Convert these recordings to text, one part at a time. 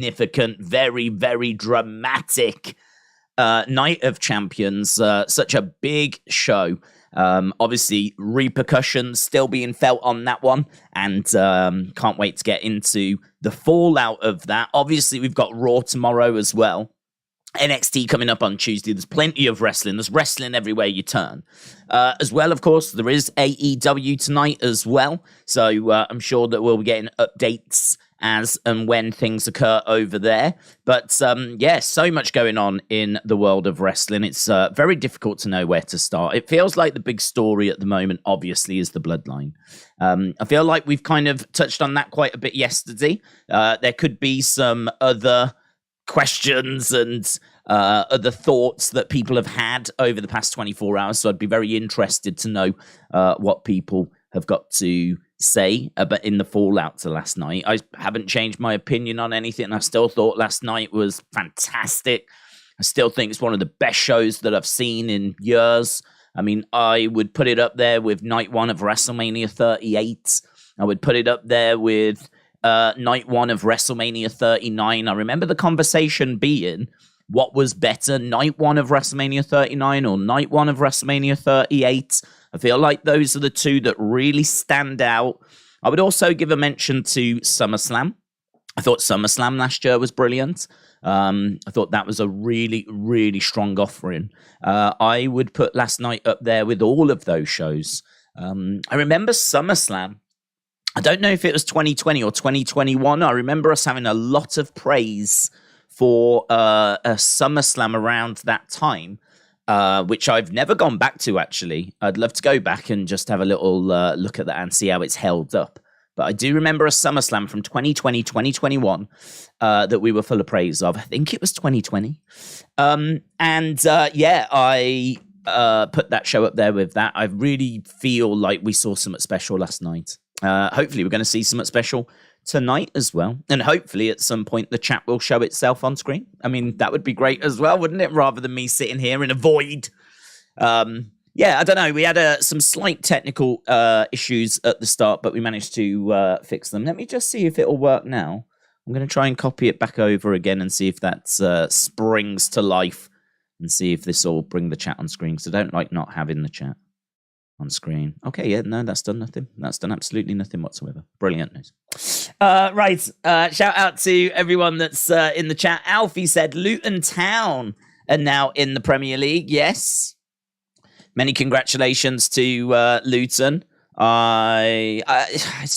significant, very, very dramatic Night of Champions. Such a big show. Obviously, repercussions still being felt on that one, and can't wait to get into the fallout of that. Obviously, we've got Raw tomorrow as well. NXT coming up on Tuesday. There's plenty of wrestling. There's wrestling everywhere you turn. As well, of course, there is AEW tonight as well. So I'm sure that we'll be getting updates as and when things occur over there. But yeah, so much going on in the world of wrestling. It's very difficult to know where to start. It feels like the big story at the moment, obviously, is the bloodline. I feel like we've kind of touched on that quite a bit yesterday. There could be some other questions and other thoughts that people have had over the past 24 hours. So I'd be very interested to know what people have got to say about in the fallout to last night. I haven't changed my opinion on anything. I still thought last night was fantastic. I still think it's one of the best shows that I've seen in years. I mean, I would put it up there with night one of WrestleMania 38. I would put it up there with night one of WrestleMania 39. I remember the conversation being, what was better, night one of WrestleMania 39 or night one of WrestleMania 38? I feel like those are the two that really stand out. I would also give a mention to SummerSlam. I thought SummerSlam last year was brilliant. I thought that was a really, really strong offering. I would put last night up there with all of those shows. I remember SummerSlam. I don't know if it was 2020 or 2021. I remember us having a lot of praise for a SummerSlam around that time, which I've never gone back to, actually. I'd love to go back and just have a little look at that and see how it's held up. But I do remember a SummerSlam from 2020, 2021 that we were full of praise of. I think it was 2020. Yeah, I put that show up there with that. I really feel like we saw something special last night. Hopefully we're going to see something special tonight as well. And hopefully at some point the chat will show itself on screen. I mean, that would be great as well, wouldn't it? Rather than me sitting here in a void. Yeah, I don't know. We had some slight technical issues at the start, but we managed to fix them. Let me just see if it'll work now. I'm going to try and copy it back over again and see if that springs to life and see if this will bring the chat on screen, because I don't like not having the chat on screen. Okay, yeah, no, that's done nothing. That's done absolutely nothing whatsoever. Brilliant news. Right, shout out to everyone that's in the chat. Alfie said Luton Town are now in the Premier League. Yes. Many congratulations to Luton.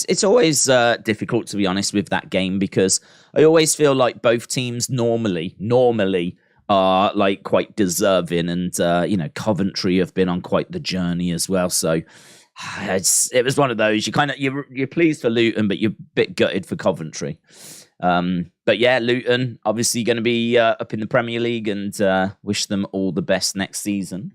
It's always difficult, to be honest, with that game, because I always feel like both teams normally are like quite deserving, and Coventry have been on quite the journey as well. So it was one of those, you're pleased for Luton, but you're a bit gutted for Coventry. But yeah, Luton obviously going to be up in the Premier League, and wish them all the best next season.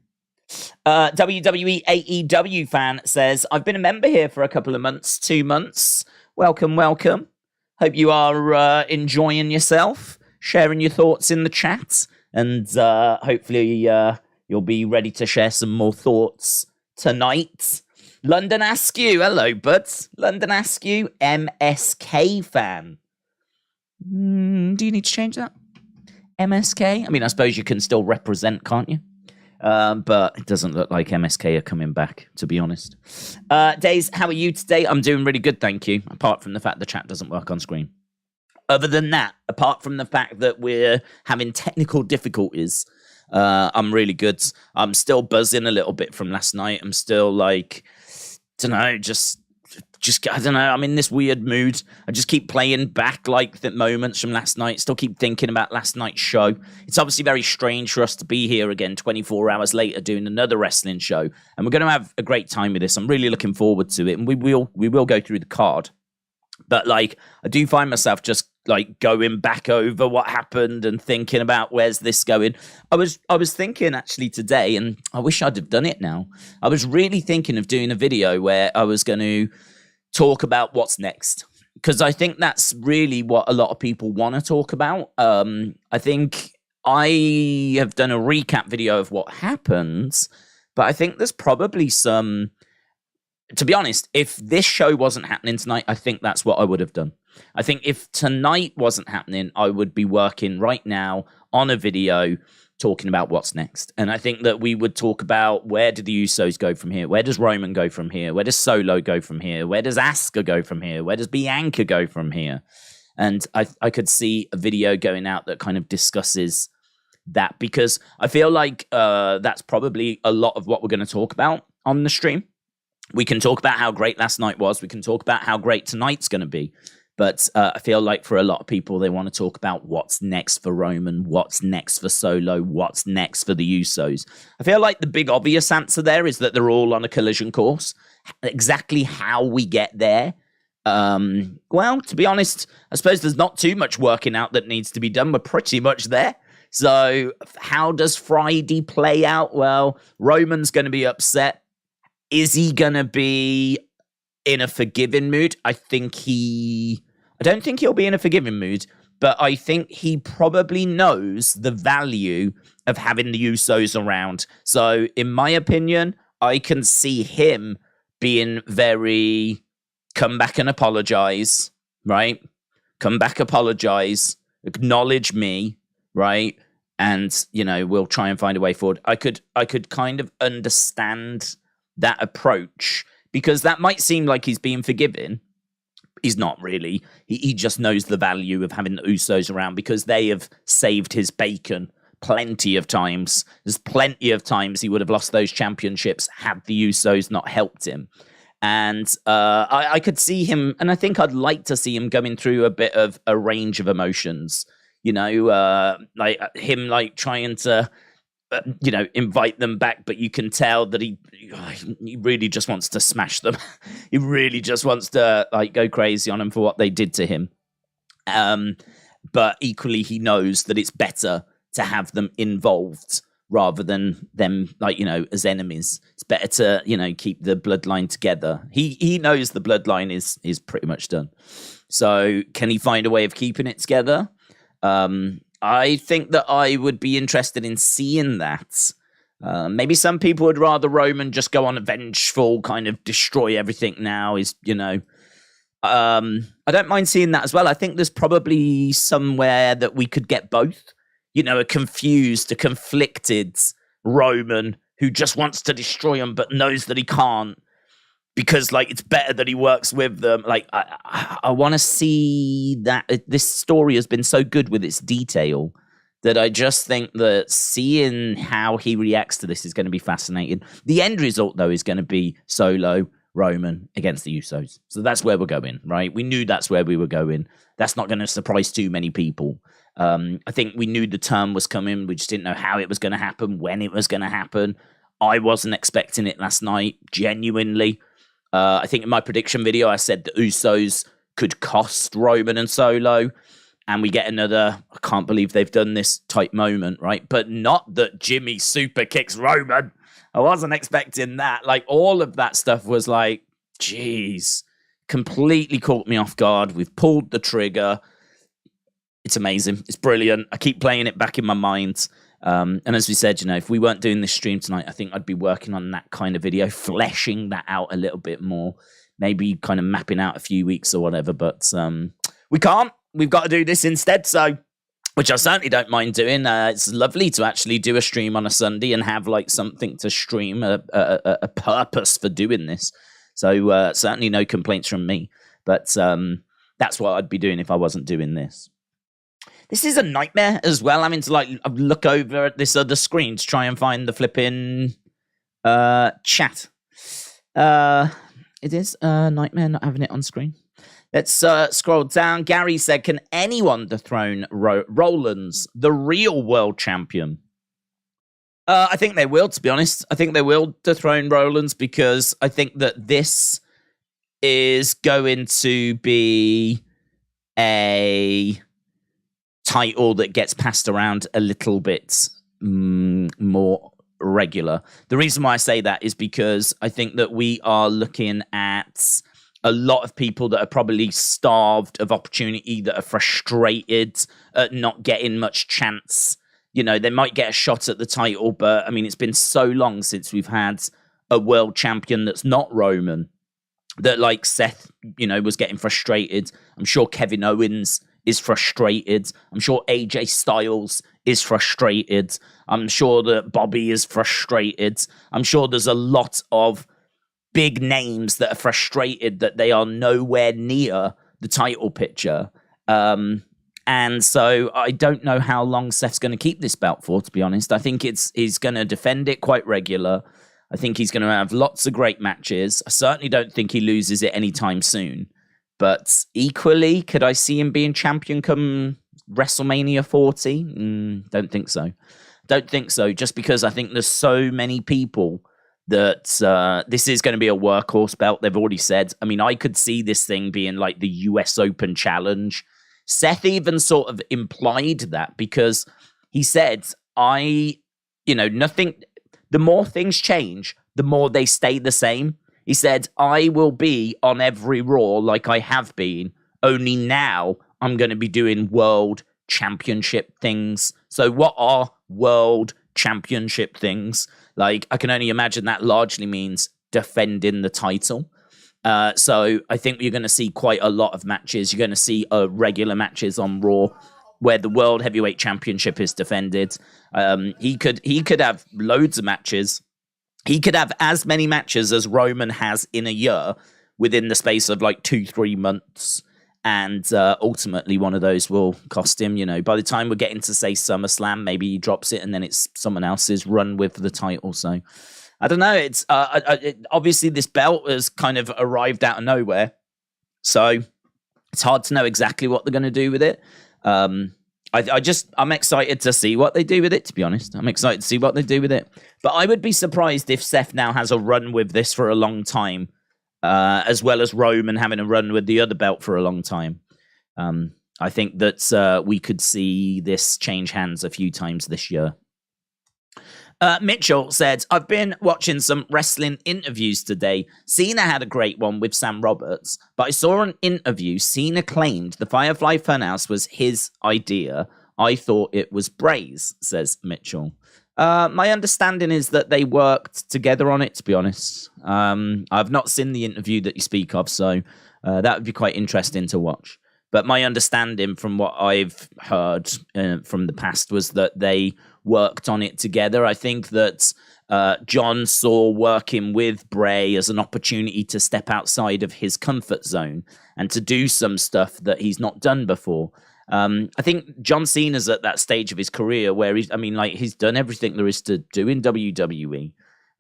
WWE AEW fan says, I've been a member here for a couple of months, 2 months. Welcome. Hope you are enjoying yourself, sharing your thoughts in the chat. And hopefully you'll be ready to share some more thoughts tonight. London Askew, hello, bud. London Askew, MSK fan. Do you need to change that? MSK? I mean, I suppose you can still represent, can't you? But it doesn't look like MSK are coming back, to be honest. Daze, how are you today? I'm doing really good, thank you. Apart from the fact the chat doesn't work on screen. Other than that, apart from the fact that we're having technical difficulties, I'm really good. I'm still buzzing a little bit from last night. I'm still like, just I don't know. I'm in this weird mood. I just keep playing back like the moments from last night. Still keep thinking about last night's show. It's obviously very strange for us to be here again 24 hours later doing another wrestling show, and we're going to have a great time with this. I'm really looking forward to it, and we will go through the card. But like, I do find myself just like going back over what happened and thinking about where's this going. I was thinking actually today, and I wish I'd have done it now. I was really thinking of doing a video where I was going to talk about what's next, because I think that's really what a lot of people want to talk about. I think I have done a recap video of what happens, but I think there's probably some, to be honest, if this show wasn't happening tonight, I think that's what I would have done. I think if tonight wasn't happening, I would be working right now on a video talking about what's next. And I think that we would talk about, where do the Usos go from here? Where does Roman go from here? Where does Solo go from here? Where does Asuka go from here? Where does Bianca go from here? And I could see a video going out that kind of discusses that, because I feel like that's probably a lot of what we're going to talk about on the stream. We can talk about how great last night was. We can talk about how great tonight's going to be. But I feel like for a lot of people, they want to talk about what's next for Roman, what's next for Solo, what's next for the Usos. I feel like the big obvious answer there is that they're all on a collision course. Exactly how we get there, well, to be honest, I suppose there's not too much working out that needs to be done. We're pretty much there. So how does Friday play out? Well, Roman's going to be upset. Is he going to be in a forgiving mood? I don't think he'll be in a forgiving mood, but I think he probably knows the value of having the Usos around. So in my opinion, I can see him being very, come back and apologize, right? Come back, apologize, acknowledge me, right? And, we'll try and find a way forward. I could kind of understand that approach, because that might seem like he's being forgiving. He's not really. He just knows the value of having the Usos around, because they have saved his bacon plenty of times. There's plenty of times he would have lost those championships had the Usos not helped him. And I could see him, and I think I'd like to see him going through a bit of a range of emotions. Like him, like trying to, invite them back, but you can tell that he really just wants to smash them. He really just wants to go crazy on them for what they did to him. But equally, he knows that it's better to have them involved rather than them as enemies. It's better to keep the bloodline together. He knows the bloodline is pretty much done. So can he find a way of keeping it together? I think that I would be interested in seeing that. Maybe some people would rather Roman just go on a vengeful, kind of destroy everything now. I don't mind seeing that as well. I think there's probably somewhere that we could get both. A confused, a conflicted Roman who just wants to destroy him but knows that he can't, because it's better that he works with them. I want to see that. This story has been so good with its detail that I just think that seeing how he reacts to this is going to be fascinating. The end result, though, is going to be Solo, Roman against the Usos. So that's where we're going, right? We knew that's where we were going. That's not going to surprise too many people. I think we knew the term was coming. We just didn't know how it was going to happen, when it was going to happen. I wasn't expecting it last night, genuinely. I think in my prediction video, I said the Usos could cost Roman and Solo, and we get another, I can't believe they've done this type moment, right? But not that Jimmy super kicks Roman. I wasn't expecting that. All of that stuff was geez, completely caught me off guard. We've pulled the trigger. It's amazing. It's brilliant. I keep playing it back in my mind. And as we said, if we weren't doing this stream tonight, I think I'd be working on that kind of video, fleshing that out a little bit more, maybe kind of mapping out a few weeks or whatever. But we can't. We've got to do this instead. So, which I certainly don't mind doing. It's lovely to actually do a stream on a Sunday and have something to stream, a purpose for doing this. So certainly no complaints from me. But that's what I'd be doing if I wasn't doing this. This is a nightmare as well. I mean, to look over at this other screen to try and find the flipping chat. It is a nightmare not having it on screen. Let's scroll down. Gary said, can anyone dethrone Rollins, the real world champion? I think they will, to be honest. I think they will dethrone Rollins, because I think that this is going to be a title that gets passed around a little bit more regular. The reason why I say that is because I think that we are looking at a lot of people that are probably starved of opportunity, that are frustrated at not getting much chance. They might get a shot at the title, but I mean, it's been so long since we've had a world champion that's not Roman. that like Seth, was getting frustrated. I'm sure Kevin Owens is frustrated. I'm sure AJ Styles is frustrated. I'm sure that Bobby is frustrated. I'm sure there's a lot of big names that are frustrated that they are nowhere near the title picture. And so I don't know how long Seth's going to keep this belt for, to be honest. I think he's going to defend it quite regular. I think he's going to have lots of great matches. I certainly don't think he loses it anytime soon. But equally, could I see him being champion come WrestleMania 40? Don't think so. Don't think so, just because I think there's so many people that this is going to be a workhorse belt. They've already said. I mean, I could see this thing being like the US Open Challenge. Seth even sort of implied that because he said, nothing, the more things change, the more they stay the same. He said, I will be on every Raw like I have been, only now I'm going to be doing world championship things. So what are world championship things? Like, I can only imagine that largely means defending the title. So I think you're going to see quite a lot of matches. You're going to see regular matches on Raw where the World Heavyweight Championship is defended. He could have loads of matches. He could have as many matches as Roman has in a year within the space of like 2-3 months. And ultimately, one of those will cost him. By the time we're getting to, say, SummerSlam, maybe he drops it and then it's someone else's run with the title. So I don't know. It's obviously this belt has kind of arrived out of nowhere. So it's hard to know exactly what they're going to do with it. I'm excited to see what they do with it, to be honest. I'm excited to see what they do with it. But I would be surprised if Seth now has a run with this for a long time. As well as Roman having a run with the other belt for a long time. I think that we could see this change hands a few times this year. Mitchell said, I've been watching some wrestling interviews today. Cena had a great one with Sam Roberts, but I saw an interview. Cena claimed the Firefly Funhouse was his idea. I thought it was Bray's, says Mitchell. My understanding is that they worked together on it, to be honest. I've not seen the interview that you speak of, so that would be quite interesting to watch. But my understanding from what I've heard from the past was that they worked on it together. I think that John saw working with Bray as an opportunity to step outside of his comfort zone and to do some stuff that he's not done before. I think John Cena's at that stage of his career where he's done everything there is to do in WWE.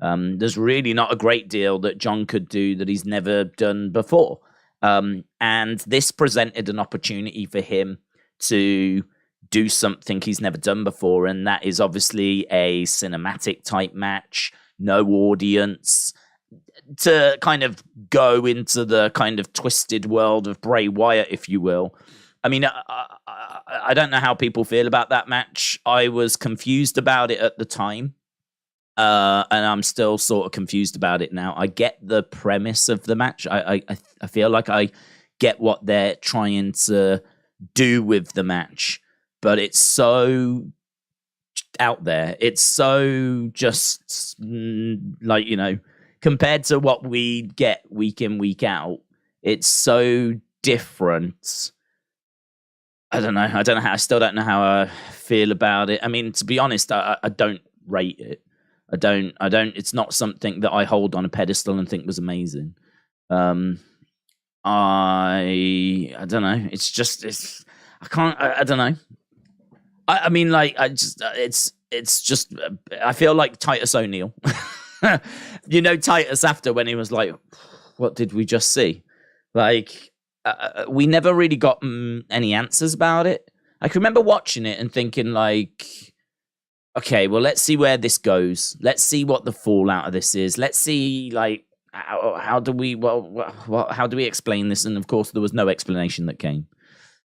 There's really not a great deal that John could do that he's never done before. And this presented an opportunity for him to do something he's never done before. And that is obviously a cinematic type match, no audience, to kind of go into the kind of twisted world of Bray Wyatt, if you will. I mean, I don't know how people feel about that match. I was confused about it at the time, and I'm still sort of confused about it now. I get the premise of the match. I feel like I get what they're trying to do with the match, but it's so out there. It's so just compared to what we get week in, week out, it's so different. I don't know. I still don't know how I feel about it. I mean, to be honest, I don't rate it. I don't. It's not something that I hold on a pedestal and think was amazing. I don't know. I can't. I don't know. I mean, like, it's just. I feel like Titus O'Neil. Titus after when he was like, "What did we just see?" Like. We never really got any answers about it. I can remember watching it and thinking like, okay, well, let's see where this goes. Let's see what the fallout of this is. Let's see, like, how do we explain this? And of course, there was no explanation that came.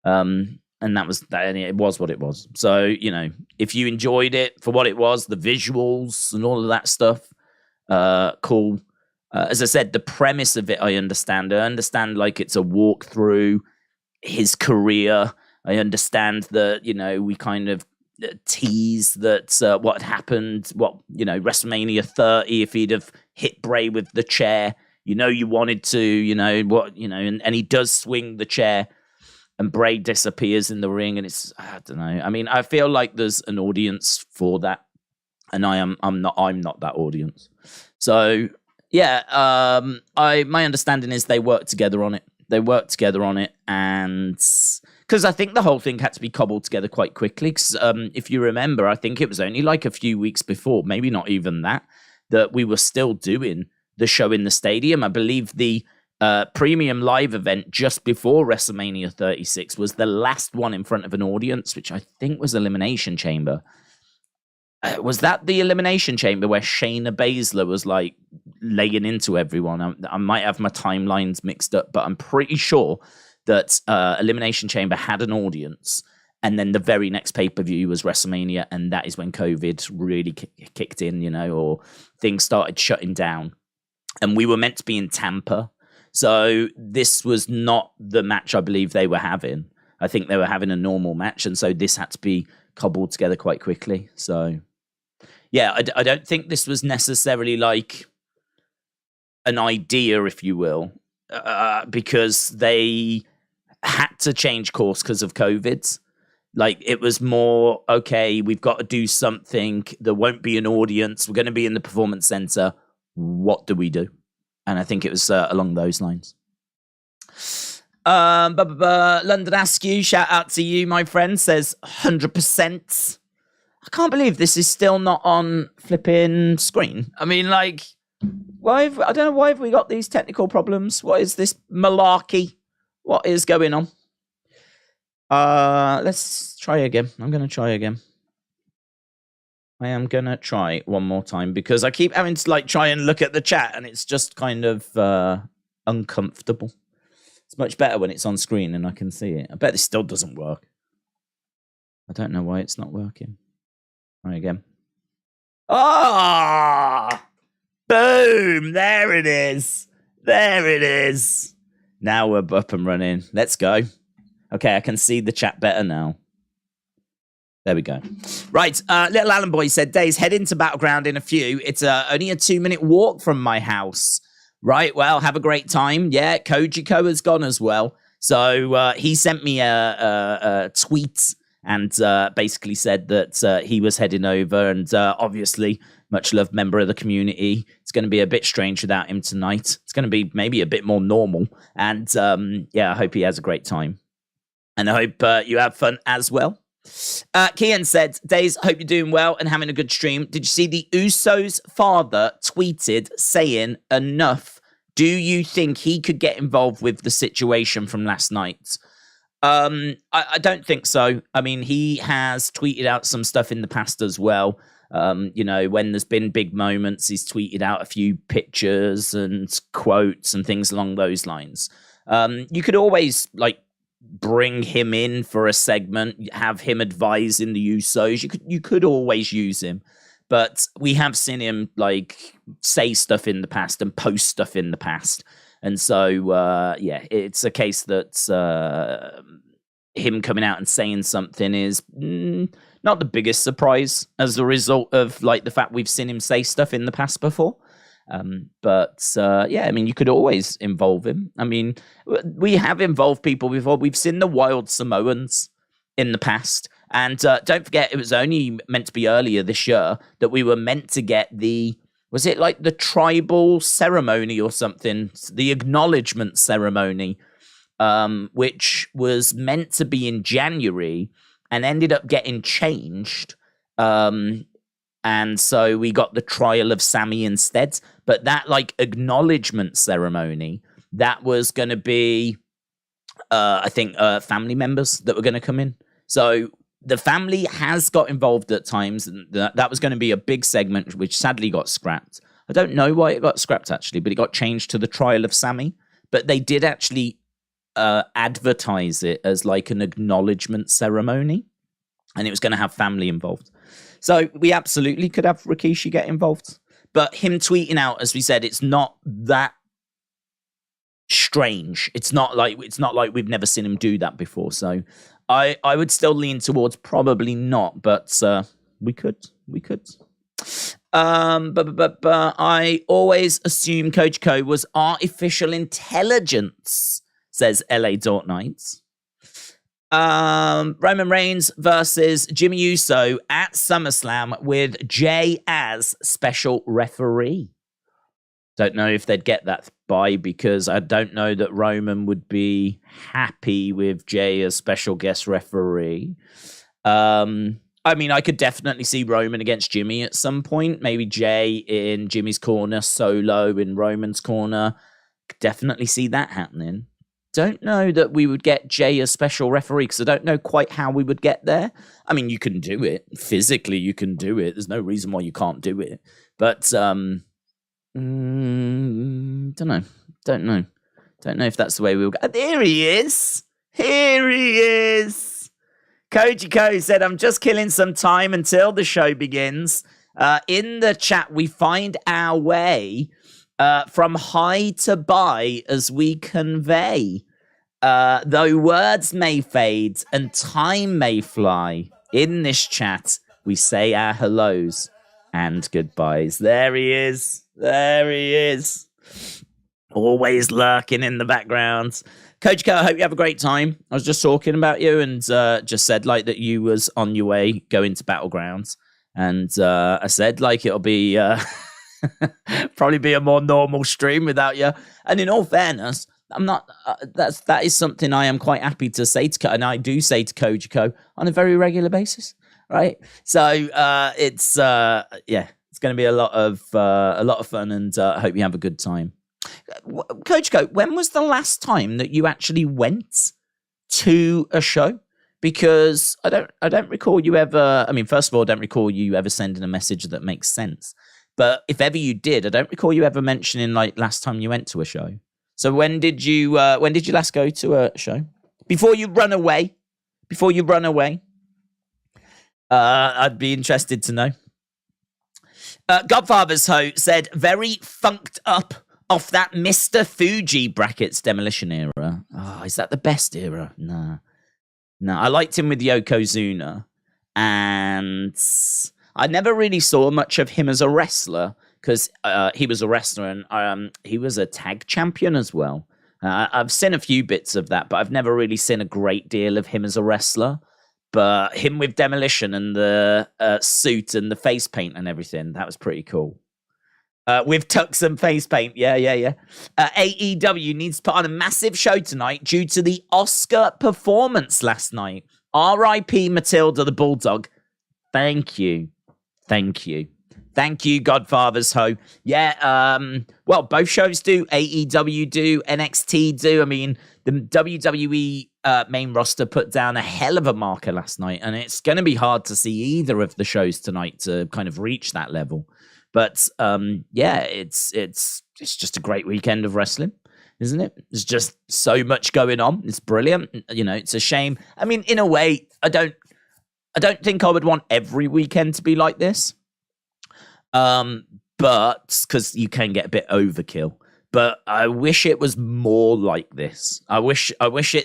And that was that. And it was what it was. So, if you enjoyed it for what it was, the visuals and all of that stuff, cool. As I said, the premise of it, I understand. I understand, like, it's a walk through his career. I understand that, we kind of tease that what had happened, WrestleMania 30, if he'd have hit Bray with the chair, you wanted to, and he does swing the chair, and Bray disappears in the ring, and I don't know. I mean, I feel like there's an audience for that, and I'm not that audience. So yeah, my understanding is they worked together on it. And because I think the whole thing had to be cobbled together quite quickly. Because if you remember, I think it was only like a few weeks before, maybe not even that we were still doing the show in the stadium. I believe the premium live event just before WrestleMania 36 was the last one in front of an audience, which I think was Elimination Chamber. Was that the Elimination Chamber where Shayna Baszler was like laying into everyone? I might have my timelines mixed up, but I'm pretty sure that Elimination Chamber had an audience, and then the very next pay-per-view was WrestleMania, and that is when COVID really kicked in, or things started shutting down. And we were meant to be in Tampa, so this was not the match I believe they were having. I think they were having a normal match, and so this had to be cobbled together quite quickly. So yeah, I don't think this was necessarily like an idea, if you will, because they had to change course because of COVID. Like, it was more, okay, we've got to do something. There won't be an audience. We're going to be in the Performance Center. What do we do? And I think it was along those lines. London Askew, shout out to you, my friend, says 100%. I can't believe this is still not on flipping screen. I mean, like, I don't know, why have we got these technical problems? What is this malarkey? What is going on? Let's try again. I'm going to try again. I am going to try one more time because I keep having to, like, try and look at the chat, and it's just kind of uncomfortable. It's much better when it's on screen and I can see it. I bet this still doesn't work. I don't know why it's not working. Try again. Ah! Boom! There it is. There it is. Now we're up and running. Let's go. Okay, I can see the chat better now. There we go. Right, Little Alan Boy said, Daze, head into Battleground in a few. It's only a 2-minute walk from my house. Right, well, have a great time. Yeah, Kojiko has gone as well. So he sent me a tweet and basically said that he was heading over, and obviously, much loved member of the community. It's going to be a bit strange without him tonight. It's going to be maybe a bit more normal. And yeah, I hope he has a great time. And I hope you have fun as well. Kian said, Daze, hope you're doing well and having a good stream. Did you see the Usos' father tweeted saying, enough? Do you think he could get involved with the situation from last night? I don't think so. I mean, he has tweeted out some stuff in the past as well. You know, when there's been big moments, he's tweeted out a few pictures and quotes and things along those lines. You could always, like, bring him in for a segment, have him advising the Usos. You could always use him, but we have seen him, like, say stuff in the past and post stuff in the past, and so yeah, it's a case that him coming out and saying something is not the biggest surprise as a result of, like, the fact we've seen him say stuff in the past before. But yeah, I mean, you could always involve him. I mean, we have involved people before. We've seen the Wild Samoans in the past. And don't forget, it was only meant to be earlier this year that we were meant to get was it like the tribal ceremony or something? The acknowledgement ceremony, which was meant to be in January and ended up getting changed. And so we got the trial of Sammy instead. But that, like, acknowledgement ceremony, that was going to be, I think, family members that were going to come in. So the family has got involved at times. And that was going to be a big segment, which sadly got scrapped. I don't know why it got scrapped, actually, but it got changed to the trial of Sammy. But they did actually advertise it as, like, an acknowledgement ceremony. And it was going to have family involved. So we absolutely could have Rikishi get involved. But him tweeting out, as we said, it's not that strange. It's not like we've never seen him do that before. So I would still lean towards probably not, but we could. But I always assume Coach Co was artificial intelligence, says LA Dort Knights. Roman Reigns versus Jimmy Uso at SummerSlam with Jay as special referee. Don't know if they'd get that by, because I don't know that Roman would be happy with Jay as special guest referee. I mean, I could definitely see Roman against Jimmy at some point. Maybe Jay in Jimmy's corner, Solo in Roman's corner. Could definitely see that happening. Don't know that we would get Jay as special referee, because I don't know quite how we would get there. I mean, you can do it. Physically, you can do it. There's no reason why you can't do it. But, don't know. Don't know if that's the way we'll go. There he is. Here he is. Koji Ko said, I'm just killing some time until the show begins. In the chat, we find our way from high to bye as we convey. Though words may fade and time may fly, in this chat, we say our hellos and goodbyes. There he is. There he is. Always lurking in the background. Coach Ko, I hope you have a great time. I was just talking about you and just said like that you was on your way going to Battlegrounds. And I said like it'll be probably be a more normal stream without you. And in all fairness, I'm not. That is something I am quite happy to say to, and I do say to Coach Ko on a very regular basis, right? So it's it's going to be a lot of fun, and I hope you have a good time. Coach Ko, when was the last time that you actually went to a show? Because I don't recall you ever. I mean, first of all, I don't recall you ever sending a message that makes sense. But if ever you did, I don't recall you ever mentioning like last time you went to a show. So when did you last go to a show? Before you run away. I'd be interested to know. Godfather's Ho said, very funked up off that Mr. Fuji brackets demolition era. Oh, is that the best era? Nah. No, I liked him with Yokozuna. And I never really saw much of him as a wrestler, because he was a wrestler and he was a tag champion as well. I've seen a few bits of that, but I've never really seen a great deal of him as a wrestler. But him with demolition and the suit and the face paint and everything, that was pretty cool. With tux and face paint. Yeah. AEW needs to put on a massive show tonight due to the Oscar performance last night. R.I.P. Matilda the Bulldog. Thank you, Godfather's Ho. Yeah, well, both shows do. AEW do. NXT do. I mean, the WWE main roster put down a hell of a marker last night, and it's going to be hard to see either of the shows tonight to kind of reach that level. But yeah, it's just a great weekend of wrestling, isn't it? There's just so much going on. It's brilliant. You know, it's a shame. I mean, in a way, I don't think I would want every weekend to be like this. But because you can get a bit overkill. But I wish it was more like this. I wish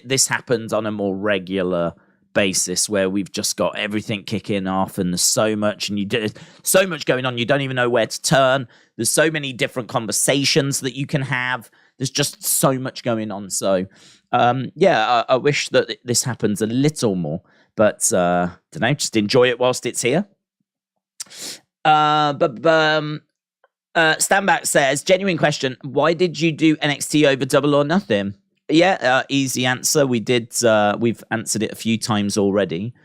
this happened on a more regular basis, where we've just got everything kicking off, and there's so much, and so much going on, you don't even know where to turn. There's so many different conversations that you can have. There's just so much going on. So I wish that this happens a little more, but don't know, just enjoy it whilst it's here. Standback says, genuine question, why did you do NXT over Double or Nothing? Yeah, easy answer. We've answered it a few times already.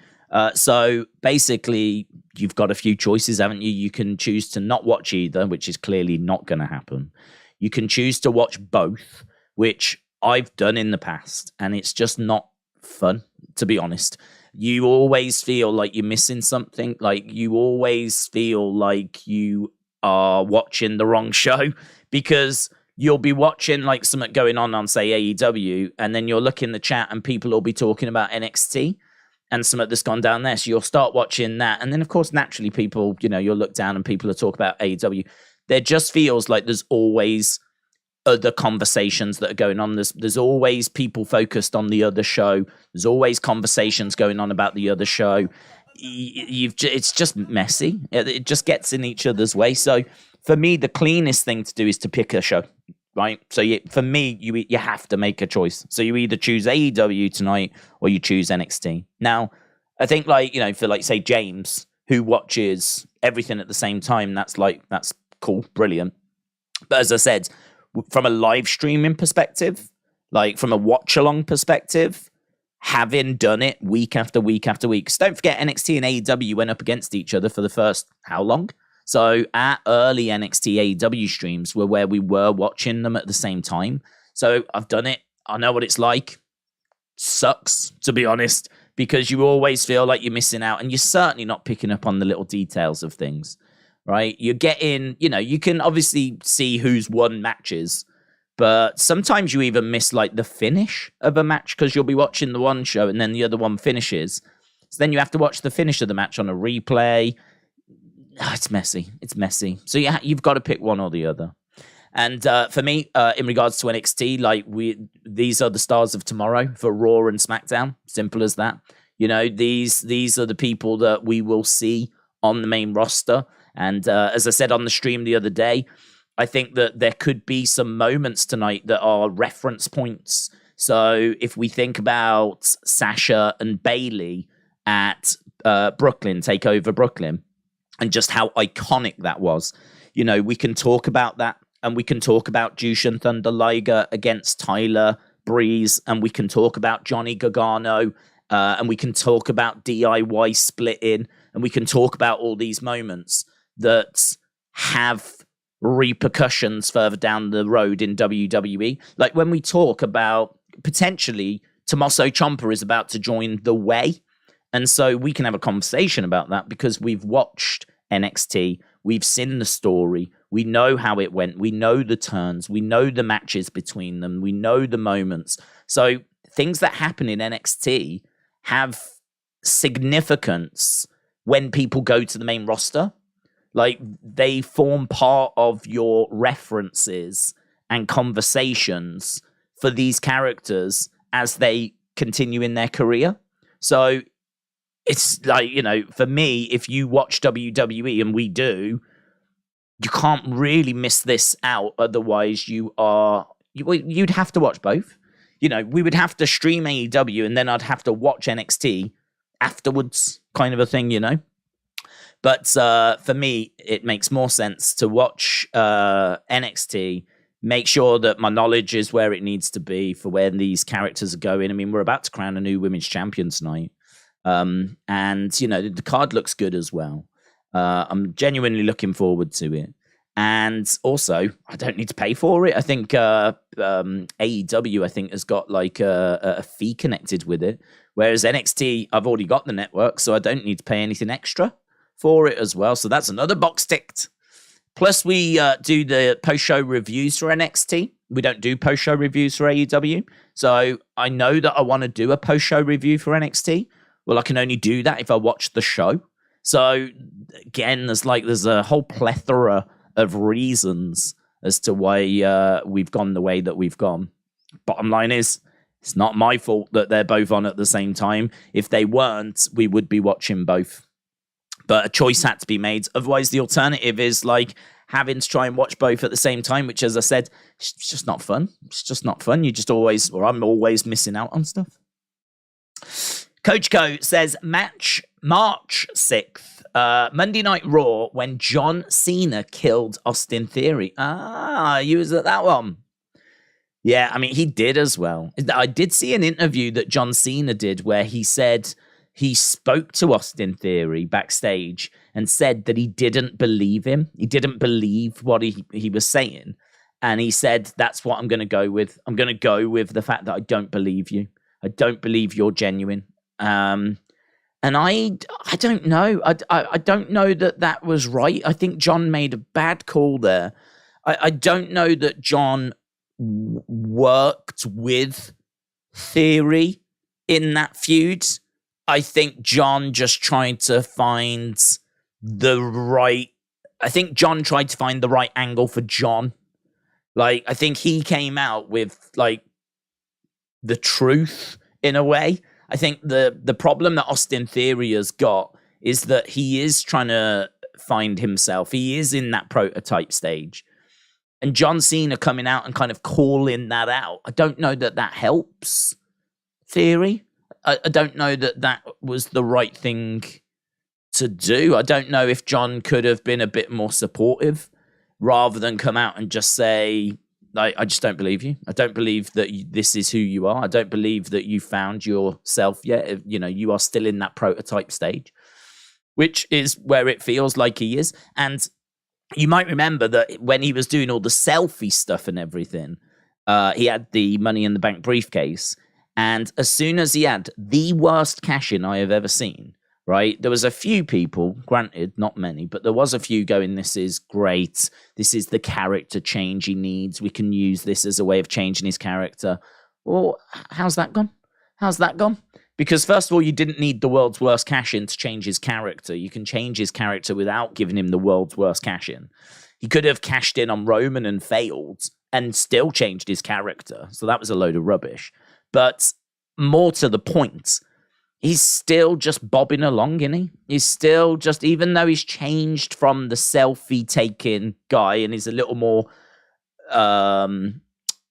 So basically, you've got a few choices, haven't you? You can choose to not watch either, which is clearly not going to happen. You can choose to watch both, which I've done in the past, and it's just not fun, to be honest. You always feel like you're missing something. Like, you always feel like you are watching the wrong show, because you'll be watching like something going on say AEW, and then you'll look in the chat and people will be talking about NXT and something that's gone down there. So you'll start watching that. And then of course, naturally people, you'll look down and people will talk about AEW. There just feels like there's always other conversations that are going on. There's always people focused on the other show. There's always conversations going on about the other show. it's just messy. It just gets in each other's way. So for me, the cleanest thing to do is to pick a show, right? So for me, you have to make a choice. So you either choose AEW tonight or you choose NXT. Now, I think for say James, who watches everything at the same time, that's cool, brilliant. But as I said, from a live streaming perspective, like from a watch along perspective, having done it week after week after week. Because don't forget, NXT and AEW went up against each other for the first how long? So our early NXT AEW streams were where we were watching them at the same time. So I've done it. I know what it's like. Sucks, to be honest, because you always feel like you're missing out, and you're certainly not picking up on the little details of things, right? You're getting, you can obviously see who's won matches, but sometimes you even miss like the finish of a match because you'll be watching the one show and then the other one finishes. So then you have to watch the finish of the match on a replay. Oh, it's messy. It's messy. So you've got to pick one or the other. And for me, in regards to NXT, these are the stars of tomorrow for Raw and SmackDown. Simple as that. These are the people that we will see on the main roster. And as I said on the stream the other day, I think that there could be some moments tonight that are reference points. So if we think about Sasha and Bayley at Brooklyn, Takeover Brooklyn, and just how iconic that was, we can talk about that. And we can talk about Jushin Thunder Liger against Tyler Breeze. And we can talk about Johnny Gargano. And we can talk about DIY splitting. And we can talk about all these moments that have repercussions further down the road in WWE. Like when we talk about potentially Tommaso Ciampa is about to join The Way. And so we can have a conversation about that because we've watched NXT. We've seen the story. We know how it went. We know the turns. We know the matches between them. We know the moments. So things that happen in NXT have significance when people go to the main roster. Like they form part of your references and conversations for these characters as they continue in their career. So it's like, for me, if you watch WWE, and we do, you can't really miss this out. Otherwise, you'd have to watch both. We would have to stream AEW and then I'd have to watch NXT afterwards, kind of a thing, But for me, it makes more sense to watch NXT, make sure that my knowledge is where it needs to be for where these characters are going. I mean, we're about to crown a new women's champion tonight. And, the card looks good as well. I'm genuinely looking forward to it. And also, I don't need to pay for it. I think AEW, I think, has got like a fee connected with it. Whereas NXT, I've already got the network, so I don't need to pay anything extra for it as well. So that's another box ticked. Plus, we do the post-show reviews for NXT. We don't do post-show reviews for AEW. So I know that I want to do a post-show review for NXT. Well, I can only do that if I watch the show. So again, there's a whole plethora of reasons as to why we've gone the way that we've gone. Bottom line is, it's not my fault that they're both on at the same time. If they weren't, we would be watching both. But a choice had to be made. Otherwise, the alternative is like having to try and watch both at the same time, which, as I said, it's just not fun. It's just not fun. I'm always missing out on stuff. Coach Co says, match March 6th, Monday Night Raw, when John Cena killed Austin Theory. You was at that one. Yeah, I mean, he did as well. I did see an interview that John Cena did where he said he spoke to Austin Theory backstage and said that he didn't believe him. He didn't believe what he was saying. And he said, that's what I'm going to go with. I'm going to go with the fact that I don't believe you. I don't believe you're genuine. And I don't know. I don't know that was right. I think John made a bad call there. I don't know that John worked with Theory in that feud. I think John just tried to find the right... I think John tried to find the right angle for John. Like, I think he came out with, like, the truth in a way. I think the problem that Austin Theory has got is that he is trying to find himself. He is in that prototype stage. And John Cena coming out and kind of calling that out, I don't know that that helps Theory. I don't know that that was the right thing to do. I don't know if John could have been a bit more supportive rather than come out and just say, I just don't believe you. I don't believe that this is who you are. I don't believe that you found yourself yet. You know, you are still in that prototype stage, which is where it feels like he is. And you might remember that when he was doing all the selfie stuff and everything, he had the Money in the Bank briefcase. And as soon as he had the worst cash-in I have ever seen, right, there was a few people, granted, not many, but there was a few going, this is great. This is the character change he needs. We can use this as a way of changing his character. Well, how's that gone? How's that gone? Because first of all, you didn't need the world's worst cash-in to change his character. You can change his character without giving him the world's worst cash-in. He could have cashed in on Roman and failed and still changed his character. So that was a load of rubbish. But more to the point, he's still just bobbing along, isn't he? He's still just, even though he's changed from the selfie-taking guy and he's a little more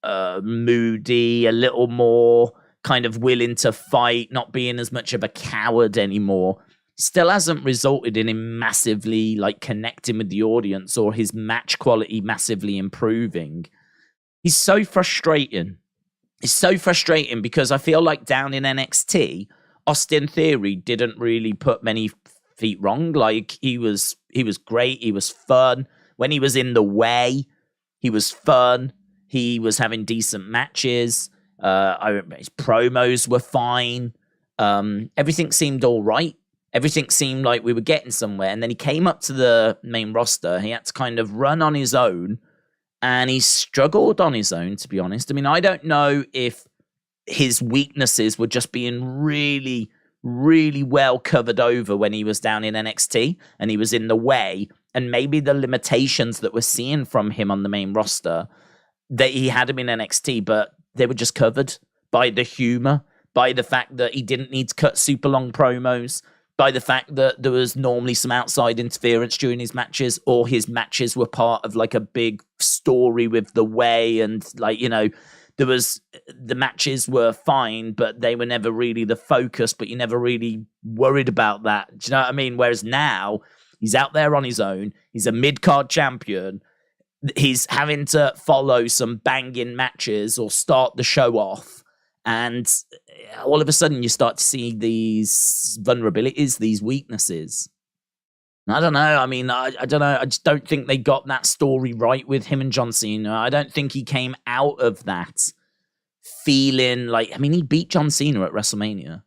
moody, a little more kind of willing to fight, not being as much of a coward anymore, still hasn't resulted in him massively like connecting with the audience or his match quality massively improving. He's so frustrating. It's so frustrating because I feel like down in NXT, Austin Theory didn't really put many feet wrong. Like he was great. He was fun. When he was in the way, he was fun. He was having decent matches. I remember his promos were fine. Everything seemed all right. Everything seemed like we were getting somewhere. And then he came up to the main roster. He had to kind of run on his own. And he struggled on his own, to be honest. I mean, I don't know if his weaknesses were just being really, really well covered over when he was down in NXT and he was in the way. And maybe the limitations that we're seeing from him on the main roster, that he had him in NXT, but they were just covered by the humor, by the fact that he didn't need to cut super long promos, by the fact that there was normally some outside interference during his matches, or his matches were part of like a big story with the way, and like, you know, the matches were fine, but they were never really the focus, but you never really worried about that. Do you know what I mean? Whereas now, he's out there on his own, he's a mid-card champion, he's having to follow some banging matches or start the show off, and all of a sudden you start to see these vulnerabilities, these weaknesses. I don't know. I mean, I don't know. I just don't think they got that story right with him and John Cena. I don't think he came out of that feeling like, I mean, he beat John Cena at WrestleMania.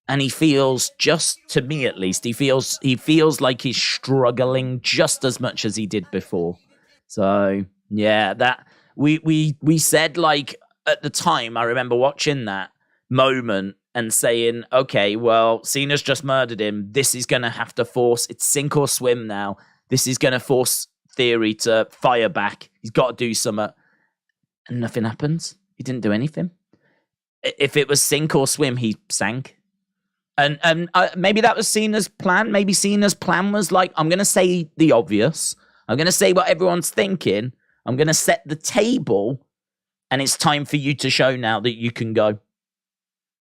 And he feels, just to me at least, he feels like he's struggling just as much as he did before. So, yeah, that we said, like, at the time, I remember watching that moment and saying, okay, well, Cena's just murdered him. This is going to have to force, it's sink or swim now. This is going to force Theory to fire back. He's got to do something. And nothing happens. He didn't do anything. If it was sink or swim, he sank. And maybe that was Cena's plan. Maybe Cena's plan was like, I'm going to say the obvious. I'm going to say what everyone's thinking. I'm going to set the table. And it's time for you to show now that you can go.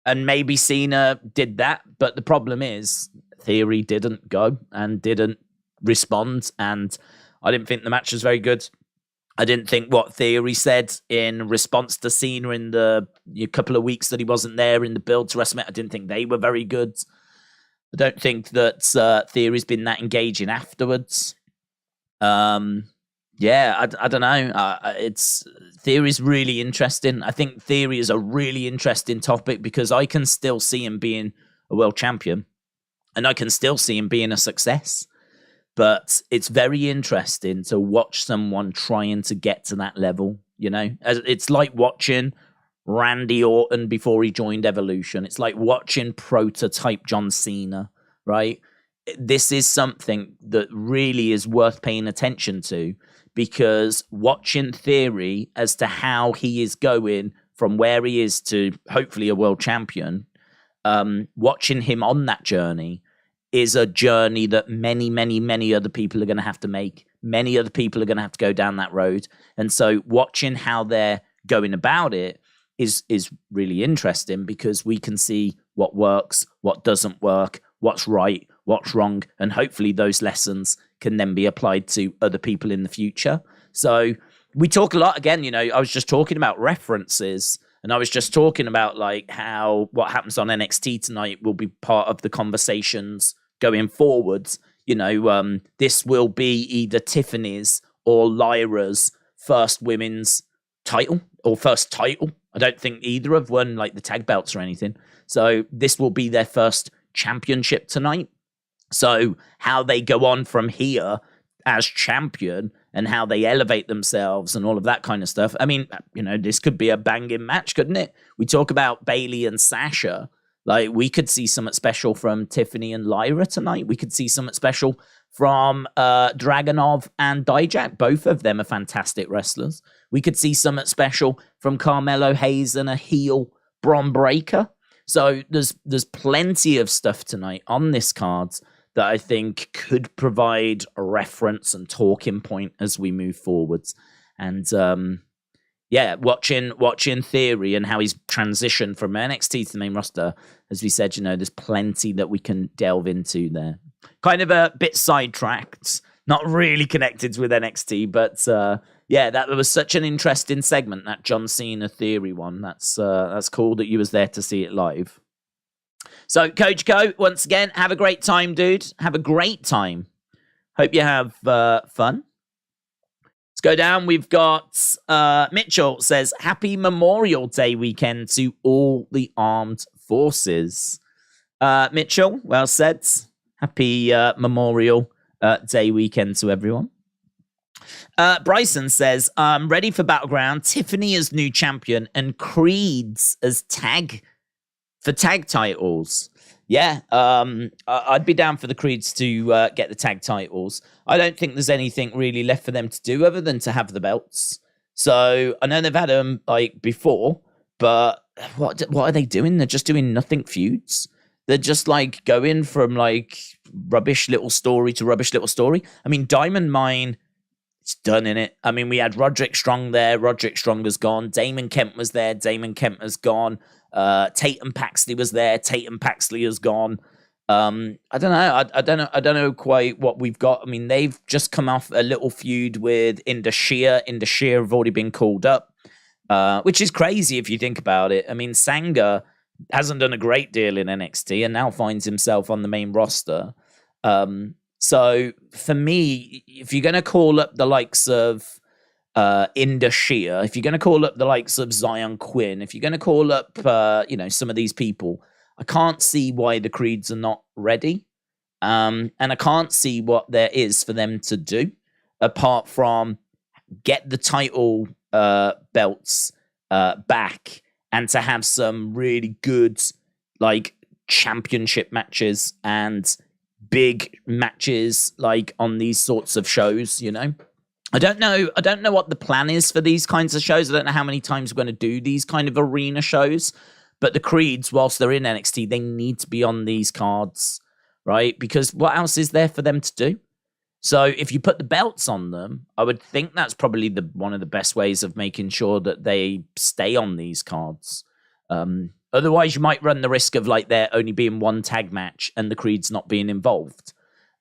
And maybe Cena did that, but the problem is Theory didn't go and didn't respond, and I didn't think the match was very good. I didn't think what Theory said in response to Cena in the couple of weeks that he wasn't there in the build to WrestleMania, I didn't think they were very good. I don't think that Theory's been that engaging afterwards. Yeah, I don't know. Theory's really interesting. I think Theory is a really interesting topic because I can still see him being a world champion and I can still see him being a success. But it's very interesting to watch someone trying to get to that level, you know? It's like watching Randy Orton before he joined Evolution. It's like watching prototype John Cena, right? This is something that really is worth paying attention to, because watching Theory as to how he is going from where he is to hopefully a world champion, watching him on that journey is a journey that many, many, many other people are going to have to make. Many other people are going to have to go down that road. And so watching how they're going about it is really interesting, because we can see what works, what doesn't work, what's right, what's wrong, and hopefully those lessons can then be applied to other people in the future. So we talk a lot, again, I was just talking about references, and I was just talking about like how what happens on NXT tonight will be part of the conversations going forwards. This will be either Tiffany's or Lyra's first women's title or first title. I don't think either have won like the tag belts or anything. So this will be their first championship tonight. So how they go on from here as champion and how they elevate themselves and all of that kind of stuff. I mean, this could be a banging match, couldn't it? We talk about Bayley and Sasha. Like, we could see something special from Tiffany and Lyra tonight. We could see something special from Dragunov and Dijak. Both of them are fantastic wrestlers. We could see something special from Carmelo Hayes and a heel Bron Breakker. So there's plenty of stuff tonight on this card that I think could provide a reference and talking point as we move forwards. And watching Theory and how he's transitioned from NXT to the main roster, as we said, there's plenty that we can delve into there. Kind of a bit sidetracked, not really connected with NXT, but that was such an interesting segment, that John Cena Theory one. That's cool that you was there to see it live. So, Coach Co, once again, have a great time, dude. Have a great time. Hope you have fun. Let's go down. We've got Mitchell says, Happy Memorial Day weekend to all the armed forces. Mitchell, well said. Happy Memorial Day weekend to everyone. Bryson says, I'm ready for Battleground. Tiffany as new champion and Creeds as tag titles. Yeah, I'd be down for the Creeds to get the tag titles. I don't think there's anything really left for them to do other than to have the belts. So I know they've had them like before, but what are they doing? They're just doing nothing feuds. They're just like going from like rubbish little story to rubbish little story. I mean, Diamond Mine, it's done in it. I mean, we had Roderick Strong there. Roderick Strong has gone. Damon Kemp was there. Damon Kemp has gone. Tatum Paxley was there. Tatum Paxley has gone. I don't know. I don't know quite what we've got. I mean, they've just come off a little feud with Indashir. Indashir have already been called up, which is crazy if you think about it. I mean, Sanga hasn't done a great deal in NXT and now finds himself on the main roster. So for me, if you're going to call up the likes of Indashir, if you're going to call up the likes of Zion Quinn, if you're going to call up, some of these people, I can't see why the Creeds are not ready. And I can't see what there is for them to do apart from get the title belts back and to have some really good, like, championship matches and big matches, like, on these sorts of shows, I don't know what the plan is for these kinds of shows. I don't know how many times we're going to do these kind of arena shows, but the Creeds, whilst they're in NXT, they need to be on these cards, right? Because what else is there for them to do? So if you put the belts on them, I would think that's probably one of the best ways of making sure that they stay on these cards. Otherwise, you might run the risk of like there only being one tag match and the Creeds not being involved.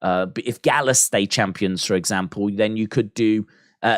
But if Gallus stay champions, for example, then you could do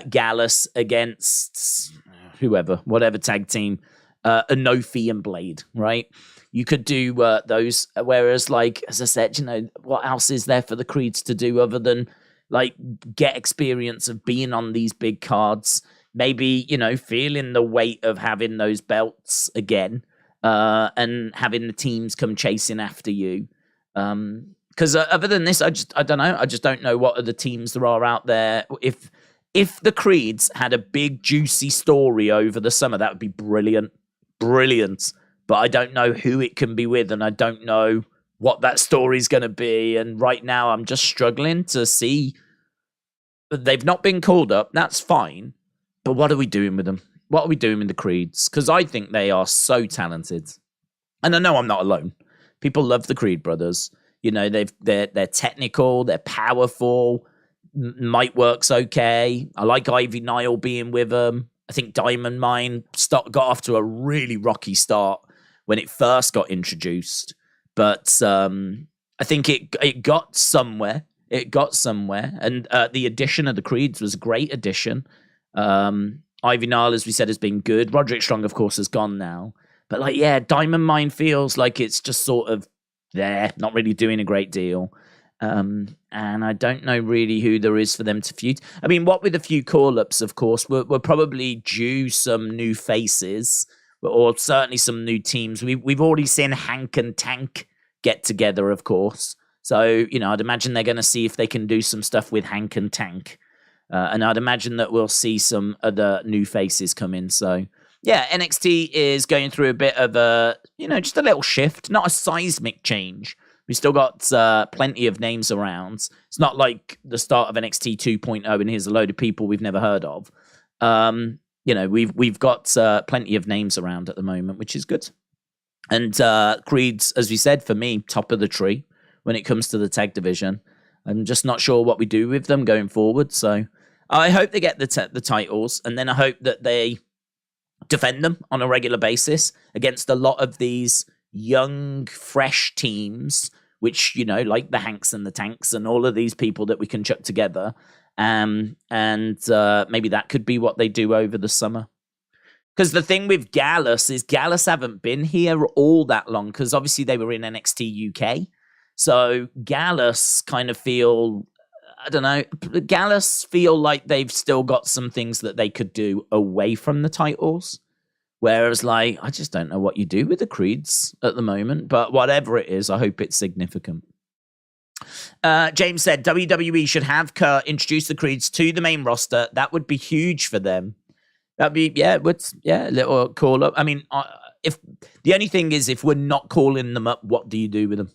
Gallus against whatever tag team, Anofi and Blade, right? You could do those. Whereas, like, as I said, what else is there for the Creeds to do other than like get experience of being on these big cards? Maybe, feeling the weight of having those belts again, and having the teams come chasing after you. Because other than this, I don't know. I just don't know what other teams there are out there. If the Creeds had a big, juicy story over the summer, that would be brilliant. Brilliant. But I don't know who it can be with, and I don't know what that story's going to be. And right now, I'm just struggling to see. They've not been called up. That's fine. But what are we doing with them? What are we doing with the Creeds? Because I think they are so talented. And I know I'm not alone. People love the Creed brothers. You know, they're technical, they're powerful. Might works okay. I like Ivy Nile being with them. I think Diamond Mine got off to a really rocky start when it first got introduced, but I think it got somewhere. It got somewhere, and the addition of the Creeds was a great addition. Ivy Nile, as we said, has been good. Roderick Strong, of course, has gone now, but Diamond Mine feels like it's just sort of there, not really doing a great deal. And I don't know really who there is for them to feud. I mean, what with a few call-ups, of course, we're probably due some new faces, or certainly some new teams. We've already seen Hank and Tank get together, of course. So, I'd imagine they're going to see if they can do some stuff with Hank and Tank. And I'd imagine that we'll see some other new faces come in. So, yeah, NXT is going through a bit of a, just a little shift, not a seismic change. We still got plenty of names around. It's not like the start of NXT 2.0 and here's a load of people we've never heard of. We've got plenty of names around at the moment, which is good. And Creed's, as we said, for me, top of the tree when it comes to the tag division. I'm just not sure what we do with them going forward. So I hope they get the titles, and then I hope that they defend them on a regular basis against a lot of these young, fresh teams, which, like the Hanks and the Tanks and all of these people that we can chuck together. And maybe that could be what they do over the summer. Because the thing with Gallus is Gallus haven't been here all that long, because obviously they were in NXT UK. So Gallus kind of feel, I don't know, Gallus feel like they've still got some things that they could do away from the titles. Whereas, I just don't know what you do with the Creeds at the moment. But whatever it is, I hope it's significant. James said, WWE should have Kurt introduce the Creeds to the main roster. That would be huge for them. That'd be, a little call up. I mean, if the only thing is, if we're not calling them up, what do you do with them?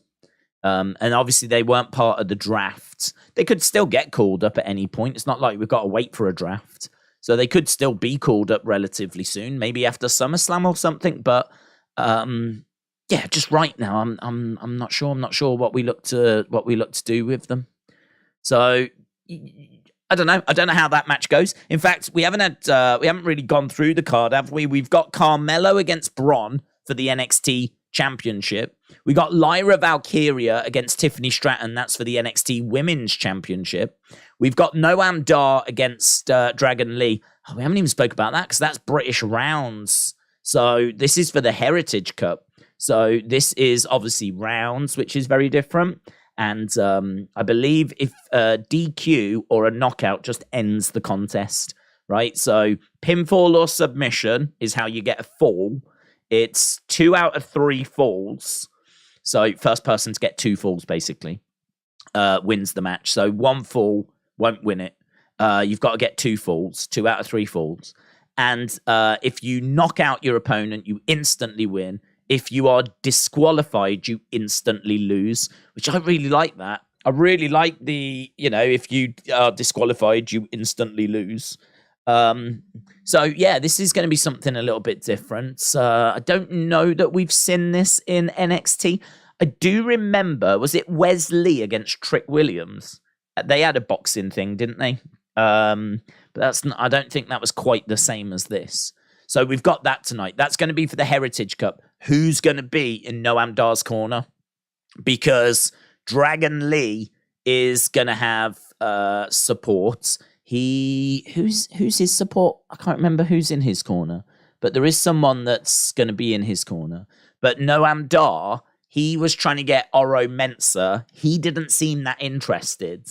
And obviously, they weren't part of the draft. They could still get called up at any point. It's not like we've got to wait for a draft. So they could still be called up relatively soon, maybe after SummerSlam or something. But just right now, I'm not sure. I'm not sure what we look to do with them. So I don't know. I don't know how that match goes. In fact, we haven't really gone through the card, have we? We've got Carmelo against Bron for the NXT Championship. We got Lyra Valkyria against Tiffany Stratton. That's for the NXT Women's Championship. We've got Noam Dar against Dragon Lee. Oh, we haven't even spoke about that because that's British rounds. So this is for the Heritage Cup. So this is obviously rounds, which is very different. And I believe if DQ or a knockout just ends the contest, right? So pinfall or submission is how you get a fall. It's 2 out of 3 falls. So first person to get 2 falls, basically, wins the match. So 1 fall won't win it. You've got to get 2 falls, 2 out of 3 falls. And if you knock out your opponent, you instantly win. If you are disqualified, you instantly lose, which I really like that. I really like the, if you are disqualified, you instantly lose. So yeah, this is going to be something a little bit different. I don't know that we've seen this in NXT. I do remember, was it Wesley against Trick Williams? They had a boxing thing, didn't they? But I don't think that was quite the same as this. So we've got that tonight. That's going to be for the Heritage Cup. Who's going to be in Noam Dar's corner? Because Dragon Lee is going to have support. Who's his support? I can't remember who's in his corner, but there is someone that's going to be in his corner. But Noam Dar, he was trying to get Oro Mensah. He didn't seem that interested.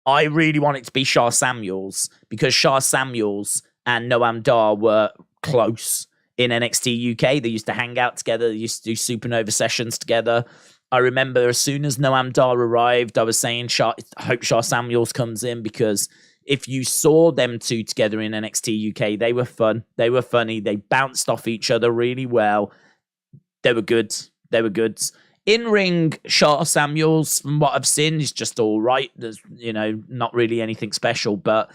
I really want it to be Shah Samuels, because Shah Samuels and Noam Dar were close in NXT UK. They used to hang out together. They used to do Supernova sessions together. I remember as soon as Noam Dar arrived, I was saying, I hope Shah Samuels comes in, because if you saw them two together in NXT UK, they were fun. They were funny. They bounced off each other really well. They were good. They were good. In-ring, Shah Samuels, from what I've seen, is just all right. There's, not really anything special. But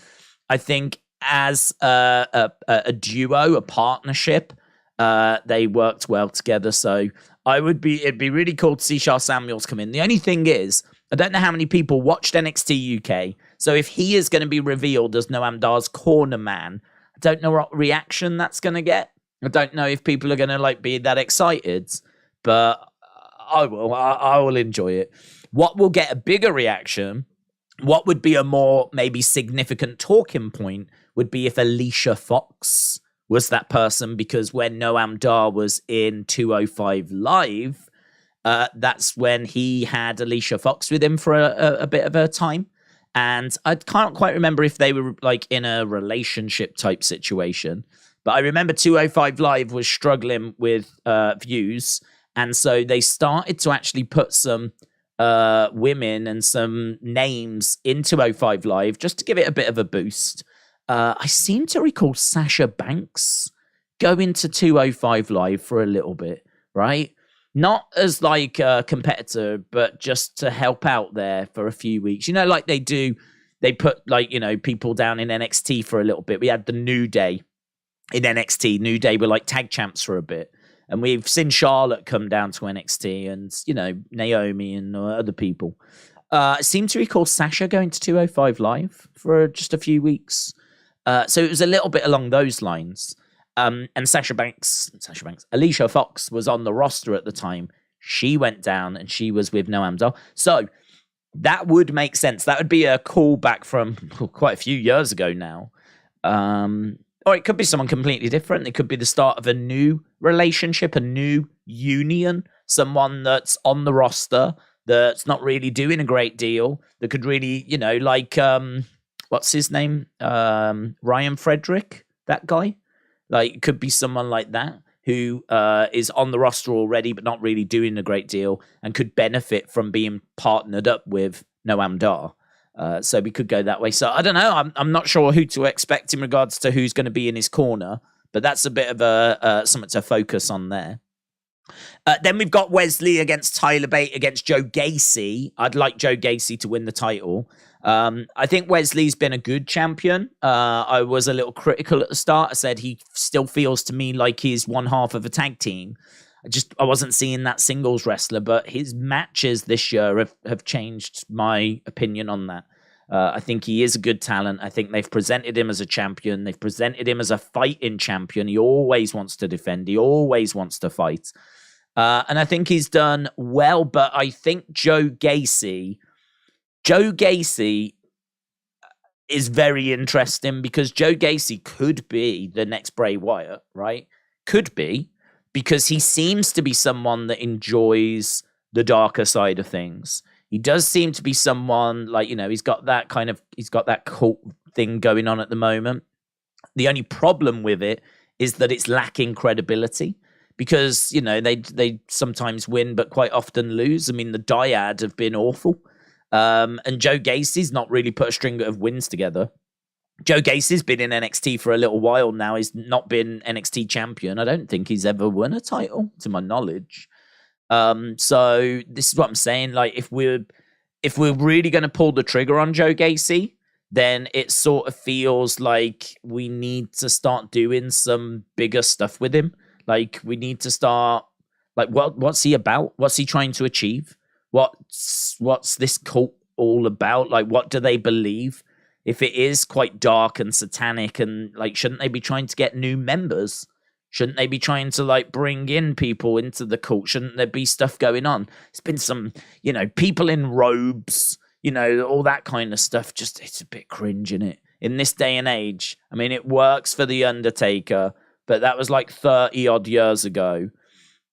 I think as a duo, a partnership, they worked well together. So It'd be really cool to see Sha Samuels come in. The only thing is, I don't know how many people watched NXT UK. So if he is going to be revealed as Noam Dar's corner man, I don't know what reaction that's going to get. I don't know if people are going to like be that excited, but I will enjoy it. What will get a bigger reaction, what would be a more maybe significant talking point, would be if Alicia Fox was that person, because when Noam Dar was in 205 Live, that's when he had Alicia Fox with him for a bit of a time. And I can't quite remember if they were like in a relationship type situation. But I remember 205 Live was struggling with views. And so they started to actually put some women and some names in 205 Live just to give it a bit of a boost. I seem to recall Sasha Banks going to 205 Live for a little bit, right? Not as like a competitor, but just to help out there for a few weeks. You know, like they do, they put like, you know, people down in NXT for a little bit. We had the New Day in NXT. New Day were like tag champs for a bit. And we've seen Charlotte come down to NXT and, you know, Naomi and other people. I seem to recall Sasha going to 205 Live for just a few weeks. So it was a little bit along those lines. And Alicia Fox was on the roster at the time. She went down and she was with Noam Dar. So that would make sense. That would be a callback from quite a few years ago now. Or it could be someone completely different. It could be the start of a new relationship, a new union, someone that's on the roster that's not really doing a great deal, that could really, you know, like, what's his name? Ryan Frederick, that guy. Like, it could be someone like that who is on the roster already, but not really doing a great deal and could benefit from being partnered up with Noam Dar. So we could go that way. So I don't know. I'm not sure who to expect in regards to who's going to be in his corner, but that's a bit of a something to focus on there. Then we've got Wesley against Tyler Bate against Joe Gacy. I'd like Joe Gacy to win the title. I think Wesley's been a good champion. I was a little critical at the start. I said he still feels to me like he's one half of a tag team. I wasn't seeing that singles wrestler, but his matches this year have changed my opinion on that. I think he is a good talent. I think they've presented him as a champion. They've presented him as a fighting champion. He always wants to defend. He always wants to fight. And I think he's done well, but I think Joe Gacy is very interesting because Joe Gacy could be the next Bray Wyatt, right? Could be, because he seems to be someone that enjoys the darker side of things. He does seem to be someone like, you know, he's got that cult thing going on at the moment. The only problem with it is that it's lacking credibility because, you know, they sometimes win, but quite often lose. I mean, the Dyad have been awful. And Joe Gacy's not really put a string of wins together. Joe Gacy's been in NXT for a little while now. He's not been NXT champion. I don't think he's ever won a title, to my knowledge. So this is what I'm saying. Like, if we're really going to pull the trigger on Joe Gacy, then it sort of feels like we need to start doing some bigger stuff with him. Like, we need to start, like, what's he about? What's he trying to achieve? What's this cult all about? Like, what do they believe? If it is quite dark and satanic, and like, shouldn't they be trying to get new members? Shouldn't they be trying to like bring in people into the cult? Shouldn't there be stuff going on? It's been some, you know, people in robes, you know, all that kind of stuff. Just, it's a bit cringe, isn't it? In this day and age, I mean, it works for The Undertaker, but that was like 30 odd years ago.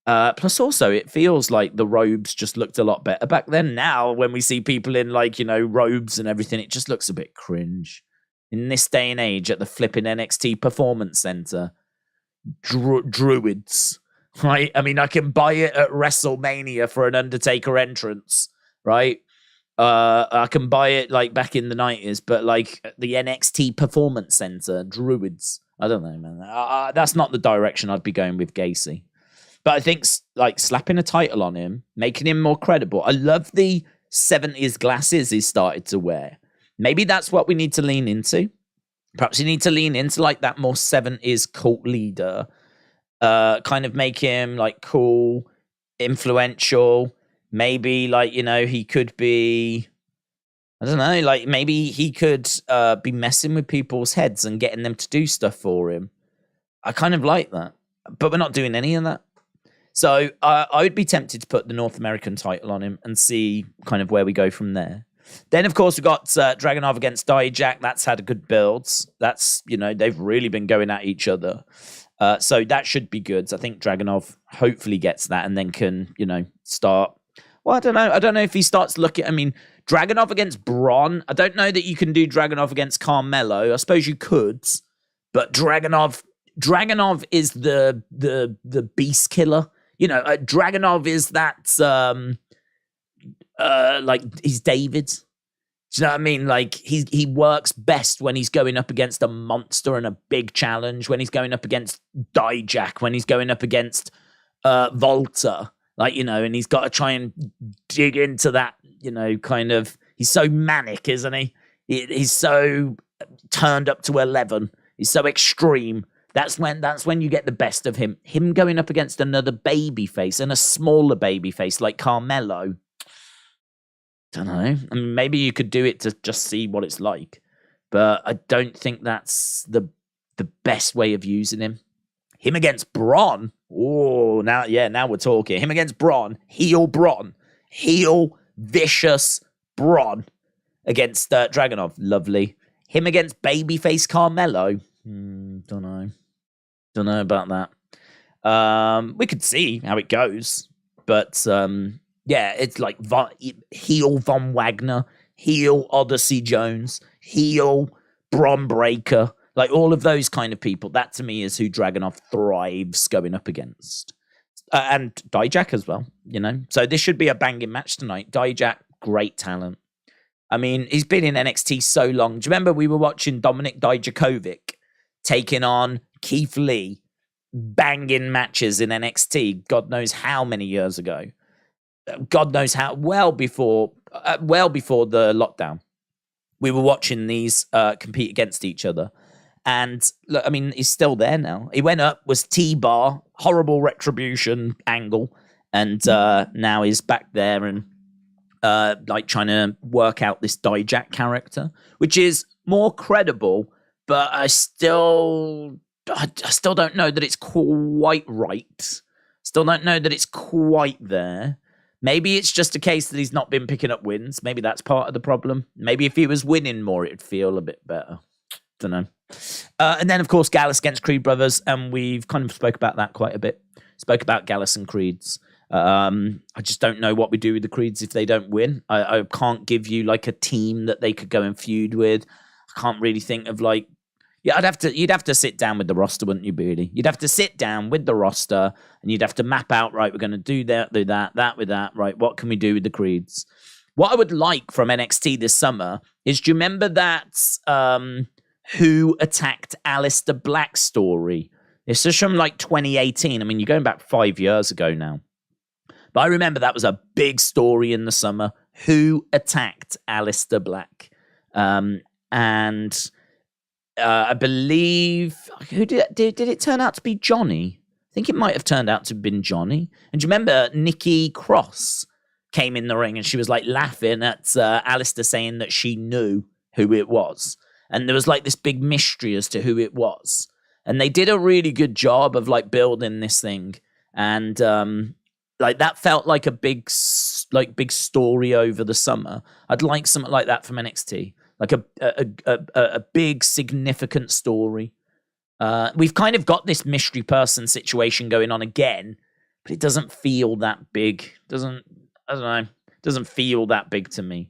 Plus also it feels like the robes just looked a lot better back then. Now when we see people in like, you know, robes and everything, it just looks a bit cringe. In this day and age at the flipping NXT Performance Center, druids, right? I mean, I can buy it at WrestleMania for an Undertaker entrance, right? I can buy it like back in the 90s, but like the NXT Performance Center, druids, I don't know, man. That's not the direction I'd be going with Gacy. But I think like slapping a title on him, making him more credible. I love the 70s glasses he started to wear. Maybe that's what we need to lean into. Perhaps you need to lean into like that more 70s cult leader. Kind of make him like cool. influential. Maybe, like, you know, he could be, I don't know, like, maybe he could be messing with people's heads and getting them to do stuff for him. I kind of like that. But we're not doing any of that. So I would be tempted to put the North American title on him and see kind of where we go from there. Then, of course, we've got Dragunov against Dijak. That's had a good build. That's, you know, they've really been going at each other. So that should be good. So I think Dragunov hopefully gets that and then can, you know, start. Well, I don't know. I don't know if he starts looking. I mean, Dragunov against Bron. I don't know that you can do Dragunov against Carmelo. I suppose you could. But Dragunov is the beast killer. You know, Dragunov is that, like, he's David. Do you know what I mean? Like, he works best when he's going up against a monster and a big challenge, when he's going up against Dijak, when he's going up against Volta. Like, you know, and he's got to try and dig into that, you know, kind of, he's so manic, isn't he? He's so turned up to 11. He's so extreme. That's when you get the best of him. Him going up against another babyface and a smaller babyface like Carmelo. Don't know. I mean, maybe you could do it to just see what it's like. But I don't think that's the best way of using him. Him against Bron. Oh, now we're talking. Him against Bron. Heel vicious Bron against Dragunov. Lovely. Him against babyface Carmelo. Don't know about that. We could see how it goes. But, yeah, it's like heel Von Wagner, heel Odyssey Jones, heel Bron Breakker. Like, all of those kind of people, that to me is who Dragunov thrives going up against. And Dijak as well, you know. So this should be a banging match tonight. Dijak, great talent. I mean, he's been in NXT so long. Do you remember we were watching Dominik Dijakovic taking on Keith Lee, banging matches in NXT, God knows how many years ago. God knows how, well before the lockdown. We were watching these compete against each other. And look, I mean, he's still there now. He went up, was T-bar, horrible retribution angle, and now he's back there and like trying to work out this Dijak character, which is more credible, but I still don't know that it's quite right. Still don't know that it's quite there. Maybe it's just a case that he's not been picking up wins. Maybe that's part of the problem. Maybe if he was winning more, it'd feel a bit better. Don't know. And then, of course, Gallus against Creed Brothers, and we've kind of spoke about that quite a bit. Spoke about Gallus and Creeds. I just don't know what we do with the Creeds if they don't win. I can't give you like a team that they could go and feud with. I can't really think of like, yeah, you'd have to sit down with the roster, wouldn't you, Beardy? You'd have to sit down with the roster and you'd have to map out, right, we're going to do that with that, right, what can we do with the Creeds? What I would like from NXT this summer is, do you remember that Who Attacked Aleister Black story? This is from like 2018. I mean, you're going back 5 years ago now. But I remember that was a big story in the summer. Who attacked Aleister Black? And I believe, who did it turn out to be? Johnny? I think it might have turned out to have been Johnny. And do you remember Nikki Cross came in the ring and she was like laughing at Aleister, saying that she knew who it was. And there was like this big mystery as to who it was. And they did a really good job of like building this thing. And like that felt like a big story over the summer. I'd like something like that from NXT. Like a big significant story. We've kind of got this mystery person situation going on again, but it doesn't feel that big. I don't know. It doesn't feel that big to me.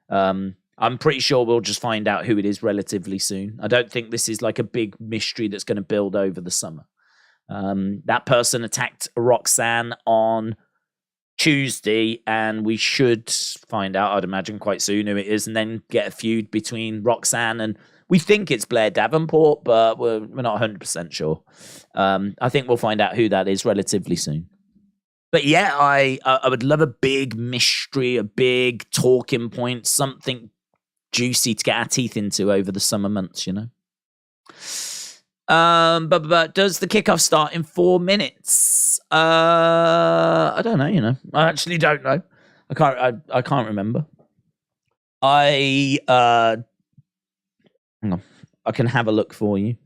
I'm pretty sure we'll just find out who it is relatively soon. I don't think this is like a big mystery that's going to build over the summer. That person attacked Roxanne on Tuesday, and we should find out, I'd imagine, quite soon who it is, and then get a feud between Roxanne and, we think it's Blair Davenport, but we're not 100% sure. I think we'll find out who that is relatively soon. But yeah, I would love a big mystery, a big talking point, something juicy to get our teeth into over the summer months, you know? But does the kickoff start in 4 minutes? I don't know. I actually don't know. I can't remember. Hang on. I can have a look for you.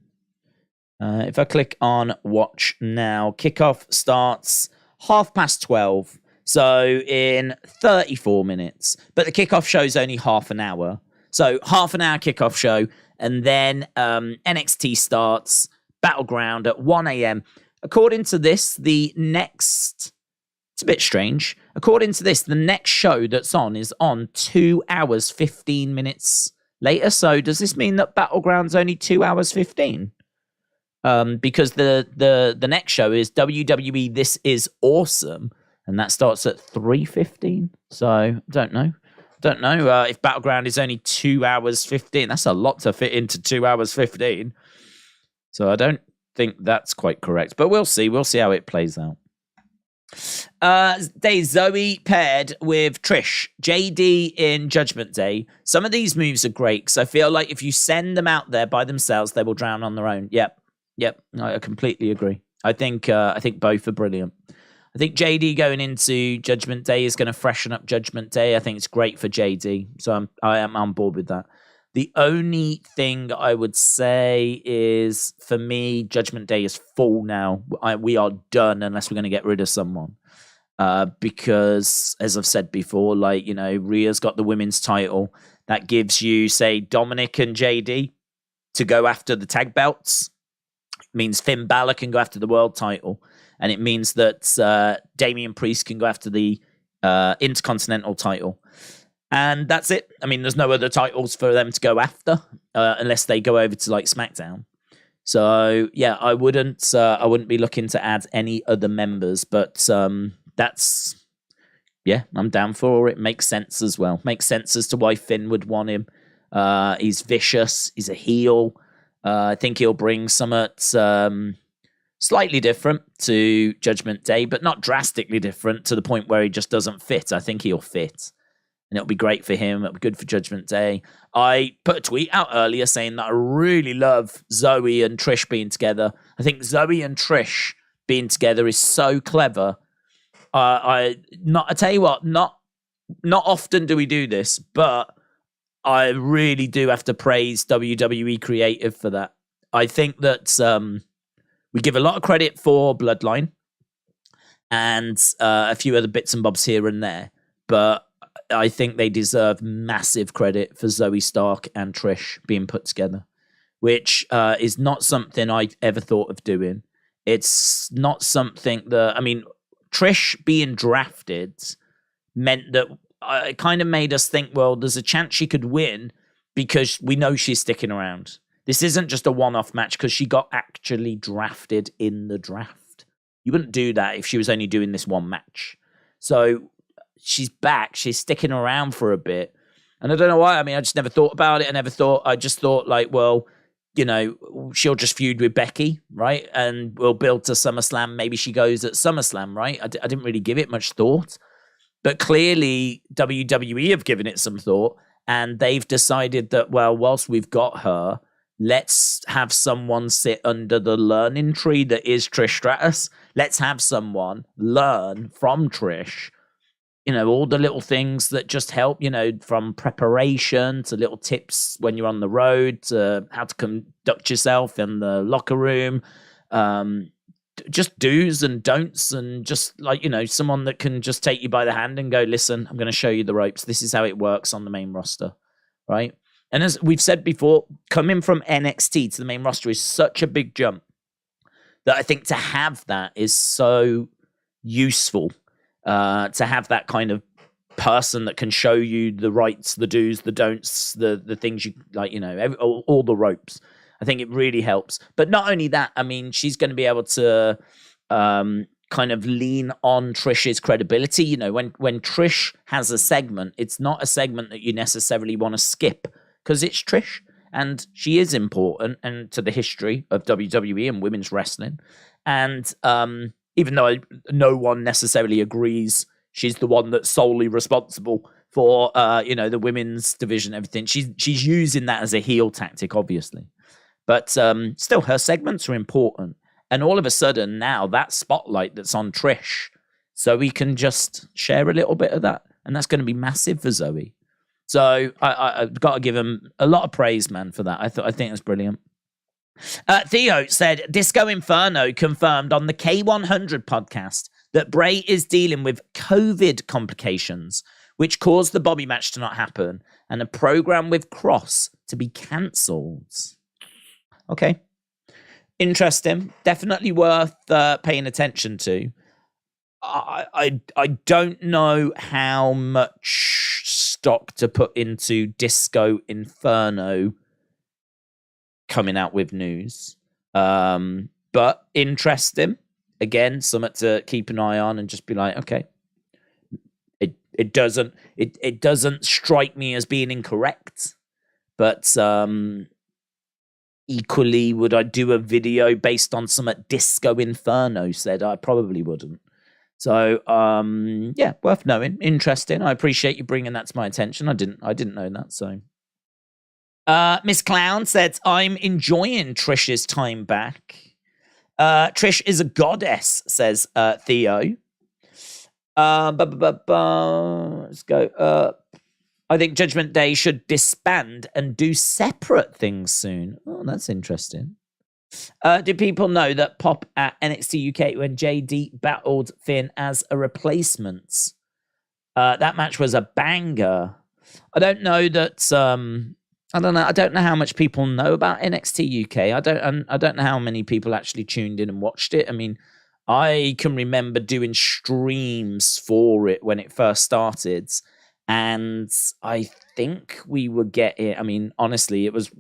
If I click on watch now, kickoff starts 12:30. So in 34 minutes. But the kickoff show is only half an hour. So half an hour kickoff show. And then NXT starts Battleground at 1 a.m. According to this, it's a bit strange. According to this, the next show that's on is on 2 hours, 15 minutes later. So does this mean that Battleground's only 2 hours, 15? Because the next show is WWE This Is Awesome. And that starts at 3:15. So, don't know. If Battleground is only 2 hours 15. That's a lot to fit into 2 hours 15. So I don't think that's quite correct. But we'll see. We'll see how it plays out. Zoe paired with Trish. JD in Judgment Day. Some of these moves are great. Because I feel like if you send them out there by themselves, they will drown on their own. Yep. I completely agree. I think both are brilliant. I think JD going into Judgment Day is going to freshen up Judgment Day. I think it's great for JD. So I am on board with that. The only thing I would say is, for me, Judgment Day is full now. We are done unless we're going to get rid of someone. Because, as I've said before, Rhea's got the women's title. That gives you, say, Dominic and JD to go after the tag belts. It means Finn Balor can go after the world title. And it means that Damian Priest can go after the Intercontinental title. And that's it. I mean, there's no other titles for them to go after unless they go over to SmackDown. So, yeah, I wouldn't be looking to add any other members. But I'm down for it. Makes sense as well. Makes sense as to why Finn would want him. He's vicious. He's a heel. I think he'll bring something slightly different to Judgment Day, but not drastically different to the point where he just doesn't fit. I think he'll fit. And it'll be great for him. It'll be good for Judgment Day. I put a tweet out earlier saying that I really love Zoe and Trish being together. I think Zoe and Trish being together is so clever. I tell you what, not often do we do this, but I really do have to praise WWE Creative for that. I think that we give a lot of credit for Bloodline and a few other bits and bobs here and there, but I think they deserve massive credit for Zoe Stark and Trish being put together, which is not something I ever thought of doing. It's not something that, Trish being drafted meant that it kind of made us think, well, there's a chance she could win because we know she's sticking around. This isn't just a one-off match because she got actually drafted in the draft. You wouldn't do that if she was only doing this one match. So she's back. She's sticking around for a bit. And I don't know why. I just never thought about it. I just thought she'll just feud with Becky, right? And we'll build to SummerSlam. Maybe she goes at SummerSlam, right? I didn't really give it much thought. But clearly WWE have given it some thought. And they've decided that, well, whilst we've got her, let's have someone sit under the learning tree that is Trish Stratus. Let's have someone learn from Trish, all the little things that just help, from preparation to little tips when you're on the road to how to conduct yourself in the locker room. Just do's and don'ts and just someone that can just take you by the hand and go, listen, I'm going to show you the ropes. This is how it works on the main roster, right? And as we've said before, coming from NXT to the main roster is such a big jump that I think to have that is so useful. To have that kind of person that can show you the rights, the do's, the don'ts, the things you all the ropes. I think it really helps. But not only that, she's going to be able to kind of lean on Trish's credibility. When Trish has a segment, it's not a segment that you necessarily want to skip because it's Trish and she is important and to the history of WWE and women's wrestling. And even though no one necessarily agrees she's the one that's solely responsible for the women's division and everything, she's using that as a heel tactic, obviously. But still, her segments are important. And all of a sudden now that spotlight that's on Trish, Zoe can just share a little bit of that. And that's going to be massive for Zoe. So I've got to give him a lot of praise, man, for that. I think that's brilliant. Theo said, Disco Inferno confirmed on the K100 podcast that Bray is dealing with COVID complications, which caused the Bobby match to not happen and a program with Cross to be cancelled. Okay. Interesting. Definitely worth paying attention to. I don't know how much stock to put into Disco Inferno coming out with news. But interesting. Again, something to keep an eye on and just be like, okay. It doesn't strike me as being incorrect. But equally, would I do a video based on something Disco Inferno said? I probably wouldn't. So, yeah, worth knowing. Interesting. I appreciate you bringing that to my attention. I didn't know that. So, Miss Clown said, I'm enjoying Trish's time back. Trish is a goddess, says Theo. Let's go. I think Judgment Day should disband and do separate things soon. Oh, that's interesting. Do people know that Pop at NXT UK when JD battled Finn as a replacement? That match was a banger. I don't know that. I don't know. I don't know how much people know about NXT UK. I don't know how many people actually tuned in and watched it. I mean, I can remember doing streams for it when it first started. And I think we were getting, I mean, honestly, it was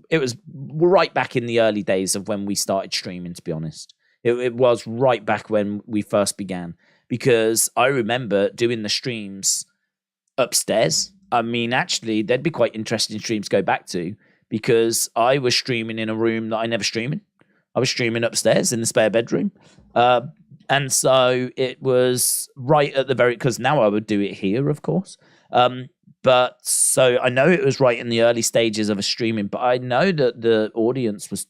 right back in the early days of when we started streaming, to be honest. It was right back when we first began, because I remember doing the streams upstairs. I mean, actually, there'd be quite interesting streams to go back to, because I was streaming in a room that I never stream in. I was streaming upstairs in the spare bedroom. And so it was right at the very, because now I would do it here, of course. But so I know it was right in the early stages of a streaming, but I know that the audience was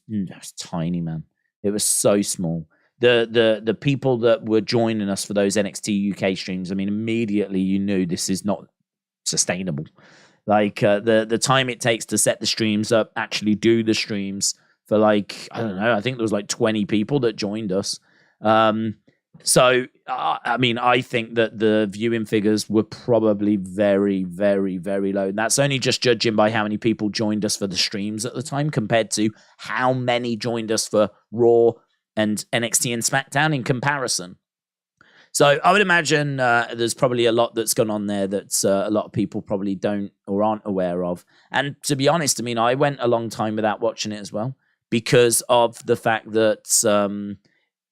tiny, man. It was so small. The people that were joining us for those NXT UK streams, I mean, immediately you knew this is not sustainable. Like the time it takes to set the streams up, actually do the streams for like, I don't know, I think there was like 20 people that joined us. So, I mean, I think that the viewing figures were probably very, very, very low. And that's only just judging by how many people joined us for the streams at the time compared to how many joined us for Raw and NXT and SmackDown in comparison. So I would imagine there's probably a lot that's gone on there that a lot of people probably don't or aren't aware of. And to be honest, I mean, I went a long time without watching it as well because of the fact that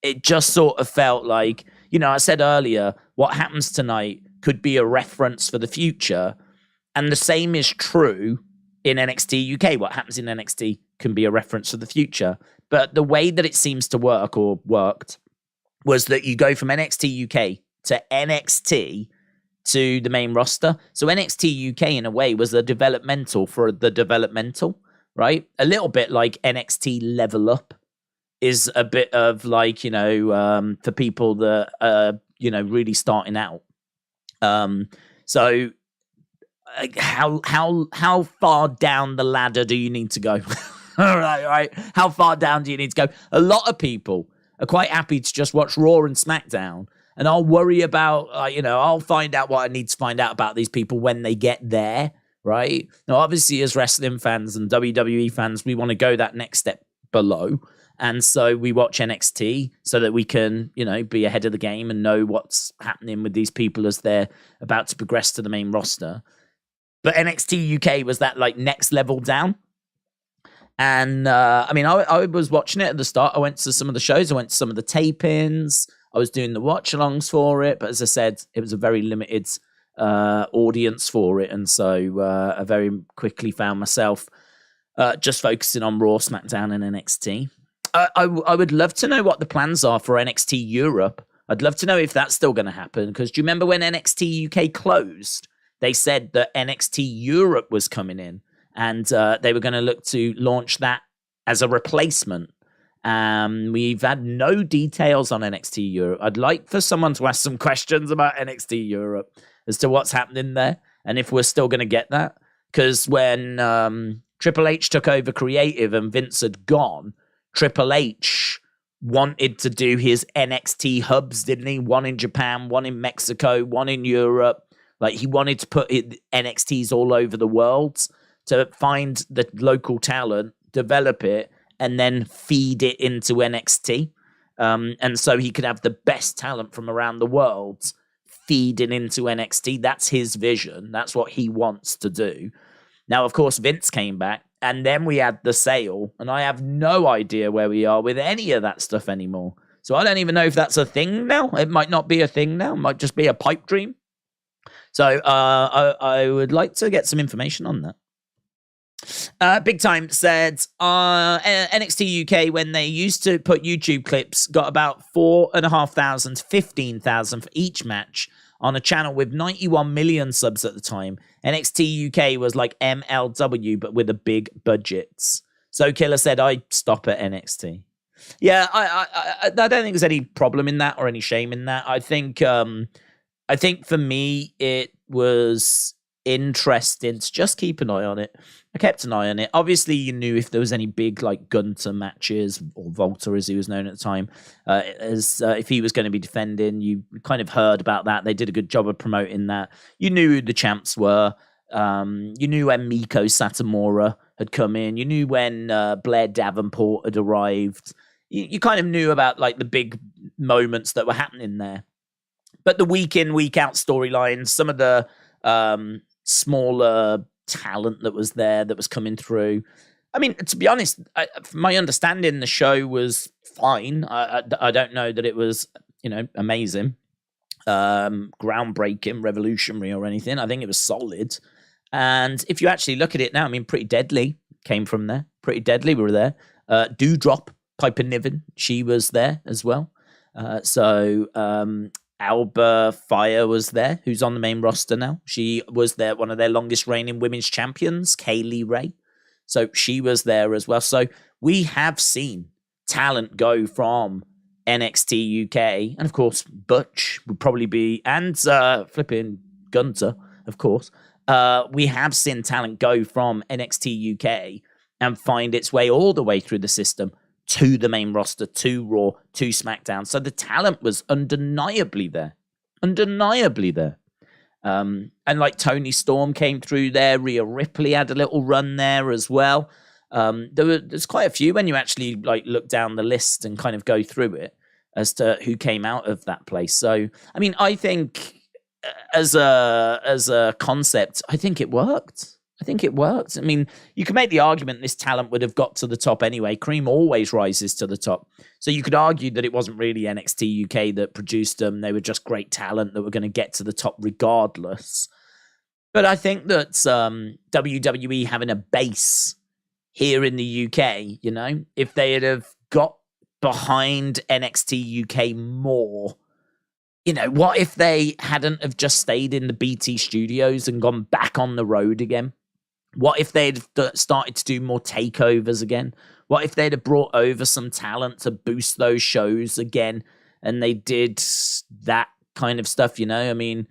it just sort of felt like, you know, I said earlier, what happens tonight could be a reference for the future. And the same is true in NXT UK. What happens in NXT can be a reference for the future. But the way that it seems to work or worked was that you go from NXT UK to NXT to the main roster. So NXT UK, in a way, was the developmental for the developmental, right? A little bit like NXT Level Up is a bit of like, you know, for people that are, you know, really starting out. So how far down the ladder do you need to go? right. How far down do you need to go? A lot of people are quite happy to just watch Raw and SmackDown, and I'll worry about, you know, I'll find out what I need to find out about these people when they get there, right? Now, obviously, as wrestling fans and WWE fans, we want to go that next step below. And so we watch NXT so that we can, you know, be ahead of the game and know what's happening with these people as they're about to progress to the main roster. But NXT UK was that like next level down. And I mean, I was watching it at the start. I went to some of the shows. I went to some of the tapings. I was doing the watch-alongs for it. But as I said, it was a very limited audience for it. And so I very quickly found myself just focusing on Raw, SmackDown, and NXT. I would love to know what the plans are for NXT Europe. I'd love to know if that's still going to happen. Because do you remember when NXT UK closed? They said that NXT Europe was coming in. And they were going to look to launch that as a replacement. We've had no details on NXT Europe. I'd like for someone to ask some questions about NXT Europe as to what's happening there and if we're still going to get that. Because when Triple H took over creative and Vince had gone, Triple H wanted to do his NXT hubs, didn't he? One in Japan, one in Mexico, one in Europe. Like, he wanted to put NXTs all over the world to find the local talent, develop it, and then feed it into NXT. And so he could have the best talent from around the world feeding into NXT. That's his vision. That's what he wants to do. Now, of course, Vince came back, and then we had the sale, and I have no idea where we are with any of that stuff anymore. So I don't even know if that's a thing now. It might not be a thing now. It might just be a pipe dream. So I would like to get some information on that. Big Time said NXT UK, when they used to put YouTube clips, got about 4,500 to 15,000 for each match on a channel with 91 million subs at the time. NXT UK was like MLW, but with a big budgets. So Killer said, I'd stop at NXT. Yeah, I don't think there's any problem in that or any shame in that. I think for me, it was interesting to just keep an eye on it. I kept an eye on it. Obviously, you knew if there was any big like Gunter matches, or Volta as he was known at the time, if he was going to be defending, you kind of heard about that. They did a good job of promoting that. You knew who the champs were. You knew when Miko Satomura had come in. You knew when Blair Davenport had arrived. You kind of knew about like the big moments that were happening there. But the week in, week out storylines, some of the smaller talent that was there, that was coming through. I mean, to be honest, from my understanding, the show was fine. I don't know that it was, amazing, groundbreaking, revolutionary or anything. I think it was solid. And if you actually look at it now, I mean, Pretty Deadly came from there. Pretty Deadly were there. Doudrop, Piper Niven, she was there as well. Alba Fire was there, who's on the main roster now. She was there, one of their longest reigning women's champions, Kaylee Ray. So she was there as well. So we have seen talent go from NXT UK, and of course Butch would probably be, and flipping Gunter, of course. We have seen talent go from NXT UK and find its way all the way through the system to the main roster, to Raw, to SmackDown. So the talent was undeniably there. Undeniably there. And like Tony Storm came through there. Rhea Ripley had a little run there as well. There's quite a few when you actually like look down the list and kind of go through it as to who came out of that place. So, I mean, I think as a concept, I think it worked. I mean, you can make the argument this talent would have got to the top anyway. Cream always rises to the top. So you could argue that it wasn't really NXT UK that produced them. They were just great talent that were going to get to the top regardless. But I think that WWE having a base here in the UK, if they had have got behind NXT UK more, what if they hadn't have just stayed in the BT studios and gone back on the road again? What if they'd started to do more takeovers again? What if they'd have brought over some talent to boost those shows again? And they did that kind of stuff, I mean,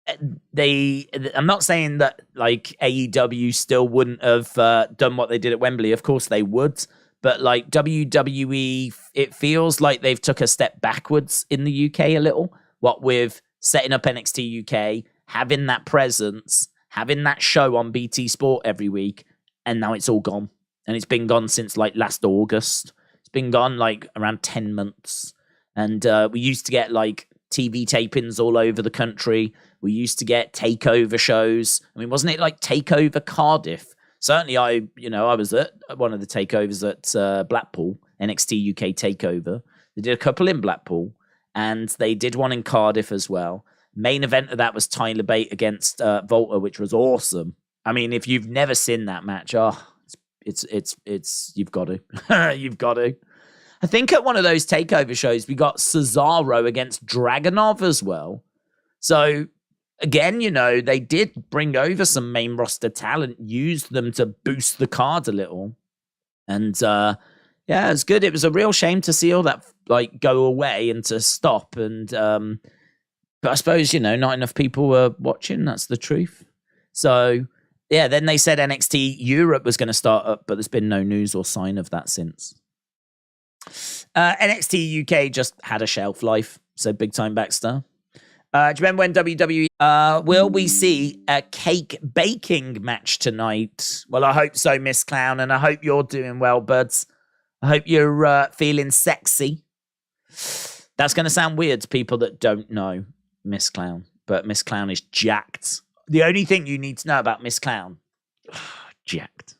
I'm not saying that like AEW still wouldn't have done what they did at Wembley. Of course they would. But like WWE, it feels like they've took a step backwards in the UK a little. What with setting up NXT UK, having that presence, having that show on BT Sport every week, and now it's all gone. And it's been gone since like last August. It's been gone like around 10 months. And we used to get like TV tapings all over the country. We used to get takeover shows. I mean, wasn't it like Takeover Cardiff? Certainly I was at one of the takeovers at Blackpool, NXT UK takeover. They did a couple in Blackpool, and they did one in Cardiff as well. Main event of that was Tyler Bate against Volta, which was awesome. I mean, if you've never seen that match, it's you've got to. You've got to. I think at one of those takeover shows, we got Cesaro against Dragunov as well. So, again, they did bring over some main roster talent, used them to boost the card a little. And yeah, it's good. It was a real shame to see all that like go away and to stop. And but I suppose, not enough people were watching. That's the truth. So yeah, then they said NXT Europe was going to start up, but there's been no news or sign of that since. NXT UK just had a shelf life, so big time Baxter. Do you remember when WWE... will we see a cake baking match tonight? Well, I hope so, Miss Clown, and I hope you're doing well, buds. I hope you're feeling sexy. That's going to sound weird to people that don't know Miss Clown, but Miss Clown is jacked. The only thing you need to know about Miss Clown, jacked.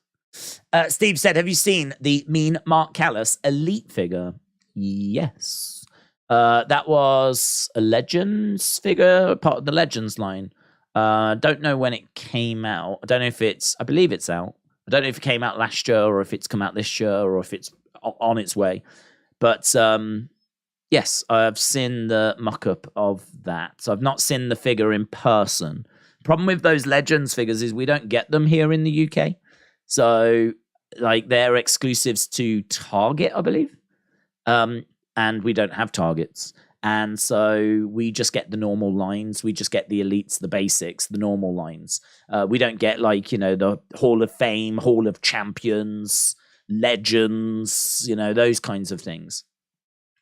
Steve said, have you seen the Mean Mark Gallus Elite figure? Yes. That was a Legends figure, part of the Legends line. Don't know when it came out. I don't know if I believe it's out. I don't know if it came out last year or if it's come out this year or if it's on its way. But yes, I've seen the mock-up of that. So I've not seen the figure in person. Problem with those Legends figures is we don't get them here in the UK. So like they're exclusives to Target, I believe. And we don't have Targets. And so we just get the normal lines. We just get the elites, the basics, the normal lines. We don't get like, the Hall of Fame, Hall of Champions, Legends, those kinds of things.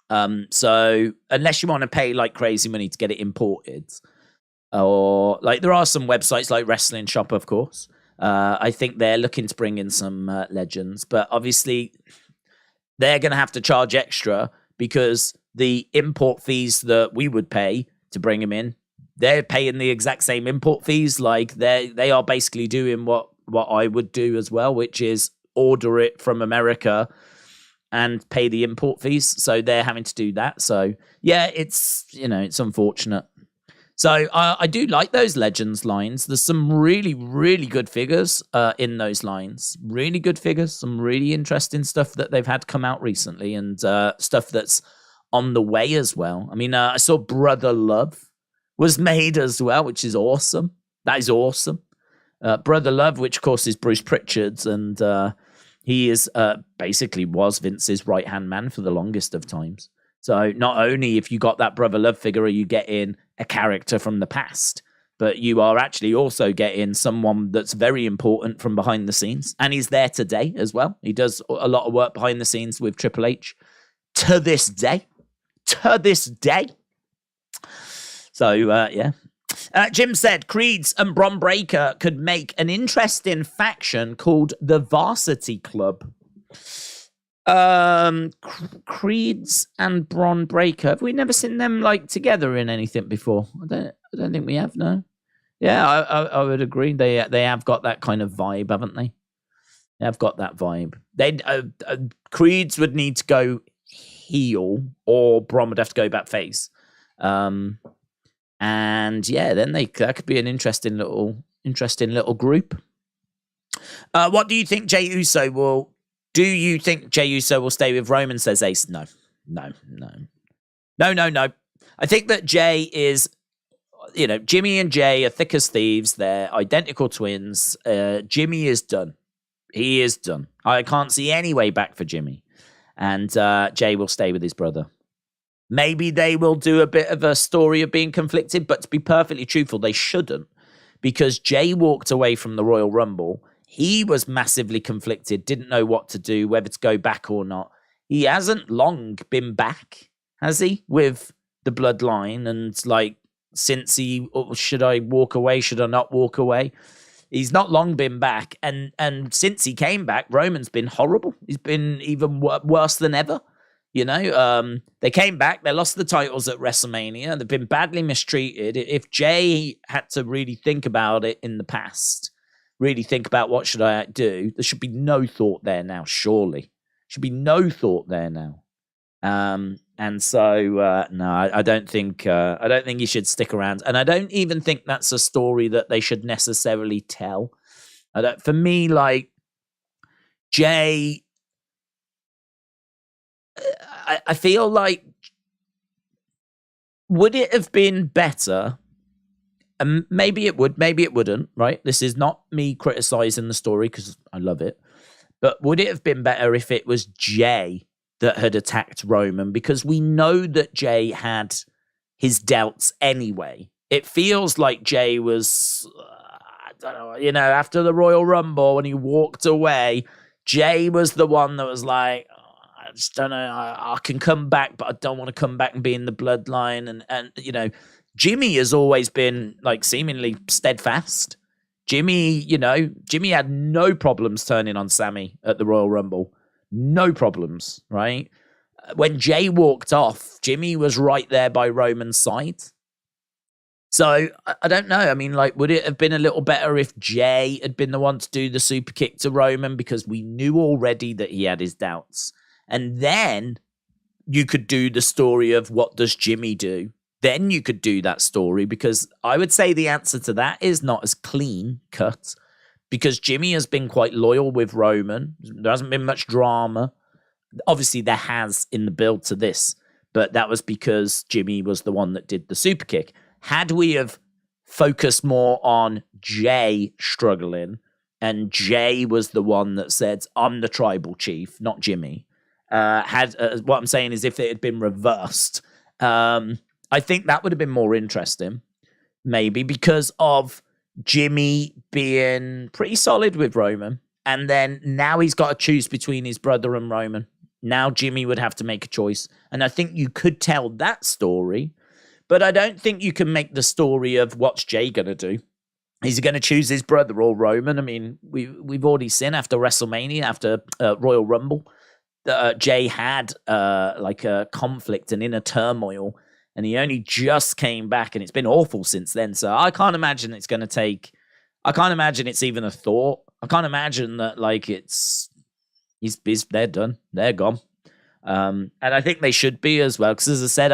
So unless you want to pay like crazy money to get it imported, or like there are some websites like Wrestling Shop, of course. I think they're looking to bring in some Legends, but obviously they're going to have to charge extra because the import fees that we would pay to bring them in, they're paying the exact same import fees. Like they are basically doing what I would do as well, which is order it from America and pay the import fees. So they're having to do that. So yeah, it's unfortunate. So I do like those Legends lines. There's some really, really good figures in those lines. Really good figures. Some really interesting stuff that they've had come out recently and stuff that's on the way as well. I mean, I saw Brother Love was made as well, which is awesome. That is awesome. Brother Love, which of course is Bruce Pritchard's, and he is basically was Vince's right-hand man for the longest of times. So not only if you got that Brother Love figure are you getting a character from the past, but you are actually also getting someone that's very important from behind the scenes. And he's there today as well. He does a lot of work behind the scenes with Triple H to this day. To this day. So, yeah. Jim said Creeds and Bron Breakker could make an interesting faction called the Varsity Club. Creeds and Bron Breakker. Have we never seen them like together in anything before? I don't think we have. No. Yeah, I would agree. They have got that kind of vibe, haven't they? They have got that vibe. They Creeds would need to go heel, or Bron would have to go back face. And yeah, then that could be an interesting little group. What do you think Jey Uso will? Do you think Jey Uso will stay with Roman, says Ace? No. I think that Jey is, Jimmy and Jey are thick as thieves. They're identical twins. Jimmy is done. He is done. I can't see any way back for Jimmy. And Jey will stay with his brother. Maybe they will do a bit of a story of being conflicted, but to be perfectly truthful, they shouldn't. Because Jey walked away from the Royal Rumble. He was massively conflicted, didn't know what to do, whether to go back or not. He hasn't long been back, has he, with the bloodline? And since should I walk away? Should I not walk away? He's not long been back. And since he came back, Roman's been horrible. He's been even worse than ever. They came back. They lost the titles at WrestleMania. They've been badly mistreated. If Jey had to really think about it in the past, really think about what should I do, there should be no thought there now, surely. Should be no thought there now. And so, no, I don't think you should stick around. And I don't even think that's a story that they should necessarily tell. For me, Jey, I feel like, would it have been better? And maybe it would, maybe it wouldn't, right? This is not me criticizing the story because I love it. But would it have been better if it was Jay that had attacked Roman? Because we know that Jay had his doubts anyway. It feels like Jay was, I don't know, after the Royal Rumble when he walked away, Jay was the one that was like, I just don't know, I can come back, but I don't want to come back and be in the bloodline. And Jimmy has always been like seemingly steadfast. Jimmy had no problems turning on Sammy at the Royal Rumble. No problems, right? When Jay walked off, Jimmy was right there by Roman's side. So, I don't know. I mean, like, would it have been a little better if Jay had been the one to do the super kick to Roman? Because we knew already that he had his doubts. And then you could do the story of what does Jimmy do? Then you could do that story, because I would say the answer to that is not as clean cut, because Jimmy has been quite loyal with Roman. There hasn't been much drama. Obviously, there has in the build to this, but that was because Jimmy was the one that did the super kick. Had we have focused more on Jay struggling, and Jay was the one that said, I'm the tribal chief, not Jimmy. What I'm saying is if it had been reversed, I think that would have been more interesting, maybe because of Jimmy being pretty solid with Roman. And then now he's got to choose between his brother and Roman. Now Jimmy would have to make a choice. And I think you could tell that story, but I don't think you can make the story of what's Jay going to do. Is he going to choose his brother or Roman? I mean, we've already seen after WrestleMania, after Royal Rumble, Jay had like a conflict, an inner turmoil, and he only just came back, and it's been awful since then. So I can't imagine it's going to take. I can't imagine it's even a thought. I can't imagine that like they're done, they're gone, and I think they should be as well. Because as I said,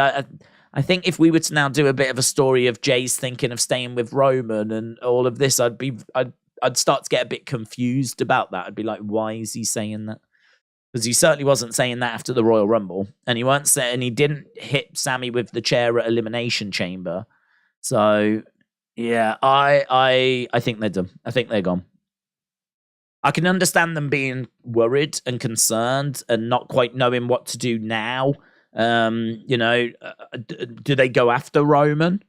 I think if we were to now do a bit of a story of Jay's thinking of staying with Roman and all of this, I'd start to get a bit confused about that. I'd be like, why is he saying that? Because he certainly wasn't saying that after the Royal Rumble, and he didn't hit Sammy with the chair at Elimination Chamber. So yeah, I think they're done. I think they're gone. I can understand them being worried and concerned and not quite knowing what to do now. Do they go after Roman?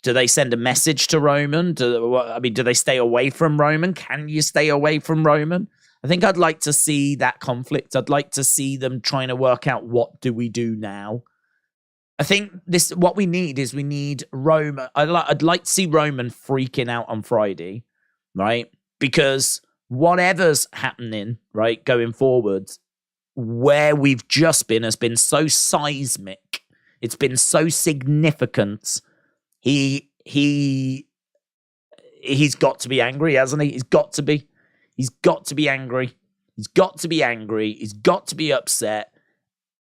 Do they send a message to Roman? Do they stay away from Roman? Can you stay away from Roman? I think I'd like to see that conflict. I'd like to see them trying to work out what do we do now. I think what we need Roman. I'd like to see Roman freaking out on Friday, right? Because whatever's happening, right, going forward, where we've just been has been so seismic. It's been so significant. He's got to be angry, hasn't he? He's got to be. He's got to be angry. He's got to be angry. He's got to be upset.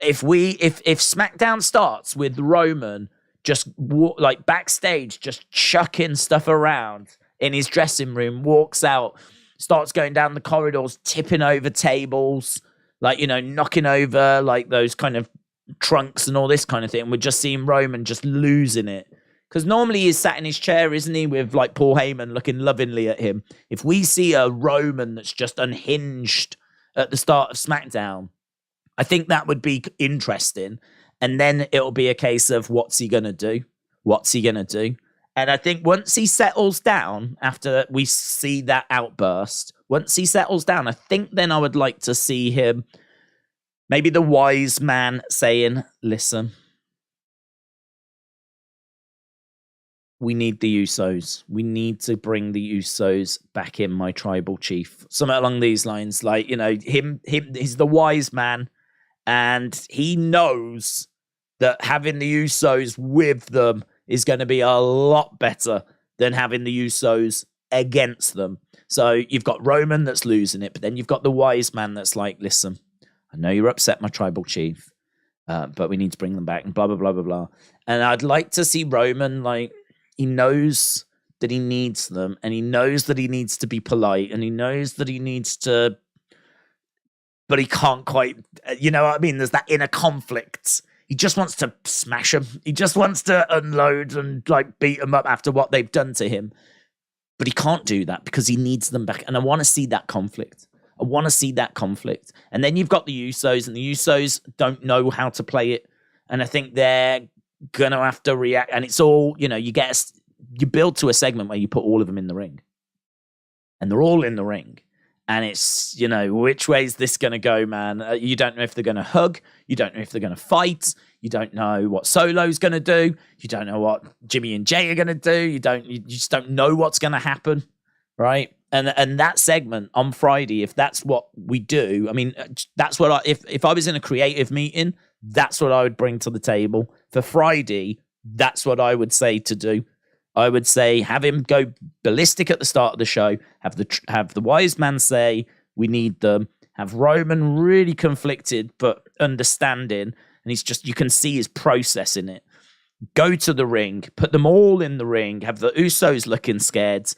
If SmackDown starts with Roman just like backstage, just chucking stuff around in his dressing room, walks out, starts going down the corridors, tipping over tables, like, knocking over like those kind of trunks and all this kind of thing. We're just seeing Roman just losing it. Because normally he's sat in his chair, isn't he, with like Paul Heyman looking lovingly at him. If we see a Roman that's just unhinged at the start of SmackDown, I think that would be interesting. And then it'll be a case of what's he going to do? What's he going to do? And I think once he settles down, after we see that outburst, once he settles down, I think then I would like to see him, maybe the wise man saying, listen, we need the Usos. We need to bring the Usos back in, my tribal chief. Something along these lines. Like, he's the wise man, and he knows that having the Usos with them is going to be a lot better than having the Usos against them. So you've got Roman that's losing it, but then you've got the wise man that's like, listen, I know you're upset, my tribal chief, but we need to bring them back, and blah, blah, blah, blah, blah. And I'd like to see Roman, like, he knows that he needs them, and he knows that he needs to be polite, and he knows that he needs to, but he can't quite, you know what I mean? There's that inner conflict. He just wants to smash them. He just wants to unload and like beat them up after what they've done to him. But he can't do that because he needs them back. And I want to see that conflict. I want to see that conflict. And then you've got the Usos, and the Usos don't know how to play it. And I think they're going to have to react. And it's all, you build to a segment where you put all of them in the ring. And they're all in the ring. And it's, which way is this going to go, man? You don't know if they're going to hug. You don't know if they're going to fight. You don't know what Solo's going to do. You don't know what Jimmy and Jay are going to do. You just don't know what's going to happen, right? And that segment on Friday, if that's what we do, I mean, that's what if I was in a creative meeting, that's what I would bring to the table. For Friday, that's what I would say to do. I would say have him go ballistic at the start of the show, have the wise man say, we need them, have Roman really conflicted but understanding, and you can see his process in it. Go to the ring, put them all in the ring, have the Usos looking scared,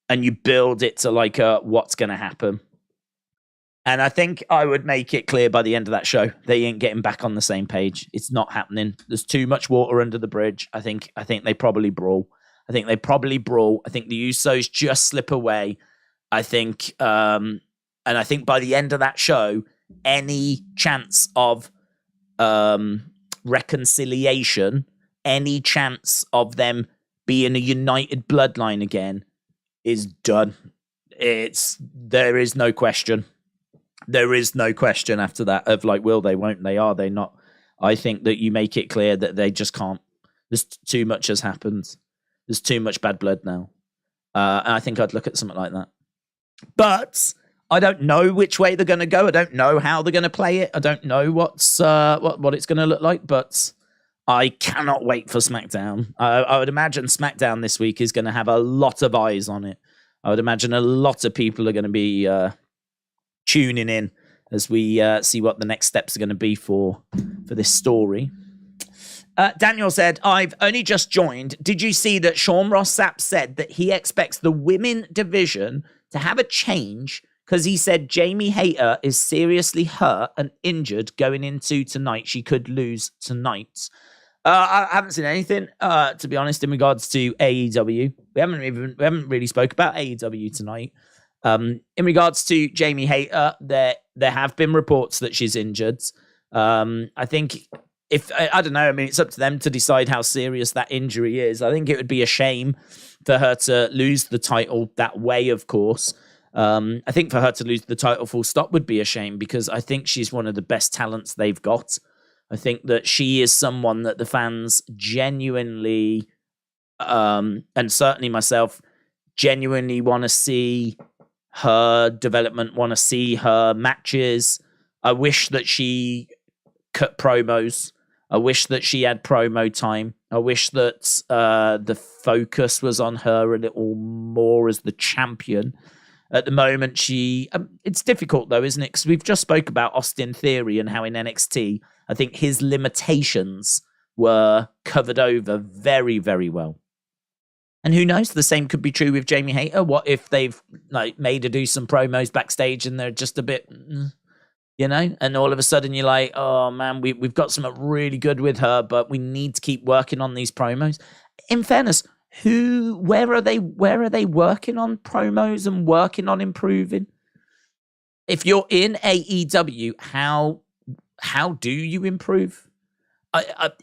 and you build it to like what's going to happen. And I think I would make it clear by the end of that show, they ain't getting back on the same page. It's not happening. There's too much water under the bridge. I think they probably brawl. I think the Usos just slip away. I think by the end of that show, any chance of reconciliation, any chance of them being a united bloodline again is done. There is no question. There is no question after that of like, will they, won't they, are they not? I think that you make it clear that they just can't. There's too much has happened. There's too much bad blood now. And I think I'd look at something like that. But I don't know which way they're going to go. I don't know how they're going to play it. I don't know what it's going to look like. But I cannot wait for SmackDown. I would imagine SmackDown this week is going to have a lot of eyes on it. I would imagine a lot of people are going to be tuning in as we see what the next steps are going to be for this story. Daniel said, I've only just joined. Did you see that Sean Ross Sapp said that he expects the women division to have a change because he said Jamie Hayter is seriously hurt and injured going into tonight. She could lose tonight. I haven't seen anything, to be honest, in regards to AEW. We haven't really spoke about AEW tonight. In regards to Jamie Hayter, there have been reports that she's injured. I think I don't know. I mean, it's up to them to decide how serious that injury is. I think it would be a shame for her to lose the title that way, of course. I think for her to lose the title full stop would be a shame because I think she's one of the best talents they've got. I think that she is someone that the fans genuinely, and certainly myself, genuinely want to see her development, want to see her matches. I wish that she cut promos. I wish that she had promo time. I wish that the focus was on her a little more as the champion. At the moment, it's difficult though, isn't it? Because we've just spoke about Austin Theory and how in NXT, I think his limitations were covered over very, very well. And who knows? The same could be true with Jamie Hayter. What if they've made her do some promos backstage and they're just a bit, and all of a sudden you're like, oh man, we've got something really good with her, but we need to keep working on these promos. In fairness, where are they working on promos and working on improving? If you're in AEW, how do you improve?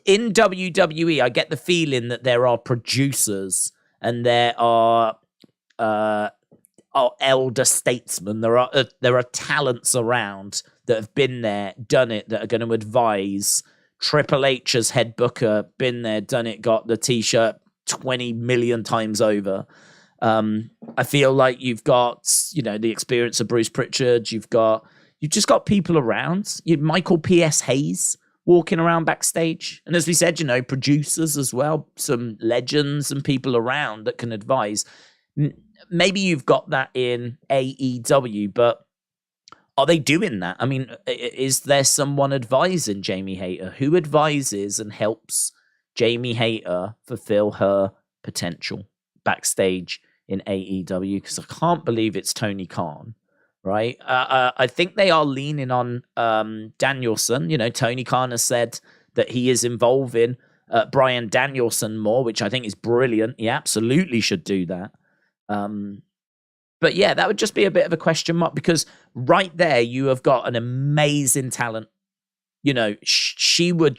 In WWE, I get the feeling that there are producers and there are elder statesmen. There are talents around that have been there, done it, that are going to advise. Triple H as head booker, been there, done it, got the t-shirt 20 million times over. I feel like you've got, the experience of Bruce Pritchard. You've just got people around. You Michael P.S. Hayes walking around backstage. And as we said, producers as well, some legends and people around that can advise. Maybe you've got that in AEW, but are they doing that? I mean, is there someone advising Jamie Hayter? Who advises and helps Jamie Hayter fulfill her potential backstage in AEW? Because I can't believe it's Tony Khan, right? I think they are leaning on Danielson. Tony Khan has said that he is involving Bryan Danielson more, which I think is brilliant. He absolutely should do that. But yeah, that would just be a bit of a question mark, because right there you have got an amazing talent. You know, she would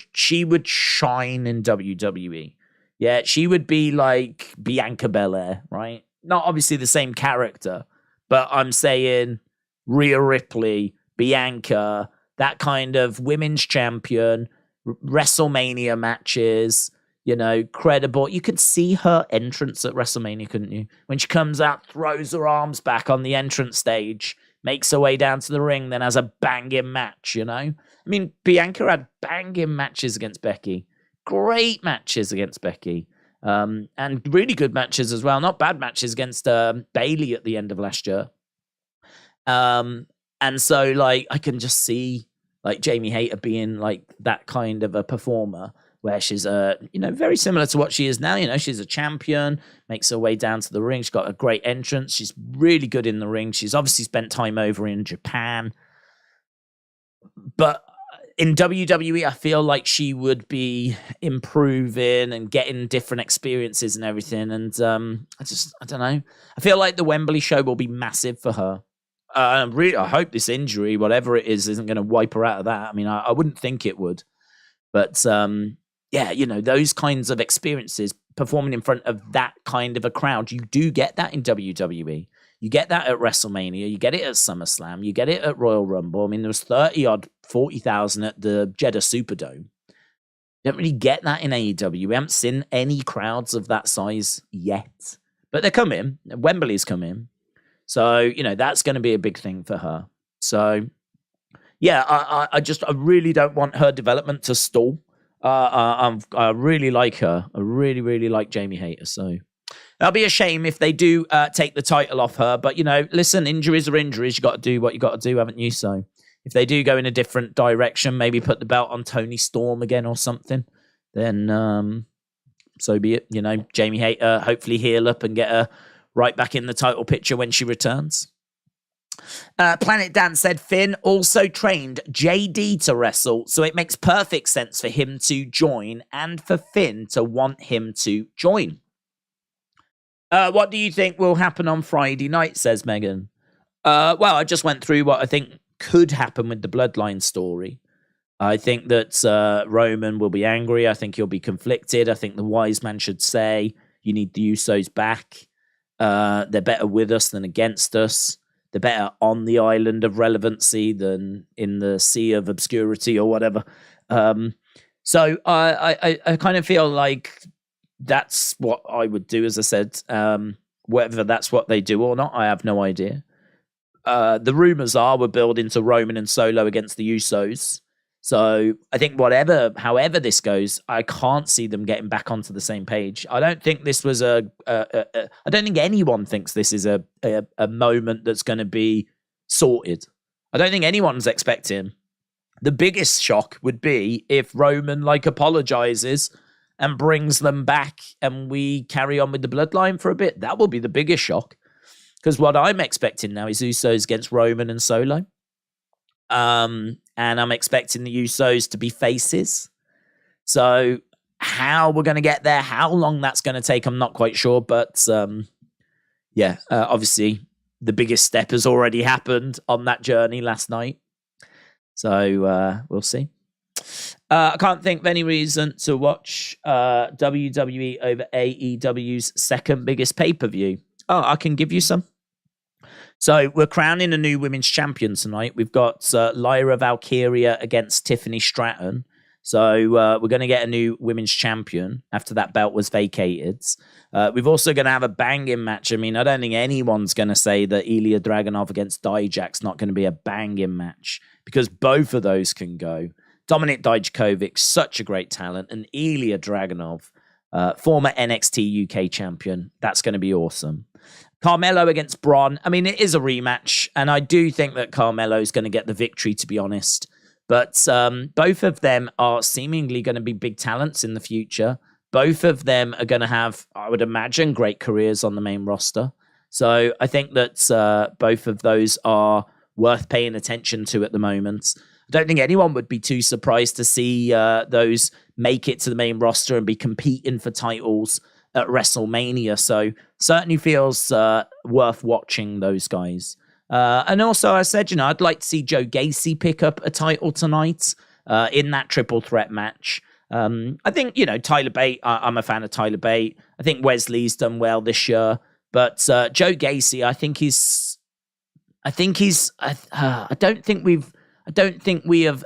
shine in WWE. Yeah, she would be like Bianca Belair, right? Not obviously the same character, but I'm saying Rhea Ripley, Bianca, that kind of women's champion, WrestleMania matches, you know, credible. You could see her entrance at WrestleMania, couldn't you? When she comes out, throws her arms back on the entrance stage, makes her way down to the ring, then has a banging match, you know? I mean, Bianca had banging matches against Becky. Great matches against Becky. And really good matches as well. Not bad matches against Bayley at the end of last year. And so, like, I can just see, like, Jamie Hayter being, like, that kind of a performer, where she's, you know, very similar to what she is now. You know, she's a champion, makes her way down to the ring. She's got a great entrance. She's really good in the ring. She's obviously spent time over in Japan. But in WWE, I feel like she would be improving and getting different experiences and everything. And I don't know. I feel like the Wembley show will be massive for her. I hope this injury, whatever it is, isn't going to wipe her out of that. I mean, I wouldn't think it would. But yeah, you know, those kinds of experiences, performing in front of that kind of a crowd, you do get that in WWE. You get that at WrestleMania. You get it at SummerSlam. You get it at Royal Rumble. I mean, there was 40,000 at the Jeddah Superdome. You don't really get that in AEW. We haven't seen any crowds of that size yet. But they're coming. Wembley's coming. So, you know, that's going to be a big thing for her. So, yeah, I really don't want her development to stall. I really like her. I really, really like Jamie Hayter. So that'll be a shame if they do take the title off her. But, you know, listen, injuries are injuries. You got to do what you got to do, haven't you? So if they do go in a different direction, maybe put the belt on Toni Storm again or something, then so be it. You know, Jamie Hayter hopefully heal up and get her right back in the title picture when she returns. Planet Dan said Finn also trained JD to wrestle, so it makes perfect sense for him to join and for Finn to want him to join. What do you think will happen on Friday night, says Megan? Well, I just went through what I think could happen with the Bloodline story. I think that Roman will be angry. I think he'll be conflicted. I think the wise man should say, you need the Usos back. They're better with us than against us. They're better on the island of relevancy than in the sea of obscurity or whatever. So I kind of feel like that's what I would do, as I said. Whether that's what they do or not, I have no idea. The rumors are we're building to Roman and Solo against the Usos. So I think however this goes, I can't see them getting back onto the same page. I don't think this was I don't think anyone thinks this is a moment that's going to be sorted. I don't think anyone's expecting. The biggest shock would be if Roman apologizes and brings them back and we carry on with the Bloodline for a bit. That will be the biggest shock. Because what I'm expecting now is Usos against Roman and Solo. And I'm expecting the Usos to be faces. So how we're going to get there, how long that's going to take, I'm not quite sure. But obviously the biggest step has already happened on that journey last night. So we'll see. I can't think of any reason to watch WWE over AEW's second biggest pay-per-view. Oh, I can give you some. So we're crowning a new women's champion tonight. We've got Lyra Valkyria against Tiffany Stratton. So we're going to get a new women's champion after that belt was vacated. We've also going to have a banging match. I mean, I don't think anyone's going to say that Ilja Dragunov against Dijak's not going to be a banging match, because both of those can go. Dominik Dijakovic, such a great talent, and Ilja Dragunov, former NXT UK champion. That's going to be awesome. Carmelo against Bron. I mean, it is a rematch, and I do think that Carmelo is going to get the victory, to be honest. But both of them are seemingly going to be big talents in the future. Both of them are going to have, I would imagine, great careers on the main roster. So I think that both of those are worth paying attention to at the moment. I don't think anyone would be too surprised to see those make it to the main roster and be competing for titles at WrestleMania. So certainly feels worth watching those guys. And also, I said, I'd like to see Joe Gacy pick up a title tonight in that triple threat match. I think, Tyler Bate, I'm a fan of Tyler Bate. I think Wesley's done well this year. But Joe Gacy, I don't think we have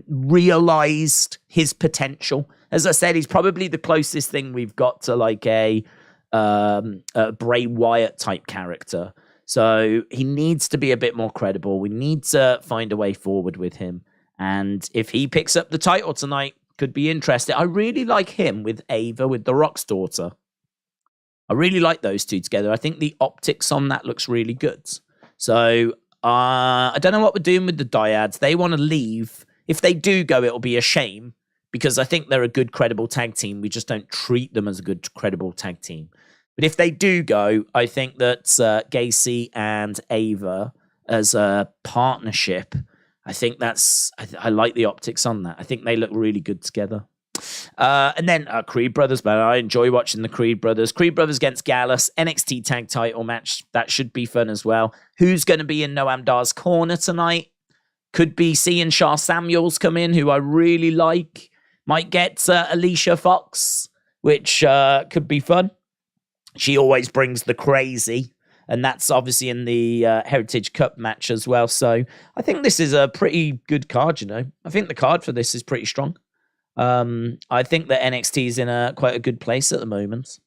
realized his potential. As I said, he's probably the closest thing we've got to like a Bray Wyatt type character. So he needs to be a bit more credible. We need to find a way forward with him. And if he picks up the title tonight, could be interesting. I really like him with Ava, with The Rock's daughter. I really like those two together. I think the optics on that looks really good. So I don't know what we're doing with the Dyads. They want to leave. If they do go, it'll be a shame because I think they're a good, credible tag team. We just don't treat them as a good, credible tag team. But if they do go, I think that Gacy and Ava as a partnership, I think I like the optics on that. I think they look really good together. And then Creed Brothers, man. I enjoy watching the Creed Brothers. Creed Brothers against Gallus, NXT tag title match. That should be fun as well. Who's going to be in Noam Dar's corner tonight? Could be seeing Shah Samuels come in, who I really like. Might get Alicia Fox, which could be fun. She always brings the crazy, and that's obviously in the Heritage Cup match as well. So I think this is a pretty good card, I think the card for this is pretty strong. I think that NXT is in quite a good place at the moment.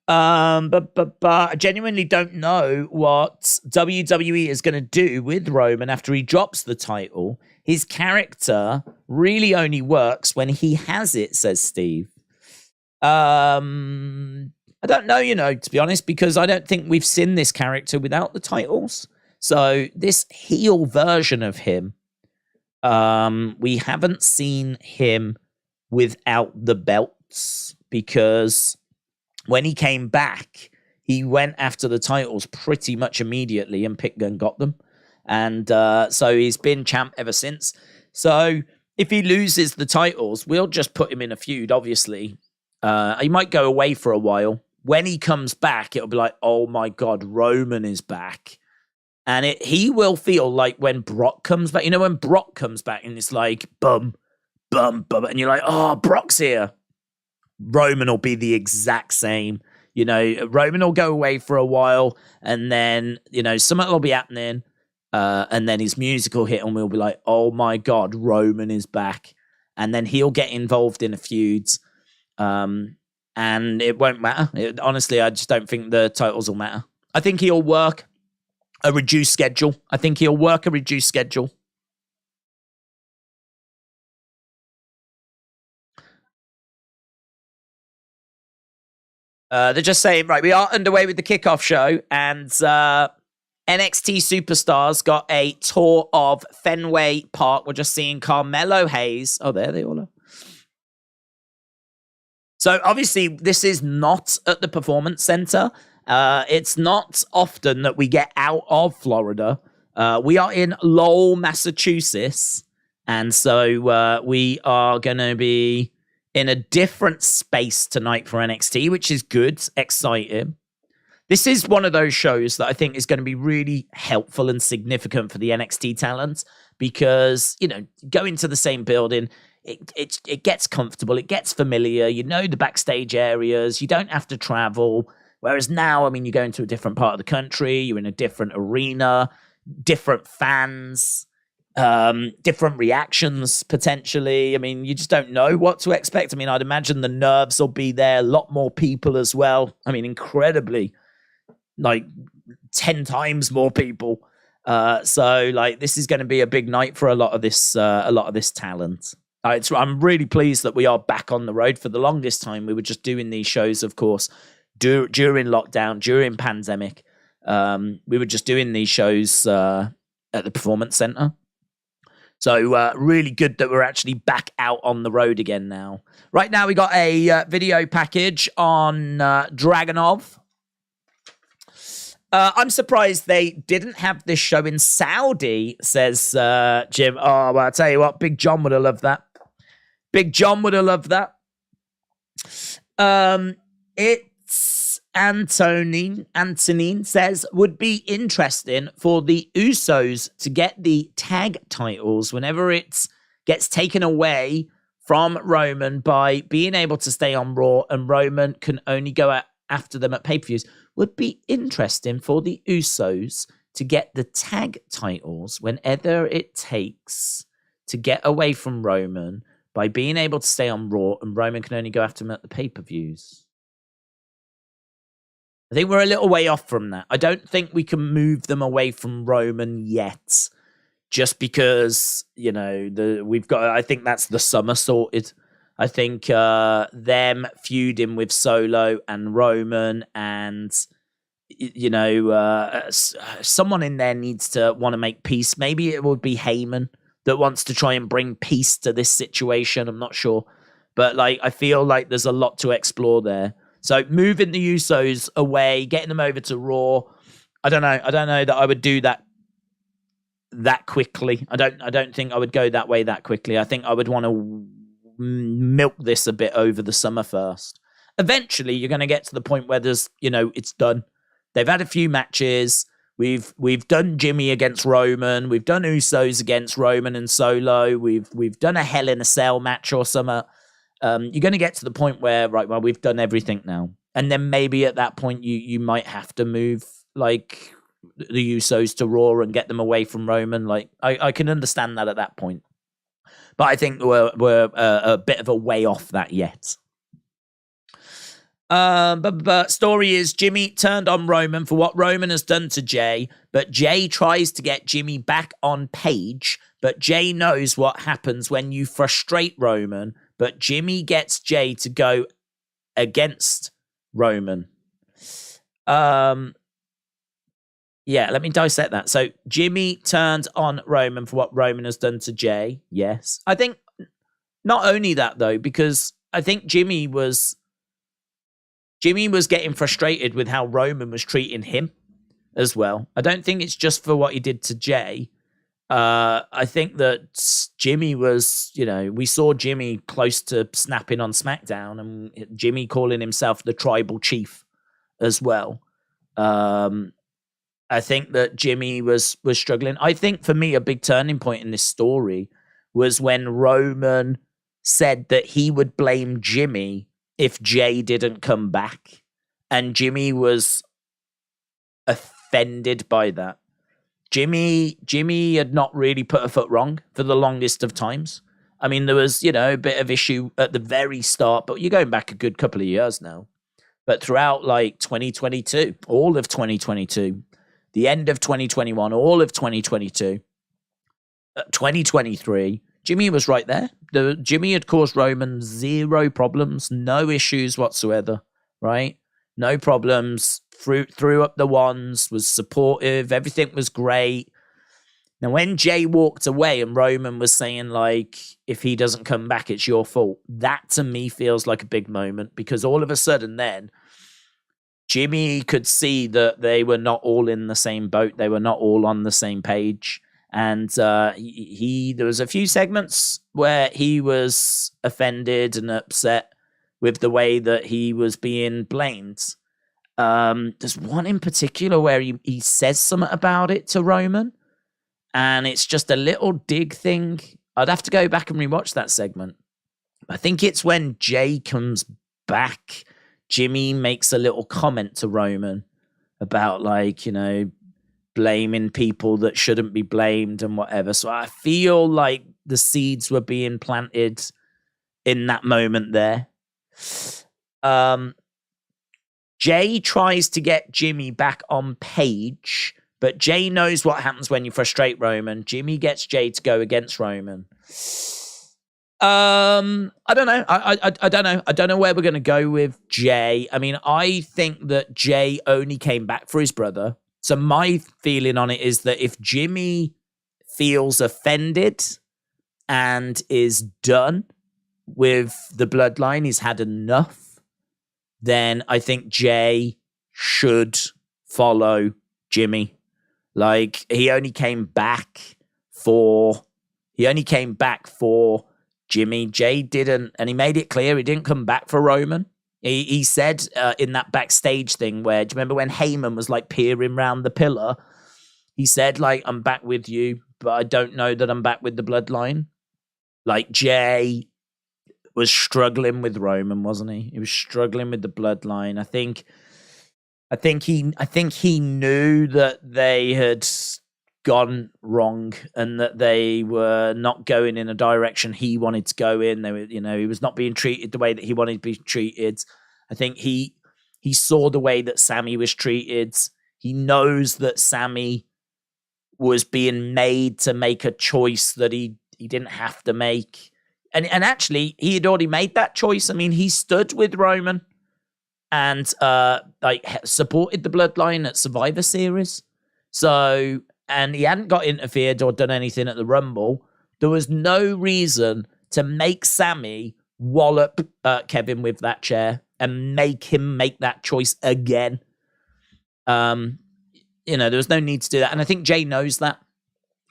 But I genuinely don't know what WWE is going to do with Roman after he drops the title. His character really only works when he has it, says Steve. I don't know, to be honest, because I don't think we've seen this character without the titles. So this heel version of him, we haven't seen him without the belts because when he came back, he went after the titles pretty much immediately and picked and got them. And so he's been champ ever since. So if he loses the titles, we'll just put him in a feud, obviously. He might go away for a while. When he comes back, it'll be like, oh my God, Roman is back. And he will feel like when Brock comes back, when Brock comes back and it's like, bum, bum, bum. And you're like, oh, Brock's here. Roman will be the exact same. Roman will go away for a while and then, something will be happening. And then his music will hit and we'll be like, oh my God, Roman is back. And then he'll get involved in a feud. And it won't matter. Honestly, I just don't think the titles will matter. I think he'll work a reduced schedule. They're just saying, right, we are underway with the kickoff show, and NXT Superstars got a tour of Fenway Park. We're just seeing Carmelo Hayes. Oh, there they all are. So obviously, this is not at the Performance Center. It's not often that we get out of Florida. We are in Lowell, Massachusetts. And so we are going to be in a different space tonight for NXT, which is good, exciting. This is one of those shows that I think is going to be really helpful and significant for the NXT talent because, going to the same building, it gets comfortable, it gets familiar, the backstage areas, you don't have to travel. Whereas now, you go into a different part of the country, you're in a different arena, different fans, different reactions, potentially. You just don't know what to expect. I'd imagine the nerves will be there, a lot more people as well. Incredibly, 10 times more people. So this is going to be a big night for a lot of this talent. I'm really pleased that we are back on the road. For the longest time, we were just doing these shows, of course, during lockdown, during pandemic. We were just doing these shows at the Performance Center. So really good that we're actually back out on the road again now. Right now, we got a video package on Dragunov. I'm surprised they didn't have this show in Saudi, says Jim. Oh, well, I'll tell you what, Big John would have loved that. It's Antonine says, would be interesting for the Usos to get the tag titles whenever it gets taken away from Roman by being able to stay on Raw, and Roman can only go after them at pay-per-views. Would be interesting for the Usos to get the tag titles whenever it takes to get away from Roman by being able to stay on Raw, and Roman can only go after them at the pay-per-views. I think we're a little way off from that. I don't think we can move them away from Roman yet, just because, you know, we've got. I think that's the summer sorted. I think them feuding with Solo and Roman, and you know, someone in there needs to want to make peace. Maybe it would be Heyman that wants to try and bring peace to this situation. I'm not sure, but like I feel like there's a lot to explore there. So moving the Usos away, getting them over to Raw, I don't know that I would do that quickly. I don't think I would go that way that quickly. I think I would want to milk this a bit over the summer first. Eventually, you're going to get to the point where there's, you know, it's done. They've had a few matches. We've done Jimmy against Roman. We've done Usos against Roman and Solo. We've done a Hell in a Cell match or something. You're going to get to the point where, right, well, we've done everything now. And then maybe at that point, you might have to move, like, the Usos to Raw and get them away from Roman. Like, I can understand that at that point. But I think we're a bit of a way off that yet. But story is Jimmy turned on Roman for what Roman has done to Jay, but Jay tries to get Jimmy back on page, but Jay knows what happens when you frustrate Roman, but Jimmy gets Jay to go against Roman. Yeah, let me dissect that. So Jimmy turned on Roman for what Roman has done to Jay. Yes. I think not only that, though, because I think Jimmy was getting frustrated with how Roman was treating him as well. I don't think it's just for what he did to Jay. I think that Jimmy was, you know, we saw Jimmy close to snapping on SmackDown, and Jimmy calling himself the tribal chief as well. I think that Jimmy was struggling. I think for me, a big turning point in this story was when Roman said that he would blame Jimmy if Jay didn't come back. And Jimmy was offended by that. Jimmy had not really put a foot wrong for the longest of times. I mean, there was, you know, a bit of issue at the very start, but you're going back a good couple of years now. But throughout, like, 2022, all of 2022, the end of 2021, all of 2022, 2023, Jimmy was right there. Jimmy had caused Roman zero problems, no issues whatsoever, right? No problems, threw up the ones, was supportive, everything was great. Now, when Jay walked away and Roman was saying, like, if he doesn't come back, it's your fault, that to me feels like a big moment, because all of a sudden then, Jimmy could see that they were not all in the same boat. They were not all on the same page. And there was a few segments where he was offended and upset with the way that he was being blamed. There's one in particular where he says something about it to Roman, and it's just a little dig thing. I'd have to go back and rewatch that segment. I think it's when Jay comes back, Jimmy makes a little comment to Roman about, like, you know, blaming people that shouldn't be blamed and whatever. So I feel like the seeds were being planted in that moment there. Jay tries to get Jimmy back on page, but Jay knows what happens when you frustrate Roman. Jimmy gets Jay to go against Roman. I don't know. I don't know. I don't know where we're going to go with Jay. I mean, I think that Jay only came back for his brother. So my feeling on it is that if Jimmy feels offended and is done with the bloodline, he's had enough, then I think Jay should follow Jimmy. Like, he only came back for Jimmy. Jay didn't, and he made it clear he didn't come back for Roman. He said in that backstage thing where, do you remember when Heyman was like peering round the pillar? He said, like, I'm back with you, but I don't know that I'm back with the bloodline. Like, Jay was struggling with Roman, wasn't he? He was struggling with the bloodline. I think he knew that they had gone wrong and that they were not going in a direction he wanted to go in. They were, he was not being treated the way that he wanted to be treated. I think he saw the way that Sammy was treated. He knows that Sammy was being made to make a choice that he didn't have to make. And actually, he had already made that choice. I mean, he stood with Roman and supported the bloodline at Survivor Series. So, and he hadn't got interfered or done anything at the Rumble. There was no reason to make Sammy wallop Kevin with that chair and make him make that choice again. There was no need to do that. And I think Jay knows that.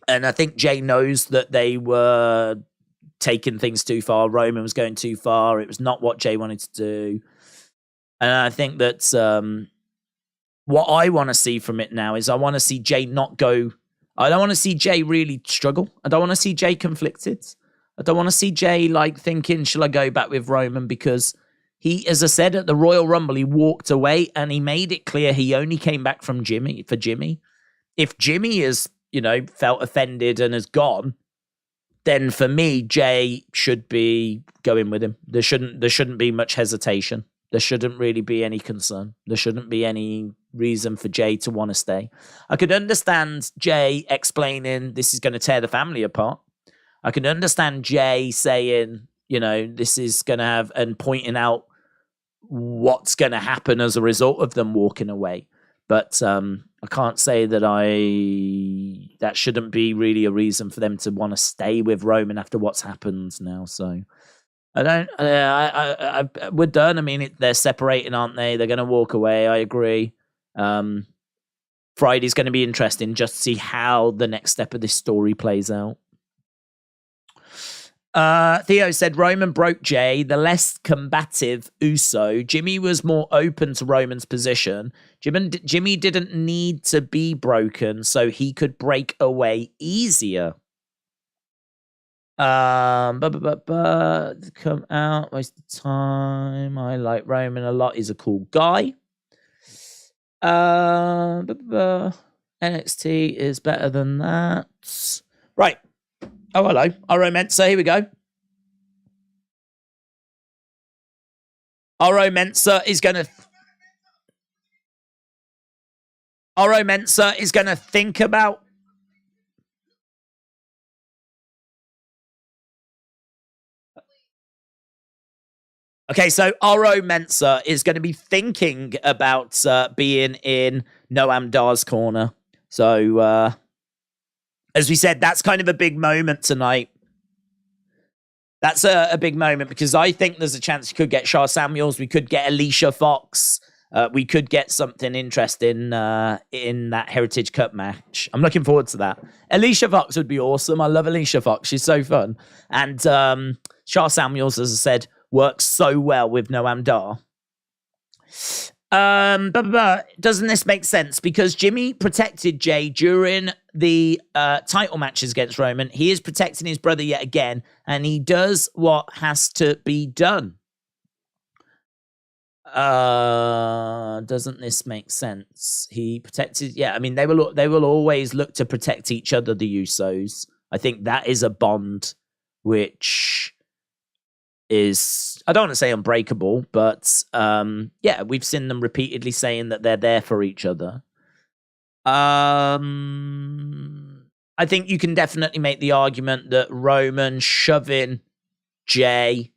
And I think Jay knows that they were taking things too far. Roman was going too far. It was not what Jay wanted to do. And I think that what I want to see from it now is I want to see Jay not go. I don't want to see Jay really struggle. I don't want to see Jay conflicted. I don't want to see Jay like thinking, shall I go back with Roman? Because he, as I said, at the Royal Rumble, he walked away and he made it clear he only came back from Jimmy for Jimmy. If Jimmy has, felt offended and has gone, then for me, Jay should be going with him. There shouldn't be much hesitation. There shouldn't really be any concern. There shouldn't be any reason for Jay to want to stay. I could understand Jay explaining this is going to tear the family apart. I can understand Jay saying, this is going to have, and pointing out what's going to happen as a result of them walking away. But I can't say that that shouldn't be really a reason for them to want to stay with Roman after what's happened now. So we're done. I mean, they're separating, aren't they? They're going to walk away. I agree. Friday's going to be interesting just to see how the next step of this story plays out. Theo said Roman broke Jay, the less combative Uso. Jimmy was more open to Roman's position. Jimmy didn't need to be broken, so he could break away easier. Come out, waste of time. I like Roman a lot. He's a cool guy. NXT is better than that. Right. Oh, hello. Oro Mensa, here we go. Oro Mensa is going to think about. Okay, so Oro Mensa is going to be thinking about being in Noam Dar's corner. So, as we said, that's kind of a big moment tonight. That's a big moment because I think there's a chance we could get Sha Samuels. We could get Alicia Fox. We could get something interesting in that Heritage Cup match. I'm looking forward to that. Alicia Fox would be awesome. I love Alicia Fox. She's so fun. And Sha Samuels, as I said, works so well with Noam Dar. Doesn't this make sense? Because Jimmy protected Jay during the title matches against Roman. He is protecting his brother yet again, and he does what has to be done. Doesn't this make sense? He protected. Yeah, I mean they will always look to protect each other. The Usos. I think that is a bond which is, I don't want to say unbreakable, but yeah, we've seen them repeatedly saying that they're there for each other. I think you can definitely make the argument that Roman shoving Jay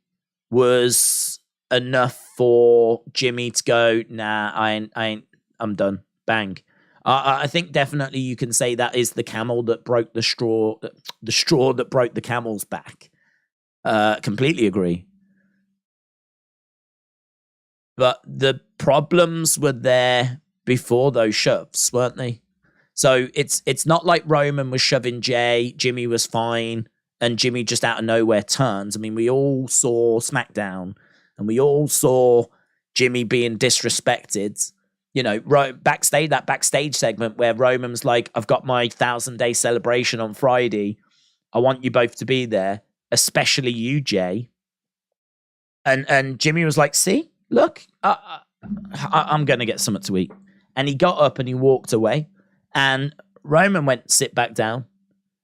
was enough for Jimmy to go, nah, I'm done. Bang. I think definitely you can say that is the camel that broke the straw that broke the camel's back. Completely agree. But the problems were there before those shoves, weren't they? So it's not like Roman was shoving Jay, Jimmy was fine, and Jimmy just out of nowhere turns. I mean, we all saw SmackDown, and we all saw Jimmy being disrespected. You know, that backstage segment where Roman's like, I've got my 1,000-day celebration on Friday. I want you both to be there, especially you, Jay. And Jimmy was like, see, look, I'm going to get something to eat. And he got up and he walked away. And Roman went, sit back down,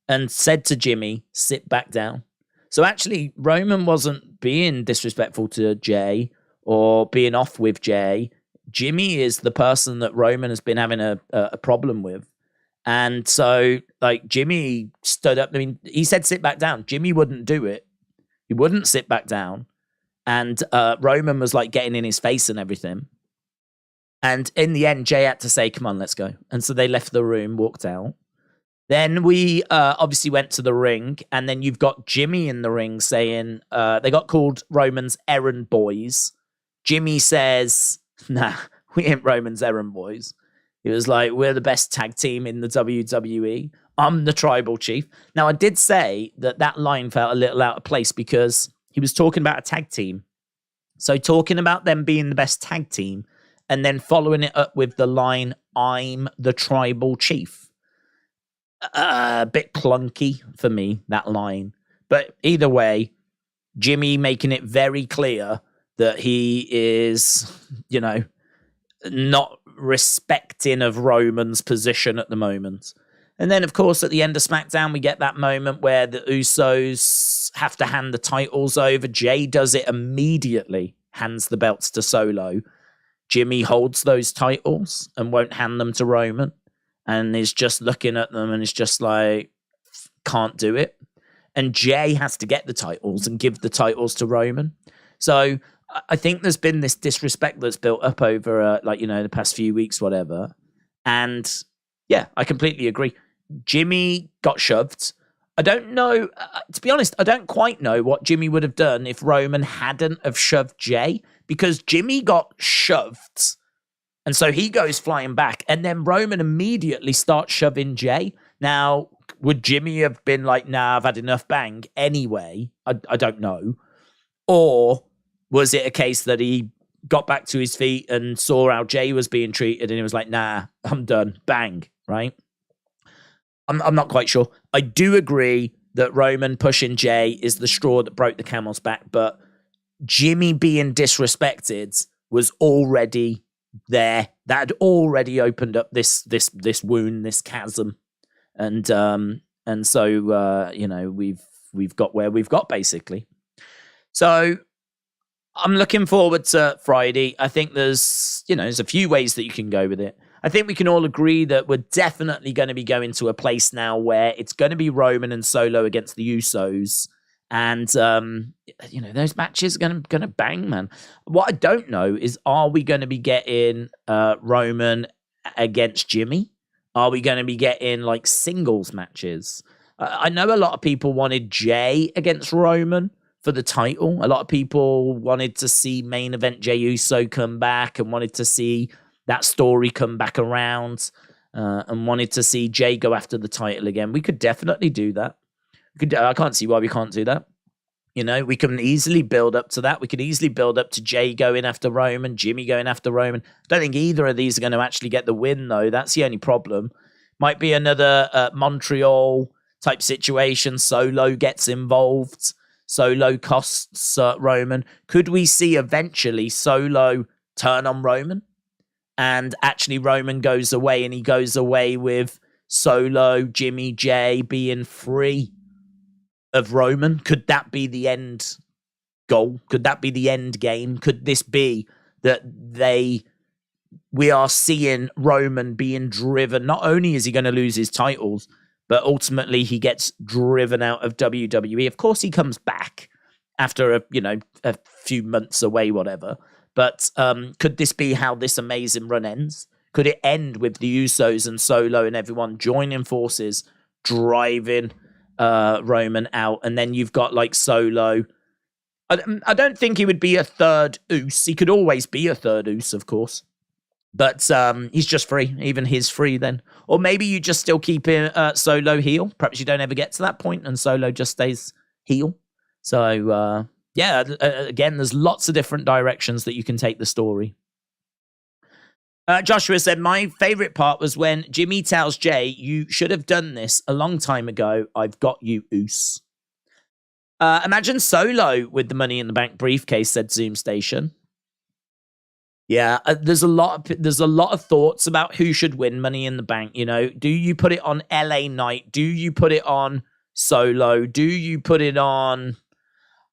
and said to Jimmy, sit back down. So actually, Roman wasn't being disrespectful to Jay or being off with Jay. Jimmy is the person that Roman has been having a problem with. And so, like, Jimmy stood up. I mean, he said, sit back down. Jimmy wouldn't do it. He wouldn't sit back down. And Roman was, like, getting in his face and everything. And in the end, Jay had to say, come on, let's go. And so they left the room, walked out. Then we obviously went to the ring. And then you've got Jimmy in the ring saying, they got called Roman's errand boys. Jimmy says, nah, we ain't Roman's errand boys. He was like, we're the best tag team in the WWE. I'm the tribal chief. Now, I did say that line felt a little out of place because he was talking about a tag team. So talking about them being the best tag team and then following it up with the line, I'm the tribal chief. A bit clunky for me, that line. But either way, Jimmy making it very clear that he is, you know, not respecting of Roman's position at the moment. And then, of course, at the end of SmackDown, we get that moment where the Usos have to hand the titles over. Jay does it immediately, hands the belts to Solo. Jimmy holds those titles and won't hand them to Roman and is just looking at them and is just like, can't do it. And Jay has to get the titles and give the titles to Roman. So I think there's been this disrespect that's built up over, the past few weeks, whatever. And yeah, I completely agree. Jimmy got shoved. I don't know, to be honest, I don't quite know what Jimmy would have done if Roman hadn't have shoved Jay, because Jimmy got shoved. And so he goes flying back, and then Roman immediately starts shoving Jay. Now, would Jimmy have been like, nah, I've had enough, bang, anyway? I don't know. Or was it a case that he got back to his feet and saw how Jay was being treated and he was like, nah, I'm done, bang, right? I'm not quite sure. I do agree that Roman pushing Jay is the straw that broke the camel's back, but Jimmy being disrespected was already there. That had already opened up this wound, this chasm. And so we've got where we've got, basically. So I'm looking forward to Friday. I think there's a few ways that you can go with it. I think we can all agree that we're definitely going to be going to a place now where it's going to be Roman and Solo against the Usos. And, those matches are going to bang, man. What I don't know is, are we going to be getting Roman against Jimmy? Are we going to be getting, like, singles matches? I know a lot of people wanted Jay against Roman for the title. A lot of people wanted to see main event Jey Uso come back and wanted to see that story come back around and wanted to see Jay go after the title again. We could definitely do that. I can't see why we can't do that. We can easily build up to that. We could easily build up to Jay going after Roman, Jimmy going after Roman. I don't think either of these are going to actually get the win, though. That's the only problem. Might be another Montreal type situation. Solo gets involved. Solo costs Roman. Could we see eventually Solo turn on Roman? And actually Roman goes away and he goes away with Solo, Jimmy, Jay being free of Roman? Could that be the end goal? Could that be the end game? Could this be that we are seeing Roman being driven? Not only is he going to lose his titles, but ultimately he gets driven out of WWE. Of course, he comes back after a few months away, whatever. But could this be how this amazing run ends? Could it end with the Usos and Solo and everyone joining forces, driving Roman out? And then you've got like Solo. I don't think he would be a third Us. He could always be a third Us, of course. But he's just free. Even he's free then. Or maybe you just still keep Solo heel. Perhaps you don't ever get to that point and Solo just stays heel. So, yeah, again, there's lots of different directions that you can take the story. Joshua said, my favorite part was when Jimmy tells Jay, you should have done this a long time ago. I've got you, Oos. Imagine Solo with the Money in the Bank briefcase, said Zoom Station. Yeah, there's a lot of thoughts about who should win Money in the Bank. You know, do you put it on LA Knight? Do you put it on Solo? Do you put it on?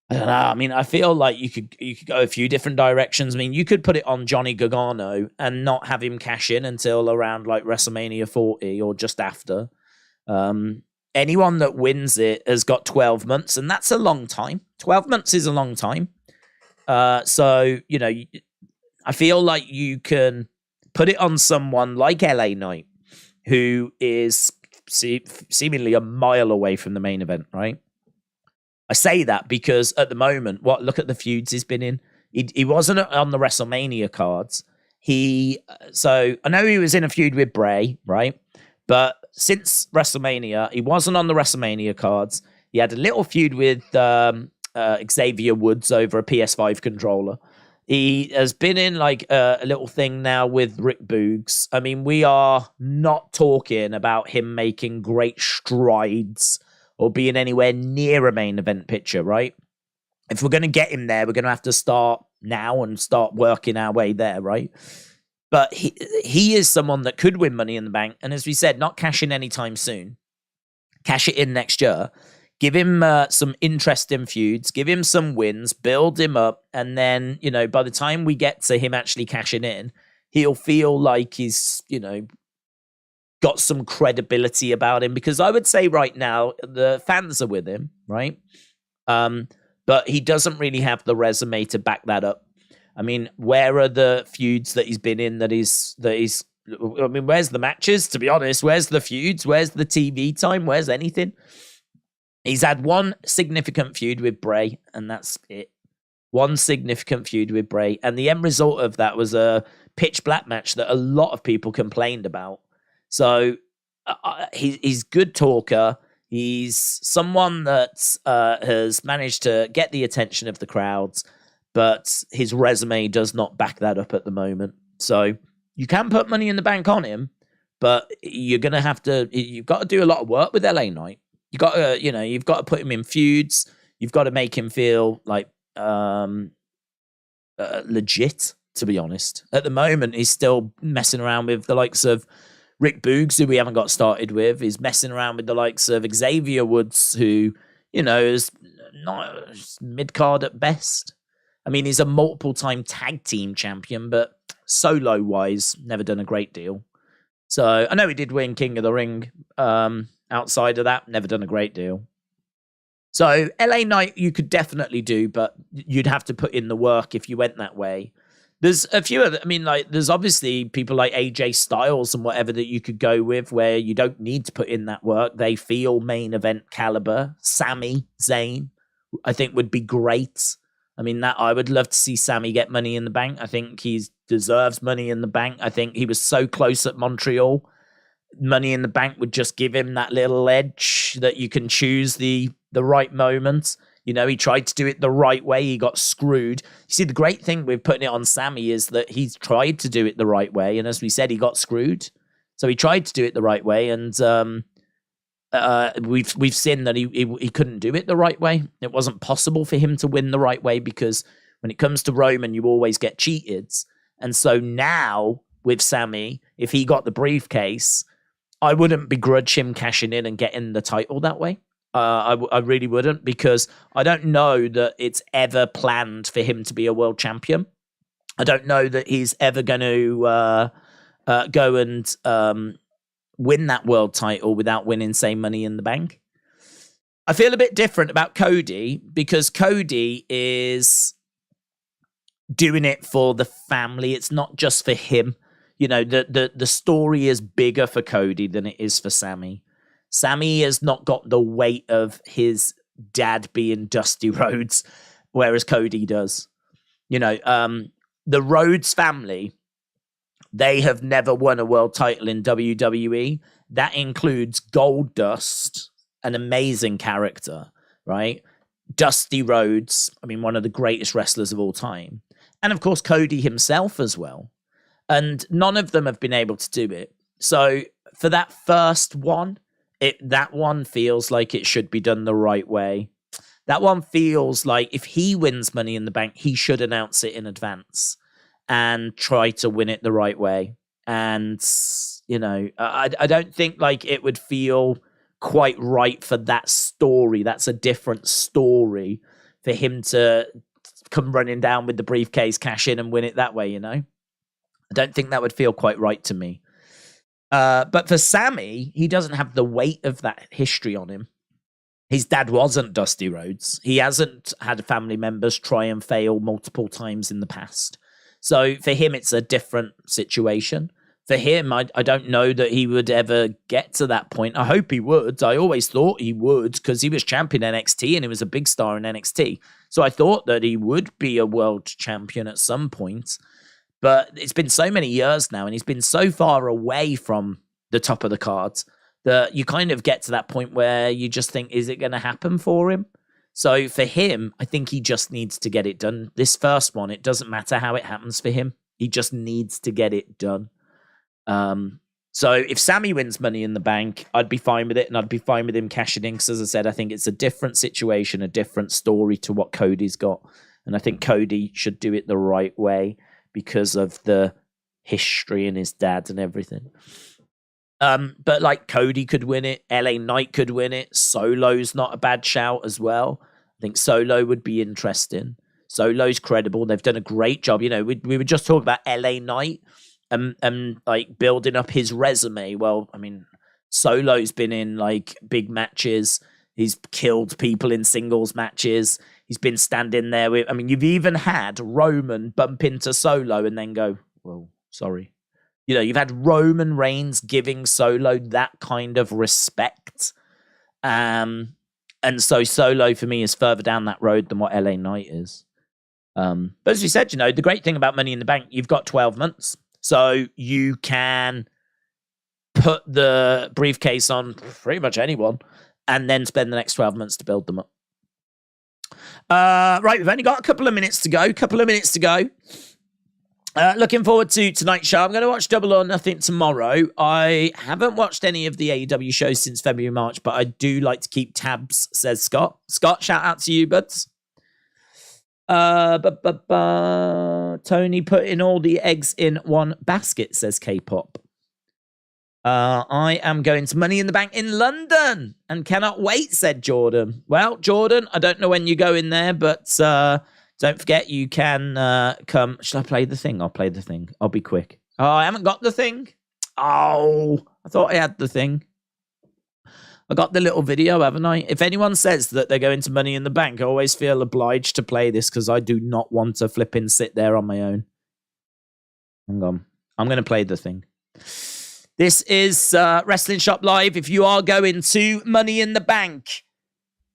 I don't know. I mean, I feel like you could go a few different directions. I mean, you could put it on Johnny Gargano and not have him cash in until around like WrestleMania 40 or just after. Anyone that wins it has got 12 months, and that's a long time. 12 months is a long time. So, you know, I feel like you can put it on someone like LA Knight, who is seemingly a mile away from the main event, right? I say that because at the moment, look at the feuds he's been in. He wasn't on the WrestleMania cards. So I know he was in a feud with Bray, right? But since WrestleMania, he wasn't on the WrestleMania cards. He had a little feud with Xavier Woods over a PS5 controller. He has been in like a little thing now with Rick Boogs. I mean, we are not talking about him making great strides or being anywhere near a main event picture, right? If we're going to get him there, we're going to have to start now and start working our way there, right? But he is someone that could win Money in the Bank. And as we said, not cash in anytime soon. Cash it in next year. Give him some interesting feuds. Give him some wins. Build him up. And then, you know, by the time we get to him actually cashing in, he'll feel like he's, you know, got some credibility about him. Because I would say right now, the fans are with him, right? But he doesn't really have the resume to back that up. I mean, where are the feuds that he's been in that he's I mean, where's the matches, to be honest? Where's the feuds? Where's the TV time? Where's anything? He's had one significant feud with Bray, and that's it. One significant feud with Bray. And the end result of that was a pitch black match that a lot of people complained about. So he's good talker. He's someone that has managed to get the attention of the crowds, but his resume does not back that up at the moment. So you can put Money in the Bank on him, but you've got to do a lot of work with LA Knight. You got to, you know, you've got to put him in feuds. You've got to make him feel like legit, to be honest. At the moment, he's still messing around with the likes of Rick Boogs, who we haven't got started with. He's messing around with the likes of Xavier Woods, who, you know, is not mid-card at best. I mean, he's a multiple-time tag team champion, but solo-wise, never done a great deal. So I know he did win King of the Ring. Outside of that, never done a great deal. So LA Knight, you could definitely do, but you'd have to put in the work if you went that way. There's a few other, I mean, like, there's obviously people like AJ Styles and whatever that you could go with where you don't need to put in that work. They feel main event caliber. Sami Zayn, I think, would be great. I mean, that I would love to see Sami get Money in the Bank. I think he deserves Money in the Bank. I think he was so close at Montreal. Money in the Bank would just give him that little edge that you can choose the right moment. You know, he tried to do it the right way. He got screwed. You see, the great thing with putting it on Sami is that he's tried to do it the right way. And as we said, he got screwed. So he tried to do it the right way. And we've seen that he couldn't do it the right way. It wasn't possible for him to win the right way because when it comes to Roman, you always get cheated. And so now with Sami, if he got the briefcase, I wouldn't begrudge him cashing in and getting the title that way. I really wouldn't, because I don't know that it's ever planned for him to be a world champion. I don't know that he's ever going to go and win that world title without winning, say, Money in the Bank. I feel a bit different about Cody because Cody is doing it for the family. It's not just for him. You know, the story is bigger for Cody than it is for Sami. Sami has not got the weight of his dad being Dusty Rhodes, whereas Cody does. You know, the Rhodes family, they have never won a world title in WWE. That includes Goldust, an amazing character, right? Dusty Rhodes, I mean, one of the greatest wrestlers of all time. And of course, Cody himself as well. And none of them have been able to do it. So for that first one, that one feels like it should be done the right way. That one feels like if he wins Money in the Bank, he should announce it in advance and try to win it the right way. And, you know, I don't think like it would feel quite right for that story. That's a different story for him to come running down with the briefcase, cash in and win it that way, you know? I don't think that would feel quite right to me. But for Sammy, he doesn't have the weight of that history on him. His dad wasn't Dusty Rhodes. He hasn't had family members try and fail multiple times in the past. So for him, it's a different situation. For him, I don't know that he would ever get to that point. I hope he would. I always thought he would because he was champion NXT and he was a big star in NXT. So I thought that he would be a world champion at some point. But it's been so many years now and he's been so far away from the top of the cards that you kind of get to that point where you just think, is it going to happen for him? So for him, I think he just needs to get it done. This first one, it doesn't matter how it happens for him. He just needs to get it done. So if Sammy wins Money in the Bank, I'd be fine with it, and I'd be fine with him cashing in, because as I said, I think it's a different situation, a different story to what Cody's got. And I think Cody should do it the right way because of the history and his dad and everything. But like Cody could win it, LA Knight could win it, Solo's not a bad shout as well. I think Solo would be interesting. Solo's credible. They've done a great job. You know, we were just talking about LA Knight and like building up his resume. Well, I mean, Solo's been in like big matches. He's killed people in singles matches. He's been standing there with, I mean, you've even had Roman bump into Solo and then go, well, sorry. You know, you've had Roman Reigns giving Solo that kind of respect. And so Solo for me is further down that road than what LA Knight is. But as we said, you know, the great thing about Money in the Bank, you've got 12 months. So you can put the briefcase on pretty much anyone and then spend the next 12 months to build them up. Right, we've only got a couple of minutes to go. Looking forward to tonight's show. I'm going to watch Double or Nothing tomorrow. I haven't watched any of the AEW shows since February, March, but I do like to keep tabs, says Scott. Scott, shout out to you, buds. Tony putting all the eggs in one basket, says K-pop. I am going to Money in the Bank in London and cannot wait, said Jordan. Well, Jordan, I don't know when you go in there, but don't forget you can come. Should I play the thing? I'll play the thing. I'll be quick. Oh, I haven't got the thing. Oh, I thought I had the thing. I got the little video, haven't I? If anyone says that they're going to Money in the Bank, I always feel obliged to play this because I do not want to flip and sit there on my own. Hang on. I'm going to play the thing. This is Wrestling Shop Live. If you are going to Money in the Bank,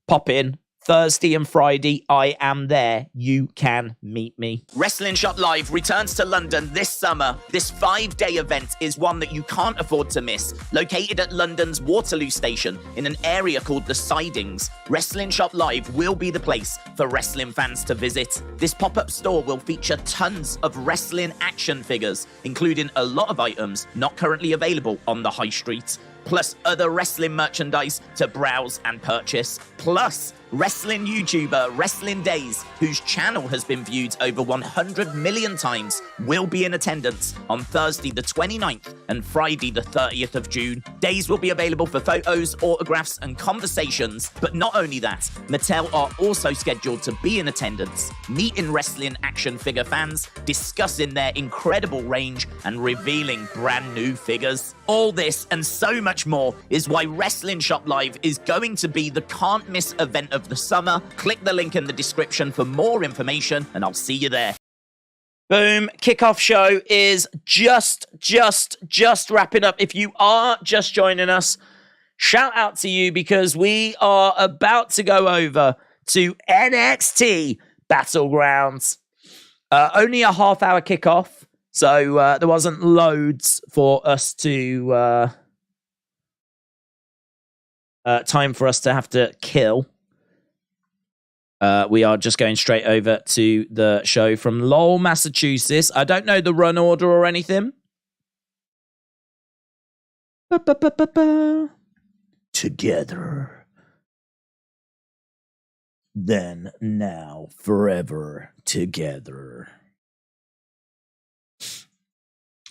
pop in. Thursday and Friday, I am there. You can meet me. Wrestling Shop Live returns to London this summer. This 5-day event is one that you can't afford to miss. Located at London's Waterloo Station in an area called the Sidings, Wrestling Shop Live will be the place for wrestling fans to visit. This pop-up store will feature tons of wrestling action figures, including a lot of items not currently available on the high street, plus other wrestling merchandise to browse and purchase, plus wrestling YouTuber Wrestling Daze, whose channel has been viewed over 100 million times, will be in attendance on Thursday the 29th and Friday the 30th of June. Days will be available for photos, autographs and conversations, but not only that, Mattel are also scheduled to be in attendance, meeting wrestling action figure fans, discussing their incredible range and revealing brand new figures. All this and so much more is why Wrestling Shop Live is going to be the can't miss event of the summer. Click the link in the description for more information and I'll see you there. Boom. Kickoff show is just wrapping up. If you are just joining us, shout out to you because we are about to go over to NXT BATTLEGROUND. Only a half-hour kickoff. So there wasn't loads for us to time for us to have to kill. We are just going straight over to the show from Lowell, Massachusetts. I don't know the run order or anything. Together. Then, now, forever together.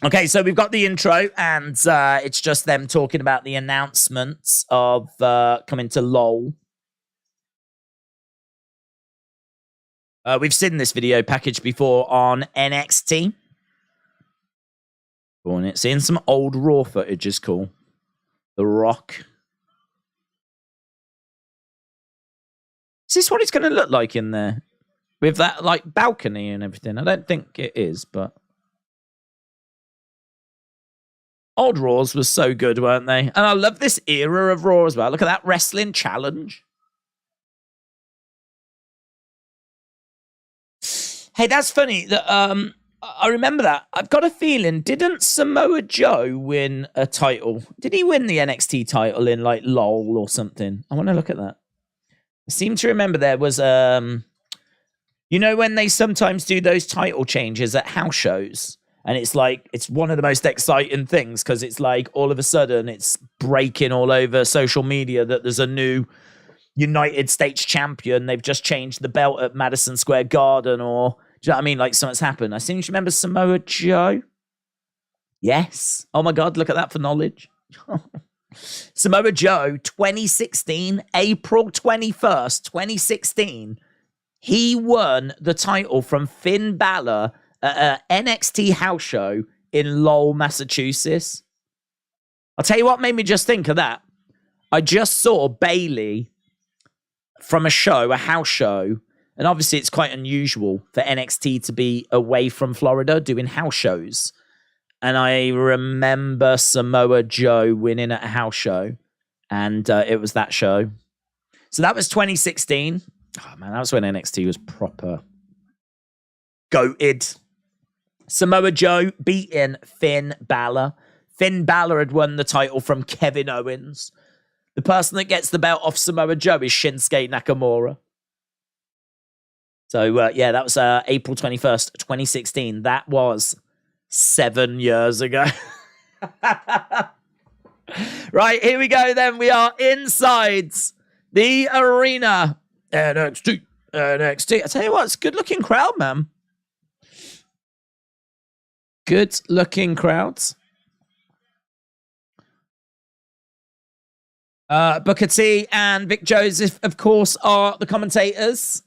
Okay, so we've got the intro, and it's just them talking about the announcements of coming to LOL. We've seen this video package before on NXT. Seeing some old Raw footage is cool. The Rock. Is this what it's going to look like in there? With that, like, balcony and everything? I don't think it is, but... Old Raws was so good, weren't they? And I love this era of Raw as well. Look at that wrestling challenge. Hey, that's funny. That I remember that. I've got a feeling, didn't Samoa Joe win a title? Did he win the NXT title in, like, LOL or something? I want to look at that. I seem to remember there was, you know, when they sometimes do those title changes at house shows, and it's like, it's one of the most exciting things because it's like all of a sudden it's breaking all over social media that there's a new United States champion. They've just changed the belt at Madison Square Garden, or do you know what I mean? Like something's happened. I seem to remember Samoa Joe. Yes. Oh my God, look at that for knowledge. Samoa Joe, 2016, April 21st, 2016. He won the title from Finn Balor at an NXT house show in Lowell, Massachusetts. I'll tell you what made me just think of that. I just saw Bailey from a show, a house show, and obviously it's quite unusual for NXT to be away from Florida doing house shows. And I remember Samoa Joe winning at a house show, and it was that show. So that was 2016. Oh man, that was when NXT was proper goated. Samoa Joe beating Finn Balor. Finn Balor had won the title from Kevin Owens. The person that gets the belt off Samoa Joe is Shinsuke Nakamura. So, yeah, that was April 21st, 2016. That was 7 years ago. Right, here we go then. We are inside the arena. NXT. I tell you what, it's a good-looking crowd, man. Good-looking crowds. Booker T and Vic Joseph, of course, are the commentators.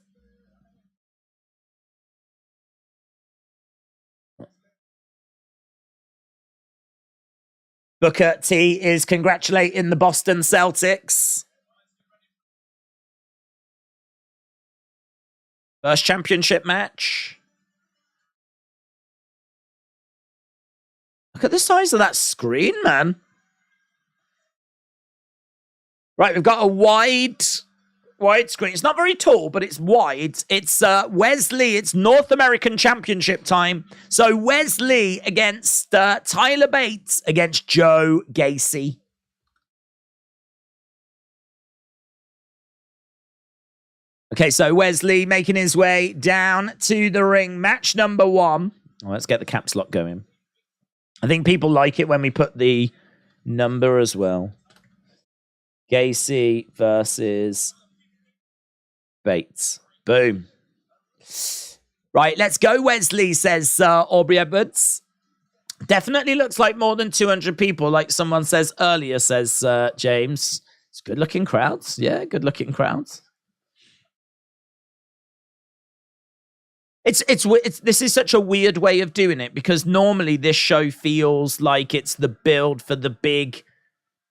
Booker T is congratulating the Boston Celtics. First championship match. Look at the size of that screen, man. Right, we've got a wide screen. It's not very tall, but it's wide. It's Wesley. It's North American Championship time. So Wesley against Tyler Bate against Joe Gacy. Okay, so Wesley making his way down to the ring. Match number 1. Well, let's get the caps lock going. I think people like it when we put the number as well. Gacy versus Bates. Boom. Right, let's go, Wesley, says Aubrey Edwards. Definitely looks like more than 200 people, like someone says earlier, says James. It's good-looking crowds. Yeah, good-looking crowds. It's this is such a weird way of doing it because normally this show feels like it's the build for the big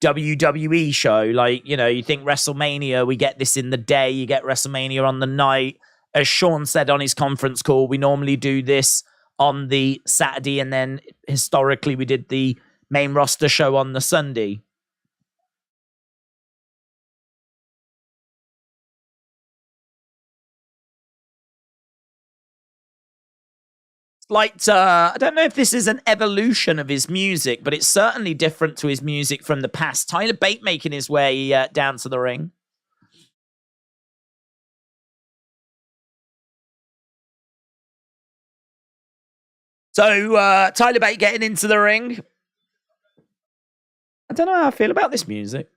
WWE show. Like, you know, you think WrestleMania, we get this in the day, you get WrestleMania on the night. As Sean said on his conference call, we normally do this on the Saturday, and then historically we did the main roster show on the Sunday. Like, I don't know if this is an evolution of his music, but it's certainly different to his music from the past. Tyler Bate making his way down to the ring. So, Tyler Bate getting into the ring. I don't know how I feel about this music.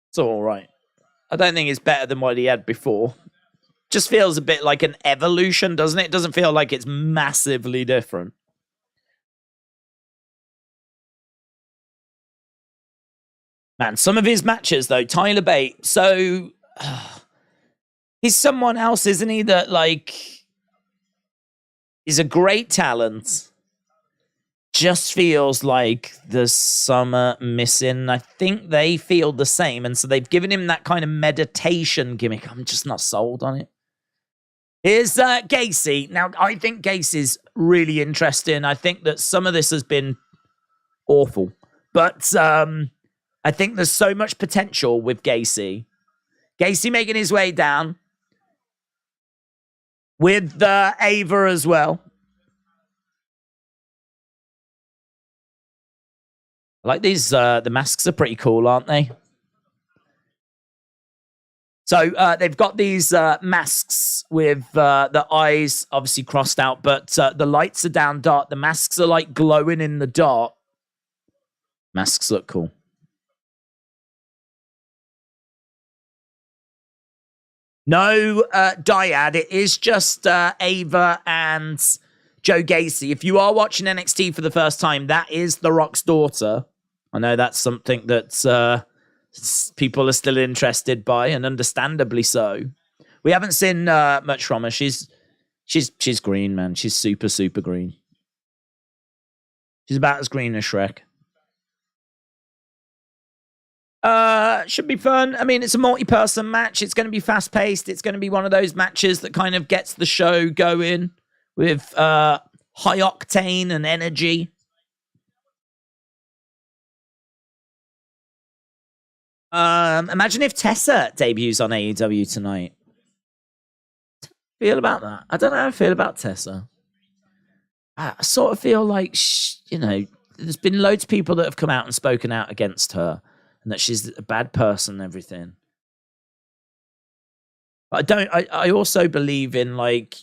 It's all right. I don't think it's better than what he had before. Just feels a bit like an evolution, doesn't it? It doesn't feel like it's massively different. Man, some of his matches, though, Tyler Bate, so... he's someone else, isn't he, that, like... is a great talent. Just feels like there's some missing. I think they feel the same, and so they've given him that kind of meditation gimmick. I'm just not sold on it. Here's Gacy. Now, I think Gacy's really interesting. I think that some of this has been awful, but I think there's so much potential with Gacy. Gacy making his way down with Ava as well. I like these, the masks are pretty cool, aren't they? So they've got these masks with the eyes obviously crossed out, but the lights are down dark. The masks are like glowing in the dark. Masks look cool. No dyad. It is just Ava and Joe Gacy. If you are watching NXT for the first time, that is The Rock's daughter. I know that's something that people are still interested by, and understandably so. We haven't seen much from her. She's green, man. She's super, super green. She's about as green as Shrek. Should be fun. I mean, it's a multi-person match. It's going to be fast-paced. It's going to be one of those matches that kind of gets the show going with high octane and energy. Imagine if Tessa debuts on AEW tonight. Feel about that? I don't know how I feel about Tessa. I sort of feel like, there's been loads of people that have come out and spoken out against her, and that she's a bad person and everything. But I also believe in, like,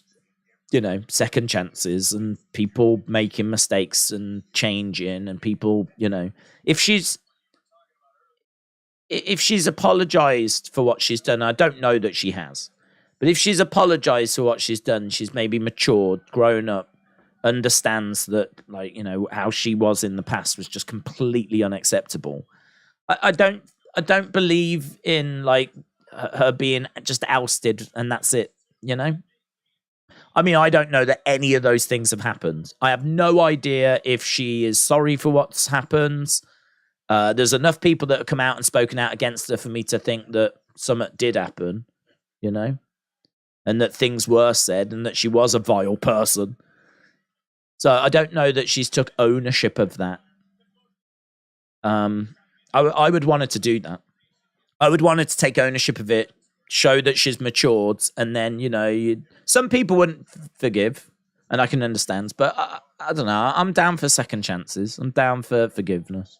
second chances and people making mistakes and changing, and people, if she's apologized for what she's done, I don't know that she has, but if she's apologized for what she's done, she's maybe matured, grown up, understands that, like, how she was in the past was just completely unacceptable. I don't believe in, like, her being just ousted and that's it, I mean, I don't know that any of those things have happened. I have no idea if she is sorry for what's happened. There's enough people that have come out and spoken out against her for me to think that something did happen, and that things were said and that she was a vile person. So I don't know that she's took ownership of that. I would want her to do that. I would want her to take ownership of it, show that she's matured, and then, some people wouldn't forgive, and I can understand, but I don't know. I'm down for second chances. I'm down for forgiveness.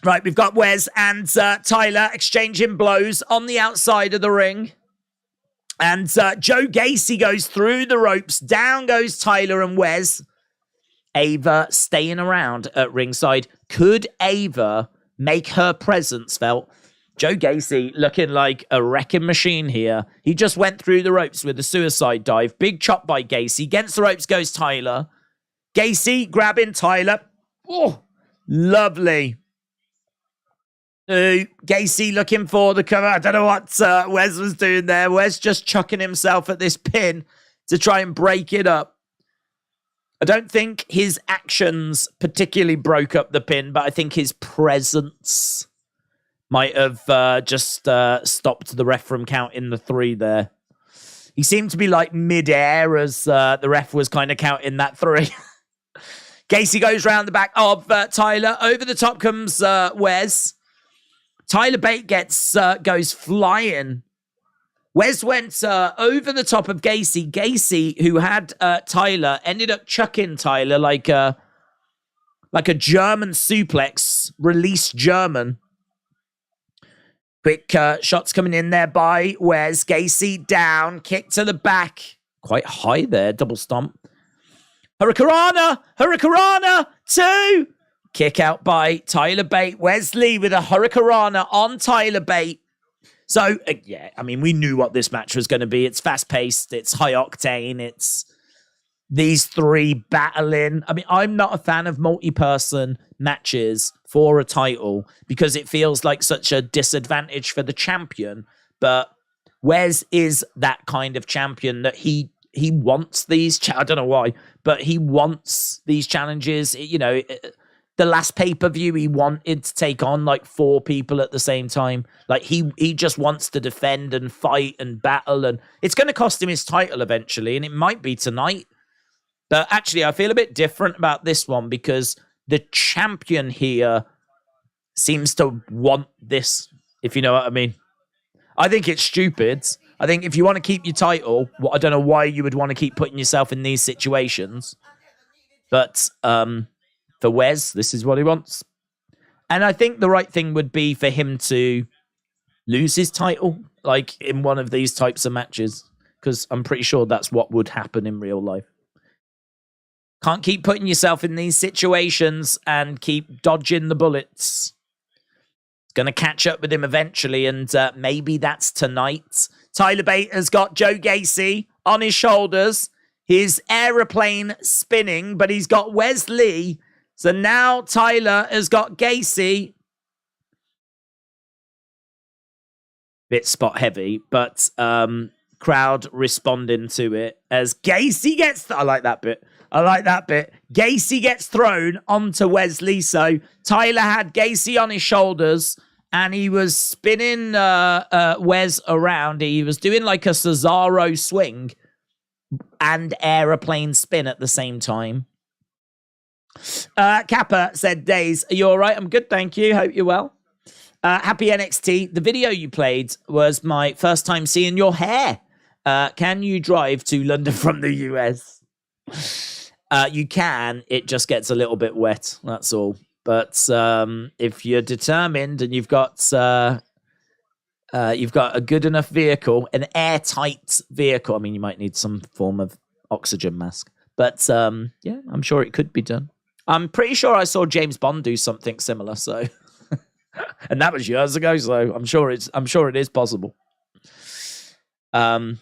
Right, we've got Wes and Tyler exchanging blows on the outside of the ring. And Joe Gacy goes through the ropes. Down goes Tyler and Wes. Ava staying around at ringside. Could Ava make her presence felt? Joe Gacy looking like a wrecking machine here. He just went through the ropes with a suicide dive. Big chop by Gacy. Against the ropes goes Tyler. Gacy grabbing Tyler. Oh, lovely. Gacy looking for the cover. I don't know what Wes was doing there. Wes just chucking himself at this pin to try and break it up. I don't think his actions particularly broke up the pin, but I think his presence might have just stopped the ref from counting the 3 there. He seemed to be like mid-air as the ref was kind of counting that 3. Gacy goes round the back of Tyler. Over the top comes Wes. Tyler Bate goes flying. Wes went over the top of Gacy. Gacy, who had Tyler, ended up chucking Tyler like a German suplex, release German. Quick shots coming in there by Wes. Gacy down. Kick to the back. Quite high there. Double stomp. Hurricanrana. Hurricanrana. 2. Kick out by Tyler Bate. Wesley with a Hurricanrana on Tyler Bate. So, yeah, I mean, we knew what this match was going to be. It's fast-paced. It's high-octane. It's these three battling. I mean, I'm not a fan of multi-person matches for a title because it feels like such a disadvantage for the champion. But Wes is that kind of champion that he wants these. I don't know why, but he wants these challenges. You know, the last pay-per-view, he wanted to take on like 4 people at the same time. Like he just wants to defend and fight and battle, and it's going to cost him his title eventually, and it might be tonight. But actually, I feel a bit different about this one because the champion here seems to want this, if you know what I mean. I think it's stupid. I think if you want to keep your title, I don't know why you would want to keep putting yourself in these situations. But for Wes, this is what he wants. And I think the right thing would be for him to lose his title, like in one of these types of matches, because I'm pretty sure that's what would happen in real life. Can't keep putting yourself in these situations and keep dodging the bullets. It's going to catch up with him eventually, and maybe that's tonight. Tyler Bate has got Joe Gacy on his shoulders. His aeroplane spinning, but he's got Wesley. So now Tyler has got Gacy. Bit spot heavy, but crowd responding to it as Gacy gets... I like that bit. Gacy gets thrown onto Wesley. So Tyler had Gacy on his shoulders and he was spinning Wes around. He was doing like a Cesaro swing and aeroplane spin at the same time. Kappa said, Daze, are you all right? I'm good, thank you. Hope you're well. Happy NXT. The video you played was my first time seeing your hair. Can you drive to London from the US? You can. It just gets a little bit wet. That's all. But if you're determined and you've got a good enough vehicle, an airtight vehicle. I mean, you might need some form of oxygen mask. But yeah, I'm sure it could be done. I'm pretty sure I saw James Bond do something similar. So, and that was years ago. So I'm sure it is possible. Yeah.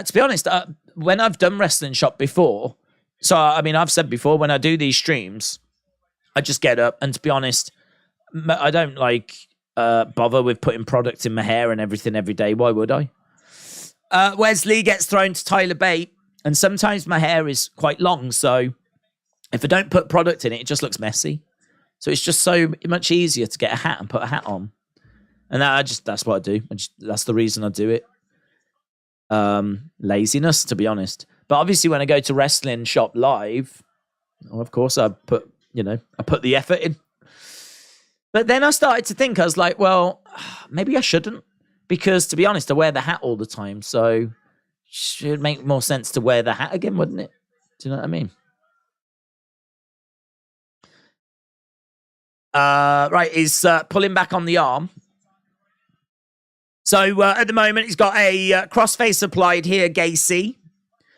To be honest, when I've done Wrestling Shop before. So, I mean, I've said before, when I do these streams, I just get up, and to be honest, I don't bother with putting product in my hair and everything every day. Why would I? Wesley gets thrown to Tyler Bate, and sometimes my hair is quite long, so if I don't put product in it, it just looks messy. So it's just so much easier to get a hat and put a hat on. And that's what I do. That's the reason I do it. Laziness, to be honest. But obviously, when I go to Wrestling Shop Live, well, of course, I put the effort in. But then I started to think, I was like, well, maybe I shouldn't. Because, to be honest, I wear the hat all the time. So it should make more sense to wear the hat again, wouldn't it? Do you know what I mean? Right, he's pulling back on the arm. So at the moment, he's got a crossface applied here, Gacy.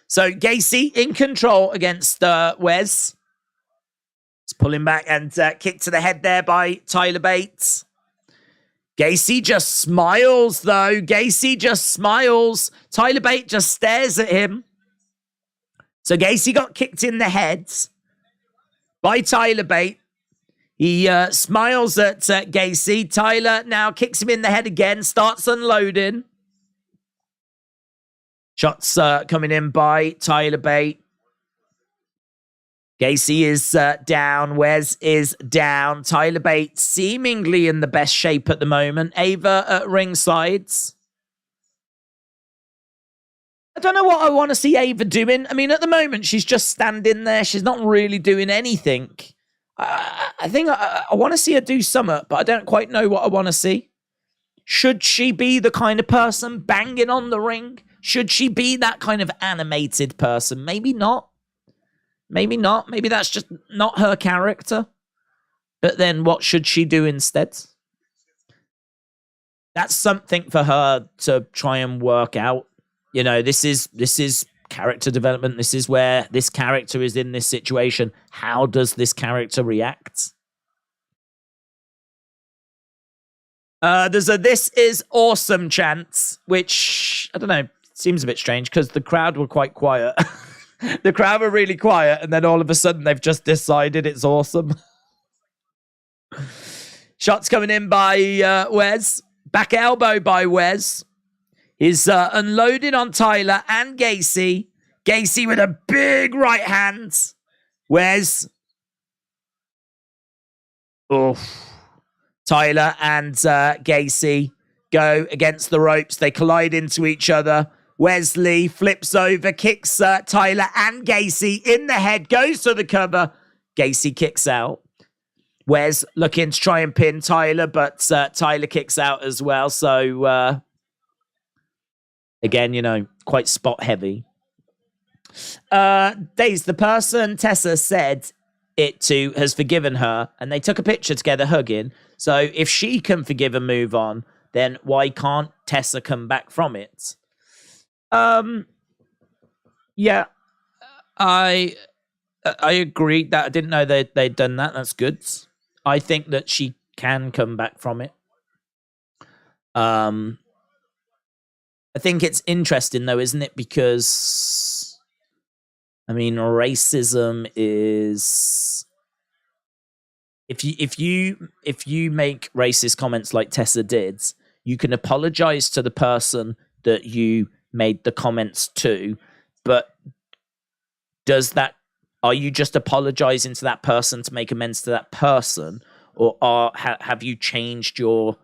So Gacy in control against Wes. He's pulling back and kick to the head there by Tyler Bate. Gacy just smiles, though. Gacy just smiles. Tyler Bate just stares at him. So Gacy got kicked in the head by Tyler Bate. He smiles at Gacy. Tyler now kicks him in the head again, starts unloading. Shots coming in by Tyler Bate. Gacy is down. Wes is down. Tyler Bate seemingly in the best shape at the moment. Ava at ringside. I don't know what I want to see Ava doing. I mean, at the moment, she's just standing there. She's not really doing anything. I think I want to see her do something, but I don't quite know what I want to see. Should she be the kind of person banging on the ring? Should she be that kind of animated person? Maybe not. Maybe not. Maybe that's just not her character. But then what should she do instead? That's something for her to try and work out. You know, this is character development. This is where this character is in this situation. How does this character react? There's a "this is awesome" chant, which, I don't know, seems a bit strange because the crowd were quite quiet. The crowd were really quiet, and then all of a sudden they've just decided it's awesome. Shots coming in by Wes. Back elbow by Wes. He's unloading on Tyler and Gacy. Gacy with a big right hand. Wes. Oof. Tyler and Gacy go against the ropes. They collide into each other. Wesley flips over, kicks Tyler and Gacy in the head, goes to the cover. Gacy kicks out. Wes looking to try and pin Tyler, but Tyler kicks out as well. So, again, you know, quite spot heavy. Daze, the person Tessa said it to has forgiven her, and they took a picture together hugging. So if she can forgive and move on, then why can't Tessa come back from it? Yeah, I agree that I didn't know they'd done that. That's good. I think that she can come back from it. I think it's interesting though, isn't it? Because I mean, racism is if you make racist comments like Tessa did, you can apologize to the person that you made the comments to, but are you just apologizing to that person to make amends to that person, or have you changed your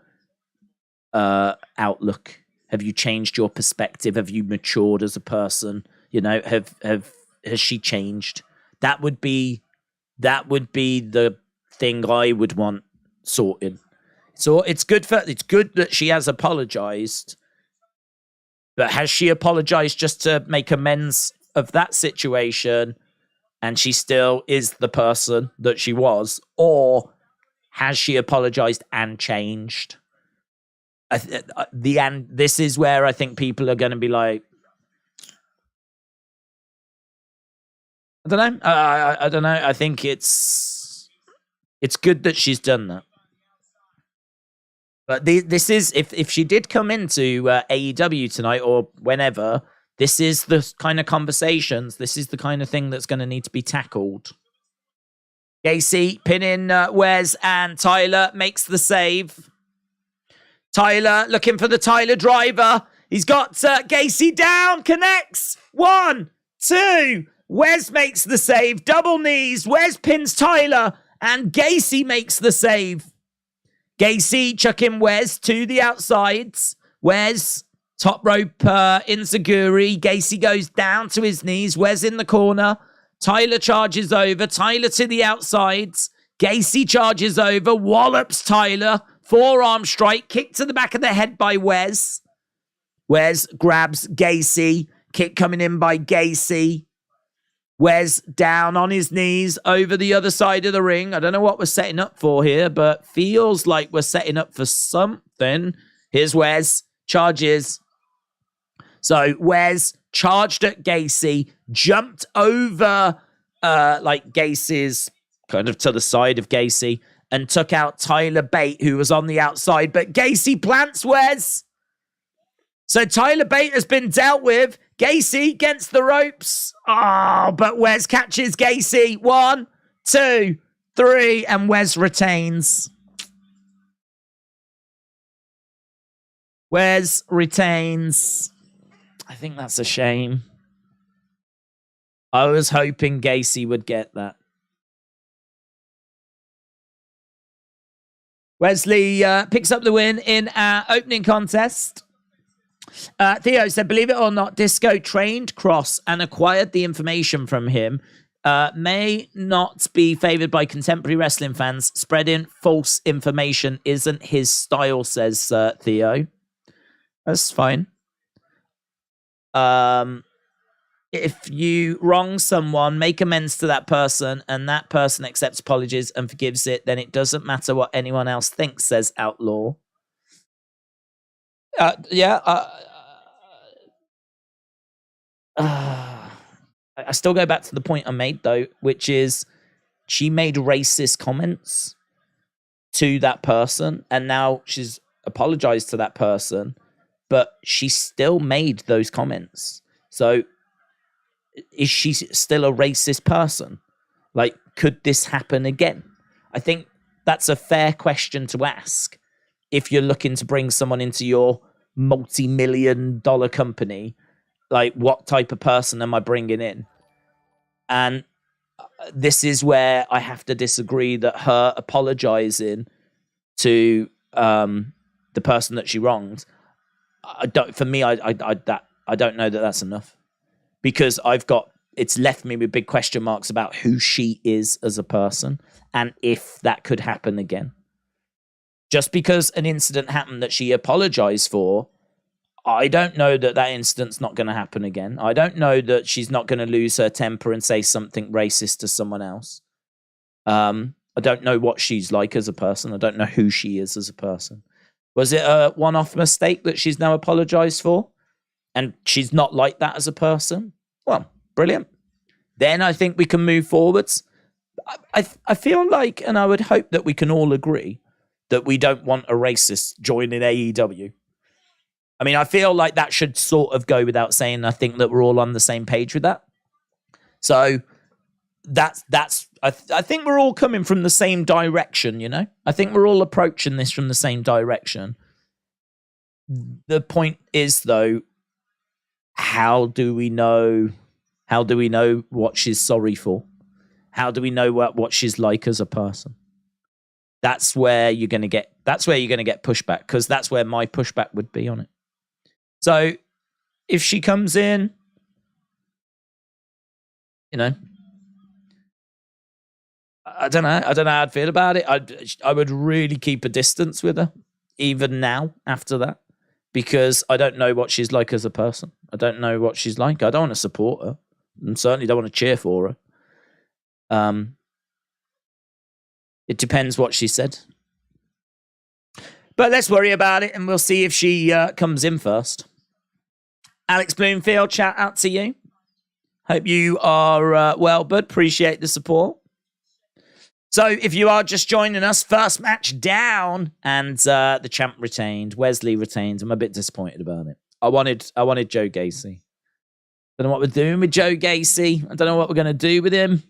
outlook? Have you changed your perspective? Have you matured as a person? You know, has she changed? That would be the thing I would want sorted. So it's good that she has apologized. But has she apologized just to make amends of that situation, and she still is the person that she was? Or has she apologized and changed? This is where I think people are going to be like, I don't know. I don't know. I think it's good that she's done that. But this is, if she did come into AEW tonight or whenever, this is the kind of conversations, this is the kind of thing that's going to need to be tackled. Gacy pinning Wes, and Tyler makes the save. Tyler looking for the Tyler driver. He's got Gacy down, connects. 1, 2. Wes makes the save. Double knees. Wes pins Tyler, and Gacy makes the save. Gacy chucking Wes to the outsides. Wes, top rope enziguri. Gacy goes down to his knees. Wes in the corner. Tyler charges over. Tyler to the outsides. Gacy charges over. Wallops Tyler. Forearm strike. Kick to the back of the head by Wes. Wes grabs Gacy. Kick coming in by Gacy. Wes down on his knees over the other side of the ring. I don't know what we're setting up for here, but feels like we're setting up for something. Here's Wes. Charges. So Wes charged at Gacy, jumped over like Gacy's kind of to the side of Gacy, and took out Tyler Bate, who was on the outside. But Gacy plants Wes. So Tyler Bate has been dealt with. Gacy against the ropes. Oh, but Wes catches Gacy. 1, 2, 3, and Wes retains. Wes retains. I think that's a shame. I was hoping Gacy would get that. Wesley picks up the win in our opening contest. Theo said, believe it or not, Disco trained Cross and acquired the information from him. May not be favored by contemporary wrestling fans. Spreading false information isn't his style, says Theo. That's fine. If you wrong someone, make amends to that person, and that person accepts apologies and forgives it, then it doesn't matter what anyone else thinks, says Outlaw. I still go back to the point I made, though, which is she made racist comments to that person, and now she's apologized to that person, but she still made those comments. So is she still a racist person? Like, could this happen again? I think that's a fair question to ask if you're looking to bring someone into your multi-million-dollar company. Like, what type of person am I bringing in? And this is where I have to disagree that her apologizing to the person that she wronged, I don't know that that's enough, because it's left me with big question marks about who she is as a person and if that could happen again. Just because an incident happened that she apologized for, I don't know that incident's not going to happen again. I don't know that she's not going to lose her temper and say something racist to someone else. I don't know what she's like as a person. I don't know who she is as a person. Was it a one-off mistake that she's now apologized for? And she's not like that as a person? Well, brilliant. Then I think we can move forwards. I feel like, and I would hope that we can all agree, that we don't want a racist joining AEW. I mean, I feel like that should sort of go without saying. I think that we're all on the same page with that. So I think we're all coming from the same direction, you know? I think we're all approaching this from the same direction. The point is, though, how do we know what she's sorry for? How do we know what she's like as a person? That's where you're going to get pushback, because that's where my pushback would be on it. So if she comes in, you know, I don't know how I'd feel about it. I would really keep a distance with her, even now after that, because I don't know what she's like as a person. I don't know what she's like. I don't want to support her, and certainly don't want to cheer for her. It depends what she said. But let's worry about it, and we'll see if she comes in first. Alex Bloomfield, shout out to you. Hope you are well, bud. Appreciate the support. So if you are just joining us, first match down, and the champ retained. Wesley retained. I'm a bit disappointed about it. I wanted Joe Gacy. Don't know what we're doing with Joe Gacy. I don't know what we're going to do with him.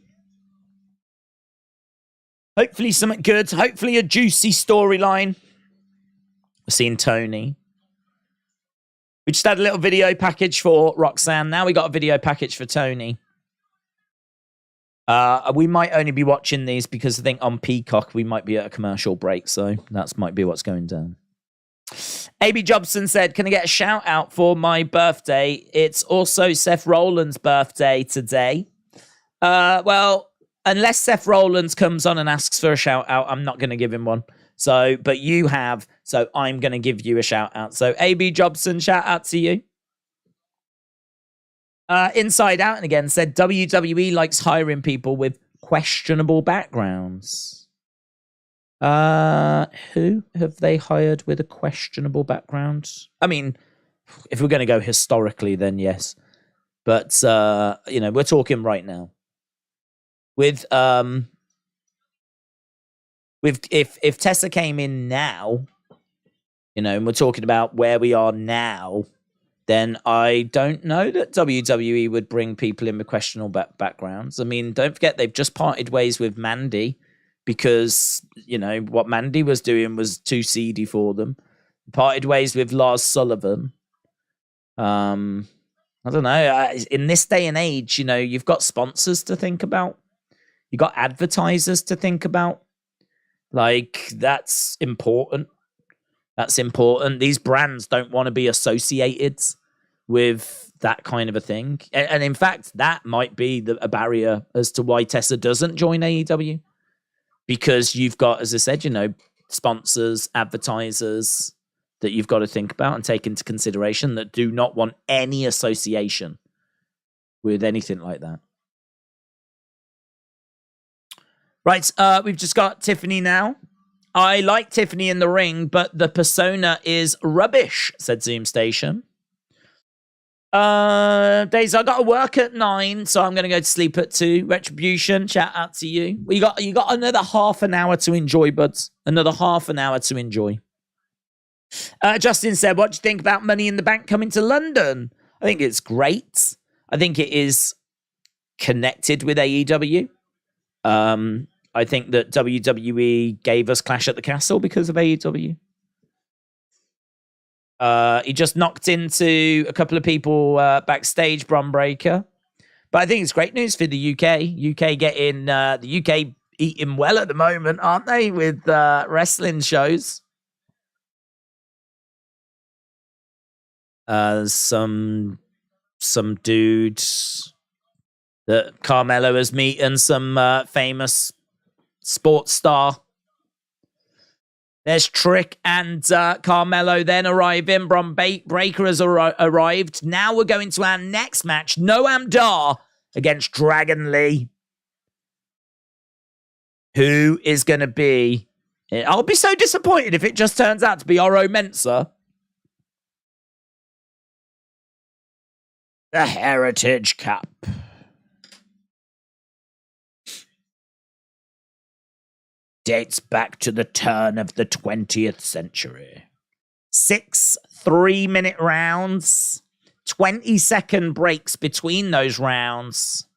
Hopefully something good. Hopefully a juicy storyline. We're seeing Tony. We just had a little video package for Roxanne. Now we got a video package for Tony. We might only be watching these because I think on Peacock we might be at a commercial break, so that might be what's going down. AB Jobson said, can I get a shout out for my birthday? It's also Seth Rollins' birthday today. Well, unless Seth Rollins comes on and asks for a shout out, I'm not going to give him one. So, but you have, so I'm going to give you a shout out. So AB Jobson, shout out to you. Inside Out and again said WWE likes hiring people with questionable backgrounds. Who have they hired with a questionable background? I mean, if we're going to go historically, then yes. But we're talking right now. If Tessa came in now, and we're talking about where we are now, then I don't know that WWE would bring people in with questionable backgrounds. I mean, don't forget, they've just parted ways with Mandy because, what Mandy was doing was too seedy for them. Parted ways with Lars Sullivan. I don't know. In this day and age, you've got sponsors to think about. You've got advertisers to think about. Like, that's important. That's important. These brands don't want to be associated with that kind of a thing. And in fact, that might be a barrier as to why Tessa doesn't join AEW. Because you've got, as I said, sponsors, advertisers that you've got to think about and take into consideration that do not want any association with anything like that. Right, we've just got Tiffany now. I like Tiffany in the ring, but the persona is rubbish, said Zoom Station. Daze, I got to work at 9, so I'm going to go to sleep at 2. Retribution, shout out to you. Well, you got another half an hour to enjoy, buds. Another half an hour to enjoy. Justin said, what do you think about Money in the Bank coming to London? I think it's great. I think it is connected with AEW. I think that WWE gave us Clash at the Castle because of AEW. He just knocked into a couple of people backstage, Bron Breakker. But I think it's great news for the UK. The UK eating well at the moment, aren't they, with wrestling shows? Some dudes that Carmelo has meeting, some famous sports star. There's Trick and Carmelo then arriving. Bron Breakker has arrived. Now we're going to our next match. Noam Dar against Dragon Lee. Who is going to be... I'll be so disappointed if it just turns out to be Oro Mensah. The Heritage Cup. Dates back to the turn of the 20th century. 6 3-minute rounds. 20-second breaks between those rounds.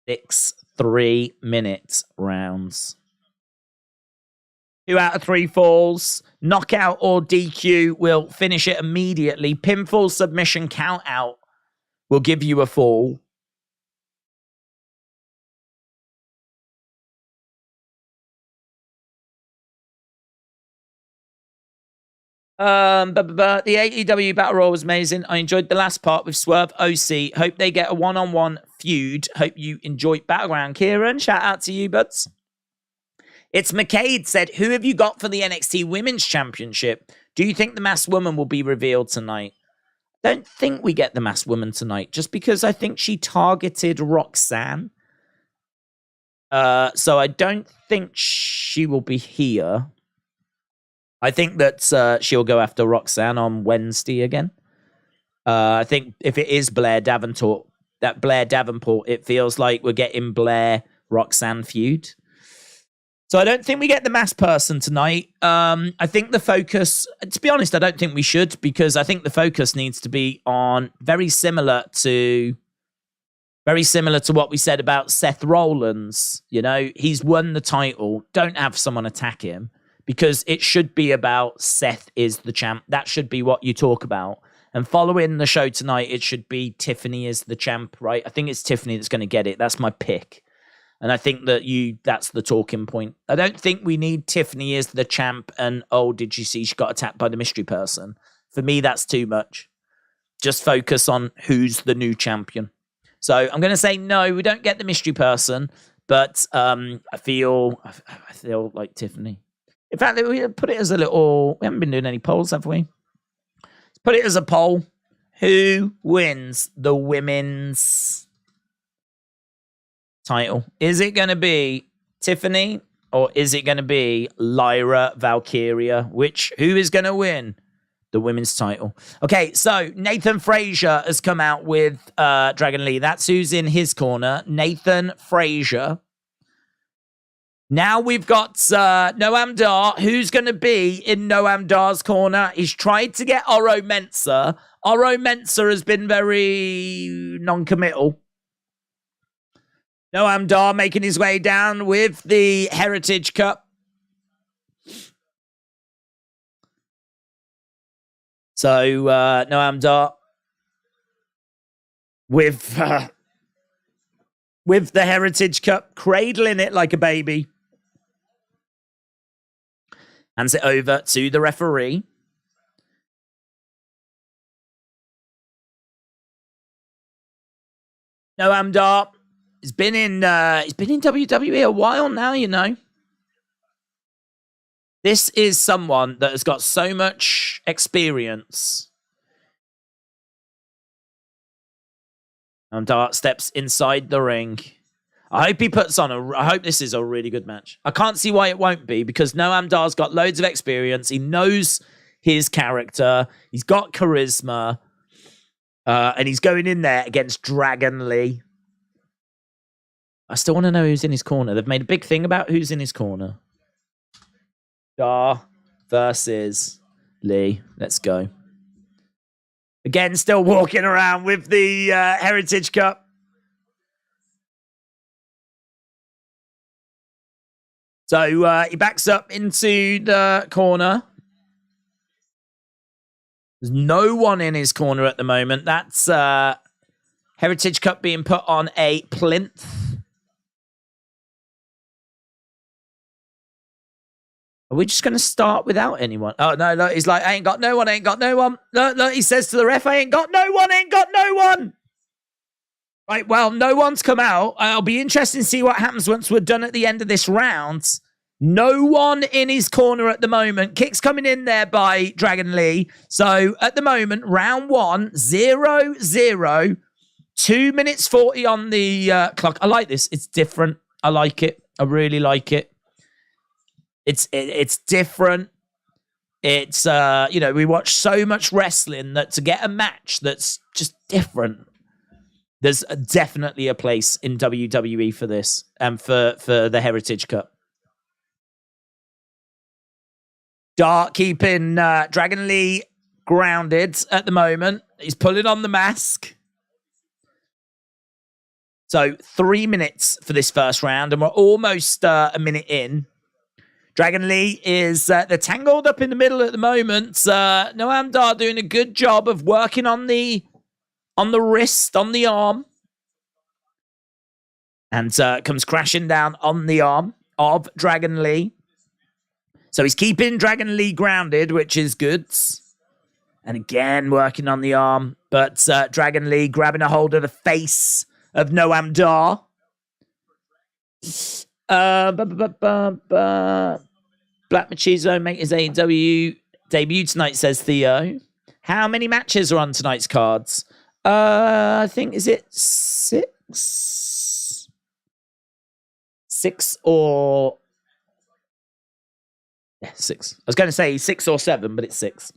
6 3-minute rounds. 2 out of 3 falls. Knockout or DQ will finish it immediately. Pinfall, submission, count out will give you a fall. The AEW Battle Royal was amazing. I enjoyed the last part with Swerve OC. Hope they get a one-on-one feud. Hope you enjoyed Battleground. Kieran, shout out to you, buds. It's McCade said, who have you got for the NXT Women's Championship? Do you think the Masked Woman will be revealed tonight? I don't think we get the Masked Woman tonight, just because I think she targeted Roxanne. So I don't think she will be here. I think that she'll go after Roxanne on Wednesday again. I think if it is Blair Davenport, it feels like we're getting Blair-Roxanne feud. So I don't think we get the masked person tonight. I think the focus, to be honest, I don't think we should, because I think the focus needs to be on very similar to what we said about Seth Rollins. You know, he's won the title. Don't have someone attack him, because it should be about Seth is the champ. That should be what you talk about. And following the show tonight, it should be Tiffany is the champ, right? I think it's Tiffany that's going to get it. That's my pick. And I think that's the talking point. I don't think we need Tiffany as the champ and, oh, did you see she got attacked by the mystery person? For me, that's too much. Just focus on who's the new champion. So I'm going to say no, we don't get the mystery person, but I feel like Tiffany. In fact, we put it as a little... We haven't been doing any polls, have we? Let's put it as a poll. Who wins the women's title? Is it going to be Tiffany, or is it going to be Lyra Valkyria? Who is going to win the women's title? Okay, so Nathan Frazier has come out with Dragon Lee. That's who's in his corner. Nathan Frazier. Now we've got Noam Dar. Who's going to be in Noam Dar's corner? He's tried to get Oro Mensah. Oro Mensah has been very non-committal. Noam Dar making his way down with the Heritage Cup. So Noam Dar with the Heritage Cup, cradling it like a baby. Hands it over to the referee. Noam Dar has been in WWE a while now, you know. This is someone that has got so much experience. Noam Dar steps inside the ring. I hope he puts on I hope this is a really good match. I can't see why it won't be, because Noam Dar's got loads of experience. He knows his character. He's got charisma. And he's going in there against Dragon Lee. I still want to know who's in his corner. They've made a big thing about who's in his corner. Dar versus Lee. Let's go. Again, still walking around with the Heritage Cup. So he backs up into the corner. There's no one in his corner at the moment. That's Heritage Cup being put on a plinth. Are we just going to start without anyone? Oh, no, look, he's like, I ain't got no one, Look, he says to the ref, I ain't got no one. Right, well, no one's come out. I'll be interested to see what happens once we're done at the end of this round. No one in his corner at the moment. Kicks coming in there by Dragon Lee. So, at the moment, round 1, 0-0. 2 minutes 40 on the clock. I like this. It's different. I like it. I really like it. It's different. It's, we watch so much wrestling that to get a match that's just different, there's definitely a place in WWE for this and for the Heritage Cup. Dart keeping Dragon Lee grounded at the moment. He's pulling on the mask. So 3 minutes for this first round, and we're almost a minute in. Dragon Lee is they're tangled up in the middle at the moment. Noam Dar doing a good job of working on the wrist, on the arm. And comes crashing down on the arm of Dragon Lee. So he's keeping Dragon Lee grounded, which is good. And again, working on the arm. But Dragon Lee grabbing a hold of the face of Noam Dar. Black Machismo make his AEW debut tonight, says Theo. How many matches are on tonight's cards? I think, is it 6? 6 or... Yeah, 6. I was going to say 6 or 7, but it's 6.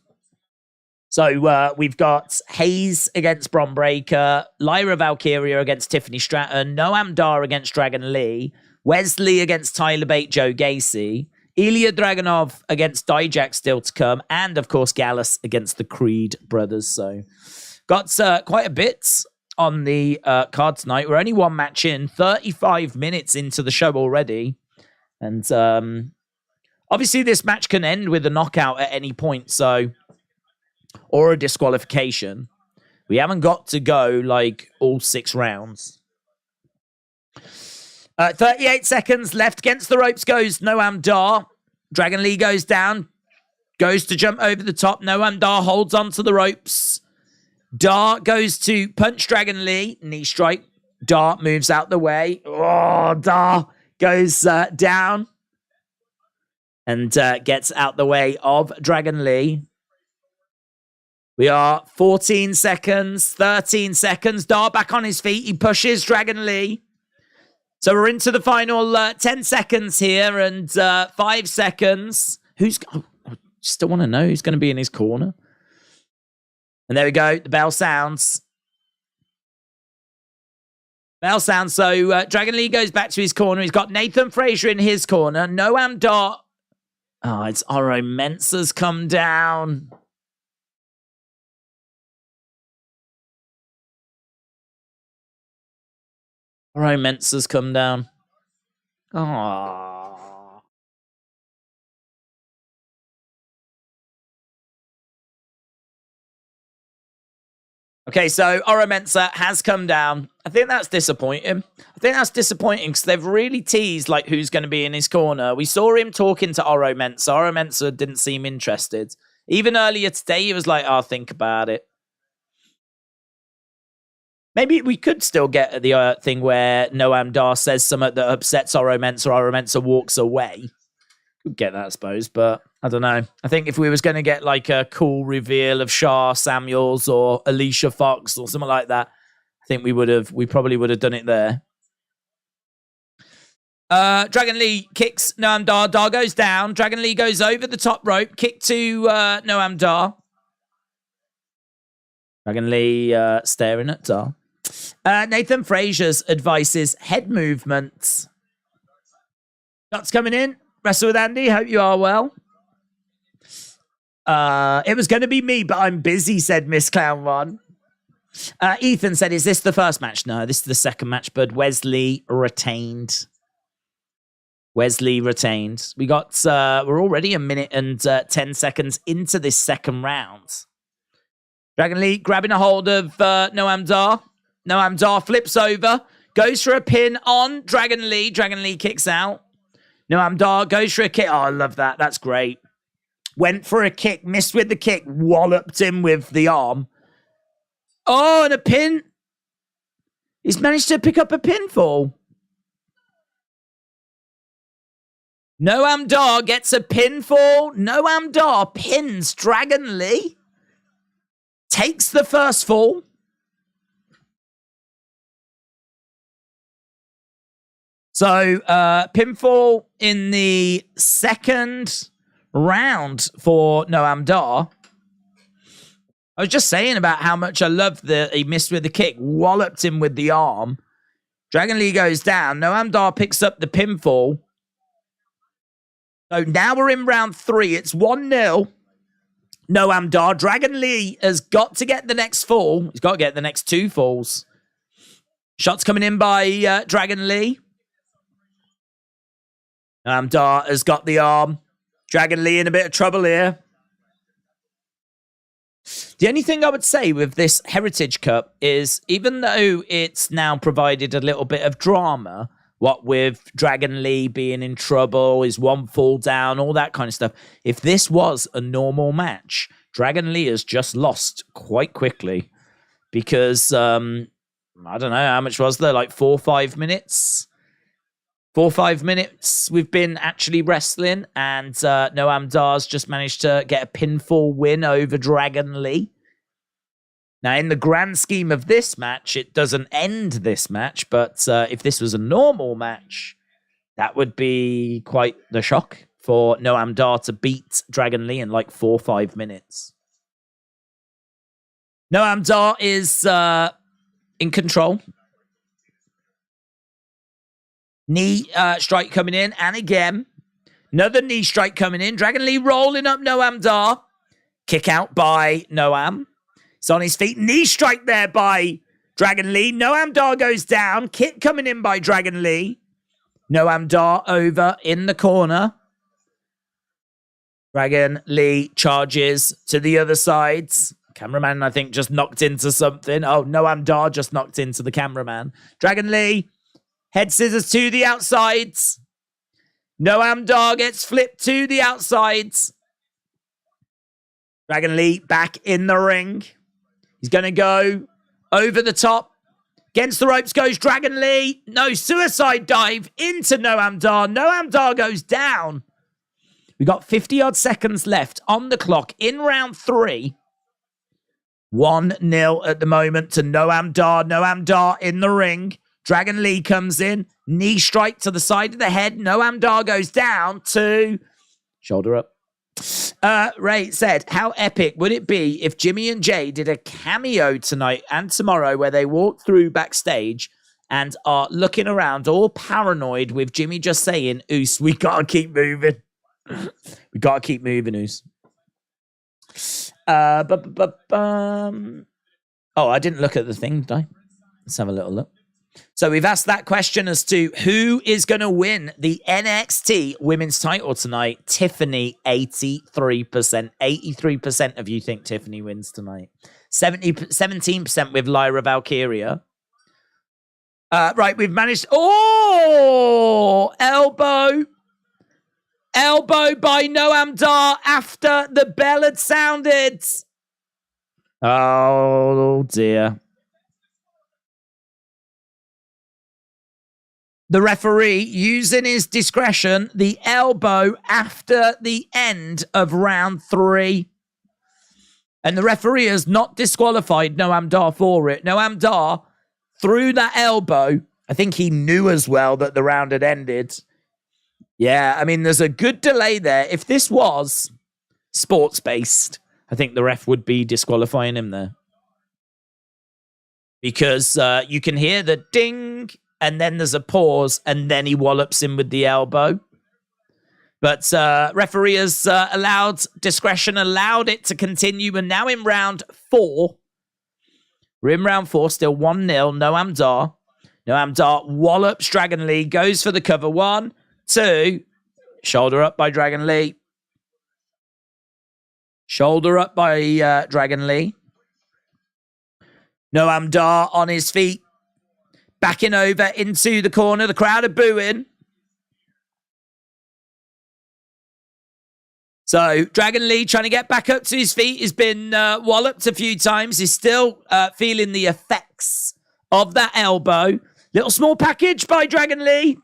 So we've got Hayes against Bron Breakker, Lyra Valkyria against Tiffany Stratton, Noam Dar against Dragon Lee, Wesley against Tyler Bate, Joe Gacy, Ilja Dragunov against Dijak still to come, and of course Gallus against the Creed brothers. So got quite a bit on the card tonight. We're only one match in, 35 minutes into the show already. And obviously this match can end with a knockout at any point, so, or a disqualification. We haven't got to go like all 6 rounds. 38 seconds left. Against the ropes goes Noam Dar. Dragon Lee goes down. Goes to jump over the top. Noam Dar holds onto the ropes. Dar goes to punch Dragon Lee. Knee strike. Dar moves out the way. Oh, Dar goes down. And gets out the way of Dragon Lee. We are 14 seconds. 13 seconds. Dar back on his feet. He pushes Dragon Lee. So we're into the final 10 seconds here and 5 seconds. I still want to know who's going to be in his corner. And there we go. The bell sounds. Bell sounds. So Dragon Lee goes back to his corner. He's got Nathan Frazier in his corner. Noam Dar. Oh, it's Oro Mensah's come down. Oro Mensah's come down. Aww. Okay, so Oro Mensah has come down. I think that's disappointing. Because they've really teased like who's going to be in his corner. We saw him talking to Oro Mensah. Oro Mensah didn't seem interested. Even earlier today, he was like, "I'll think about it." Maybe we could still get the thing where Noam Dar says something that upsets Oro Mensah walks away. Could get that, I suppose, but I don't know. I think if we was going to get like a cool reveal of Shah Samuels or Alicia Fox or something like that, I think we probably would have done it there. Dragon Lee kicks Noam Dar. Dar goes down. Dragon Lee goes over the top rope. Kick to Noam Dar. Dragon Lee staring at Dar. Nathan Frazier's advice is head movements. Shots coming in. Wrestle with Andy. Hope you are well. It was going to be me, but I'm busy, said Miss Clown One. Ethan said, is this the first match? No, this is the second match, but Wesley retained. We're already a minute and 10 seconds into this second round. Dragon Lee grabbing a hold of Noam Dar. Noam Dar flips over, goes for a pin on Dragon Lee. Dragon Lee kicks out. Noam Dar goes for a kick. Oh, I love that. That's great. Went for a kick, missed with the kick, walloped him with the arm. Oh, and a pin. He's managed to pick up a pinfall. Noam Dar gets a pinfall. Noam Dar pins Dragon Lee. Takes the first fall. So, pinfall in the second round for Noam Dar. I was just saying about how much I love that he missed with the kick, walloped him with the arm. Dragon Lee goes down. Noam Dar picks up the pinfall. So now we're in round 3. It's 1-0. Noam Dar. Dragon Lee has got to get the next fall. He's got to get the next 2 falls. Shots coming in by Dragon Lee. Noam Dar has got the arm. Dragon Lee in a bit of trouble here. The only thing I would say with this Heritage Cup is, even though it's now provided a little bit of drama, what with Dragon Lee being in trouble, his one fall down, all that kind of stuff, if this was a normal match, Dragon Lee has just lost quite quickly. Because, I don't know, how much was there? Like 4 or 5 minutes? 4 or 5 minutes we've been actually wrestling, and Noam Dar's just managed to get a pinfall win over Dragon Lee. Now, in the grand scheme of this match, it doesn't end this match, but if this was a normal match, that would be quite the shock for Noam Dar to beat Dragon Lee in like 4 or 5 minutes. Noam Dar is in control. Knee strike coming in, and again, another knee strike coming in. Dragon Lee rolling up Noam Dar. Kick out by Noam. He's on his feet. Knee strike there by Dragon Lee. Noam Dar goes down. Kick coming in by Dragon Lee. Noam Dar over in the corner. Dragon Lee charges to the other sides. Cameraman, I think, just knocked into something. Oh, Noam Dar just knocked into the cameraman. Dragon Lee. Head scissors to the outsides. Noam Dar gets flipped to the outsides. Dragon Lee back in the ring. He's going to go over the top. Against the ropes goes Dragon Lee. No, suicide dive into Noam Dar. Noam Dar goes down. We got 50-odd seconds left on the clock in round 3. 1-0 at the moment to Noam Dar. Noam Dar in the ring. Dragon Lee comes in. Knee strike to the side of the head. Noam Dar goes down to shoulder up. Ray said, how epic would it be if Jimmy and Jay did a cameo tonight and tomorrow where they walk through backstage and are looking around all paranoid with Jimmy just saying, Oos, we gotta keep moving. We gotta keep moving, Oos. Oh, I didn't look at the thing, did I? Let's have a little look. So we've asked that question as to who is going to win the NXT women's title tonight. Tiffany, 83%. 83% of you think Tiffany wins tonight. 17% with Lyra Valkyria. Right, we've managed... Oh! Elbow. Elbow by Noam Dar after the bell had sounded. Oh, dear. The referee, using his discretion, the elbow after the end of round 3. And the referee has not disqualified Noam Dar for it. Noam Dar threw that elbow I think he knew as well that the round had ended. Yeah, I mean, there's a good delay there. If this was sports-based, I think the ref would be disqualifying him there. Because you can hear the ding, and then there's a pause, and then he wallops him with the elbow. But referee has allowed discretion, allowed it to continue, and now in round 4. We're in round 4, still 1-0, Noam Dar. Noam Dar wallops Dragon Lee, goes for the cover. 1, 2, shoulder up by Dragon Lee. Shoulder up by Dragon Lee. Noam Dar on his feet. Backing over into the corner. The crowd are booing. So, Dragon Lee trying to get back up to his feet. He's been walloped a few times. He's still feeling the effects of that elbow. Little small package by Dragon Lee.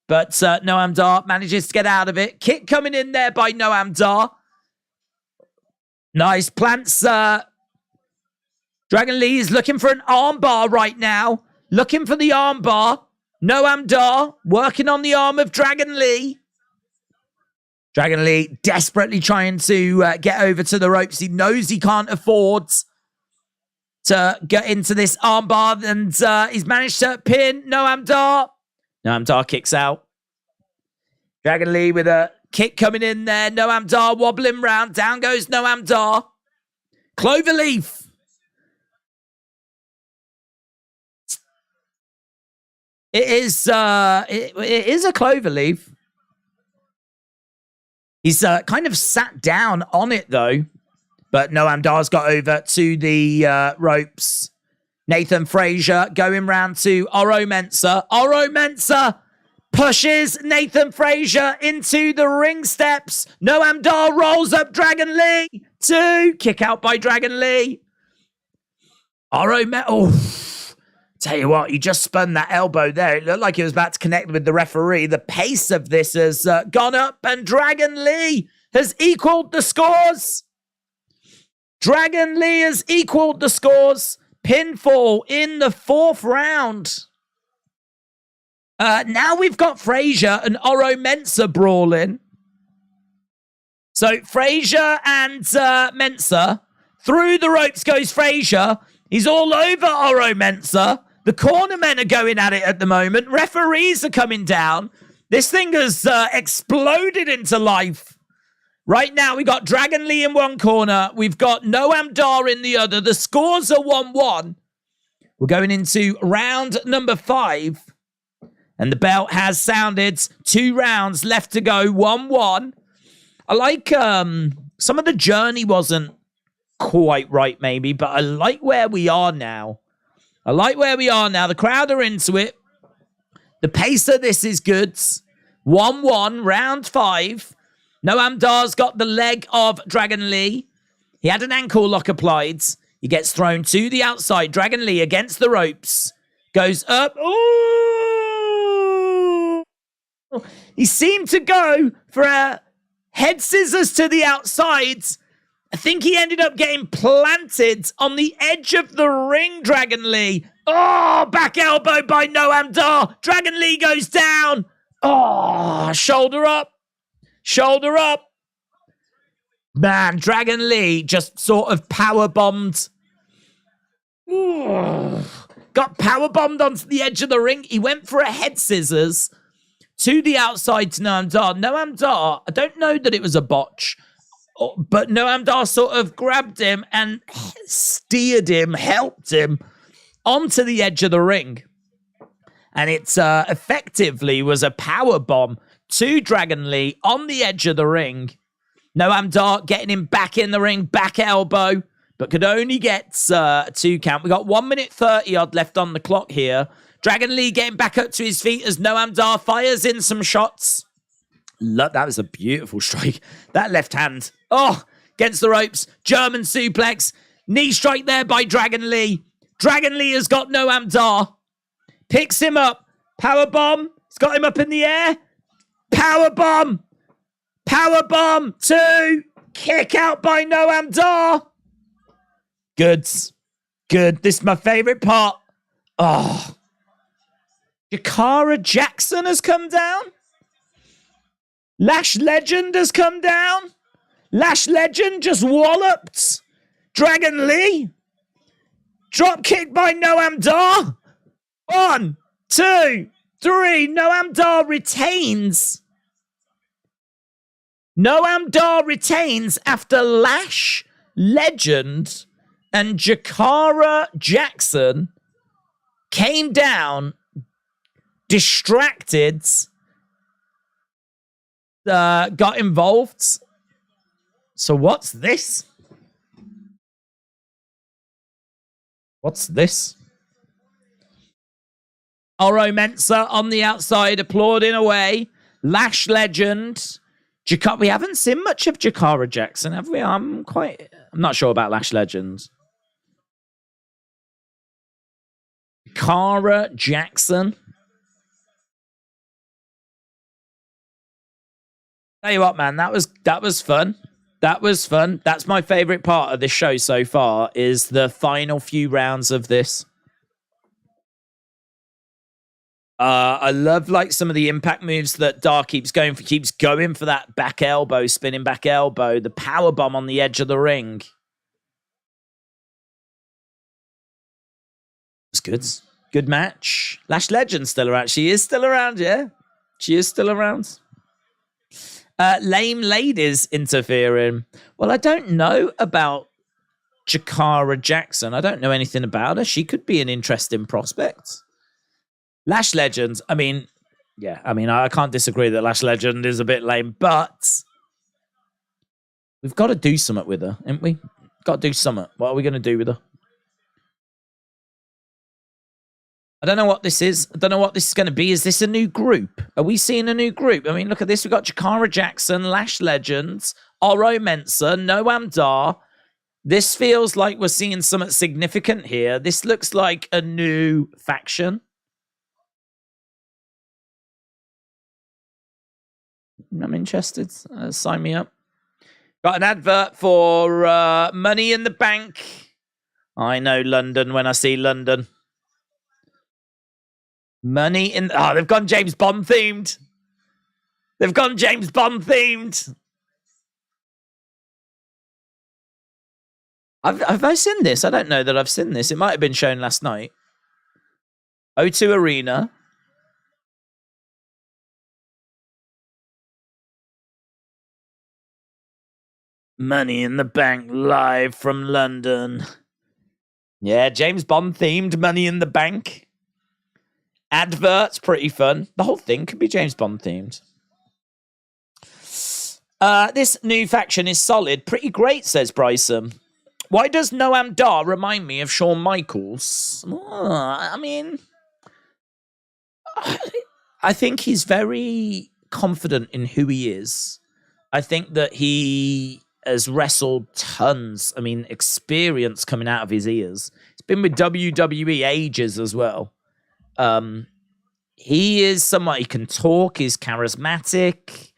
But Noam Dar manages to get out of it. Kick coming in there by Noam Dar. Nice plants. Dragon Lee is looking for an armbar right now. Looking for the armbar. Noam Dar working on the arm of Dragon Lee. Dragon Lee desperately trying to get over to the ropes. He knows he can't afford to get into this armbar. And he's managed to pin Noam Dar. Noam Dar kicks out. Dragon Lee with a kick coming in there. Noam Dar wobbling round. Down goes Noam Dar. Cloverleaf. It is a cloverleaf. He's kind of sat down on it, though. But Noam Dar's got over to the ropes. Nathan Frazier going round to Oro Mensah. Oro Mensah pushes Nathan Frazier into the ring steps. Noam Dar rolls up Dragon Lee. 2. Kick out by Dragon Lee. Oro Mensah. Oh. Tell you what, he just spun that elbow there. It looked like he was about to connect with the referee. The pace of this has gone up, and Dragon Lee has equaled the scores. Dragon Lee has equaled the scores. Pinfall in the 4th round. Now we've got Frazier and Oro Mensah brawling. So Frazier and Mensah. Through the ropes goes Frazier. He's all over Oro Mensah. The corner men are going at it at the moment. Referees are coming down. This thing has exploded into life. Right now, we got Dragon Lee in one corner. We've got Noam Dar in the other. The scores are 1-1. We're going into round number 5. And the bell has sounded. 2 rounds left to go. 1-1. I like some of the journey wasn't quite right, maybe, but I like where we are now. The crowd are into it. The pace of this is good. 1-1, round 5. Noam Dar's got the leg of Dragon Lee. He had an ankle lock applied. He gets thrown to the outside. Dragon Lee against the ropes. Goes up. Ooh! He seemed to go for a head scissors to the outside. I think he ended up getting planted on the edge of the ring, Dragon Lee. Oh, back elbow by Noam Dar. Dragon Lee goes down. Oh, shoulder up. Shoulder up. Man, Dragon Lee just sort of power bombed. Got power bombed onto the edge of the ring. He went for a head scissors to the outside to Noam Dar. Noam Dar, I don't know that it was a botch. But Noam Dar sort of grabbed him and steered him, helped him onto the edge of the ring. And it effectively was a power bomb to Dragon Lee on the edge of the ring. Noam Dar getting him back in the ring, back elbow, but could only get 2 count. We got 1 minute 30 odd left on the clock here. Dragon Lee getting back up to his feet as Noam Dar fires in some shots. Look, that was a beautiful strike. That left hand. Oh, against the ropes. German suplex. Knee strike there by Dragon Lee. Dragon Lee has got Noam Dar. Picks him up. Power bomb. He's got him up in the air. Power bomb. Power bomb. 2. Kick out by Noam Dar. Good. Good. This is my favorite part. Oh. Jakara Jackson has come down. Lash Legend has come down. Lash Legend just walloped Dragon Lee. Drop kick by Noam Dar. 1, 2, 3. Noam Dar retains. Noam Dar retains after Lash Legend and Jakara Jackson came down, distracted, got involved. So what's this? What's this? Oro Mensah on the outside, applauding away. Lash Legend. We haven't seen much of Jakara Jackson, have we? I'm not sure about Lash Legend. Jakara Jackson. Tell you what, man, that was fun. That was fun. That's my favorite part of this show so far, is the final few rounds of this. I love like some of the impact moves that Dar keeps going for that back elbow, spinning back elbow, the power bomb on the edge of the ring. It's good. Good match. Lash Legend's still around. She is still around, yeah. She is still around. Lame Ladies interfering. Well, I don't know about Jakara Jackson. I don't know anything about her. She could be an interesting prospect. Lash Legends, I mean, yeah, I can't disagree that Lash Legend is a bit lame, but we've got to do something with her, haven't we? Got to do something. What are we going to do with her? I don't know what this is. I don't know what this is going to be. Is this a new group? Are we seeing a new group? I mean, look at this. We've got Jakara Jackson, Lash Legends, Oro Mensah, Noam Dar. This feels like we're seeing something significant here. This looks like a new faction. I'm interested. Sign me up. Got an advert for Money in the Bank. I know London when I see London. Money in... Oh, they've gone James Bond themed. They've gone James Bond themed. Have I seen this? I don't know that I've seen this. It might have been shown last night. O2 Arena. Money in the Bank live from London. Yeah, James Bond themed Money in the Bank. Adverts, pretty fun. The whole thing could be James Bond themed. This new faction is solid. Pretty great, says Bryson. Why does Noam Dar remind me of Shawn Michaels? I mean, I think he's very confident in who he is. I think that he has wrestled tons. I mean, experience coming out of his ears. He's been with WWE ages as well. He is someone, he can talk, he's charismatic.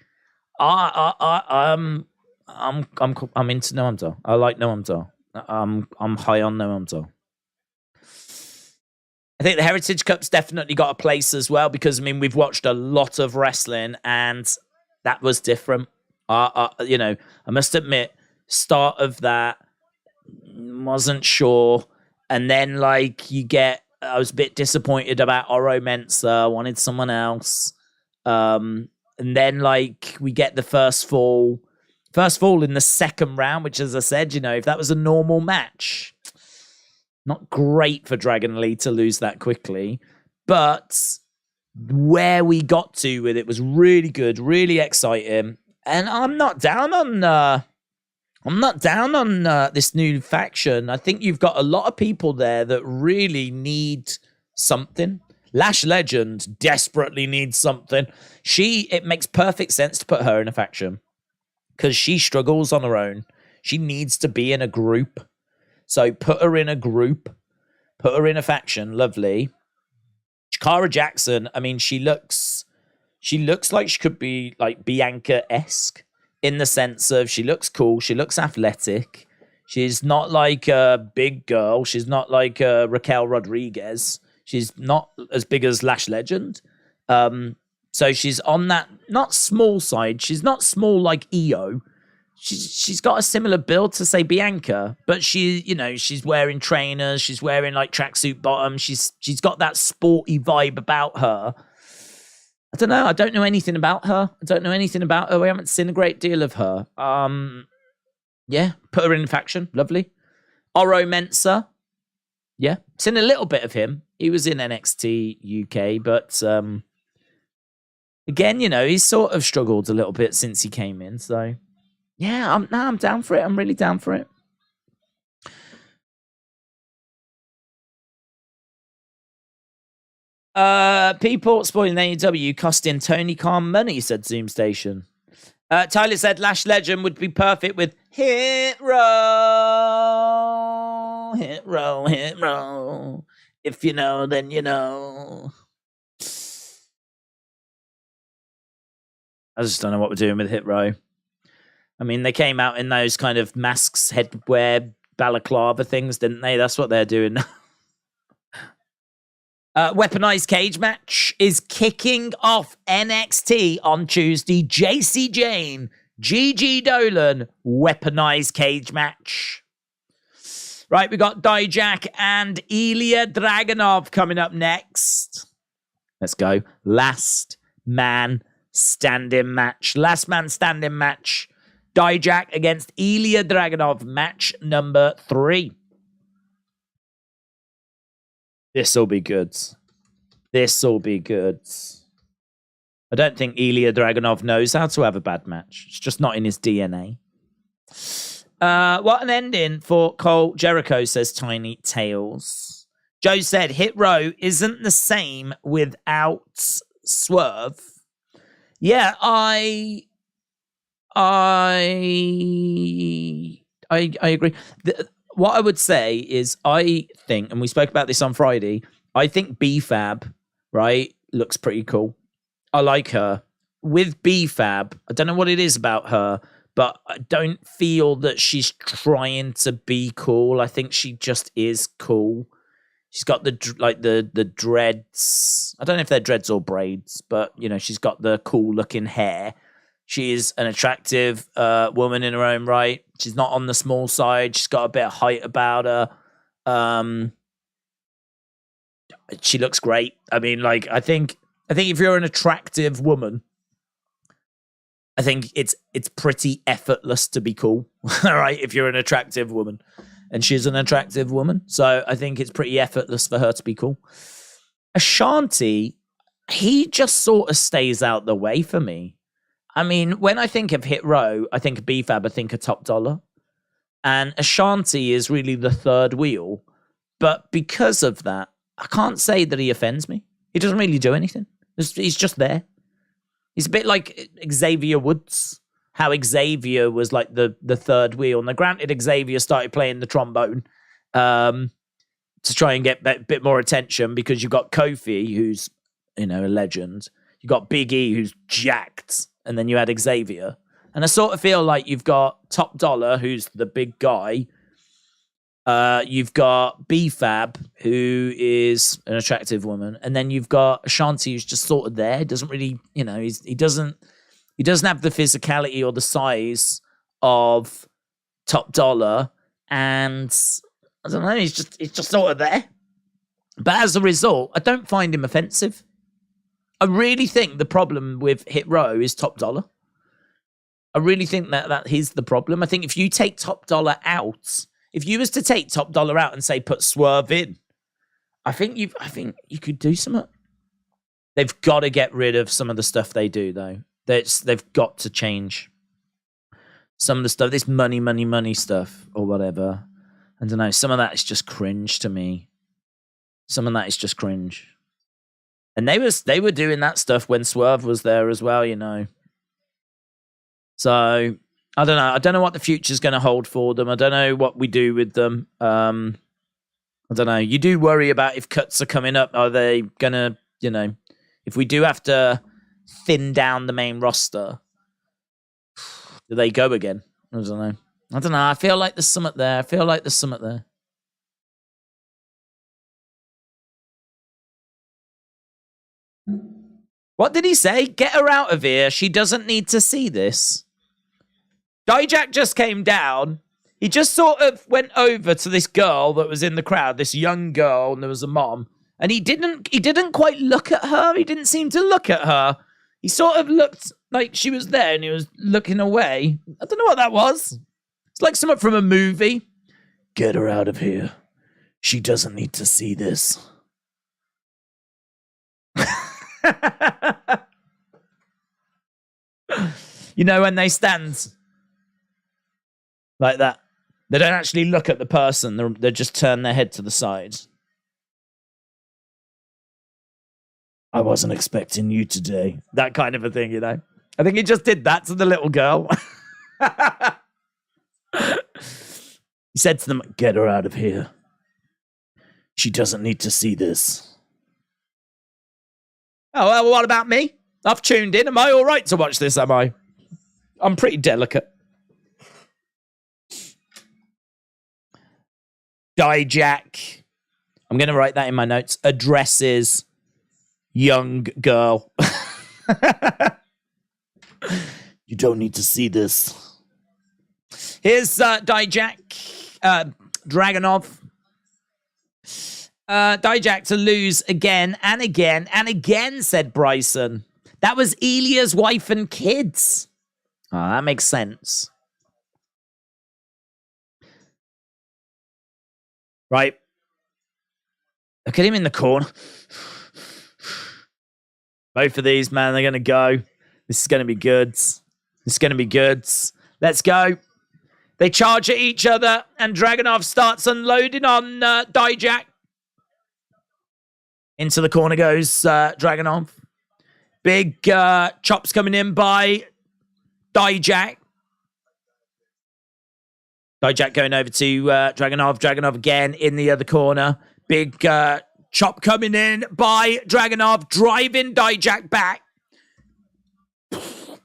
I'm into Noam Dar. I like Noam Dar. I'm high on Noam Dar. I think the Heritage Cup's definitely got a place as well, because I mean we've watched a lot of wrestling and that was different. You know, I must admit, start of that wasn't sure, and then like I was a bit disappointed about Oro Mensah. I wanted someone else, and then like we get the first fall in the second round, which, as I said, you know, if that was a normal match, not great for Dragon Lee to lose that quickly, but where we got to with it was really good, really exciting. And I'm not down on this new faction. I think you've got a lot of people there that really need something. Lash Legend desperately needs something. It makes perfect sense to put her in a faction because she struggles on her own. She needs to be in a group. So put her in a group, put her in a faction. Lovely. Jakara Jackson, I mean, she looks like she could be like Bianca-esque in the sense of she looks cool, she looks athletic. She's not like a big girl. She's not like Raquel Rodriguez. She's not as big as Lash Legend. So she's on that not small side. She's not small like EO. She's got a similar build to say Bianca, but she's wearing trainers. She's wearing like tracksuit bottoms. She's got that sporty vibe about her. I don't know. I don't know anything about her. We haven't seen a great deal of her. Yeah, put her in faction. Lovely. Oro Mensah. Yeah, seen a little bit of him. He was in NXT UK, but again, he's sort of struggled a little bit since he came in. So yeah, I'm down for it. I'm really down for it. People spoiling AEW costing Tony Khan money, said Zoom Station. Tyler said Lash Legend would be perfect with Hit Row. Hit Row, Hit Row. If you know, then you know. I just don't know what we're doing with Hit Row. I mean, they came out in those kind of masks, headwear, balaclava things, didn't they? That's what they're doing now. Weaponized cage match is kicking off NXT on Tuesday. JC Jane, Gigi Dolan, weaponized cage match. Right, we got Dijak and Ilja Dragunov coming up next. Let's go. Last man standing match. Dijak against Ilja Dragunov, match number 3. This'll be good. I don't think Ilja Dragunov knows how to have a bad match. It's just not in his DNA. What an ending for Cole Jericho, says Tiny Tails. Joe said Hit Row isn't the same without Swerve. Yeah, I agree. What I would say is I think, and we spoke about this on Friday, I think B-Fab, right, looks pretty cool. I like her. With B-Fab, I don't know what it is about her, but I don't feel that she's trying to be cool. I think she just is cool. She's got the dreads. I don't know if they're dreads or braids, but, she's got the cool-looking hair. She is an attractive woman in her own right. She's not on the small side. She's got a bit of height about her. She looks great. I mean, I think if you're an attractive woman, I think it's pretty effortless to be cool. All right, if you're an attractive woman, and she's an attractive woman, so I think it's pretty effortless for her to be cool. Ashanti, he just sort of stays out the way for me. I mean, when I think of Hit Row, I think of B-Fab, I think of Top Dollar. And Ashanti is really the third wheel. But because of that, I can't say that he offends me. He doesn't really do anything. He's just there. He's a bit like Xavier Woods. How Xavier was like the third wheel. Now, granted, Xavier started playing the trombone to try and get a bit more attention because you've got Kofi, who's, a legend. You've got Big E, who's jacked. And then you had Xavier. And I sort of feel like you've got Top Dollar, who's the big guy. You've got B-Fab, who is an attractive woman. And then you've got Ashanti, who's just sort of there. Doesn't really, he doesn't have the physicality or the size of Top Dollar. And I don't know, he's just sort of there. But as a result, I don't find him offensive. I really think the problem with Hit Row is Top Dollar. I really think that is the problem. I think if you take Top Dollar out, if you was to take Top Dollar out and say put Swerve in, I think you could do something. They've got to get rid of some of the stuff they do though. They've got to change some of the stuff. This money stuff or whatever. I don't know. Some of that is just cringe to me. Some of that is just cringe. And they were doing that stuff when Swerve was there as well, So I don't know. I don't know what the future's going to hold for them. I don't know what we do with them. I don't know. You do worry about if cuts are coming up. Are they going to, if we do have to thin down the main roster, do they go again? I don't know. I feel like there's something there. What did he say? Get her out of here. She doesn't need to see this. Dijak just came down. He just sort of went over to this girl that was in the crowd, this young girl, and there was a mom. And he didn't quite look at her. He didn't seem to look at her. He sort of looked like she was there and he was looking away. I don't know what that was. It's like something from a movie. Get her out of here. She doesn't need to see this. You know, when they stand like that, they don't actually look at the person. They just turn their head to the side. I wasn't expecting you today. That kind of a thing, you know. I think he just did that to the little girl. He said to them, get her out of here. She doesn't need to see this. Oh, well, what about me? I've tuned in. Am I all right to watch this, am I? I'm pretty delicate. Dijak. I'm going to write that in my notes. Addresses young girl. You don't need to see this. Here's Dijak. Dragunov. Dijak to lose again and again and again, said Bryson. That was Ilja's wife and kids. Oh, that makes sense. Right. Look at him in the corner. Both of these, man, they're going to go. This is going to be good. This is going to be good. Let's go. They charge at each other, and Dragunov starts unloading on Dijak. Into the corner goes Dragunov. Big chops coming in by Dijak. Dijak going over to Dragunov. Dragunov again in the other corner. Big chop coming in by Dragunov, driving Dijak back.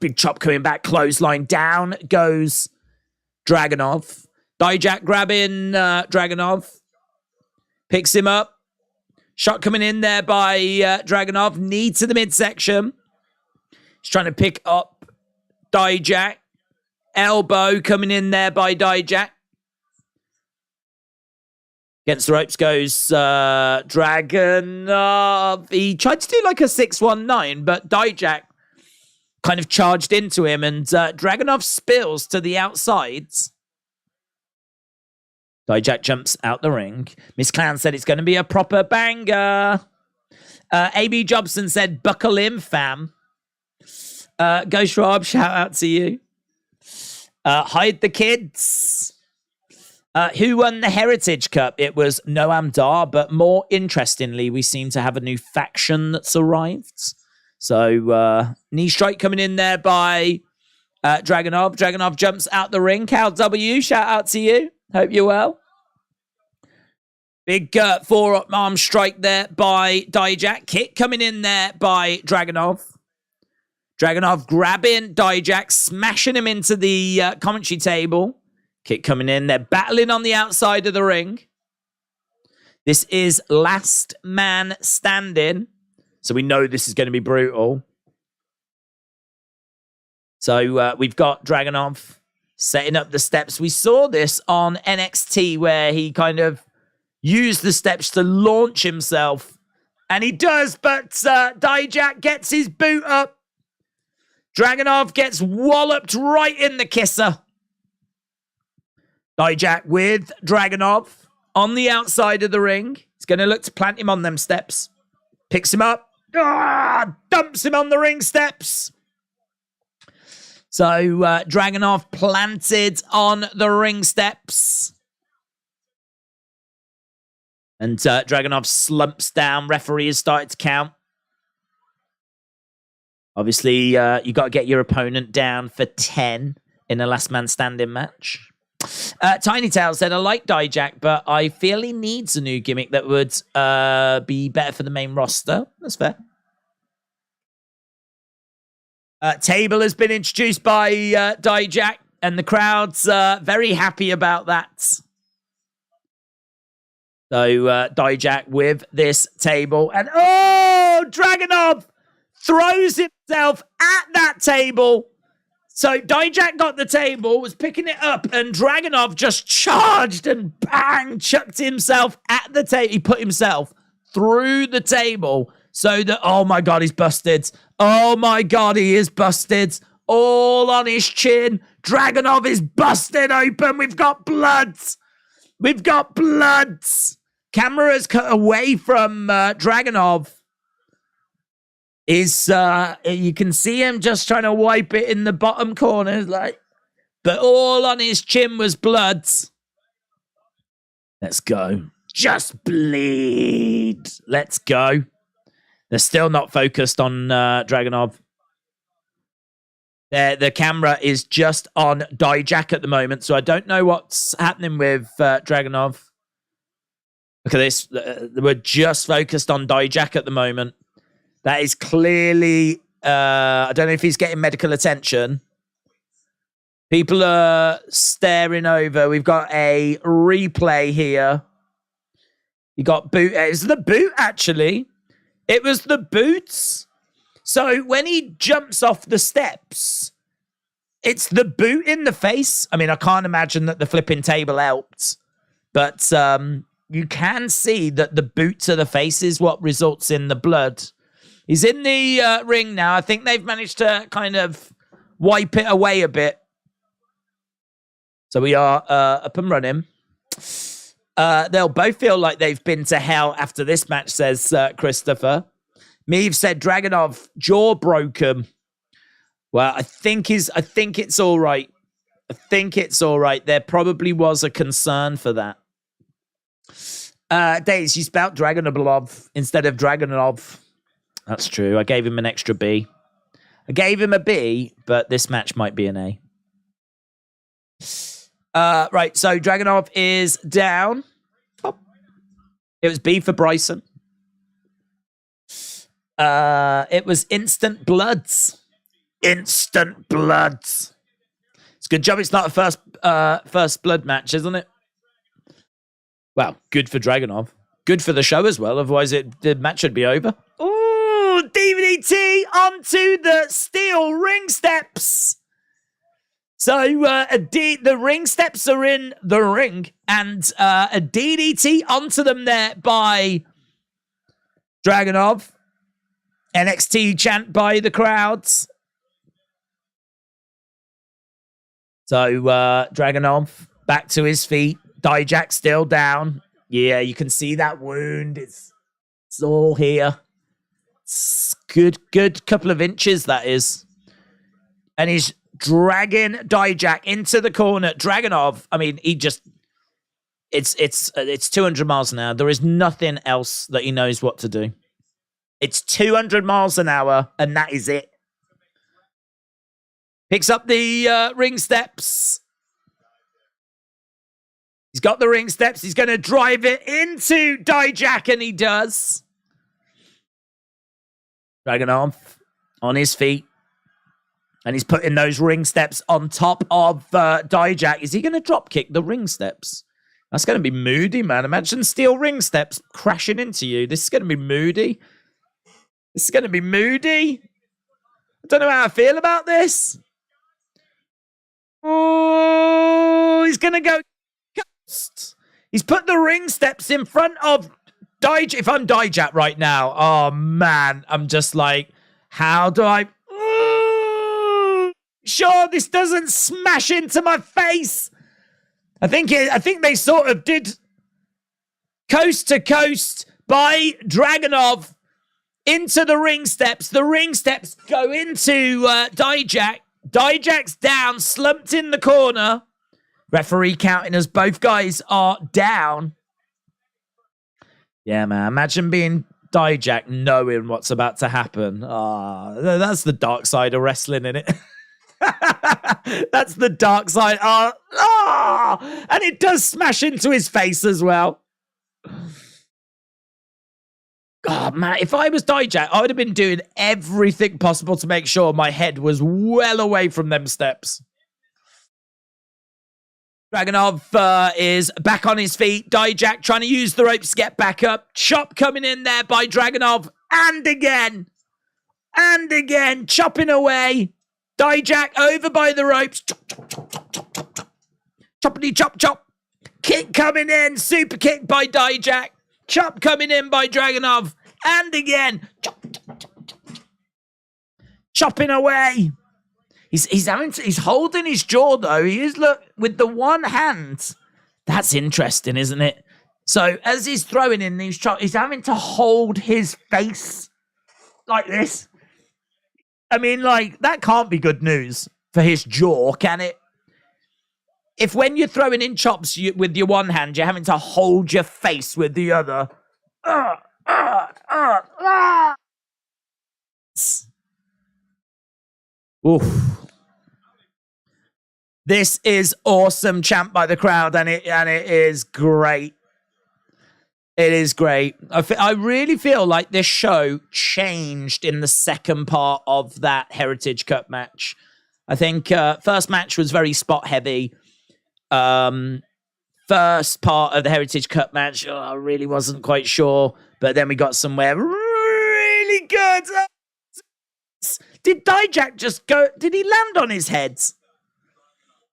Big chop coming back, clothesline down goes Dragunov. Dijak grabbing Dragunov. Picks him up. Shot coming in there by Dragunov. Knee to the midsection. He's trying to pick up Dijak. Elbow coming in there by Dijak. Against the ropes goes Dragunov. He tried to do like a 619, but Dijak kind of charged into him, and Dragunov spills to the outsides. Dijak jumps out the ring. Miss Clown said it's going to be a proper banger. AB Jobson said, buckle in, fam. Ghost Rob, shout out to you. Hide the kids. Who won the Heritage Cup? It was Noam Dar, but more interestingly, we seem to have a new faction that's arrived. So, knee strike coming in there by Dragunov. Dragunov jumps out the ring. Cal W, shout out to you. Hope you're well. Big forearm strike there by Dijak. Kick coming in there by Dragunov. Dragunov grabbing Dijak, smashing him into the commentary table. Kick coming in. They're battling on the outside of the ring. This is last man standing. So we know this is going to be brutal. So we've got Dragunov setting up the steps. We saw this on NXT where he kind of used the steps to launch himself. And he does, but Dijak gets his boot up. Dragunov gets walloped right in the kisser. Dijak with Dragunov on the outside of the ring. He's going to look to plant him on them steps. Picks him up. Dumps him on the ring steps. So Dragunov planted on the ring steps. And Dragunov slumps down. Referee has started to count. Obviously, you got to get your opponent down for 10 in a last man standing match. Tiny Tail said, I like Dijak, but I feel he needs a new gimmick that would be better for the main roster. That's fair. Table has been introduced by Dijak, and the crowd's very happy about that. So Dijak with this table, and oh, Dragunov throws himself at that table. So Dijak got the table, was picking it up, and Dragunov just charged and bang, chucked himself at the table. He put himself through the table so that, oh my God, he's busted. Oh my God, he is busted. All on his chin. Dragunov is busted open. We've got blood. We've got blood. Camera's cut away from Dragunov. You can see him just trying to wipe it in the bottom corner, but all on his chin was blood. Let's go. Just bleed. Let's go. They're still not focused on Dragunov. The camera is just on Dijak at the moment, so I don't know what's happening with Dragunov. Look at this. We're just focused on Dijak at the moment. That is clearly, I don't know if he's getting medical attention. People are staring over. We've got a replay here. You got boot. It's the boot, actually. It was the boots. So when he jumps off the steps, it's the boot in the face. I mean, I can't imagine that the flipping table helped. But you can see that the boot to the face is what results in the blood. He's in the ring now. I think they've managed to kind of wipe it away a bit. So we are up and running. They'll both feel like they've been to hell after this match, says Christopher. Meave said Dragunov jaw broken. Well, I think it's all right. I think it's all right. There probably was a concern for that. Daze, you spelled Dragunov instead of Dragunov. That's true. I gave him an extra B. I gave him a B, but this match might be an A. Right, so Dragunov is down. Oh. It was B for Bryson. It was instant bloods. Instant bloods. It's a good job it's not a first blood match, isn't it? Well, good for Dragunov. Good for the show as well. Otherwise, the match would be over. Ooh, DVDT onto the steel ring steps. So the ring steps are in the ring, and a DDT onto them there by Dragunov. NXT chant by the crowds. So Dragunov back to his feet. Dijak still down. Yeah, you can see that wound. It's all here. It's good couple of inches, that is. And he's dragging Dijak into the corner. Dragunov, I mean, it's 200 miles an hour. There is nothing else that he knows what to do. It's 200 miles an hour, and that is it. Picks up the ring steps. He's got the ring steps. He's going to drive it into Dijak, and he does. Dragunov on his feet. And he's putting those ring steps on top of Dijak. Is he going to drop kick the ring steps? That's going to be moody, man. Imagine steel ring steps crashing into you. This is going to be moody. This is going to be moody. I don't know how I feel about this. Oh, he's going to go. He's put the ring steps in front of Dijak. If I'm Dijak right now, oh man, I'm just like, how do I... Sure, this doesn't smash into my face. I think they sort of did coast to coast by Dragunov into the ring steps. The ring steps go into Dijak. Dijak's down, slumped in the corner. Referee counting as both guys are down. Yeah, man. Imagine being Dijak knowing what's about to happen. That's the dark side of wrestling, innit? That's the dark side. And it does smash into his face as well. God, man, if I was Dijak, I would have been doing everything possible to make sure my head was well away from them steps. Dragunov is back on his feet. Dijak trying to use the ropes to get back up. Chop coming in there by Dragunov. And again. And again, chopping away. Dijak over by the ropes. Chop, chop, chop, chop, chop, chop, chop. Choppity chop, chop. Kick coming in. Super kick by Dijak. Chop coming in by Dragunov. And again. Chop, chop, chop, chop, chop. Chopping away. He's holding his jaw, though. He is, look, with the one hand. That's interesting, isn't it? So as he's throwing in these chops, he's having to hold his face like this. I mean, like, that can't be good news for his jaw, can it? If when you're throwing in chops with your one hand, you're having to hold your face with the other. Oof. This is awesome chant by the crowd, and it is great. It is great. I really feel like this show changed in the second part of that Heritage Cup match. I think first match was very spot heavy. First part of the Heritage Cup match, I really wasn't quite sure. But then we got somewhere really good. Did Dijak just go? Did he land on his head?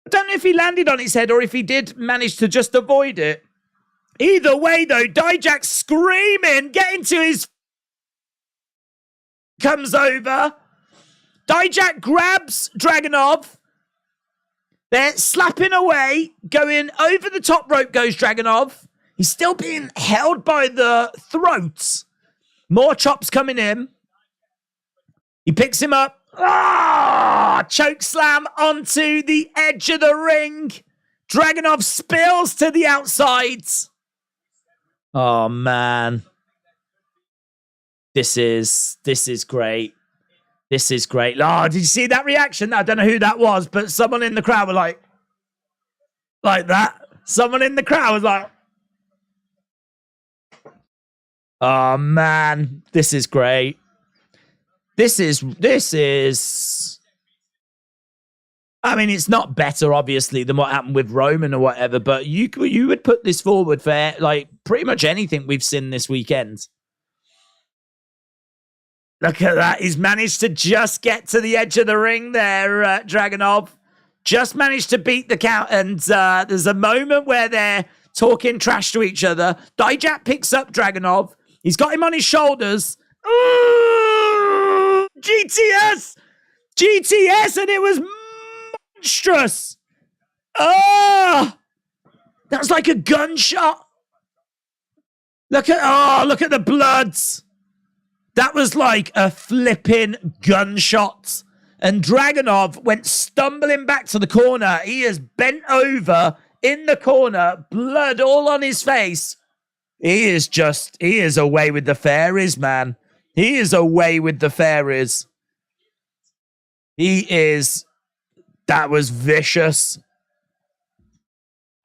I don't know if he landed on his head or if he did manage to just avoid it. Either way, though, Dijak screaming, getting to his... Comes over. Dijak grabs Dragunov. They're slapping away. Going over the top rope goes Dragunov. He's still being held by the throat. More chops coming in. He picks him up. Choke slam onto the edge of the ring. Dragunov spills to the outside. Oh, man. This is great. This is great. Oh, did you see that reaction? I don't know who that was, but someone in the crowd was like that. Someone in the crowd was like, oh, man. This is great. This is... I mean, it's not better, obviously, than what happened with Roman or whatever, but you would put this forward for, like, pretty much anything we've seen this weekend. Look at that. He's managed to just get to the edge of the ring there, Dragunov. Just managed to beat the count, and there's a moment where they're talking trash to each other. Dijak picks up Dragunov. He's got him on his shoulders. Ooh, GTS, and it was monstrous. Oh, that was like a gunshot. Look at the bloods. That was like a flipping gunshot. And Dragunov went stumbling back to the corner. He is bent over in the corner, blood all on his face. He is away with the fairies, man. He is away with the fairies. That was vicious.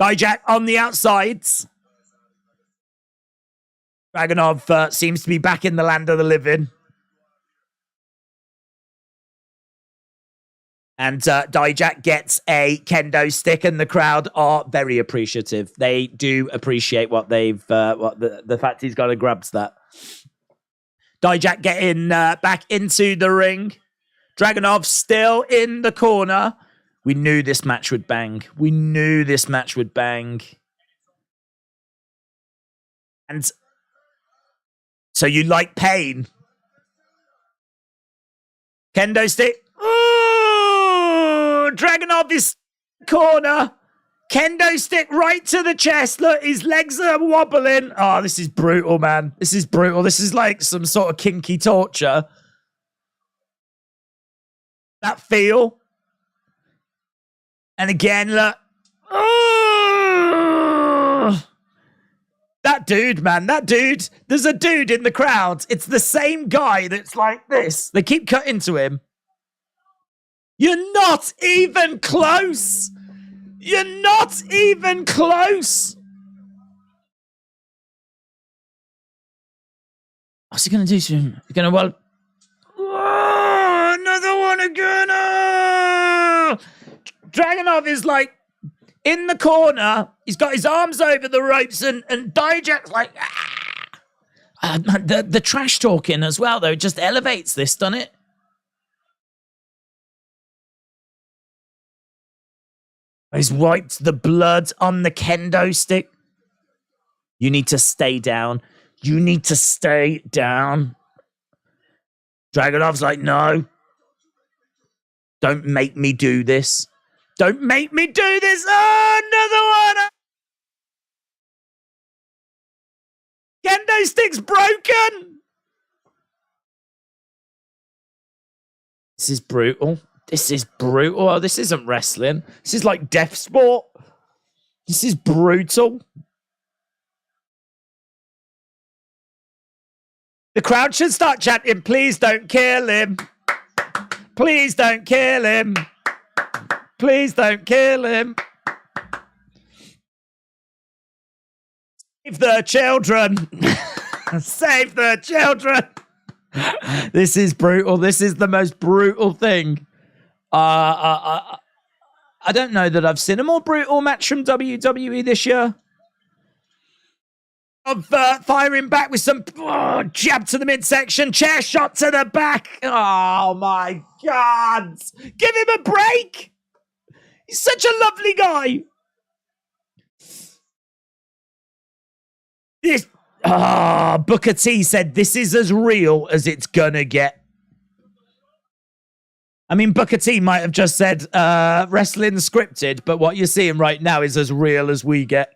Dijak on the outsides. Dragunov seems to be back in the land of the living. And Dijak gets a kendo stick, and the crowd are very appreciative. They do appreciate what the fact he's got to grabs that. Dijak getting back into the ring. Dragunov still in the corner. We knew this match would bang. And so you like pain. Kendo stick. Ooh! Dragunov is corner. Kendo stick right to the chest. Look, his legs are wobbling. Oh, this is brutal, man. This is brutal. This is like some sort of kinky torture. That feel. And again, look. Oh! That dude, man. That dude. There's a dude in the crowd. It's the same guy that's like this. They keep cutting to him. You're not even close. You're not even close. What's he going to do to him? He's going to, well... Oh, another one again. Oh! Dragunov is like in the corner. He's got his arms over the ropes, and Dijak's like... The trash talking as well, though, just elevates this, doesn't it? He's wiped the blood on the kendo stick. You need to stay down. You need to stay down. Dragunov's like, no. Don't make me do this. Don't make me do this. Oh, another one. Kendo stick's broken. This is brutal. This is brutal. Oh, this isn't wrestling. This is like death sport. This is brutal. The crowd should start chanting, please don't kill him. Please don't kill him. Please don't kill him. Save the children. Save the children. This is brutal. This is the most brutal thing. I don't know that I've seen a more brutal match from WWE this year. Of firing back with some jab to the midsection, chair shot to the back. Oh my God. Give him a break. He's such a lovely guy. This Booker T said this is as real as it's gonna get. I mean, Booker T might have just said wrestling scripted, but what you're seeing right now is as real as we get.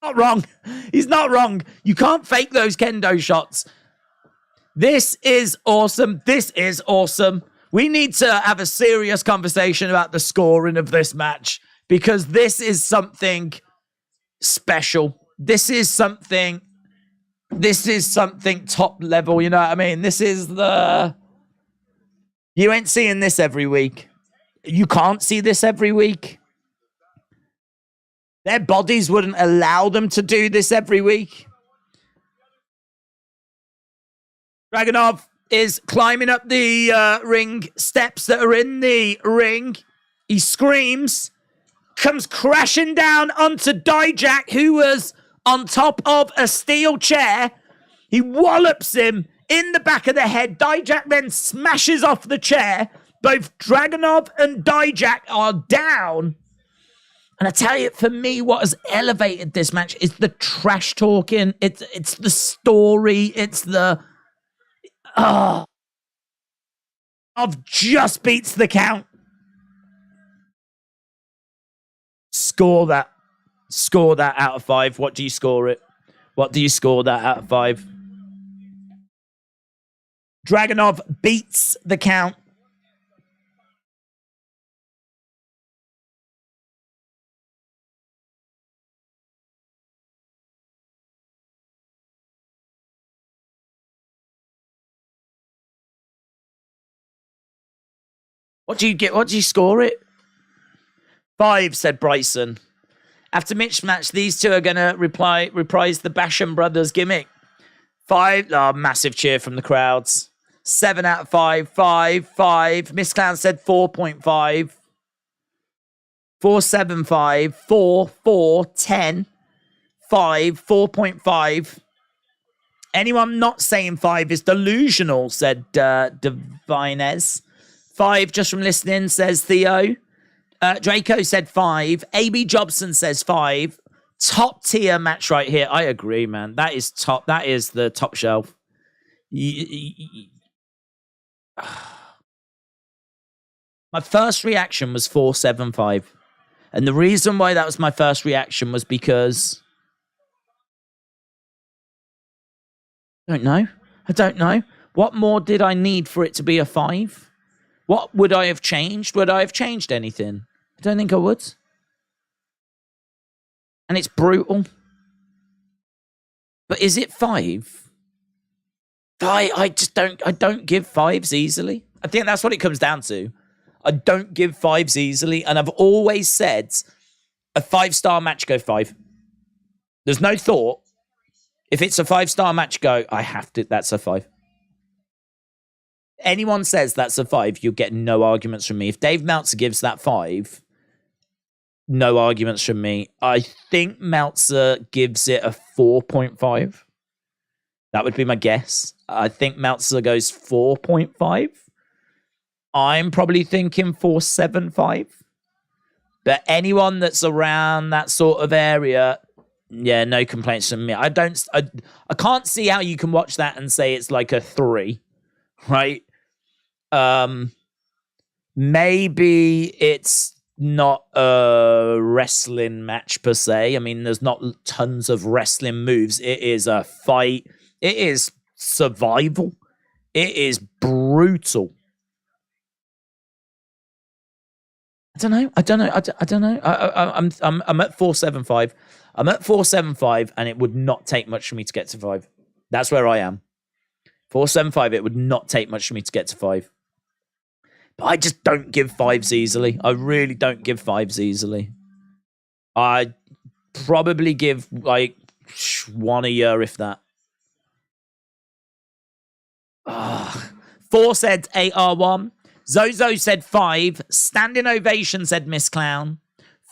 Not wrong. He's not wrong. You can't fake those kendo shots. This is awesome. This is awesome. We need to have a serious conversation about the scoring of this match because this is something special. This is something top level, you know what I mean? This is the... You ain't seeing this every week. You can't see this every week. Their bodies wouldn't allow them to do this every week. Dragunov is climbing up the ring steps that are in the ring. He screams, comes crashing down onto Dijak, who was on top of a steel chair. He wallops him in the back of the head. Dijak then smashes off the chair. Both Dragunov and Dijak are down. And I tell you, for me, what has elevated this match is the trash talking. It's the story. It's the... of just beats the count. Score that. Score that out of 5. What do you score it? What do you score that out of 5? Dragunov beats the count. What do you get? What do you score it? 5, said Bryson. After Mitch's match, these two are going to reprise the Basham Brothers gimmick. 5. Oh, massive cheer from the crowds. 7 out of 5. 5. Miss Clown said 4.5. 4.75. 4. 10. 5. 4.5. Anyone not saying 5 is delusional, said Divinez. 5 just from listening, says Theo. Draco said 5. AB Jobson says 5. Top tier match right here. I agree, man. That is top. That is the top shelf. My first reaction was 4.75. And the reason why that was my first reaction was because... I don't know. What more did I need for it to be a 5? What would I have changed? Would I have changed anything? I don't think I would. And it's brutal. But is it 5? I don't give 5s easily. I think that's what it comes down to. I don't give 5s easily. And I've always said a 5-star match, go 5. There's no thought. If it's a 5-star match, go, I have to, that's a 5. Anyone says that's a 5, you'll get no arguments from me. If Dave Meltzer gives that 5, no arguments from me. I think Meltzer gives it a 4.5. That would be my guess. I think Meltzer goes 4.5. I'm probably thinking 4.75. But anyone that's around that sort of area, yeah, no complaints from me. I can't see how you can watch that and say it's like a 3, right? Maybe it's not a wrestling match per se. I mean, there's not tons of wrestling moves. It is a fight. It is survival. It is brutal. I don't know. I'm at 475. I'm at 475, and it would not take much for me to get to 5. That's where I am. 475. It would not take much for me to get to 5. But I just don't give 5s easily. I really don't give 5s easily. I probably give like 1 a year, if that. 4 said AR1. Zozo said 5. Standing ovation said Miss Clown.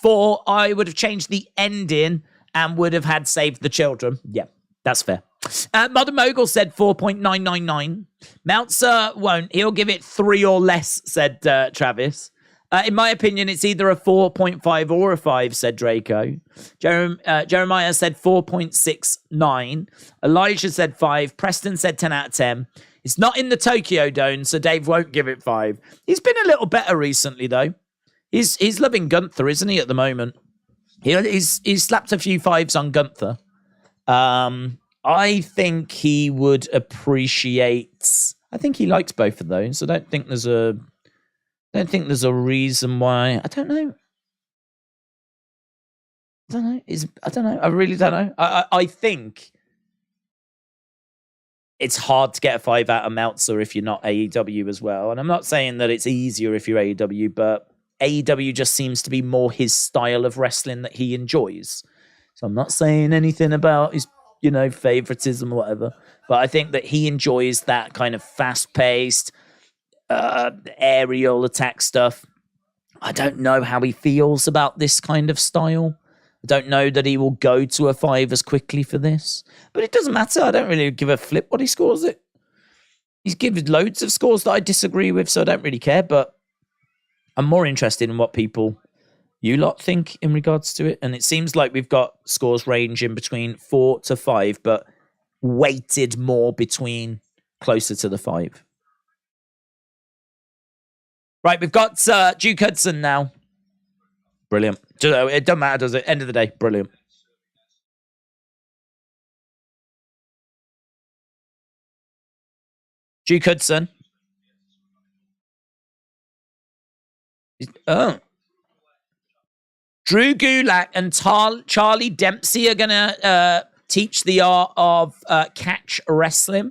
4, I would have changed the ending and would have had saved the children. Yeah, that's fair. Modern Mogul said 4.999. Meltzer won't. He'll give it 3 or less, said Travis. In my opinion, it's either a 4.5 or a 5, said Draco. Jeremiah said 4.69. Elijah said 5. Preston said 10 out of 10. It's not in the Tokyo Dome, so Dave won't give it 5. He's been a little better recently, though. He's loving Gunther, isn't he, at the moment? He's slapped a few 5s on Gunther. I think he would appreciate... I think he likes both of those. I don't think there's a reason why... I don't know. I don't know. I really don't know. I think it's hard to get a 5 out of Meltzer if you're not AEW as well. And I'm not saying that it's easier if you're AEW, but AEW just seems to be more his style of wrestling that he enjoys. So I'm not saying anything about his, favoritism or whatever. But I think that he enjoys that kind of fast-paced, aerial attack stuff. I don't know how he feels about this kind of style. I don't know that he will go to a 5 as quickly for this. But it doesn't matter. I don't really give a flip what he scores it. He's given loads of scores that I disagree with, so I don't really care. But I'm more interested in what you lot think in regards to it. And it seems like we've got scores ranging between 4 to 5, but weighted more between closer to the 5. Right, we've got Duke Hudson now. Brilliant. It doesn't matter, does it? End of the day, brilliant. Duke Hudson. Oh. Drew Gulak and Charlie Dempsey are going to teach the art of catch wrestling.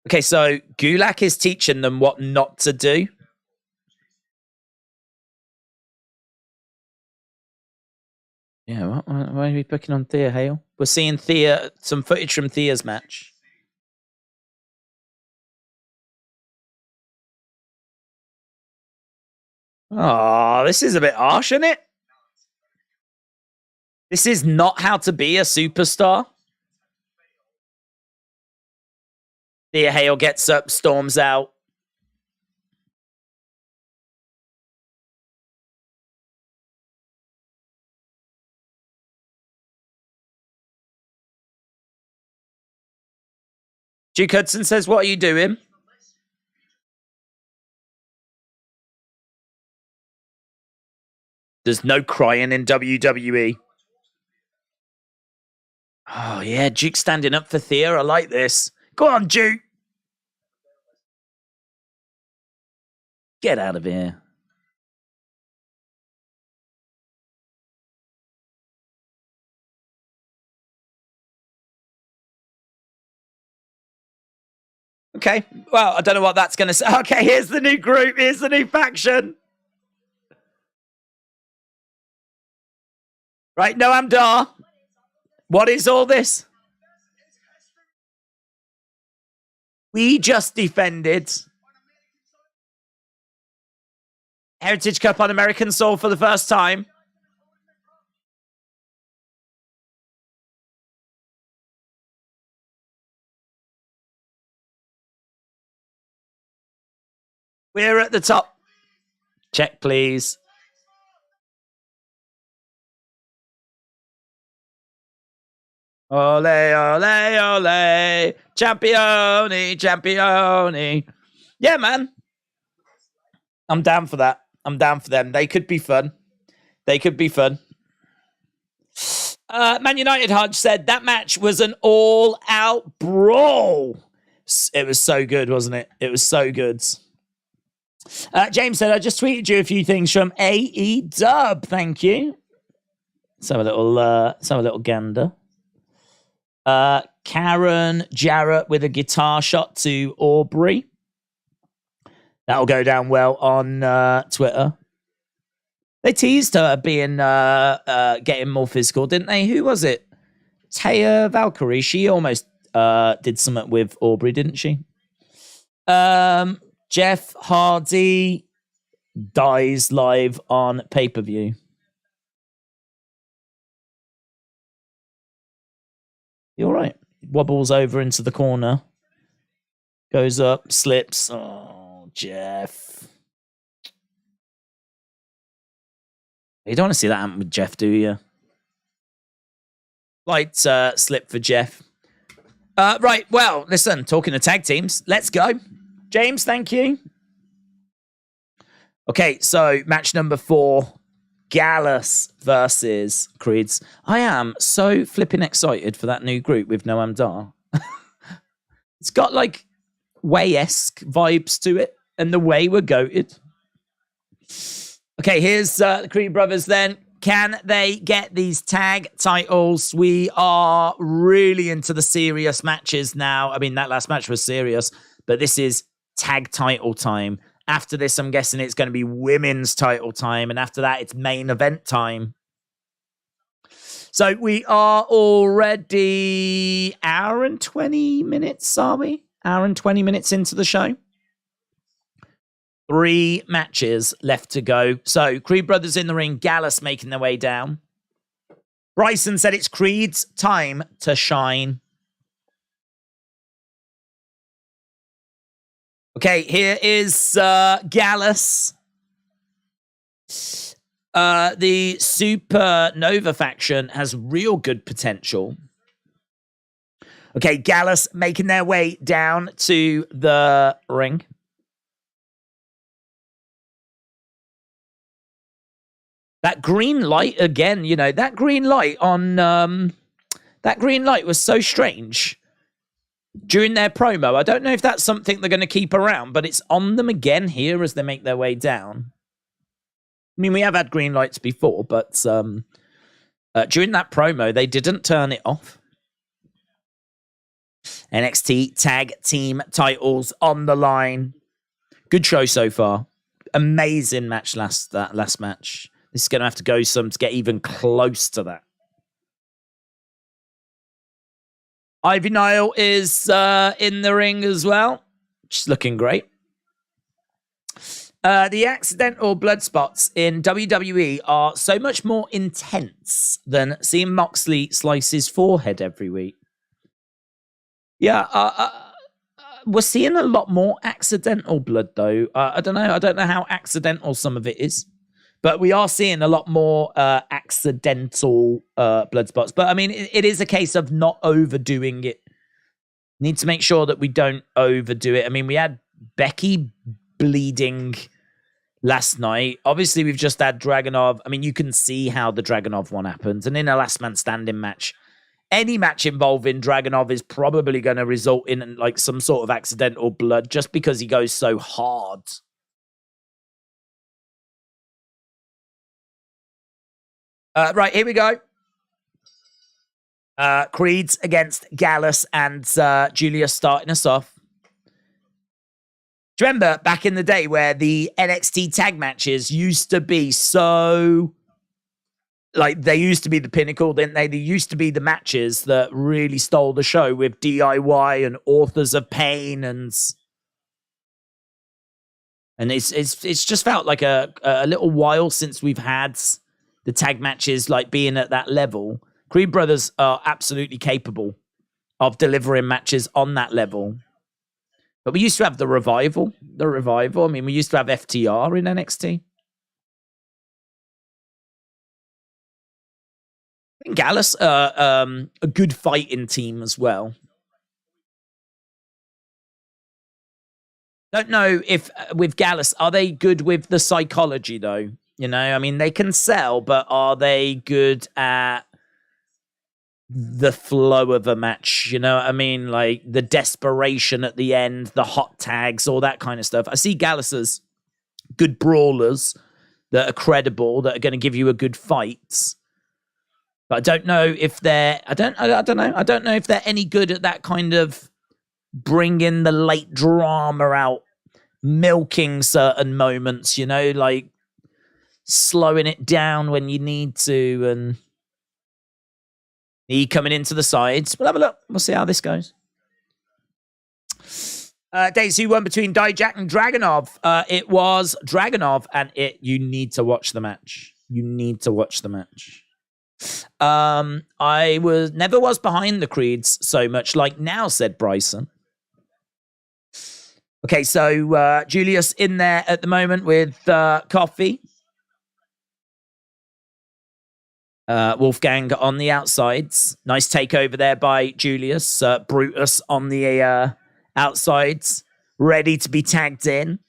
Okay, so Gulak is teaching them what not to do. Yeah, why are we picking on Thea Hale? We're seeing some footage from Thea's match. Oh, this is a bit harsh, isn't it? This is not how to be a superstar. Thea Hale gets up, storms out. Duke Hudson says, what are you doing? There's no crying in WWE. Oh, yeah, Duke standing up for Thea. I like this. Go on, Duke. Get out of here. Okay, well, I don't know what that's going to say. Okay, here's the new group. Here's the new faction. Right, Noam Dar. What is all this? We just defended Heritage Cup on American soil for the first time. We're at the top. Check, please. Ole, ole, ole. Championi, championi. Yeah, man. I'm down for that. I'm down for them. They could be fun. They could be fun. Man United Hodge said that match was an all-out brawl. It was so good, wasn't it? It was so good. James said, I just tweeted you a few things from AE Dub. Thank you. Let's have a little gander. Karen Jarrett with a guitar shot to Aubrey. That'll go down well on Twitter. They teased her being getting more physical, didn't they? Who was it? Taya Valkyrie. She almost did something with Aubrey, didn't she? Jeff Hardy dies live on pay-per-view. You all right? Wobbles over into the corner. Goes up, slips. Oh, Jeff. You don't want to see that happen with Jeff, do you? Light slip for Jeff. Right, well, listen, talking to tag teams, let's go. James, thank you. Okay, so match number 4. Gallus versus Creeds. I am so flipping excited for that new group with Noam Dar. It's got like Way-esque vibes to it, and the way we're goated. Okay, here's the Creed brothers then. Can they get these tag titles? We are really into the serious matches now. I mean, that last match was serious, but this is tag title time. After this, I'm guessing it's going to be women's title time. And after that, it's main event time. So we are already hour and 20 minutes, are we? Hour and 20 minutes into the show. 3 matches left to go. So Creed brothers in the ring, Gallus making their way down. Bryson said it's Creed's time to shine. Okay, here is Gallus. The Supernova faction has real good potential. Okay, Gallus making their way down to the ring. That green light again, you know, that green light on that green light was so strange. During their promo, I don't know if that's something they're going to keep around, but it's on them again here as they make their way down. I mean, we have had green lights before, but during that promo, they didn't turn it off. NXT Tag Team titles on the line. Good show so far. Amazing match that last match. This is going to have to go some to get even close to that. Ivy Nile is in the ring as well. She's looking great. The accidental blood spots in WWE are so much more intense than seeing Moxley slice his forehead every week. Yeah, we're seeing a lot more accidental blood, though. I don't know. I don't know how accidental some of it is. But we are seeing a lot more accidental blood spots. But, I mean, it is a case of not overdoing it. Need to make sure that we don't overdo it. I mean, we had Becky bleeding last night. Obviously, we've just had Dragunov. I mean, you can see how the Dragunov one happened. And in a last man standing match, any match involving Dragunov is probably going to result in like some sort of accidental blood just because he goes so hard. Right, here we go. Creeds against Gallus and Julia starting us off. Do you remember back in the day where the NXT tag matches used to be so... Like, they used to be the pinnacle, didn't they? They used to be the matches that really stole the show with DIY and Authors of Pain and it's just felt like a little while since we've had the tag matches like being at that level. Creed brothers are absolutely capable of delivering matches on that level. But we used to have the Revival. The Revival. I mean, we used to have FTR in NXT. I think Gallus, a good fighting team as well. Don't know if with Gallus, are they good with the psychology though? You know, I mean, they can sell, but are they good at the flow of a match? You know what I mean? Like the desperation at the end, the hot tags, all that kind of stuff. I see Gallus as good brawlers that are credible, that are going to give you a good fight. But I don't know if they're, I don't know if they're any good at that kind of bringing the late drama out, milking certain moments, you know, like slowing it down when you need to, and he coming into the sides. We'll have a look. We'll see how this goes. Days who won between Dijak and Dragunov. It was Dragunov, and you need to watch the match. You need to watch the match. I never was behind the Creeds so much like now, said Bryson. Okay, so Julius in there at the moment with coffee. Wolfgang on the outsides. Nice takeover there by Julius. Brutus on the outsides, ready to be tagged in.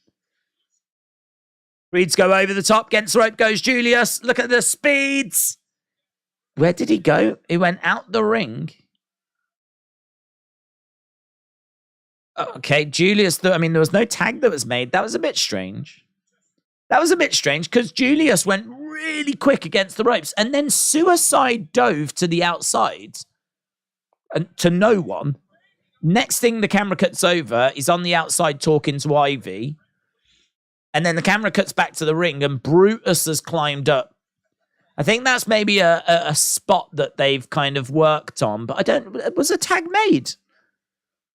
Creeds go over the top. Against the rope goes Julius. Look at the speeds. Where did he go? He went out the ring. Okay, Julius, I mean, there was no tag that was made. That was a bit strange. That was a bit strange because Julius went really quick against the ropes and then suicide dove to the outside and to no one. Next thing the camera cuts over, he's on the outside talking to Ivy. And then the camera cuts back to the ring and Brutus has climbed up. I think that's maybe a spot that they've kind of worked on, but was a tag made?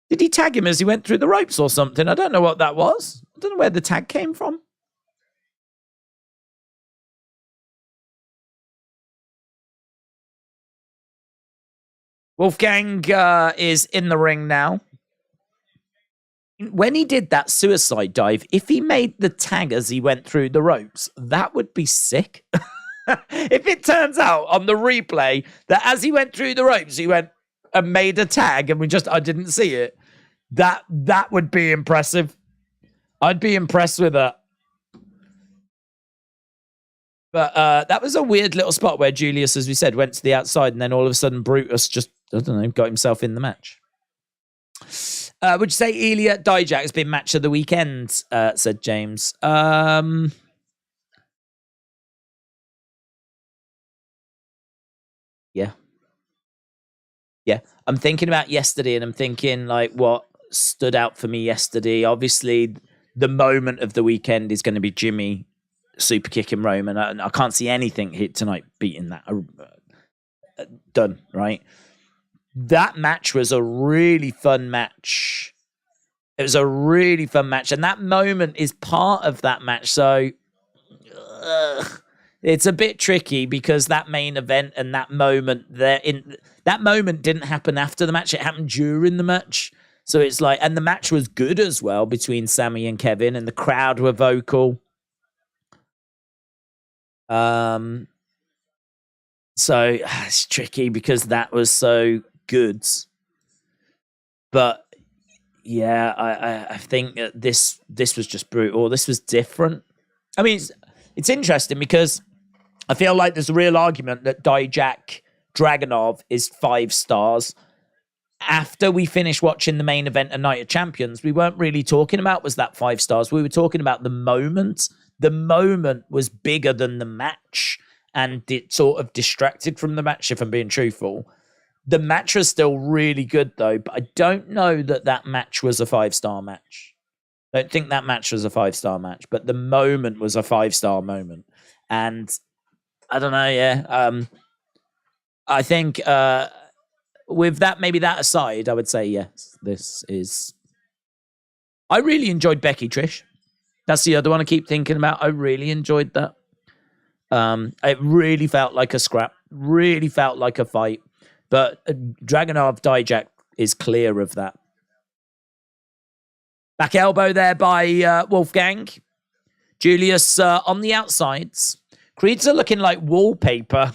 Did he tag him as he went through the ropes or something? I don't know what that was. I don't know where the tag came from. Wolfgang is in the ring now. When he did that suicide dive, if he made the tag as he went through the ropes, that would be sick. If it turns out on the replay that as he went through the ropes, he went and made a tag and I didn't see it, that would be impressive. I'd be impressed with that. But that was a weird little spot where Julius, as we said, went to the outside and then all of a sudden Brutus just, I don't know, got himself in the match. Would you say Ilja Dijak has been match of the weekend, said James. Yeah. Yeah. I'm thinking about yesterday and I'm thinking like what stood out for me yesterday. Obviously, the moment of the weekend is going to be Jimmy super kicking Roman. I can't see anything hit tonight beating that. Done, right? That match was a really fun match. It was a really fun match. And that moment is part of that match. So it's a bit tricky because that main event and that moment that moment didn't happen after the match. It happened during the match. So it's like, and the match was good as well between Sammy and Kevin, and the crowd were vocal. So it's tricky because that was so good. But yeah, I think that this was just brutal. This was different. I mean, it's interesting because I feel like there's a real argument that Dijak Dragunov is 5 stars. After we finished watching the main event of Night of Champions, we weren't really talking about was that 5 stars. We were talking about the moment. The moment was bigger than the match, and it sort of distracted from the match, if I'm being truthful. The match was still really good, though, but I don't know that match was a 5-star match. I don't think that match was a 5-star match, but the moment was a 5-star moment. And I don't know, yeah. I think with that, maybe that aside, I would say yes, this is... I really enjoyed Becky Trish. That's the other one I keep thinking about. I really enjoyed that. It really felt like a scrap. Really felt like a fight. But Dragunov Dijak is clear of that. Back elbow there by Wolfgang. Julius on the outsides. Creeds are looking like wallpaper.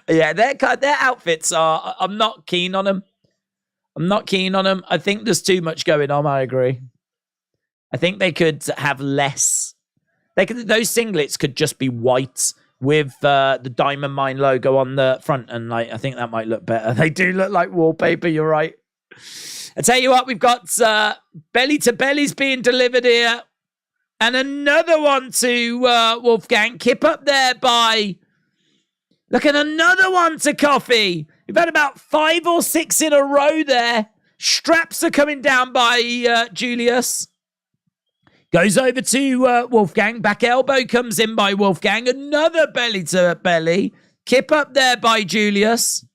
Yeah, their outfits are... I'm not keen on them. I think there's too much going on, I agree. I think they could have less. Those singlets could just be white with the Diamond Mine logo on the front, and like I think that might look better. They do look like wallpaper, you're right. I tell you what, we've got belly to bellies being delivered here. And another one to Wolfgang. Kip up there by... Look at another one to Coffee. We've had about 5 or 6 in a row there. Straps are coming down by Julius. Goes over to Wolfgang. Back elbow comes in by Wolfgang. Another belly to belly. Kip up there by Julius.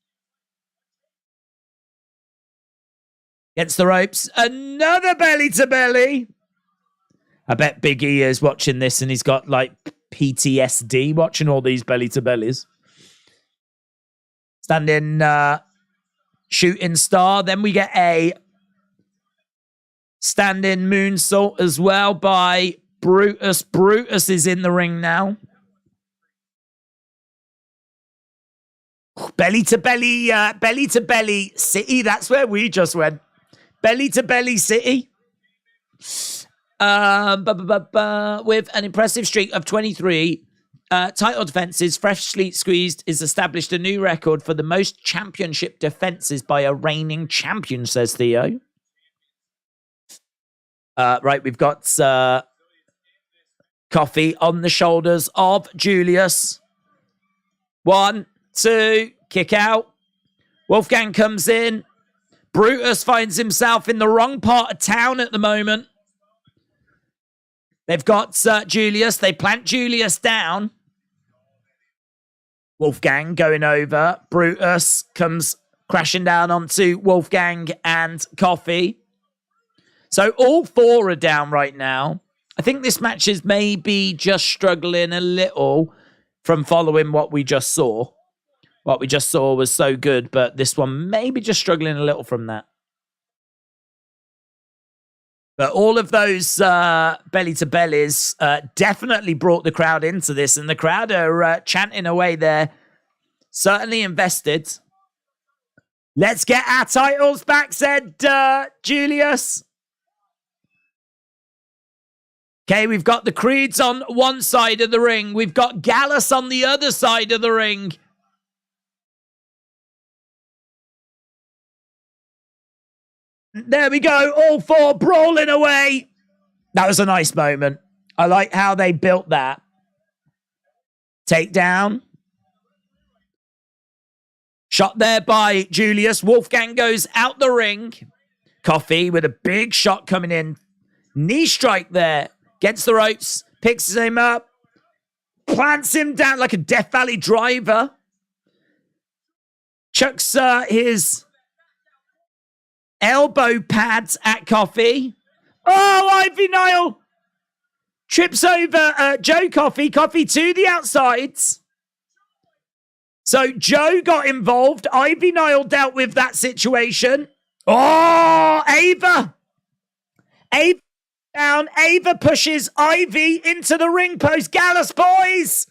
Gets the ropes. Another belly to belly. I bet Big E is watching this and he's got like PTSD watching all these belly to bellies. Standing shooting star. Then we get a standing moonsault as well by Brutus. Brutus is in the ring now. Belly to belly city. That's where we just went. Belly to belly city. With an impressive streak of 23 title defenses, freshly squeezed is established a new record for the most championship defenses by a reigning champion, says Theo. Right, we've got Coffee on the shoulders of Julius. 1, 2, kick out. Wolfgang comes in. Brutus finds himself in the wrong part of town at the moment. They've got Julius. They plant Julius down. Wolfgang going over. Brutus comes crashing down onto Wolfgang and Coffee. So all 4 are down right now. I think this match is maybe just struggling a little from following what we just saw. What we just saw was so good, but this one maybe just struggling a little from that. But all of those belly to bellies definitely brought the crowd into this, and the crowd are chanting away there. Certainly invested. Let's get our titles back, said Julius. Okay, we've got the Creeds on one side of the ring. We've got Gallus on the other side of the ring. There we go. All 4 brawling away. That was a nice moment. I like how they built that. Takedown. Shot there by Julius. Wolfgang goes out the ring. Coffee with a big shot coming in. Knee strike there. Gets the ropes. Picks him up. Plants him down like a Death Valley driver. Chucks his elbow pads at Coffee. Oh, Ivy Nile trips over Joe Coffee. Coffee to the outsides. So Joe got involved. Ivy Nile dealt with that situation. Oh, Ava. Ava down. Ava pushes Ivy into the ring post. Gallus boys.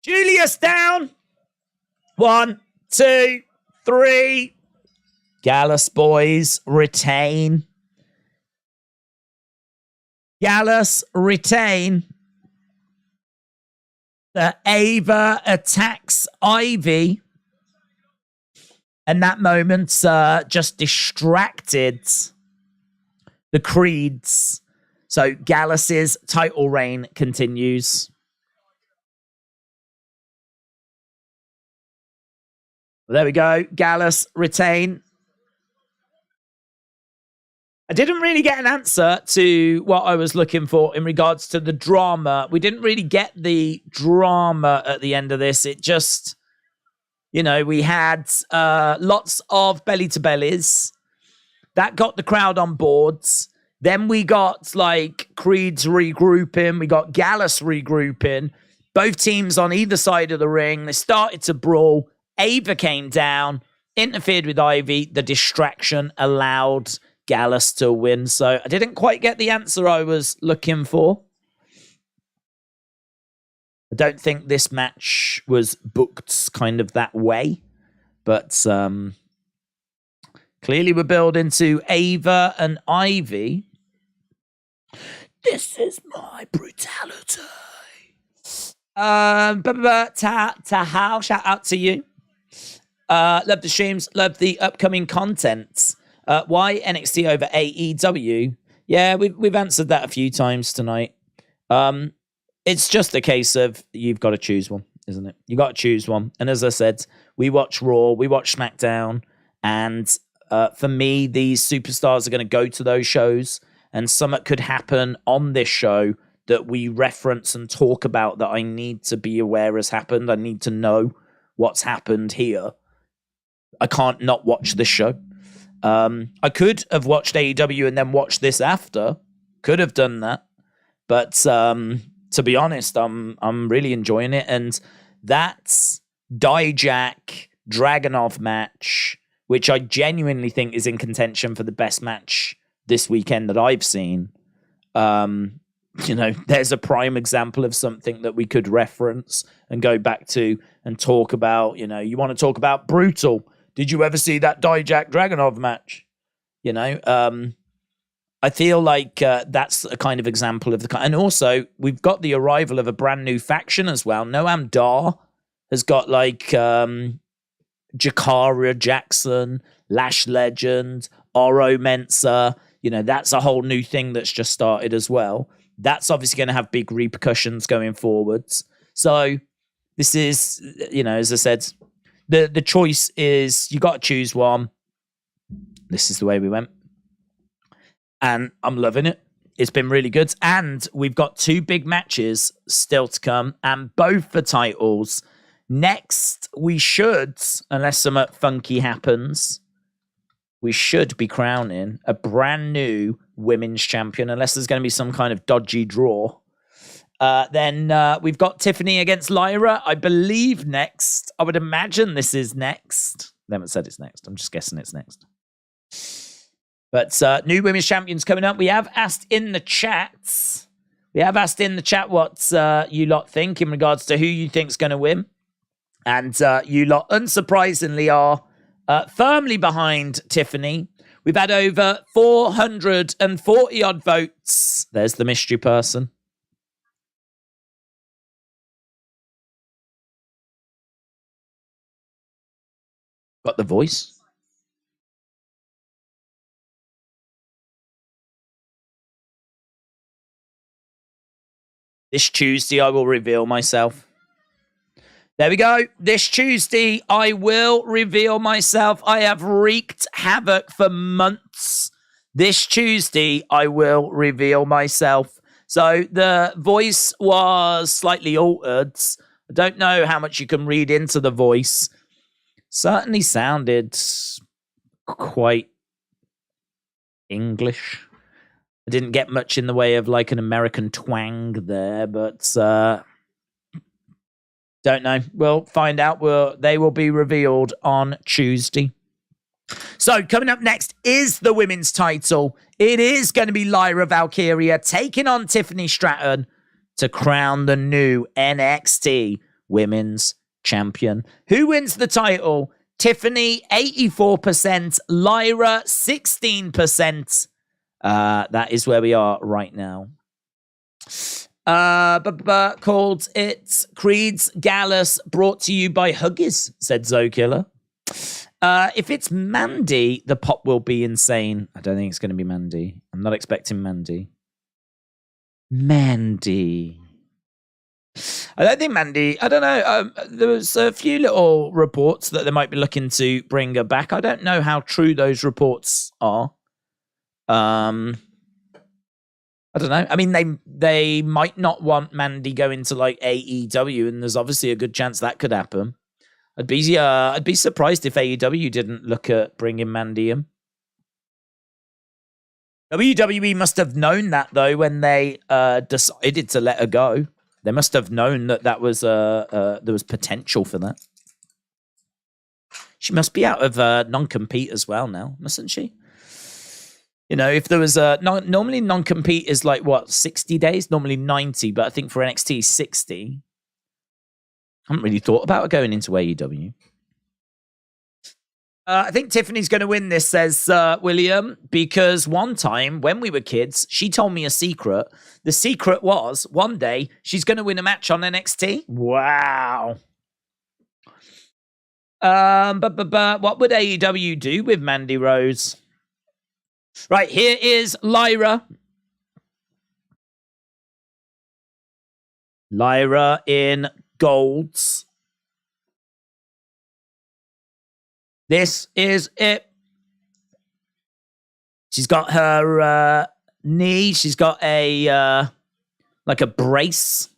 Julius down. 1, 2, 3. Gallus boys retain. Gallus retain. Ava attacks Ivy. And that moment just distracted the Creeds. So Gallus's title reign continues. Well, there we go. Gallus retain. I didn't really get an answer to what I was looking for in regards to the drama. We didn't really get the drama at the end of this. It just, you know, we had lots of belly-to-bellies. That got the crowd on board. Then we got, like, Creeds regrouping. We got Gallus regrouping. Both teams on either side of the ring. They started to brawl. Ava came down. interfered with Ivy. The distraction allowed Gallus to win. So I didn't quite get the answer I was looking for. I don't think this match was booked kind of that way. But clearly we're building to Ava and Ivy. This is my brutality. Tahal, shout out to you. Love the streams, love the upcoming content. Why NXT over AEW? Yeah, we've answered that a few times tonight. It's just a case of you've got to choose one, isn't it? You got to choose one. And as I said, we watch Raw, we watch SmackDown, and for me, these superstars are going to go to those shows, and something could happen on this show that we reference and talk about that I need to be aware has happened. I need to know what's happened here. I can't not watch this show. I could have watched AEW and then watched this after. Could have done that. But to be honest, I'm really enjoying it. And that's Dijak Dragunov match, which I genuinely think is in contention for the best match this weekend that I've seen. You know, there's a prime example of something that we could reference and go back to and talk about. You know, you want to talk about brutal. Did you ever see that Dijak Dragunov match? You know, I feel like that's a kind of example of the kind. And also, we've got the arrival of a brand new faction as well. Noam Dar has got like Jakara Jackson, Lash Legend, Oro Mensa. You know, that's a whole new thing that's just started as well. That's obviously going to have big repercussions going forwards. So this is, you know, as I said, the choice is you got to choose one. This is the way we went. And I'm loving it. It's been really good. And we've got 2 big matches still to come, and both for titles. Next, we should, unless something funky happens, we should be crowning a brand new women's champion, unless there's going to be some kind of dodgy draw. Then we've got Tiffany against Lyra, I believe, next. I would imagine this is next. They haven't said it's next. I'm just guessing it's next. But new women's champions coming up. We have asked in the chat. What you lot think in regards to who you think's going to win. And you lot, unsurprisingly, are firmly behind Tiffany. We've had over 440 odd votes. There's the mystery person. Got the voice. This Tuesday, I will reveal myself. There we go. This Tuesday, I will reveal myself. I have wreaked havoc for months. This Tuesday, I will reveal myself. So the voice was slightly altered. I don't know how much you can read into the voice. Certainly sounded quite English. I didn't get much in the way of like an American twang there, but don't know. We'll find out. They will be revealed on Tuesday. So coming up next is the women's title. It is going to be Lyra Valkyria taking on Tiffany Stratton to crown the new NXT Women's Champion. Who wins the title? Tiffany, 84%. Lyra, 16%. That is where we are right now. Called it Creed's Gallus, brought to you by Huggies, said Zokiller. If it's Mandy, the pop will be insane. I don't think it's going to be Mandy. I'm not expecting Mandy. I don't think Mandy, I don't know. There was a few little reports that they might be looking to bring her back. I don't know how true those reports are. I don't know. I mean, they might not want Mandy going to like AEW, and there's obviously a good chance that could happen. I'd be surprised if AEW didn't look at bringing Mandy in. WWE must have known that though when they decided to let her go. They must have known that was there was potential for that. She must be out of non-compete as well now, mustn't she? You know, if there was normally non-compete is like, what, 60 days? Normally 90, but I think for NXT, 60. I haven't really thought about going into AEW. I think Tiffany's going to win this, says William, because one time when we were kids, she told me a secret. The secret was one day she's going to win a match on NXT. Wow. But what would AEW do with Mandy Rose? Right, here is Lyra. Lyra in golds. This is it. She's got her knee. She's got a like a brace,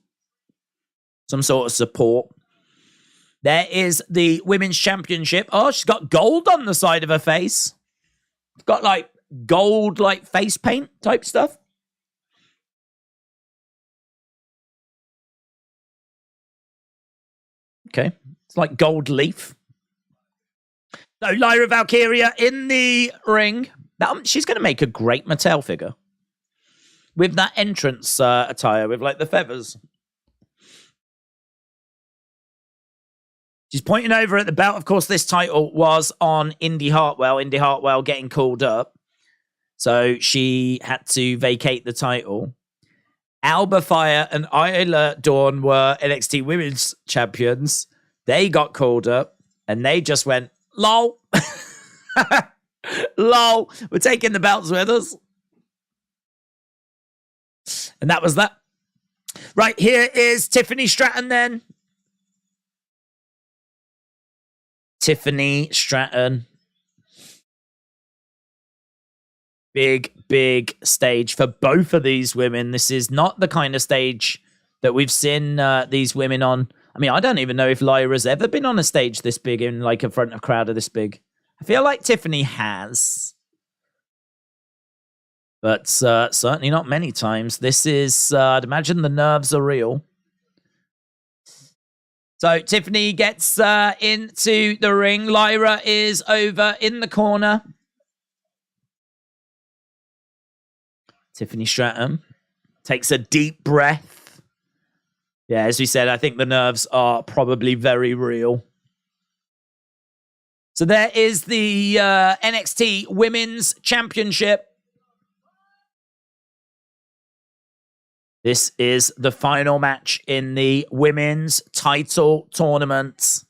some sort of support. There is the Women's Championship. Oh, she's got gold on the side of her face. It's got like gold, like face paint type stuff. Okay, it's like gold leaf. So Lyra Valkyria in the ring. She's going to make a great Mattel figure with that entrance attire with like the feathers. She's pointing over at the belt. Of course, this title was on Indy Hartwell. Indy Hartwell getting called up. So she had to vacate the title. Alba Fire and Isla Dawn were NXT Women's Champions. They got called up and they just went, lol. Lol. We're taking the belts with us. And that was that. Right, here is Tiffany Stratton then. Tiffany Stratton. Big stage for both of these women. This is not the kind of stage that we've seen these women on. I mean, I don't even know if Lyra's ever been on a stage this big in like in front of a crowd of this big. I feel like Tiffany has. But certainly not many times. This is, I'd imagine the nerves are real. So Tiffany gets into the ring. Lyra is over in the corner. Tiffany Stratton takes a deep breath. Yeah, as we said, I think the nerves are probably very real. So there is the NXT Women's Championship. This is the final match in the women's title tournament.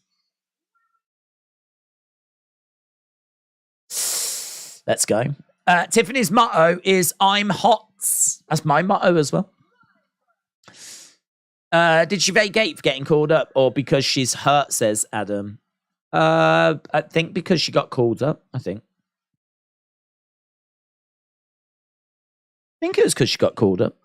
Let's go. Tiffany's motto is I'm hot. That's my motto as well. Did she vacate for getting called up or because she's hurt, says Adam? I think because she got called up, I think it was because she got called up.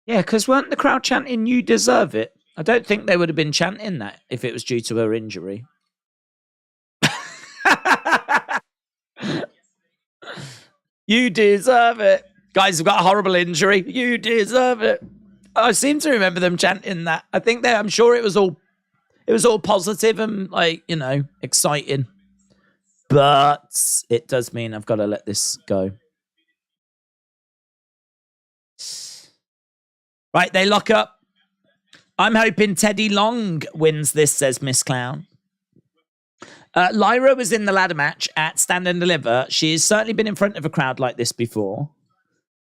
Yeah, because weren't the crowd chanting, you deserve it? I don't think they would have been chanting that if it was due to her injury. You deserve it. Guys have got a horrible injury. You deserve it. I seem to remember them chanting that. I think I'm sure it was all positive and like, you know, exciting. But it does mean I've got to let this go. Right, they lock up. I'm hoping Teddy Long wins this, says Miss Clown. Lyra was in the ladder match at Stand and Deliver. She's certainly been in front of a crowd like this before.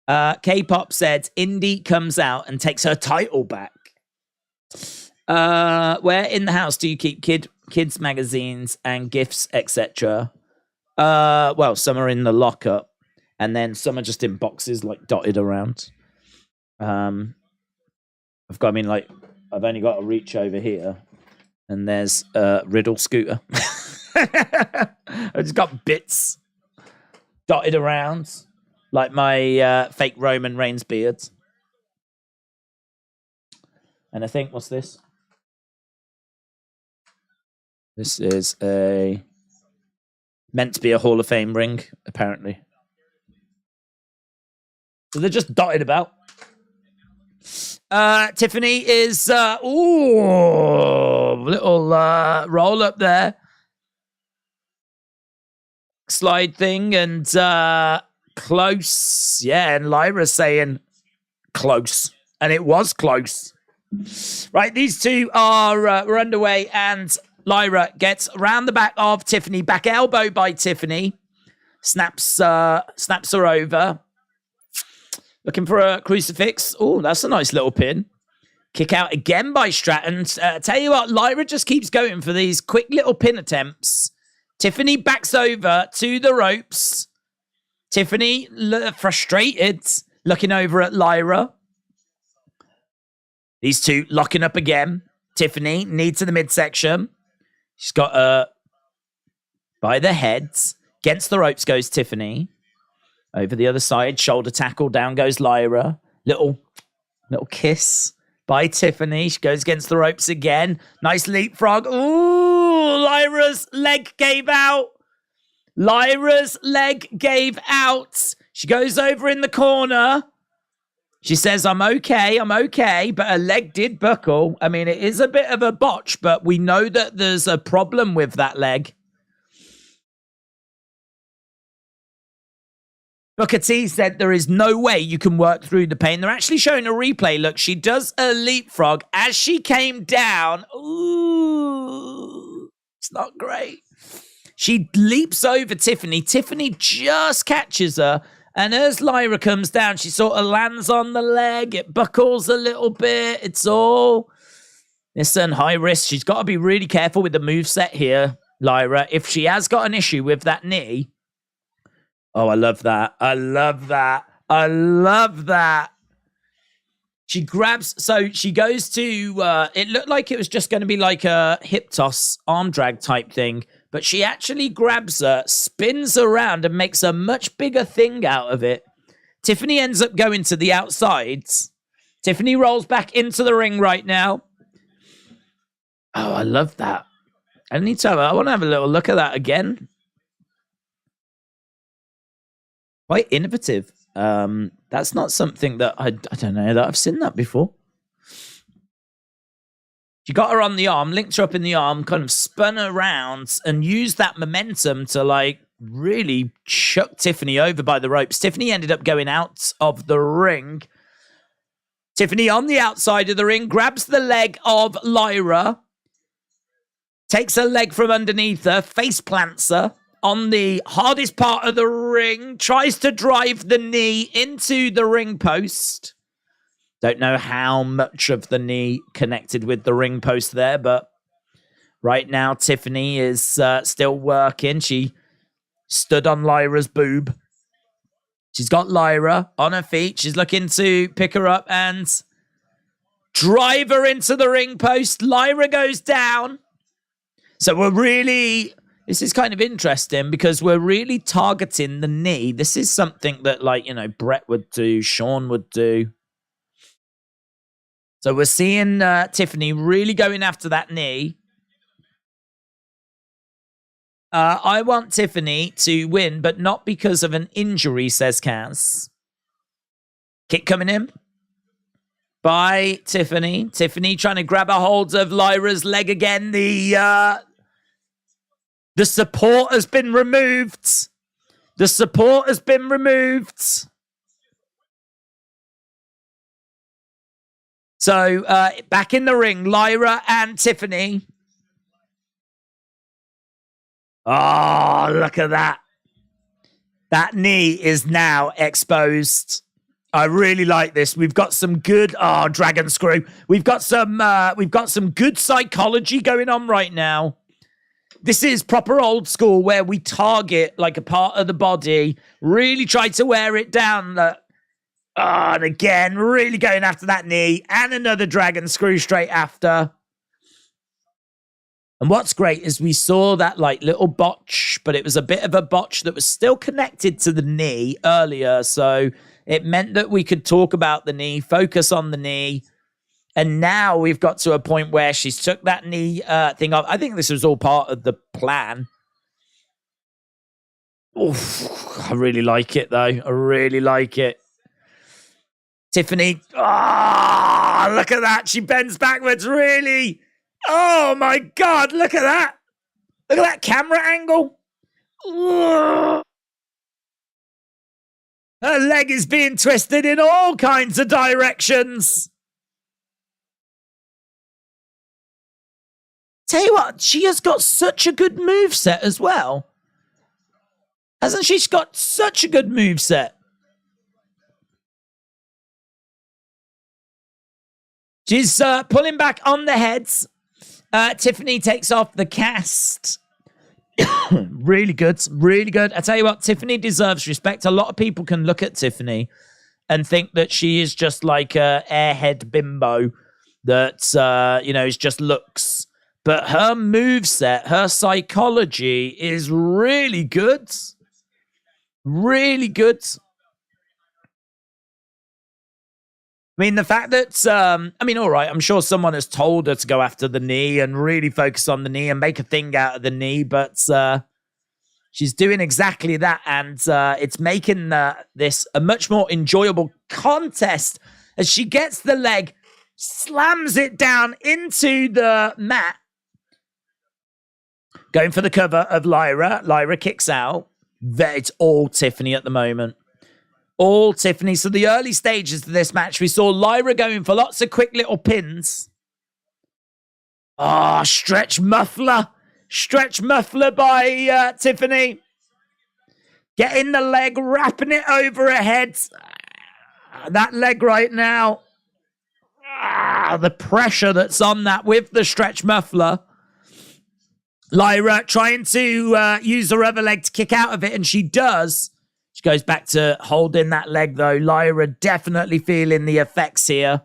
K-Pop said, Indy comes out and takes her title back. Where in the house do you keep kids' magazines and gifts, etc.? Well, some are in the lockup, and then some are just in boxes, like dotted around. I've only got a reach over here, and there's a Riddle scooter. I've just got bits dotted around, like my fake Roman Reigns beard. And I think, what's this? This is meant to be a Hall of Fame ring, apparently. So they're just dotted about. Tiffany is, little roll up there. Slide thing and close. Yeah, and Lyra's saying close. And it was close. Right, these two are we're underway, and Lyra gets around the back of Tiffany, back elbow by Tiffany. Snaps her over. Looking for a crucifix. Oh, that's a nice little pin. Kick out again by Stratton. Tell you what, Lyra just keeps going for these quick little pin attempts. Tiffany backs over to the ropes. Tiffany, frustrated, looking over at Lyra. These two locking up again. Tiffany, knee to the midsection. She's got by the heads. Against the ropes goes Tiffany. Over the other side, shoulder tackle, down goes Lyra. Little kiss by Tiffany. She goes against the ropes again. Nice leapfrog. Ooh, Lyra's leg gave out. Lyra's leg gave out. She goes over in the corner. She says, I'm okay, but her leg did buckle. I mean, it is a bit of a botch, but we know that there's a problem with that leg. Booker T said there is no way you can work through the pain. They're actually showing a replay. Look, she does a leapfrog as she came down. Ooh, it's not great. She leaps over Tiffany. Tiffany just catches her. And as Lyra comes down, she sort of lands on the leg. It buckles a little bit. It's all... Listen, high risk. She's got to be really careful with the moveset here, Lyra. If she has got an issue with that knee... Oh, I love that. I love that. I love that. She grabs... So she goes to... it looked like it was just going to be like a hip toss, arm drag type thing. But she actually grabs her, spins around, and makes a much bigger thing out of it. Tiffany ends up going to the outsides. Tiffany rolls back into the ring right now. Oh, I love that. I want to have a little look at that again. Quite innovative. That's not something that I don't know that I've seen that before. She got her on the arm, linked her up in the arm, kind of spun around and used that momentum to like really chuck Tiffany over by the ropes. Tiffany ended up going out of the ring. Tiffany on the outside of the ring grabs the leg of Lyra, takes her leg from underneath her, face plants her on the hardest part of the ring, tries to drive the knee into the ring post. Don't know how much of the knee connected with the ring post there, but right now Tiffany is still working. She stood on Lyra's boob. She's got Lyra on her feet. She's looking to pick her up and drive her into the ring post. Lyra goes down. So this is kind of interesting because we're really targeting the knee. This is something that, like, you know, Brett would do, Sean would do. So we're seeing Tiffany really going after that knee. I want Tiffany to win, but not because of an injury, says Kaz. Kick coming in by Tiffany. Tiffany trying to grab a hold of Lyra's leg again. The support has been removed. The support has been removed. So, back in the ring, Lyra and Tiffany. Oh, look at that. That knee is now exposed. I really like this. We've got some good dragon screw. We've got some good psychology going on right now. This is proper old school where we target like a part of the body, really try to wear it down. And again, really going after that knee and another dragon screw straight after. And what's great is we saw that like little botch, but it was a bit of a botch that was still connected to the knee earlier. So it meant that we could talk about the knee, focus on the knee. And now we've got to a point where she's took that knee thing off. I think this was all part of the plan. Oof, I really like it, though. I really like it. Tiffany. Oh, look at that. She bends backwards, really. Oh, my God. Look at that. Look at that camera angle. Ugh. Her leg is being twisted in all kinds of directions. Tell you what, she has got such a good moveset as well. Hasn't she got such a good moveset? She's pulling back on the heads. Tiffany takes off the cast. Really good. Really good. I tell you what, Tiffany deserves respect. A lot of people can look at Tiffany and think that she is just like a airhead bimbo that, is just looks. But her moveset, her psychology is really good. Really good. I mean, the fact that, all right, I'm sure someone has told her to go after the knee and really focus on the knee and make a thing out of the knee, but she's doing exactly that, and it's making this a much more enjoyable contest as she gets the leg, slams it down into the mat, going for the cover of Lyra. Lyra kicks out. It's all Tiffany at the moment. All Tiffany. So the early stages of this match, we saw Lyra going for lots of quick little pins. Oh, stretch muffler. Stretch muffler by Tiffany. Getting the leg, wrapping it over her head. That leg right now. The pressure that's on that with the stretch muffler. Lyra trying to use her other leg to kick out of it, and she does. She goes back to holding that leg, though. Lyra definitely feeling the effects here.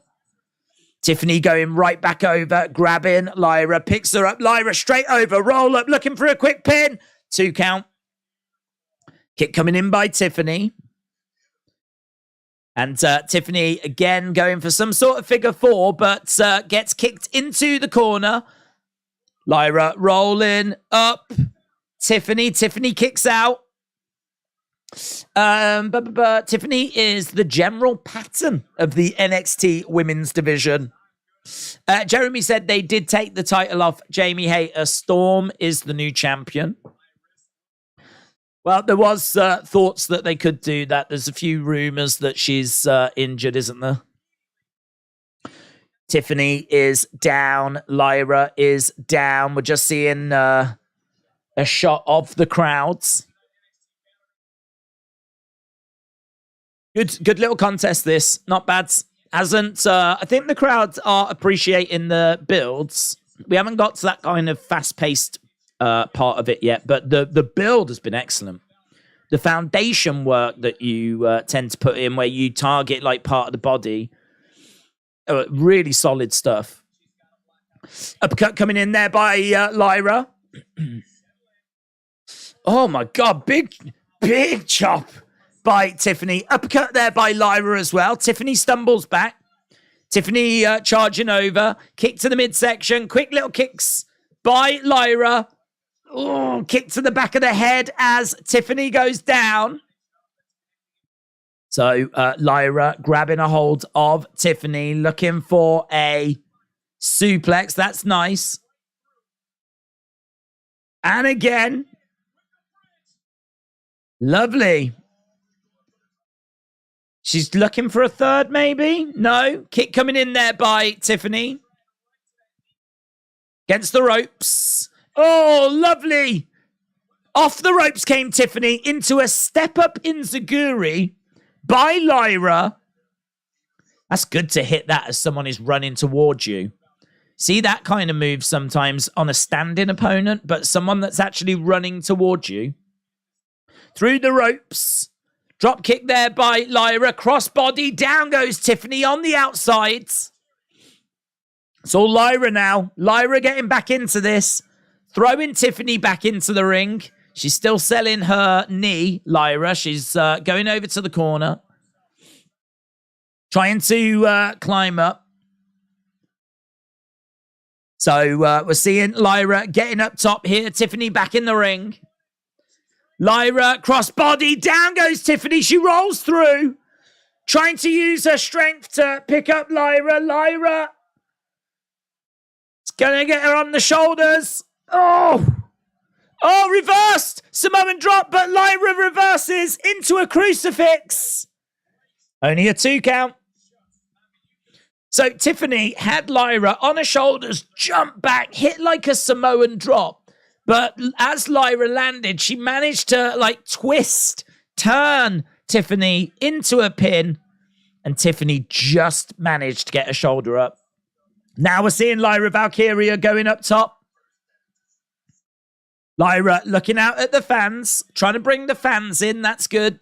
Tiffany going right back over, grabbing Lyra, picks her up. Lyra straight over, roll up, looking for a quick pin. 2 count. Kick coming in by Tiffany. And Tiffany, again, going for some sort of figure 4, but gets kicked into the corner. Lyra rolling up. Tiffany kicks out. Tiffany is the general pattern of the NXT women's division. Jeremy said they did take the title off Jamie Hayter. Storm is the new champion. Well, there was thoughts that they could do that. There's a few rumors that she's injured, isn't there? Tiffany is down. Lyra is down. We're just seeing a shot of the crowds. Good little contest, this. Not bad. Hasn't, I think the crowds are appreciating the builds. We haven't got to that kind of fast-paced part of it yet, but the build has been excellent. The foundation work that you tend to put in where you target like part of the body, really solid stuff. Uppercut coming in there by Lyra. Oh my God, big chop by Tiffany. Uppercut there by Lyra as well. Tiffany stumbles back. Tiffany charging over. Kick to the midsection. Quick little kicks by Lyra. Oh, kick to the back of the head as Tiffany goes down. So Lyra grabbing a hold of Tiffany, looking for a suplex. That's nice. And again. Lovely. She's looking for a third, maybe? No. Kick coming in there by Tiffany. Against the ropes. Oh, lovely. Off the ropes came Tiffany into a step-up enziguri by Lyra. That's good to hit that as someone is running towards you. See that kind of move sometimes on a standing opponent, but someone that's actually running towards you. Through the ropes. Drop kick there by Lyra. Crossbody. Down goes Tiffany on the outside. It's all Lyra now. Lyra getting back into this. Throwing Tiffany back into the ring. She's still selling her knee, Lyra. She's going over to the corner. Trying to climb up. So we're seeing Lyra getting up top here. Tiffany back in the ring. Lyra, crossbody, down goes Tiffany. She rolls through. Trying to use her strength to pick up Lyra. Lyra. It's going to get her on the shoulders. Oh, reversed. Samoan drop, but Lyra reverses into a crucifix. Only a 2 count. So Tiffany had Lyra on her shoulders, jump back, hit like a Samoan drop. But as Lyra landed, she managed to twist, turn Tiffany into a pin. And Tiffany just managed to get her shoulder up. Now we're seeing Lyra Valkyria going up top. Lyra looking out at the fans, trying to bring the fans in. That's good.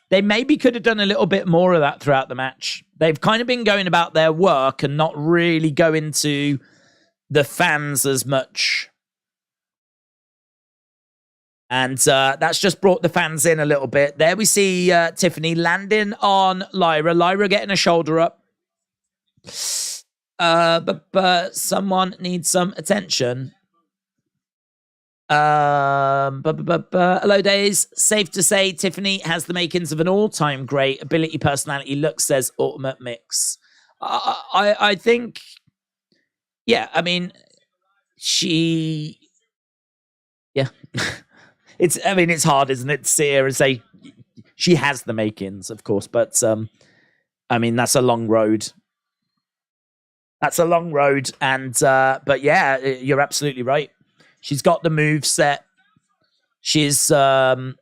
They maybe could have done a little bit more of that throughout the match. They've kind of been going about their work and not really going to the fans as much. And that's just brought the fans in a little bit. There we see Tiffany landing on Lyra. Lyra getting a shoulder up. But someone needs some attention. Hello, Daze. Safe to say Tiffany has the makings of an all-time great. Ability, personality, look, says ultimate mix. I think, yeah, I mean, yeah. It's hard, isn't it, to sit here and say she has the makings, of course, but that's a long road. That's a long road, and but yeah, you're absolutely right. She's got the move set. She's and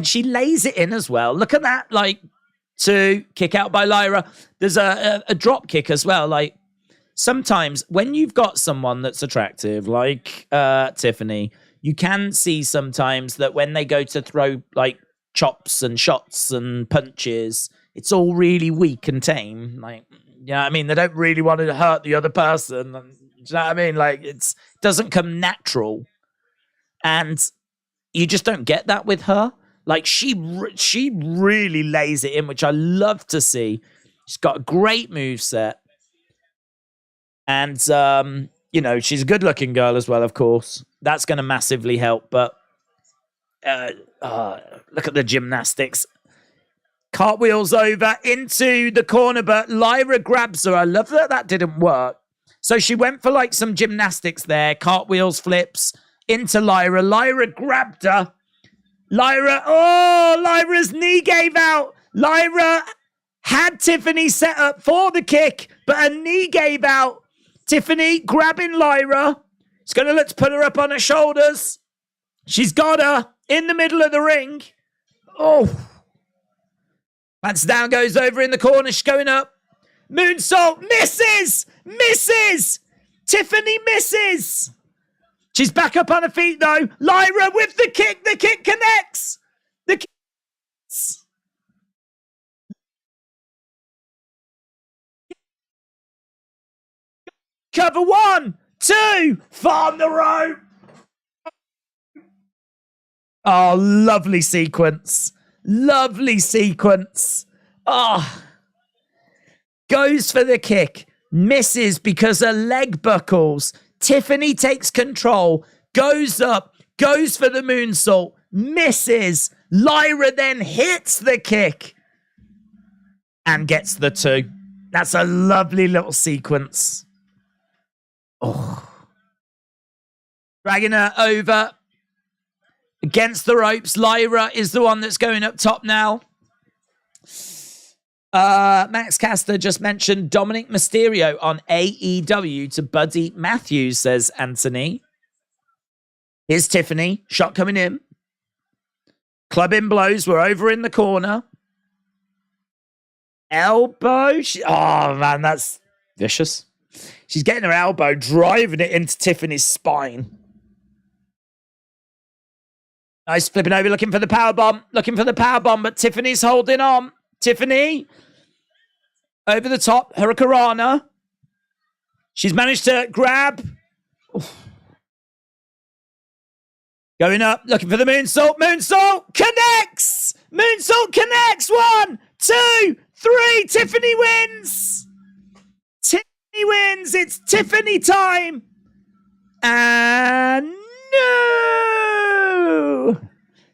she lays it in as well. Look at that, 2 kick out by Lyra. There's a drop kick as well. Sometimes when you've got someone that's attractive, like Tiffany, you can see sometimes that when they go to throw chops and shots and punches, it's all really weak and tame. You know what I mean? They don't really want to hurt the other person. Do you know what I mean? It doesn't come natural. And you just don't get that with her. She really lays it in, which I love to see. She's got a great moveset. And, she's a good-looking girl as well, of course. That's going to massively help. But look at the gymnastics. Cartwheels over into the corner, but Lyra grabs her. I love that didn't work. So she went for some gymnastics there. Cartwheels, flips into Lyra. Lyra grabbed her. Lyra's knee gave out. Lyra had Tiffany set up for the kick, but her knee gave out. Tiffany grabbing Lyra. She's going to let's put her up on her shoulders. She's got her in the middle of the ring. Oh. Pants down, goes over in the corner. She's going up. Moonsault. Misses. Tiffany misses. She's back up on her feet, though. Lyra with the kick. The kick connects. Cover 1, 2. Farm the rope. Oh, lovely sequence. Oh. Goes for the kick. Misses because her leg buckles. Tiffany takes control. Goes up. Goes for the moonsault. Misses. Lyra then hits the kick. And gets the 2. That's a lovely little sequence. Oh. Dragging her over. Against the ropes. Lyra is the one that's going up top now. Max Caster just mentioned Dominic Mysterio on AEW to Buddy Matthews, says Anthony. Here's Tiffany. Shot coming in. Clubbing blows. We're over in the corner. Elbow. Oh, man, that's vicious. She's getting her elbow, driving it into Tiffany's spine. Nice, flipping over, looking for the powerbomb. But Tiffany's holding on. Tiffany, over the top, Hurricanrana. She's managed to grab. Oof. Going up, looking for the moonsault. Moonsault connects. 1, 2, 3. Tiffany wins. It's Tiffany time. And no.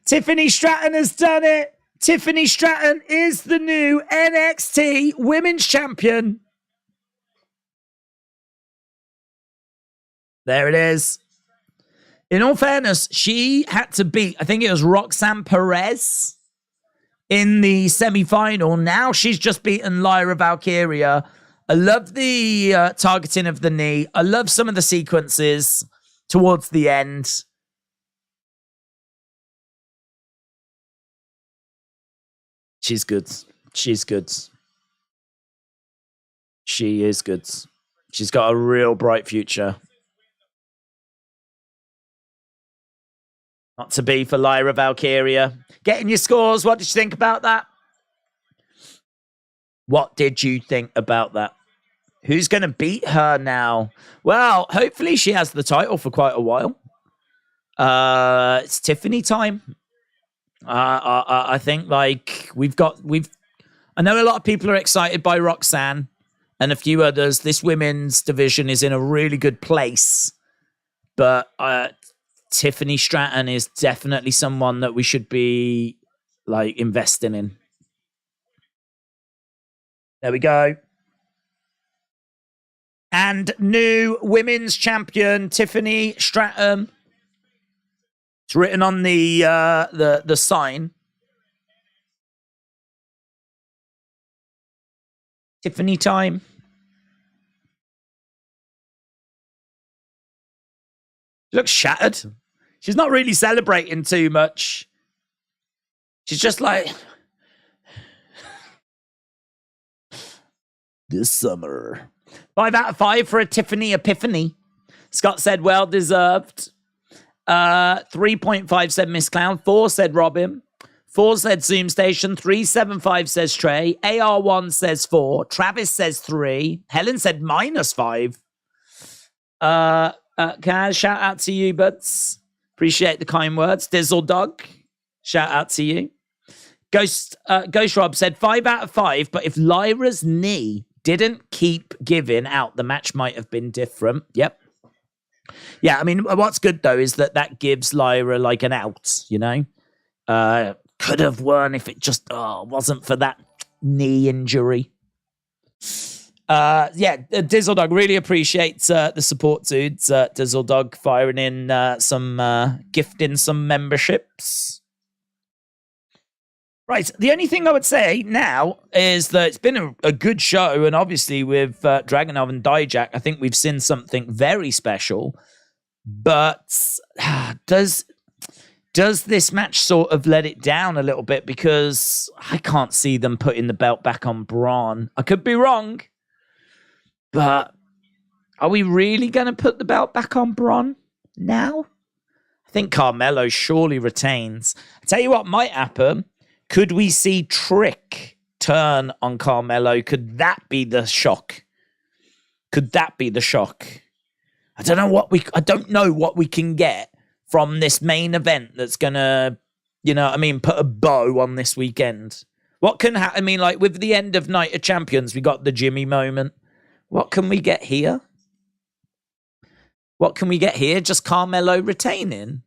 Tiffany Stratton has done it. Tiffany Stratton is the new NXT Women's Champion. There it is. In all fairness, she had to beat, I think it was Roxanne Perez in the semi-final. Now she's just beaten Lyra Valkyria. I love the targeting of the knee. I love some of the sequences towards the end. She's good. She's good. She is good. She's got a real bright future. Not to be for Lyra Valkyria. Getting your scores. What did you think about that? What did you think about that? Who's going to beat her now? Well, hopefully she has the title for quite a while. It's Tiffany time. I think like I know a lot of people are excited by Roxanne and a few others. This women's division is in a really good place, but Tiffany Stratton is definitely someone that we should be like investing in. There we go. And new women's champion, Tiffany Stratton. It's written on the sign. Tiffany time. She looks shattered. She's not really celebrating too much. She's just like, this summer. 5 out of 5 for a Tiffany Epiphany. Scott said, well deserved. 3.5 said Miss Clown. 4 said Robin. 4 said Zoom Station. 375 says Trey. AR1 says 4. Travis says 3. Helen said -5. Can I shout out to you, buds? Appreciate the kind words. Dizzle Dog, shout out to you. Ghost Rob said 5 out of 5, but if Lyra's knee didn't keep giving out, the match might have been different. Yep. Yeah, I mean, what's good, though, is that gives Lyra, like, an out, you know? Could have won if it just wasn't for that knee injury. Yeah, Dizzle Dog, really appreciates the support, dudes. Dizzle Dog firing in gifting some memberships. Right, the only thing I would say now is that it's been a good show, and obviously with Dragunov and Dijak, I think we've seen something very special. But does this match sort of let it down a little bit? Because I can't see them putting the belt back on Bron. I could be wrong, but are we really going to put the belt back on Bron now? I think Carmelo surely retains. I tell you what might happen. Could we see Trick turn on Carmelo? Could that be the shock? Could that be the shock? I don't know what we can get from this main event that's gonna, put a bow on this weekend. What can happen? I mean, like with the end of Night of Champions, we got the Jimmy moment. What can we get here? What can we get here? Just Carmelo retaining.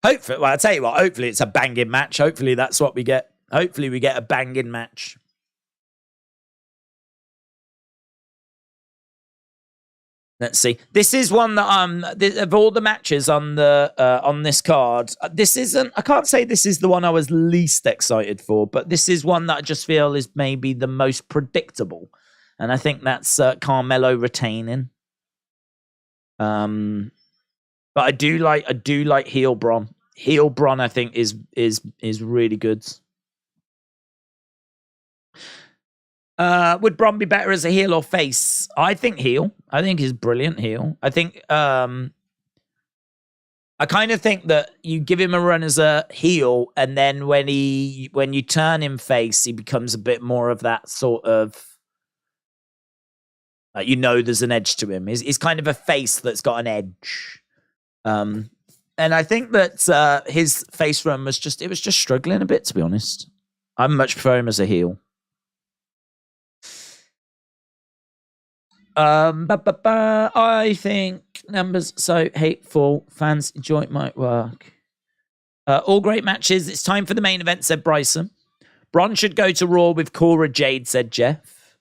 Hopefully, well, I'll tell you what, hopefully it's a banging match. Hopefully that's what we get. Hopefully we get a banging match. Let's see. This is one that of all the matches on the on this card, this isn't. I can't say this is the one I was least excited for, but this is one that I just feel is maybe the most predictable, and I think that's Carmelo retaining. But I do like heel Bron. Heel Bron, I think, is really good. Would Bron be better as a heel or face? I think heel. I think he's brilliant heel. I think I kind of think that you give him a run as a heel, and then when you turn him face, he becomes a bit more of that sort of there's an edge to him. He's kind of a face that's got an edge. And I think that his face run was just struggling a bit, to be honest. I much prefer him as a heel. I think numbers so hateful. Fans enjoy my work. All great matches. It's time for the main event, said Bryson. Bron should go to Raw with Cora Jade, said Jeff.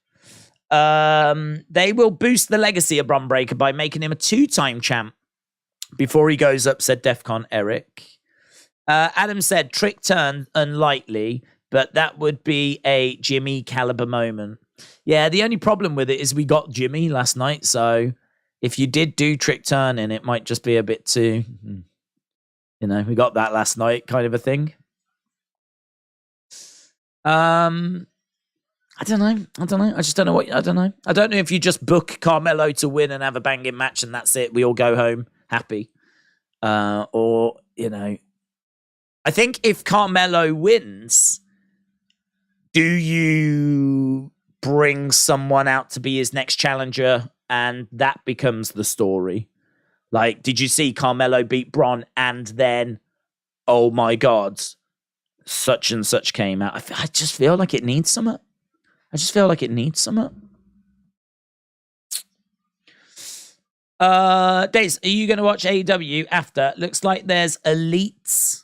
They will boost the legacy of Bron Breakker by making him a 2-time champ before he goes up, said Defcon Eric. Adam said, Trick turn unlikely, but that would be a Jimmy caliber moment. Yeah, the only problem with it is we got Jimmy last night, so if you did do Trick turning, it might just be a bit too, we got that last night kind of a thing. I don't know. I just don't know I don't know. I don't know if you just book Carmelo to win and have a banging match and that's it. We all go home happy. Or, I think if Carmelo wins, do you bring someone out to be his next challenger and that becomes the story? Like, did you see Carmelo beat Bron and then, oh my God, such and such came out? I just feel like it needs something. Daze, are you going to watch AEW after? Looks like there's Elites,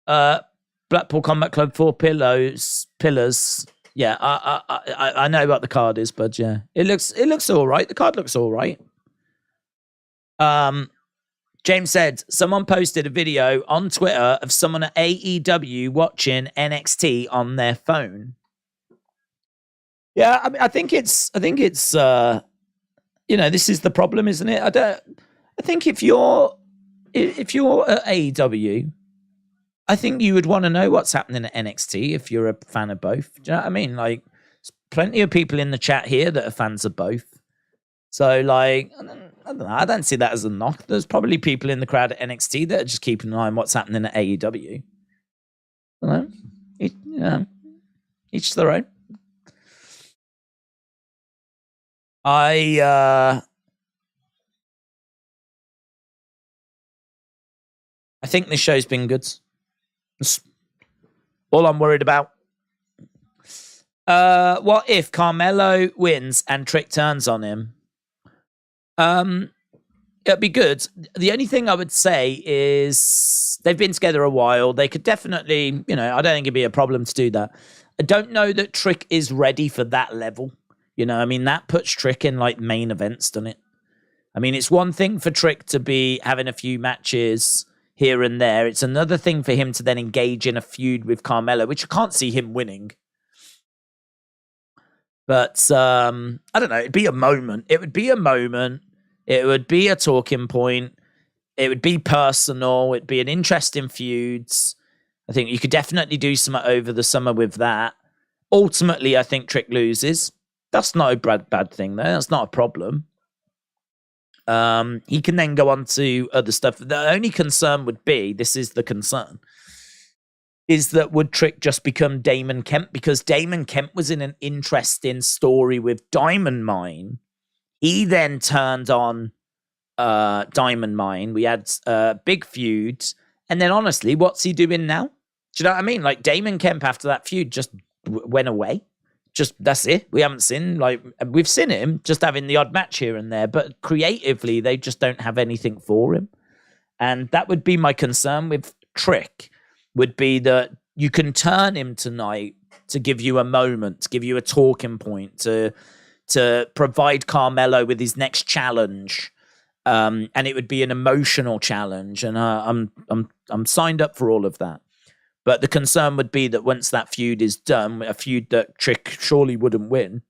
Blackpool Combat Club, 4 Pillars. Yeah, I know what the card is, but yeah, it looks all right. The card looks all right. James said someone posted a video on Twitter of someone at AEW watching NXT on their phone. Yeah, I mean, I think it's this is the problem, isn't it? I think if you're at AEW, I think you would want to know what's happening at NXT if you're a fan of both. Do you know what I mean? Like, there's plenty of people in the chat here that are fans of both. So, like, I don't know. I don't see that as a knock. There's probably people in the crowd at NXT that are just keeping an eye on what's happening at AEW. I don't know. Each their own. I think this show's been good. That's all I'm worried about. What if Carmelo wins and Trick turns on him? It'd be good. The only thing I would say is they've been together a while. They could definitely, I don't think it'd be a problem to do that. I don't know that Trick is ready for that level. That puts Trick in like main events, doesn't it? I mean, it's one thing for Trick to be having a few matches here and there. It's another thing for him to then engage in a feud with Carmelo, which I can't see him winning. But I don't know. It'd be a moment. It would be a moment. It would be a talking point. It would be personal. It'd be an interesting feuds. I think you could definitely do something over the summer with that. Ultimately, I think Trick loses. That's not a bad thing there. That's not a problem. He can then go on to other stuff. The only concern would be, this is the concern, is that would Trick just become Damon Kemp? Because Damon Kemp was in an interesting story with Diamond Mine. He then turned on Diamond Mine. We had big feuds. And then honestly, what's he doing now? Do you know what I mean? Like Damon Kemp after that feud just went away. Just that's it. We haven't seen, we've seen him just having the odd match here and there, but creatively they just don't have anything for him. And that would be my concern with Trick, would be that you can turn him tonight to give you a moment, to give you a talking point, to provide Carmelo with his next challenge. And it would be an emotional challenge. And I'm signed up for all of that. But the concern would be that once that feud is done, a feud that Trick surely wouldn't win,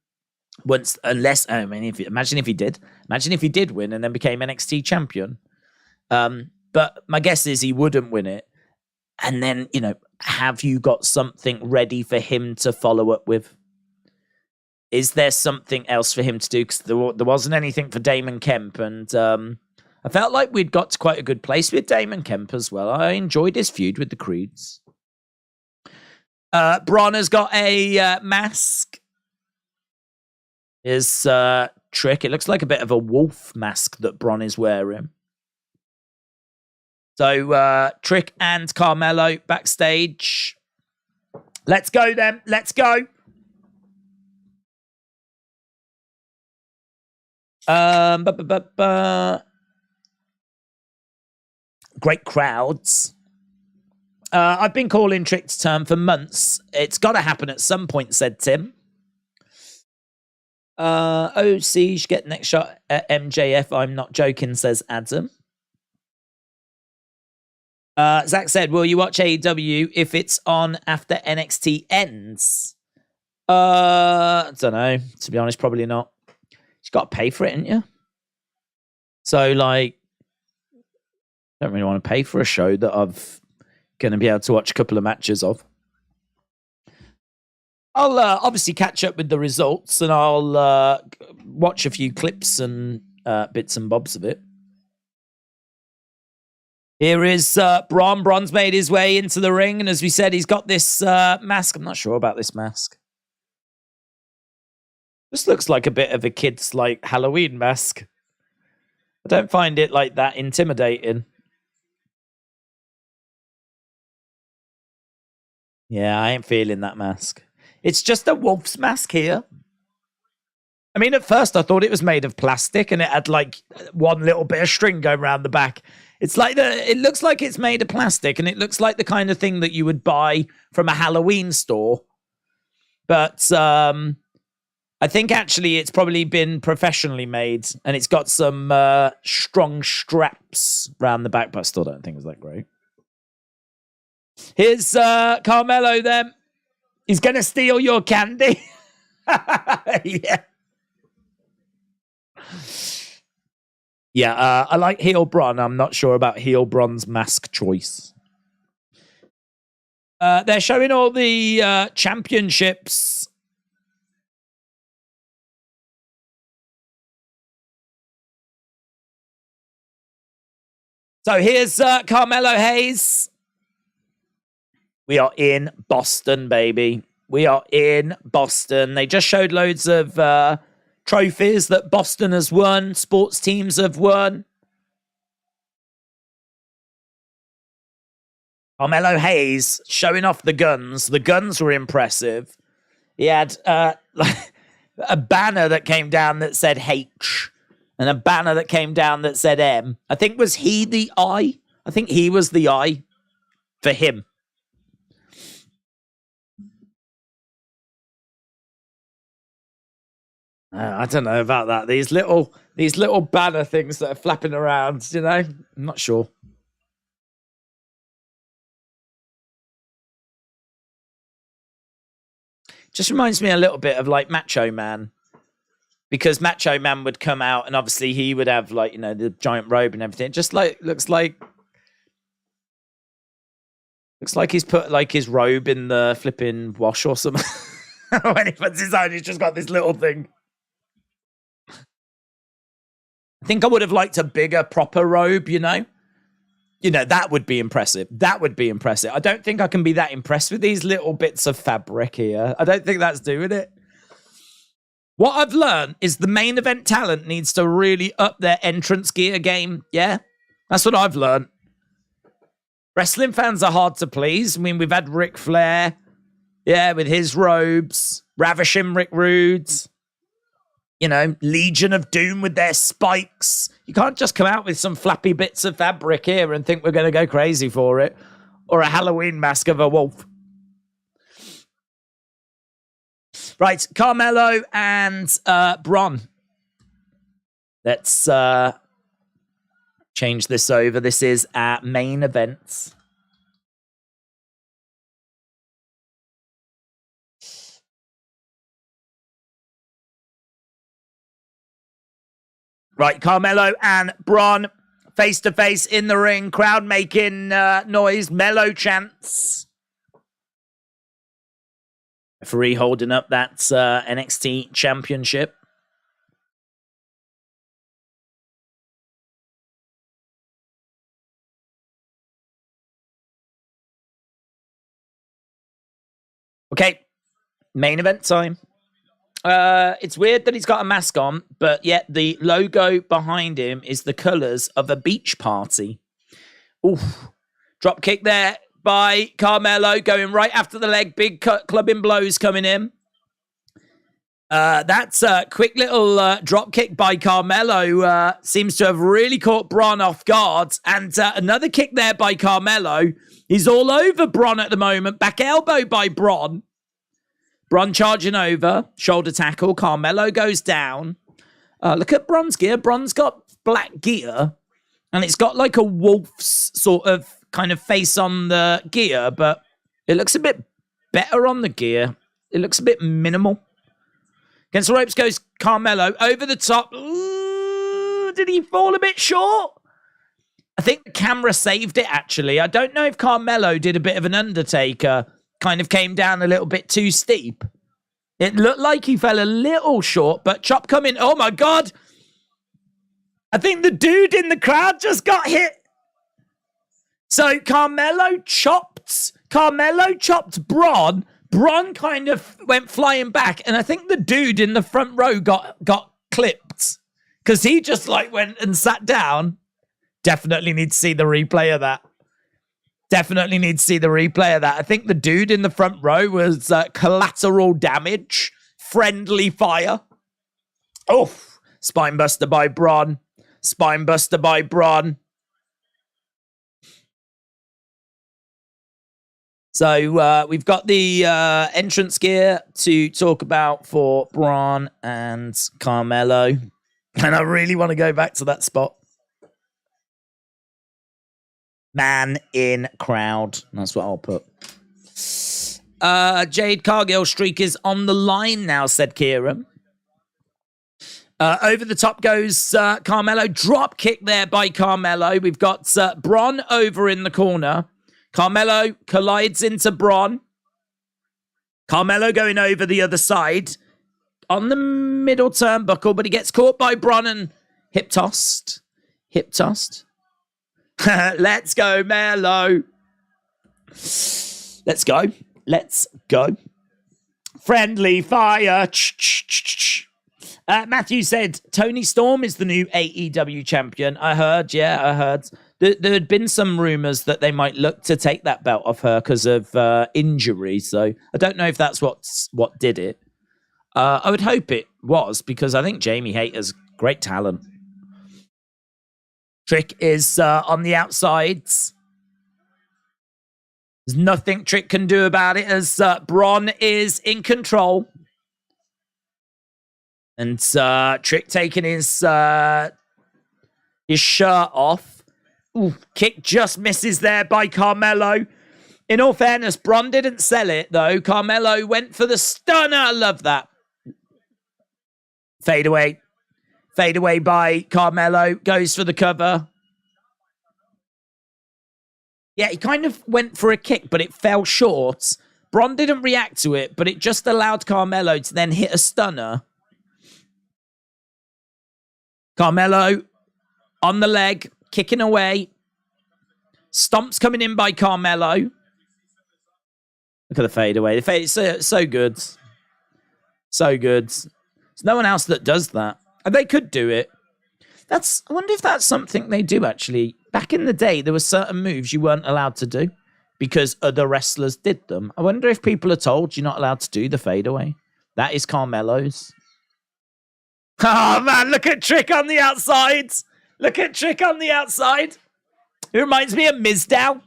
imagine if he did win and then became NXT champion. But my guess is he wouldn't win it. And then, have you got something ready for him to follow up with? Is there something else for him to do? Because there wasn't anything for Damon Kemp. And I felt like we'd got to quite a good place with Damon Kemp as well. I enjoyed his feud with the Creeds. Bron has got a mask. Is Trick. It looks like a bit of a wolf mask that Bron is wearing. So Trick and Carmelo backstage. Let's go then. Let's go. Great crowds. I've been calling Trick to turn for months. It's got to happen at some point, said Tim. Siege, get next shot at MJF. I'm not joking, says Adam. Zach said, will you watch AEW if it's on after NXT ends? I don't know. To be honest, probably not. You've got to pay for it, ain't you? So, like, don't really want to pay for a show that I've going to be able to watch a couple of matches of. I'll obviously catch up with the results, and I'll watch a few clips and bits and bobs of it. Here is Bron. Bron's made his way into the ring, and as we said, he's got this mask. I'm not sure about this mask. This looks like a bit of a kid's like Halloween mask. I don't find it like that intimidating. Yeah, I ain't feeling that mask. It's just a wolf's mask here. I mean, at first I thought it was made of plastic and it had like one little bit of string going around the back. It's like it looks like it's made of plastic, and it looks like the kind of thing that you would buy from a Halloween store. But I think actually it's probably been professionally made, and it's got some strong straps around the back, but I still don't think it's that great. Here's Carmelo then. He's going to steal your candy. Yeah. Yeah, I like heel Bron. I'm not sure about heel Bron's mask choice. They're showing all the championships. So here's Carmelo Hayes. We are in Boston, baby. We are in Boston. They just showed loads of trophies that Boston has won, sports teams have won. Carmelo Hayes showing off the guns. The guns were impressive. He had a banner that came down that said H, and a banner that came down that said M. I think, was he the I? I think he was the I for him. I don't know about that. These little banner things that are flapping around, you know? I'm not sure. Just reminds me a little bit of like Macho Man. Because Macho Man would come out and obviously he would have like, you know, the giant robe and everything. It just like looks like he's put like his robe in the flipping wash or something. When he puts his on, he's just got this little thing. I think I would have liked a bigger, proper robe, you know? You know, that would be impressive. That would be impressive. I don't think I can be that impressed with these little bits of fabric here. I don't think that's doing it. What I've learned is the main event talent needs to really up their entrance gear game. Yeah? That's what I've learned. Wrestling fans are hard to please. I mean, we've had Ric Flair, yeah, with his robes, Ravishing Rick Rude. You know, Legion of Doom with their spikes. You can't just come out with some flappy bits of fabric here and think we're going to go crazy for it. Or a Halloween mask of a wolf. Right, Carmelo and Bron. Let's change this over. This is our main event. Right, Carmelo and Bron face-to-face in the ring. Crowd making noise. Mellow chants. Referee holding up that NXT championship. Okay, main event time. It's weird that he's got a mask on, but yet the logo behind him is the colours of a beach party. Oof. Drop kick there by Carmelo, going right after the leg. Big clubbing blows coming in. That's a quick little drop kick by Carmelo. Seems to have really caught Bron off guard. And another kick there by Carmelo. He's all over Bron at the moment. Back elbow by Bron. Bron charging over. Shoulder tackle. Carmelo goes down. Look at Bron's gear. Bron's got black gear. And it's got like a wolf's sort of kind of face on the gear. But it looks a bit better on the gear. It looks a bit minimal. Against the ropes goes Carmelo. Over the top. Ooh, did he fall a bit short? I think the camera saved it, actually. I don't know if Carmelo did a bit of an Undertaker. Kind of came down a little bit too steep. It looked like he fell a little short, but chop coming. Oh, my God. I think the dude in the crowd just got hit. So Carmelo chopped Bron. Bron kind of went flying back, and I think the dude in the front row got clipped because he just like went and sat down. Definitely need to see the replay of that. I think the dude in the front row was collateral damage, friendly fire. Oh, spinebuster by Bron. So we've got the entrance gear to talk about for Bron and Carmelo. And I really want to go back to that spot. Man in crowd. That's what I'll put. Jade Cargill streak is on the line now, said Kieran. Over the top goes Carmelo. Drop kick there by Carmelo. We've got Bron over in the corner. Carmelo collides into Bron. Carmelo going over the other side on the middle turnbuckle, but he gets caught by Bron and hip tossed. Let's go, Melo. Let's go. Friendly fire. Matthew said Tony Storm is the new AEW champion. I heard. There had been some rumors that they might look to take that belt off her because of injury. So I don't know if that's what did it. I would hope it was because I think Jamie Hayter's great talent. Trick is on the outsides. There's nothing Trick can do about it as Bron is in control. And Trick taking his shirt off. Ooh, kick just misses there by Carmelo. In all fairness, Bron didn't sell it, though. Carmelo went for the stunner. I love that. Fade away by Carmelo. Goes for the cover. Yeah, he kind of went for a kick, but it fell short. Bron didn't react to it, but it just allowed Carmelo to then hit a stunner. Carmelo on the leg, kicking away. Stomps coming in by Carmelo. Look at the fadeaway. The fade is so good. So good. There's no one else that does that. And they could do it. I wonder if that's something they do, actually. Back in the day, there were certain moves you weren't allowed to do because other wrestlers did them. I wonder if people are told you're not allowed to do the fadeaway. That is Carmelo's. Oh, man, look at Trick on the outside. It reminds me of Mizdow.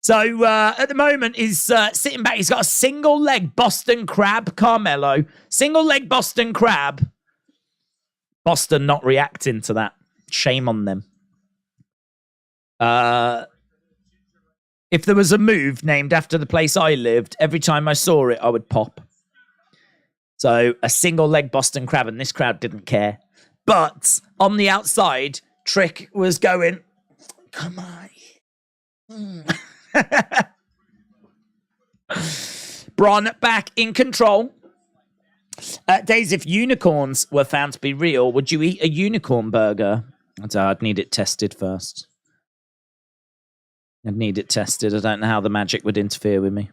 So, at the moment, he's sitting back. He's got a single leg Boston Crab, Carmelo. Single leg Boston Crab. Boston not reacting to that. Shame on them. If there was a move named after the place I lived, every time I saw it, I would pop. So, a single leg Boston Crab, and this crowd didn't care. But on the outside, Trick was going, come on. Bron back in control. Daze, if unicorns were found to be real, would you eat a unicorn burger? I'd need it tested first. I don't know how the magic would interfere with me.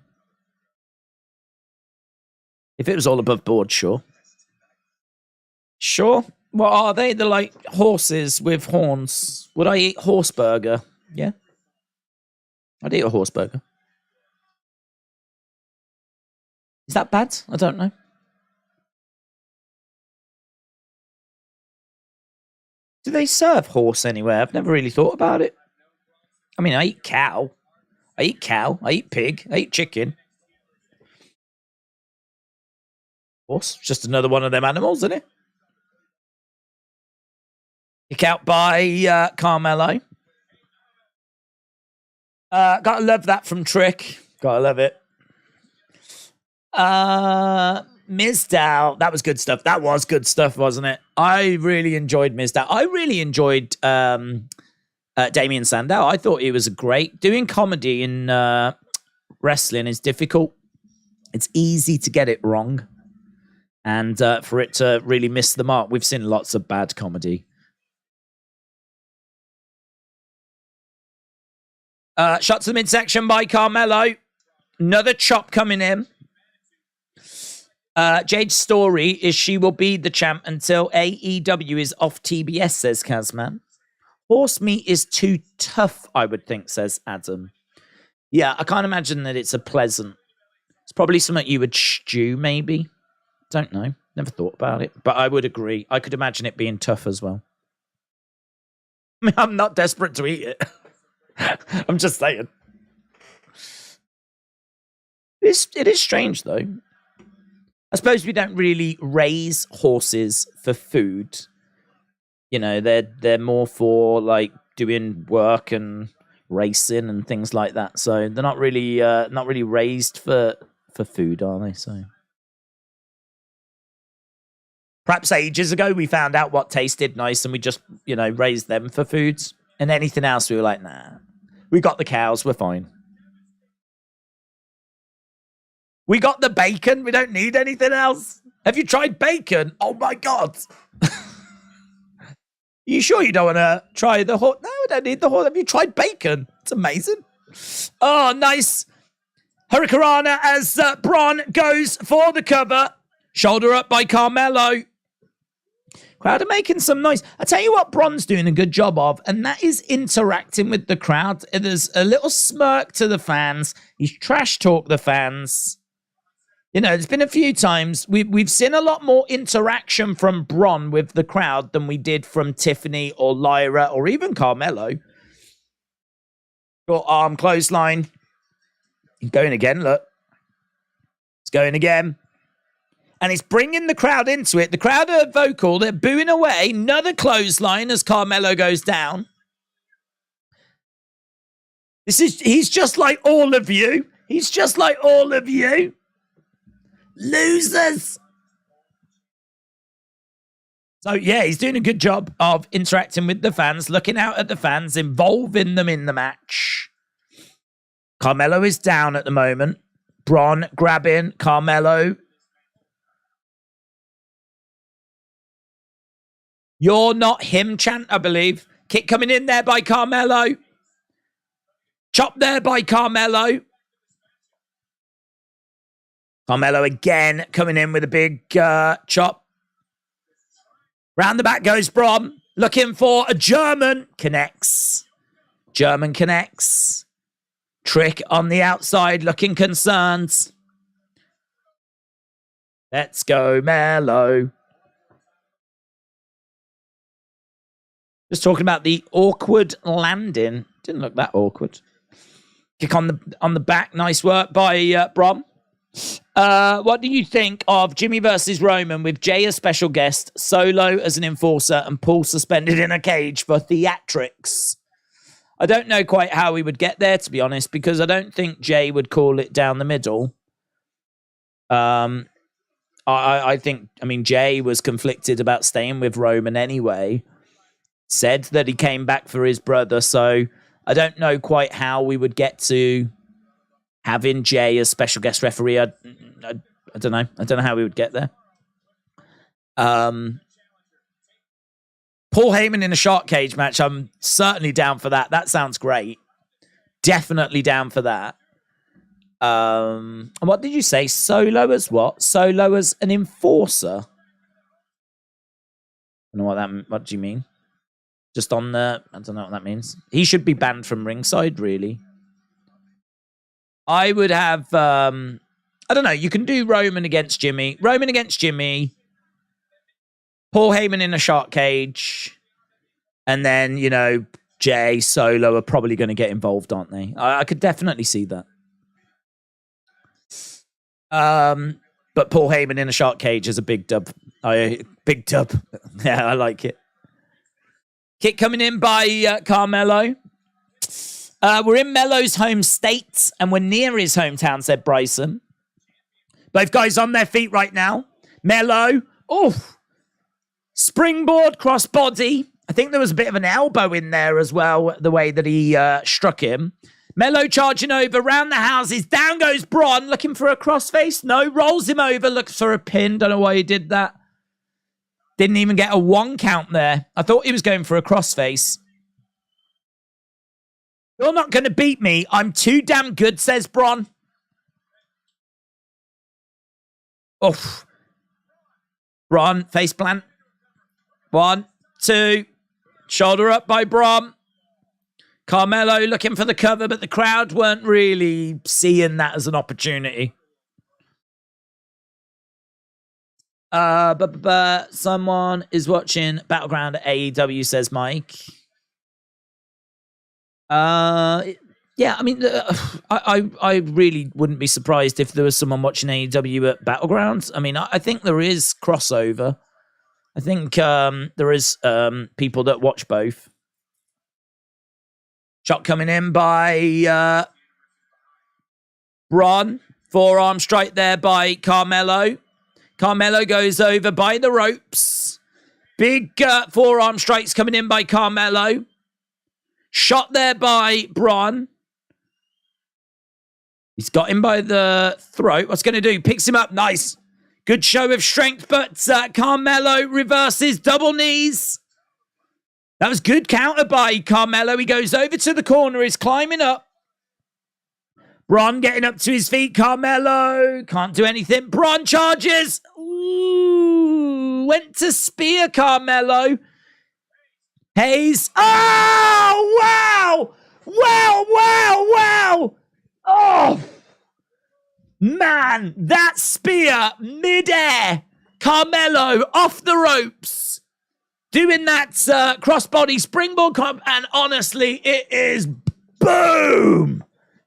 If it was all above board, sure. Sure. What are they? They're like horses with horns. Would I eat horse burger? Yeah. I'd eat a horse burger. Is that bad? I don't know. Do they serve horse anywhere? I've never really thought about it. I mean, I eat cow. I eat pig, I eat chicken. Horse, just another one of them animals, isn't it? Kick out by Carmelo. Gotta love that from Trick. Gotta love it. Mizdow. That was good stuff. That was good stuff, wasn't it? I really enjoyed Mizdow. I really enjoyed Damien Sandow. I thought he was great. Doing comedy in wrestling is difficult. It's easy to get it wrong. And for it to really miss the mark. We've seen lots of bad comedy. Shot to the midsection by Carmelo. Another chop coming in. Jade's story is she will be the champ until AEW is off TBS, says Kazman. Horse meat is too tough, I would think, says Adam. Yeah, I can't imagine that it's a pleasant. It's probably something you would stew, maybe. Don't know. Never thought about it. But I would agree. I could imagine it being tough as well. I mean, I'm not desperate to eat it. I'm just saying. It is strange, though. I suppose we don't really raise horses for food. You know, they're more for like doing work and racing and things like that. So they're not really raised for food, are they? So perhaps ages ago we found out what tasted nice and we just, raised them for foods. And anything else we were like, nah. We got the cows, we're fine. We got the bacon. We don't need anything else. Have you tried bacon? Oh, my God. You sure you don't want to try the horse? No, I don't need the horse. Have you tried bacon? It's amazing. Oh, nice. Hurricanrana as Bron goes for the cover. Shoulder up by Carmelo. Crowd are making some noise. I tell you what Bron's doing a good job of, and that is interacting with the crowd. There's a little smirk to the fans. He's trash talk the fans. There's been a few times we've seen a lot more interaction from Bron with the crowd than we did from Tiffany or Lyra or even Carmelo. Got arm clothesline. Going again, look. It's going again. And it's bringing the crowd into it. The crowd are vocal. They're booing away. Another clothesline as Carmelo goes down. He's just like all of you. He's just like all of you. Losers. So, yeah, he's doing a good job of interacting with the fans, looking out at the fans, involving them in the match. Carmelo is down at the moment. Bron grabbing Carmelo. You're not him chant, I believe. Kick coming in there by Carmelo. Chop there by Carmelo. Carmelo again coming in with a big chop. Round the back goes Bron. Looking for a German. Connects. German connects. Trick on the outside looking concerned. Let's go, Melo. Just talking about the awkward landing. Didn't look that awkward. Kick on the back. Nice work by Bron. What do you think of Jimmy versus Roman with Jay as special guest, Solo as an enforcer, and Paul suspended in a cage for theatrics? I don't know quite how we would get there, to be honest, because I don't think Jay would call it down the middle. I think, Jay was conflicted about staying with Roman anyway. Said that he came back for his brother, so I don't know quite how we would get to having Jay as special guest referee. I don't know. I don't know how we would get there. Paul Heyman in a shark cage match. I'm certainly down for that. That sounds great. Definitely down for that. What did you say? Solo as what? Solo as an enforcer? I don't know what do you mean? Just on the... I don't know what that means. He should be banned from ringside, really. I would have... I I don't know. You can do Roman against Jimmy. Roman against Jimmy. Paul Heyman in a shark cage. And then, you know, Jay, Solo are probably going to get involved, aren't they? I could definitely see that. But Paul Heyman in a shark cage is a big dub. Big dub. Yeah, I like it. Kick coming in by Carmelo. We're in Melo's home state, and we're near his hometown, said Bryson. Both guys on their feet right now. Melo. Oh. Springboard crossbody. I think there was a bit of an elbow in there as well, the way that he struck him. Melo charging over, round the houses. Down goes Bron, looking for a crossface. No, rolls him over, looks for a pin. Don't know why he did that. Didn't even get a 1 count there. I thought he was going for a crossface. You're not going to beat me. I'm too damn good, says Bron. Oof. Bron, face plant. 1, 2. Shoulder up by Bron. Carmelo looking for the cover, but the crowd weren't really seeing that as an opportunity. Someone is watching Battleground at AEW, says Mike. Yeah, I mean, I really wouldn't be surprised if there was someone watching AEW at Battlegrounds. I mean, I think there is crossover. I think there is people that watch both. Shot coming in by Bron. Forearm strike there by Carmelo. Carmelo goes over by the ropes. Big forearm strikes coming in by Carmelo. Shot there by Bron. He's got him by the throat. What's going to do? Picks him up. Nice. Good show of strength, but Carmelo reverses double knees. That was good counter by Carmelo. He goes over to the corner. He's climbing up. Bron getting up to his feet. Carmelo can't do anything. Bron charges. Ooh, went to spear Carmelo. Hayes. Oh, wow. Wow, wow, wow. Oh, man, that spear midair. Carmelo off the ropes. Doing that crossbody springboard comp, and honestly, it is boom.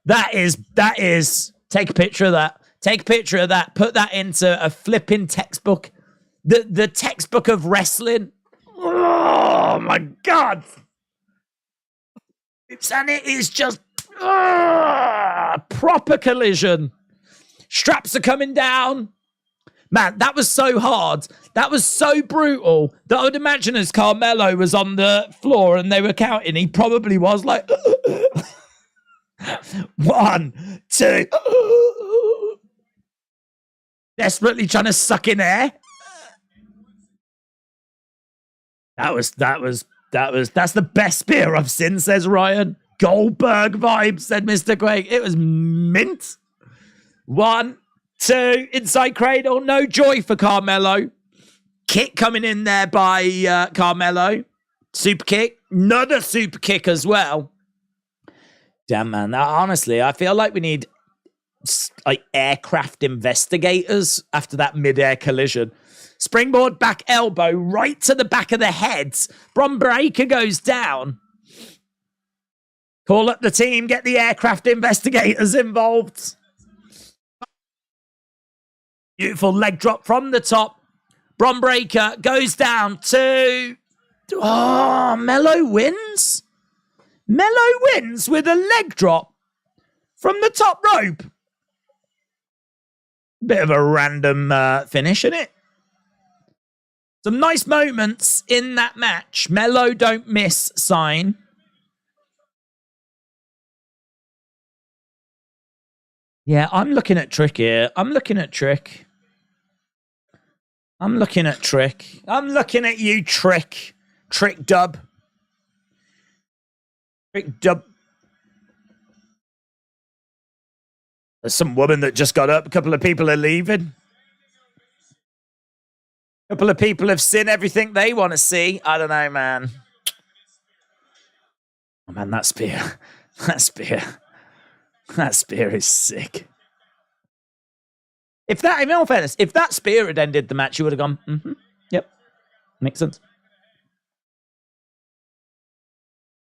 That is, take a picture of that. Take a picture of that. Put that into a flipping textbook. The textbook of wrestling. Oh, my God. And it is just proper collision. Straps are coming down. Man, that was so hard. That was so brutal that I would imagine as Carmelo was on the floor and they were counting, he probably was like 1, 2. Desperately trying to suck in air. That's the best spear I've seen, says Ryan. Goldberg vibes, said Mr. Quake. It was mint. 1, 2, inside cradle. No joy for Carmelo. Kick coming in there by Carmelo. Super kick. Another super kick as well. Damn, man. Honestly, I feel like we need like aircraft investigators after that mid-air collision. Springboard back elbow right to the back of the head. Bron Breakker goes down. Call up the team. Get the aircraft investigators involved. Beautiful leg drop from the top. Bron Breakker goes down to... Oh, Melo wins? Melo wins with a leg drop from the top rope. Bit of a random finish, isn't it? Some nice moments in that match. Melo don't miss sign. Yeah, I'm looking at Trick here. I'm looking at Trick. I'm looking at Trick. I'm looking at you, Trick. Trick dub. Trick dub. There's some woman that just got up. A couple of people are leaving. A couple of people have seen everything they want to see. I don't know, man. Oh, man, that spear. That spear. That spear is sick. If that, in all fairness, if that spear had ended the match, you would have gone, yep, makes sense.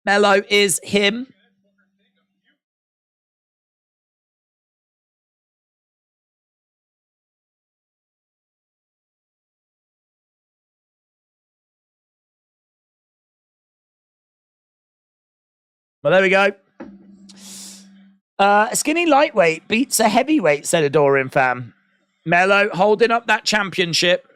Melo is him. Well, there we go. A skinny lightweight beats a heavyweight, said a Dorian fan. Melo holding up that championship.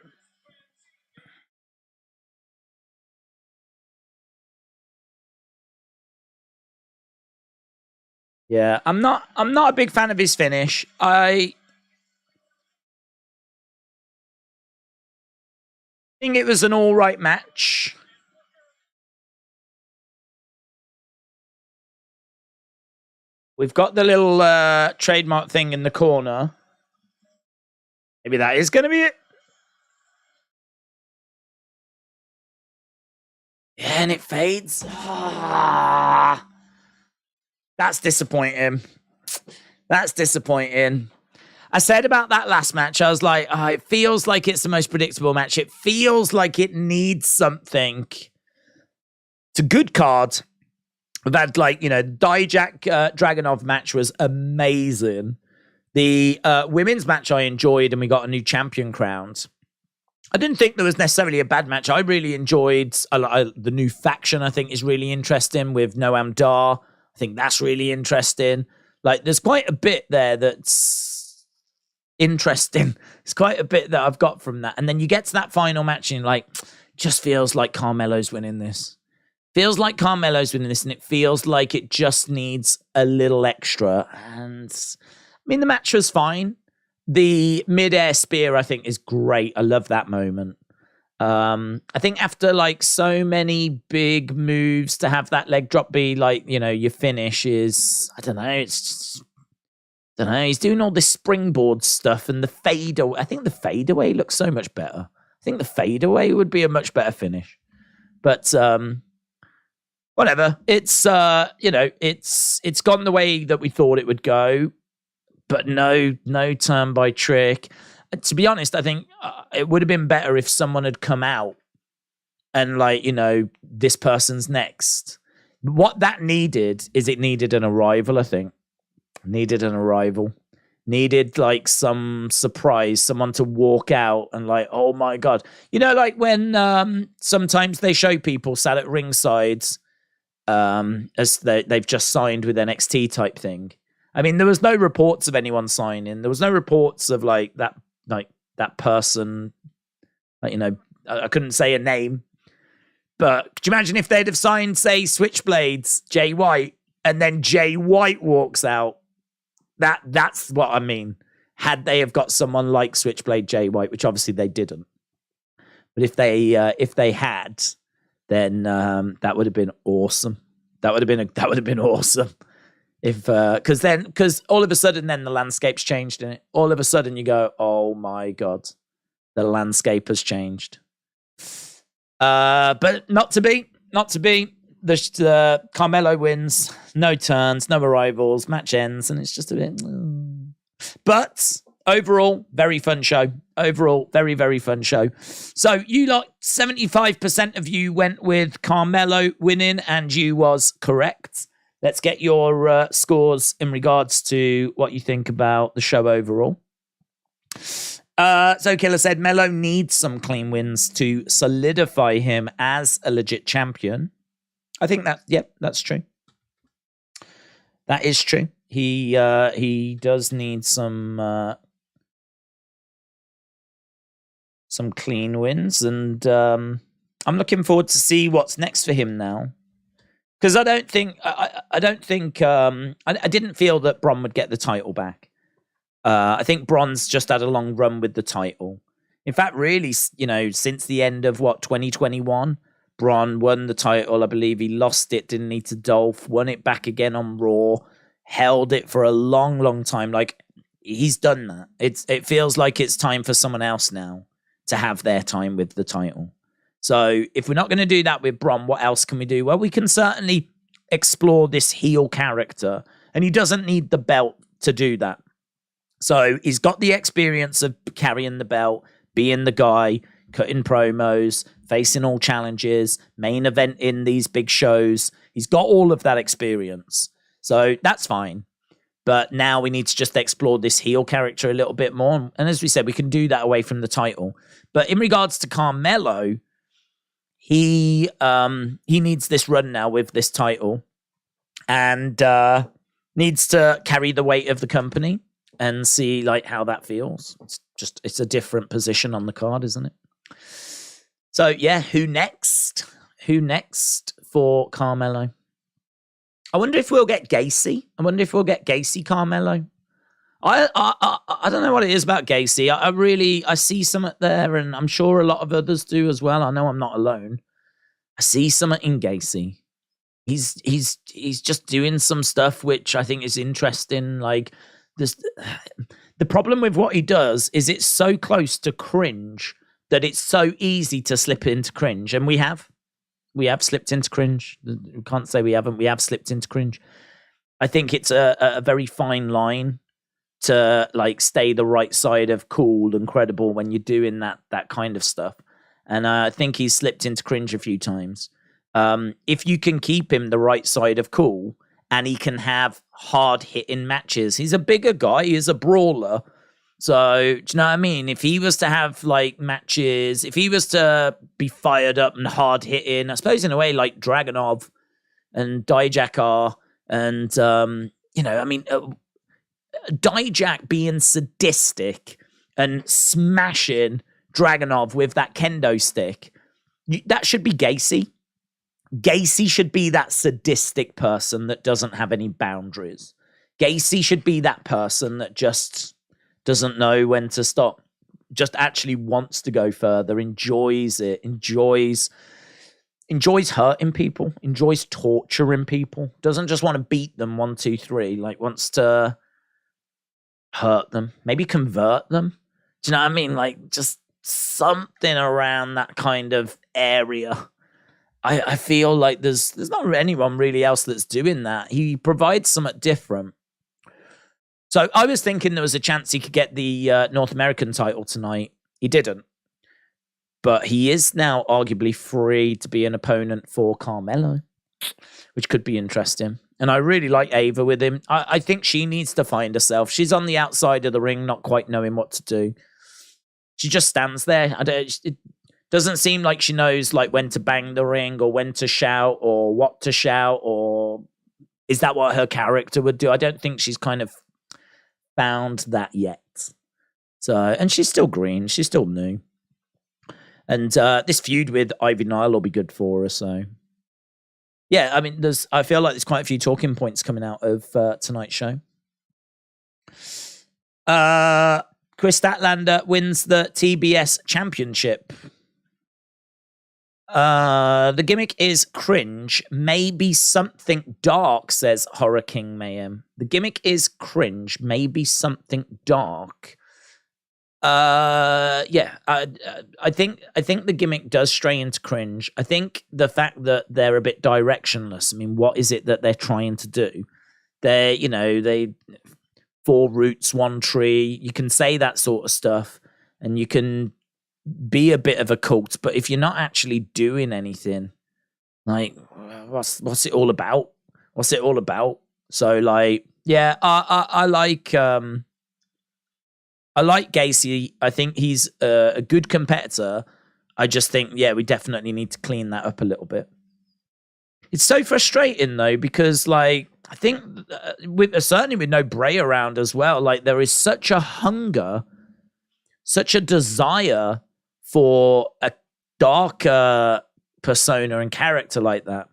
Yeah, I'm not a big fan of his finish. I think it was an all right match. We've got the little trademark thing in the corner. Maybe that is going to be it. Yeah, and it fades. Ah, that's disappointing. That's disappointing. I said about that last match, I was like, oh, it feels like it's the most predictable match. It feels like it needs something. It's a good card. We've had, like, you know, Dijak Dragunov match was amazing. The women's match I enjoyed, and we got a new champion crowned. I didn't think there was necessarily a bad match. I really enjoyed the new faction. I think is really interesting with Noam Dar. I think that's really interesting. Like, there's quite a bit there that's interesting. It's quite a bit that I've got from that. And then you get to that final match and you're like, just feels like Carmelo's winning this. Feels like Carmelo's winning this, and it feels like it just needs a little extra. And I mean, the match was fine. The mid-air spear, I think, is great. I love that moment. I think after, like, so many big moves, to have that leg drop be, like, you know, your finish is, I don't know, it's just, I don't know. He's doing all this springboard stuff, and the fade away. I think the fade away looks so much better. I think the fade away would be a much better finish. But, whatever. It's you know, it's gone the way that we thought it would go, but no turn by trick. To be honest, I think it would have been better if someone had come out and, like, you know, this person's next. What that needed is it needed an arrival. I think needed an arrival. Needed, like, some surprise, someone to walk out and, like, oh my god, you know, like when sometimes they show people sat at ringsides. As they've just signed with NXT type thing. I mean, there was no reports of anyone signing. There was no reports of like that person. Like, you know, I couldn't say a name, but could you imagine if they'd have signed, say, Switchblades, Jay White, and then Jay White walks out? That's what I mean. Had they have got someone like Switchblade Jay White, which obviously they didn't, but if they had, then that would have been awesome. That would have been awesome. If because all of a sudden then the landscape's changed in it. All of a sudden you go, oh my god, the landscape has changed. But not to be. The Carmelo wins, no turns, no arrivals, match ends, and it's just a bit. But overall, very fun show. Overall, very, very fun show. So you lot, 75% of you went with Carmelo winning, and you was correct. Let's get your scores in regards to what you think about the show overall. So Killer said Melo needs some clean wins to solidify him as a legit champion. I think that's true. That is true. He does need some clean wins, and I'm looking forward to see what's next for him now. Because I didn't feel that Bron would get the title back. I think Bron's just had a long run with the title. In fact, really, you know, since the end of 2021, Bron won the title. I believe he lost it, didn't he, to Dolph, won it back again on Raw, held it for a long, long time. Like, he's done that. It feels like it's time for someone else now to have their time with the title. So if we're not going to do that with Bron, what else can we do? Well, we can certainly explore this heel character, and he doesn't need the belt to do that. So he's got the experience of carrying the belt, being the guy, cutting promos, facing all challenges, main event in these big shows. He's got all of that experience. So that's fine. But now we need to just explore this heel character a little bit more. And as we said, we can do that away from the title. But in regards to Carmelo, he needs this run now with this title and needs to carry the weight of the company and see like how that feels. It's a different position on the card, isn't it? So yeah, who next? Who next for Carmelo? I wonder if we'll get Gacy. I wonder if we'll get Gacy Carmelo. I don't know what it is about Gacy. I see something there, and I'm sure a lot of others do as well. I know I'm not alone. I see something in Gacy. He's just doing some stuff which I think is interesting. Like this, the problem with what he does is it's so close to cringe that it's so easy to slip into cringe, and we have slipped into cringe. We can't say we haven't. We have slipped into cringe. I think it's a very fine line to like stay the right side of cool and credible when you're doing that kind of stuff. And I think he's slipped into cringe a few times. If you can keep him the right side of cool and he can have hard hitting matches, he's a bigger guy, he's a brawler. So, do you know what I mean? If he was to have like matches, if he was to be fired up and hard hitting, I suppose in a way like Dragunov and Dijak are, and Dijak being sadistic and smashing Dragunov with that kendo stick, that should be Gacy. Gacy should be that sadistic person that doesn't have any boundaries. Gacy should be that person that just doesn't know when to stop, just actually wants to go further, enjoys it, enjoys hurting people, enjoys torturing people, doesn't just want to beat them 1, 2, 3, like wants to hurt them, maybe convert them. Do you know what I mean? Like just something around that kind of area. I feel like there's not anyone really else that's doing that. He provides something different. So I was thinking there was a chance he could get the North American title tonight. He didn't. But he is now arguably free to be an opponent for Carmelo, which could be interesting. And I really like Ava with him. I think she needs to find herself. She's on the outside of the ring, not quite knowing what to do. She just stands there. It doesn't seem like she knows like when to bang the ring or when to shout or what to shout, or is that what her character would do? I don't think she's kind of found that yet. So, and she's still green. She's still new. And this feud with Ivy Nile will be good for her. So, yeah, I mean, I feel like there's quite a few talking points coming out of tonight's show. Chris Statlander wins the TBS Championship. The gimmick is cringe, maybe something dark, says Horror King Mayhem. The gimmick is cringe, maybe something dark. I think the gimmick does stray into cringe. I think the fact that they're a bit directionless. I mean, what is it that they're trying to do? They 4 roots, 1 tree. You can say that sort of stuff, and you can be a bit of a cult, but if you're not actually doing anything, like what's it all about? What's it all about? So like, yeah, I like Gacy. I think he's a good competitor. I just think, yeah, we definitely need to clean that up a little bit. It's so frustrating though, because like I think certainly with no Bray around as well, like there is such a hunger, such a desire for a darker persona and character like that.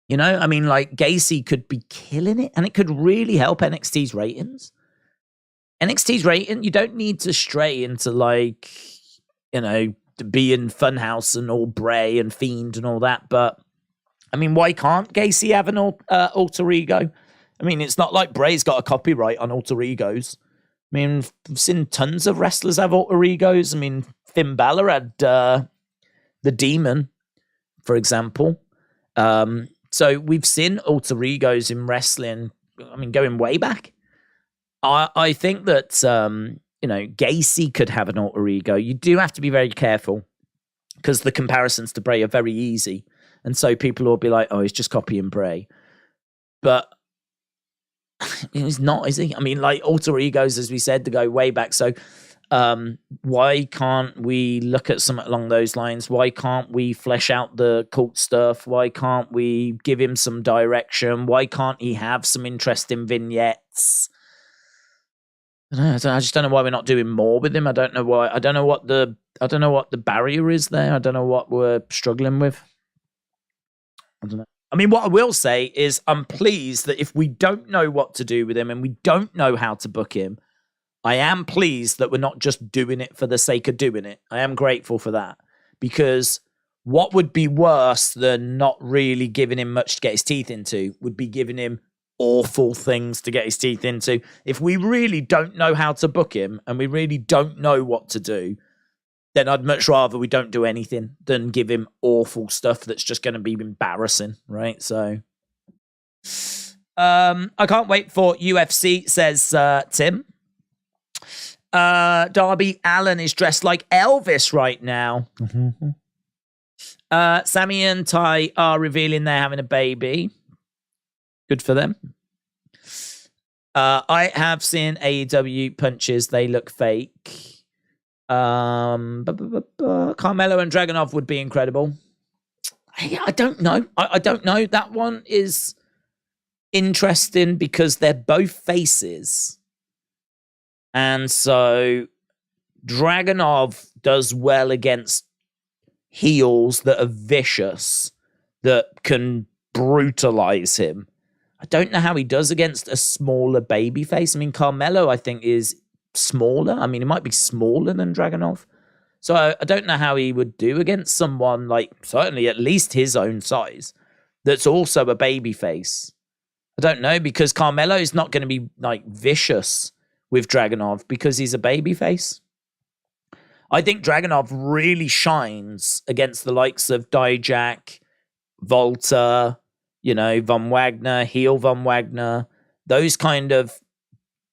You know, I mean, like Gacy could be killing it and it could really help NXT's ratings. NXT's rating, you don't need to stray into like, being Funhouse and all Bray and Fiend and all that. But I mean, why can't Gacy have an alter ego? I mean, it's not like Bray's got a copyright on alter egos. I mean, I've seen tons of wrestlers have alter egos. I mean, Finn Balor had the Demon, for example. So we've seen alter egos in wrestling, I mean, going way back. I think that Gacy could have an alter ego. You do have to be very careful because the comparisons to Bray are very easy, and so people will be like, "Oh, he's just copying Bray," but he's not, is he? I mean, like alter egos, as we said, to go way back. So, why can't we look at something along those lines? Why can't we flesh out the cult stuff? Why can't we give him some direction? Why can't he have some interesting vignettes? I just don't know why we're not doing more with him. I don't know why. I don't know what the barrier is there. I don't know what we're struggling with. I don't know. I mean, what I will say is I'm pleased that if we don't know what to do with him and we don't know how to book him, I am pleased that we're not just doing it for the sake of doing it. I am grateful for that, because what would be worse than not really giving him much to get his teeth into would be giving him awful things to get his teeth into. If we really don't know how to book him and we really don't know what to do, then I'd much rather we don't do anything than give him awful stuff that's just going to be embarrassing, right? So, I can't wait for UFC, says Tim. Darby Allin is dressed like Elvis right now. Sammy and Ty are revealing they're having a baby. Good for them. I have seen AEW punches. They look fake. Carmelo and Dragunov would be incredible. I don't know. I don't know. That one is interesting because they're both faces. And so Dragunov does well against heels that are vicious, that can brutalize him. I don't know how he does against a smaller babyface. I mean, Carmelo, I think, is smaller. I mean, he might be smaller than Dragunov. So I don't know how he would do against someone like, certainly at least his own size, that's also a babyface. I don't know, because Carmelo is not going to be like vicious with Dragunov because he's a babyface. I think Dragunov really shines against the likes of Dijak, Volta, Von Wagner, heel Von Wagner, those kind of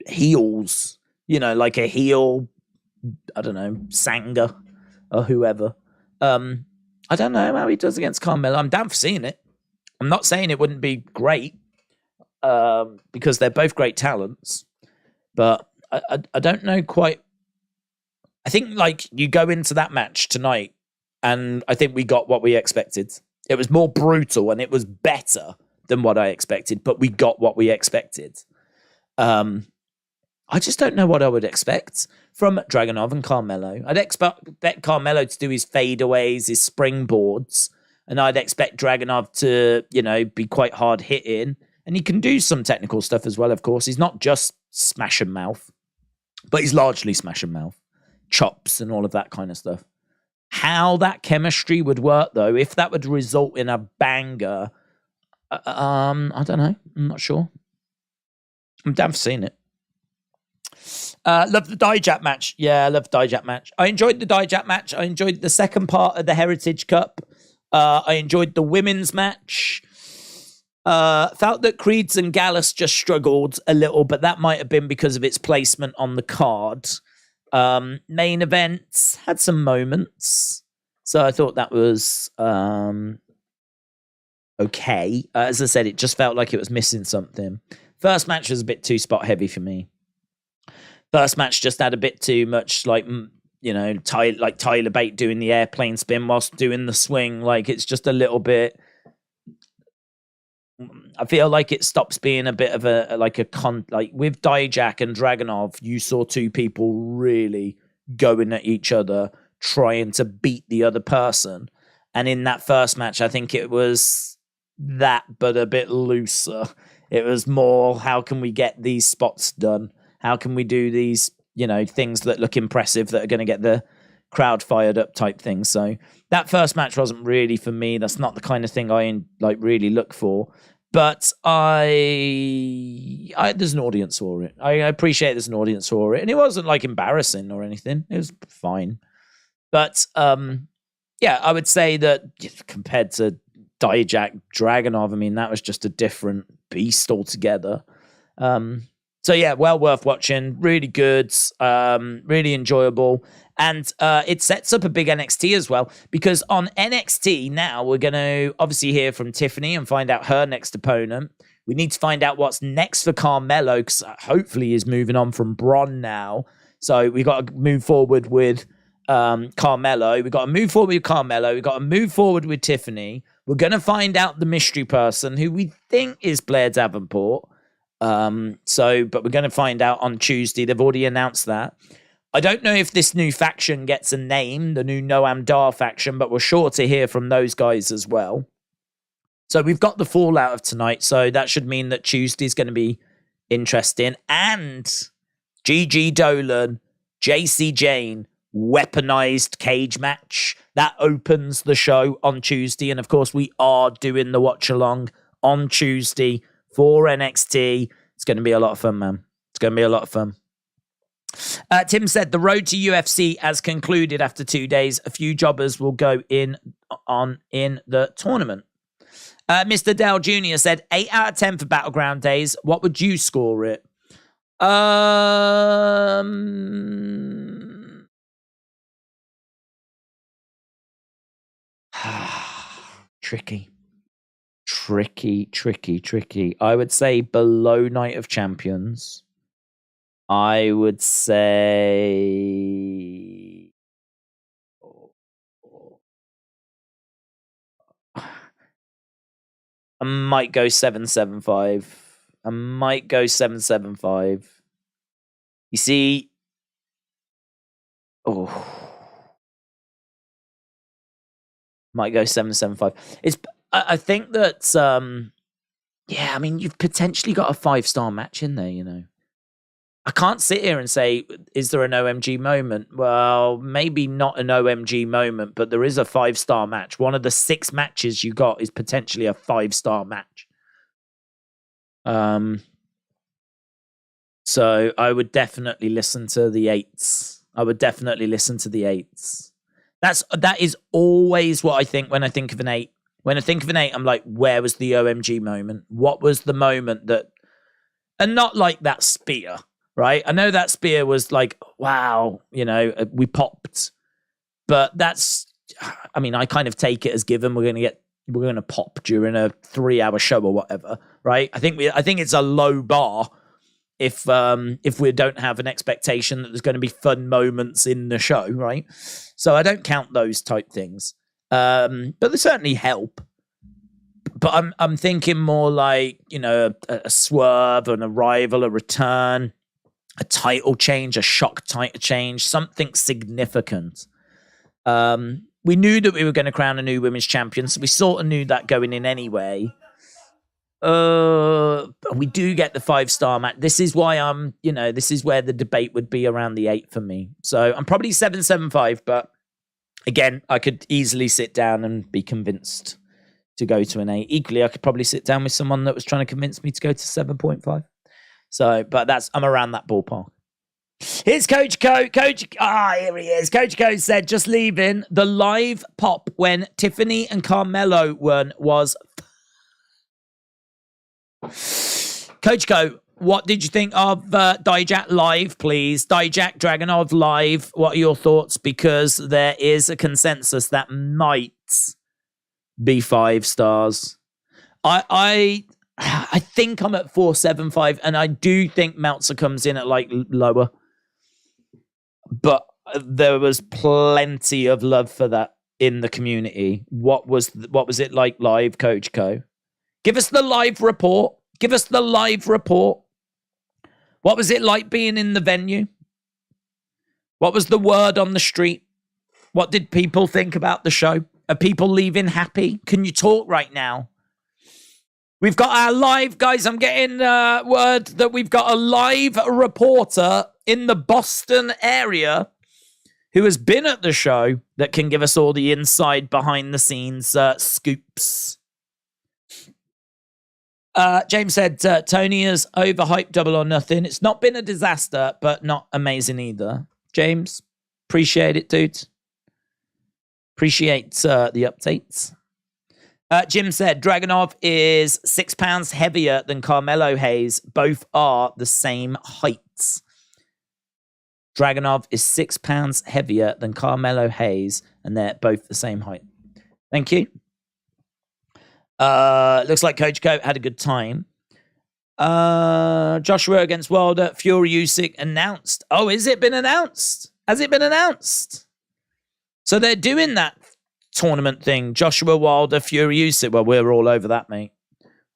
heels, like a heel, I don't know, Sanger or whoever. I don't know how he does against Carmelo. I'm down for seeing it. I'm not saying it wouldn't be great, because they're both great talents, but I don't know quite. I think like you go into that match tonight, and I think we got what we expected. It was more brutal and it was better than what I expected, but we got what we expected. I just don't know what I would expect from Dragunov and Carmelo. I'd expect Carmelo to do his fadeaways, his springboards, and I'd expect Dragunov to, be quite hard hitting. And he can do some technical stuff as well, of course. He's not just smash and mouth, but he's largely smash and mouth, chops and all of that kind of stuff. How that chemistry would work, though, if that would result in a banger, I don't know. I'm not sure. I'm down for seeing it. Love the Dijak match. Yeah, I love the Dijak match. I enjoyed the Dijak match. I enjoyed the second part of the Heritage Cup. I enjoyed the women's match. Felt that Creeds and Gallus just struggled a little, but that might have been because of its placement on the card. Main events had some moments, so I thought that was okay. As I said, it just felt like it was missing something. First match was a bit too spot heavy for me. First match just had a bit too much, like Tyler Bate doing the airplane spin whilst doing the swing. Like it's just a little bit. I feel like it stops being a bit of like with Dijak and Dragunov, you saw two people really going at each other, trying to beat the other person. And in that first match, I think it was that, but a bit looser. It was more, how can we get these spots done? How can we do these, things that look impressive that are going to get the crowd fired up type thing. So that first match wasn't really for me. That's not the kind of thing I really look for. But there's an audience for it. I appreciate there's an audience for it. And it wasn't like embarrassing or anything. It was fine. But I would say that compared to Dijak Dragunov, I mean, that was just a different beast altogether. So yeah, well worth watching. Really good, really enjoyable. And it sets up a big NXT as well, because on NXT now, we're going to obviously hear from Tiffany and find out her next opponent. We need to find out what's next for Carmelo, because hopefully he's moving on from Bron now. So we got to move forward with Carmelo. We got to move forward with Carmelo. We got to move forward with Tiffany. We're going to find out the mystery person, who we think is Blair Davenport. But we're going to find out on Tuesday. They've already announced that. I don't know if this new faction gets a name, the new Noam Dar faction, but we're sure to hear from those guys as well. So we've got the fallout of tonight, so that should mean that Tuesday's going to be interesting. And Gigi Dolan, JC Jane, weaponized cage match. That opens the show on Tuesday. And of course, we are doing the watch along on Tuesday for NXT. It's going to be a lot of fun, man. It's going to be a lot of fun. Tim said the road to UFC has concluded after 2 days. A few jobbers will go in the tournament. Mr. Dell Jr. said 8 out of 10 for Battleground Days. What would you score it? Tricky. I would say below Night of Champions. I would say I might go 7.75. You see, might go 7.75. I think that I mean, you've potentially got a 5-star match in there, you know. I can't sit here and say, is there an OMG moment? Well, maybe not an OMG moment, but there is a 5-star match. One of the 6 matches you got is potentially a 5-star match. So I would definitely listen to the 8s. That is always what I think when I think of an 8. When I think of an 8, I'm like, where was the OMG moment? What was the moment that... And not like that spear, right? I know that spear was like, wow, you know, we popped. But that's... I mean, I kind of take it as given. We're going to pop during a 3-hour show or whatever, right? I think it's a low bar if we don't have an expectation that there's going to be fun moments in the show, right? So I don't count those type things. But they certainly help. But I'm thinking more like, you know, a swerve, an arrival, a return, a title change, a shock title change, something significant. We knew that we were going to crown a new women's champion, so we sort of knew that going in anyway. We do get the 5-star match. This is why this is where the debate would be around the 8 for me. So I'm probably 7.75, but again, I could easily sit down and be convinced to go to an 8. Equally, I could probably sit down with someone that was trying to convince me to go to 7.5. So, but I'm around that ballpark. Here's Coach Co. Here he is. Coach Co said, just leaving. The live pop when Tiffany and Carmelo won was... Coach Co, what did you think of Dijak live, please? Dijak Dragunov live. What are your thoughts? Because there is a consensus that might be 5 stars. I think I'm at 4.75, and I do think Meltzer comes in at like lower. But there was plenty of love for that in the community. What was it like live, Coach Co? Give us the live report. What was it like being in the venue? What was the word on the street? What did people think about the show? Are people leaving happy? Can you talk right now? We've got our live, guys. I'm getting word that we've got a live reporter in the Boston area who has been at the show that can give us all the inside behind the scenes scoops. James said, Tony is overhyped Double or Nothing. It's not been a disaster, but not amazing either. James, appreciate it, dude. Appreciate the updates. Jim said Dragunov is 6 pounds heavier than Carmelo Hayes. Both are the same heights. Dragunov is 6 pounds heavier than Carmelo Hayes, and they're both the same height. Thank you. Looks like Coach Co had a good time. Joshua against Wilder, Fury Usyk announced. Oh, has it been announced? Has it been announced? So they're doing that tournament thing. Joshua Wilder, Fury Usyk. Well, we're all over that, mate.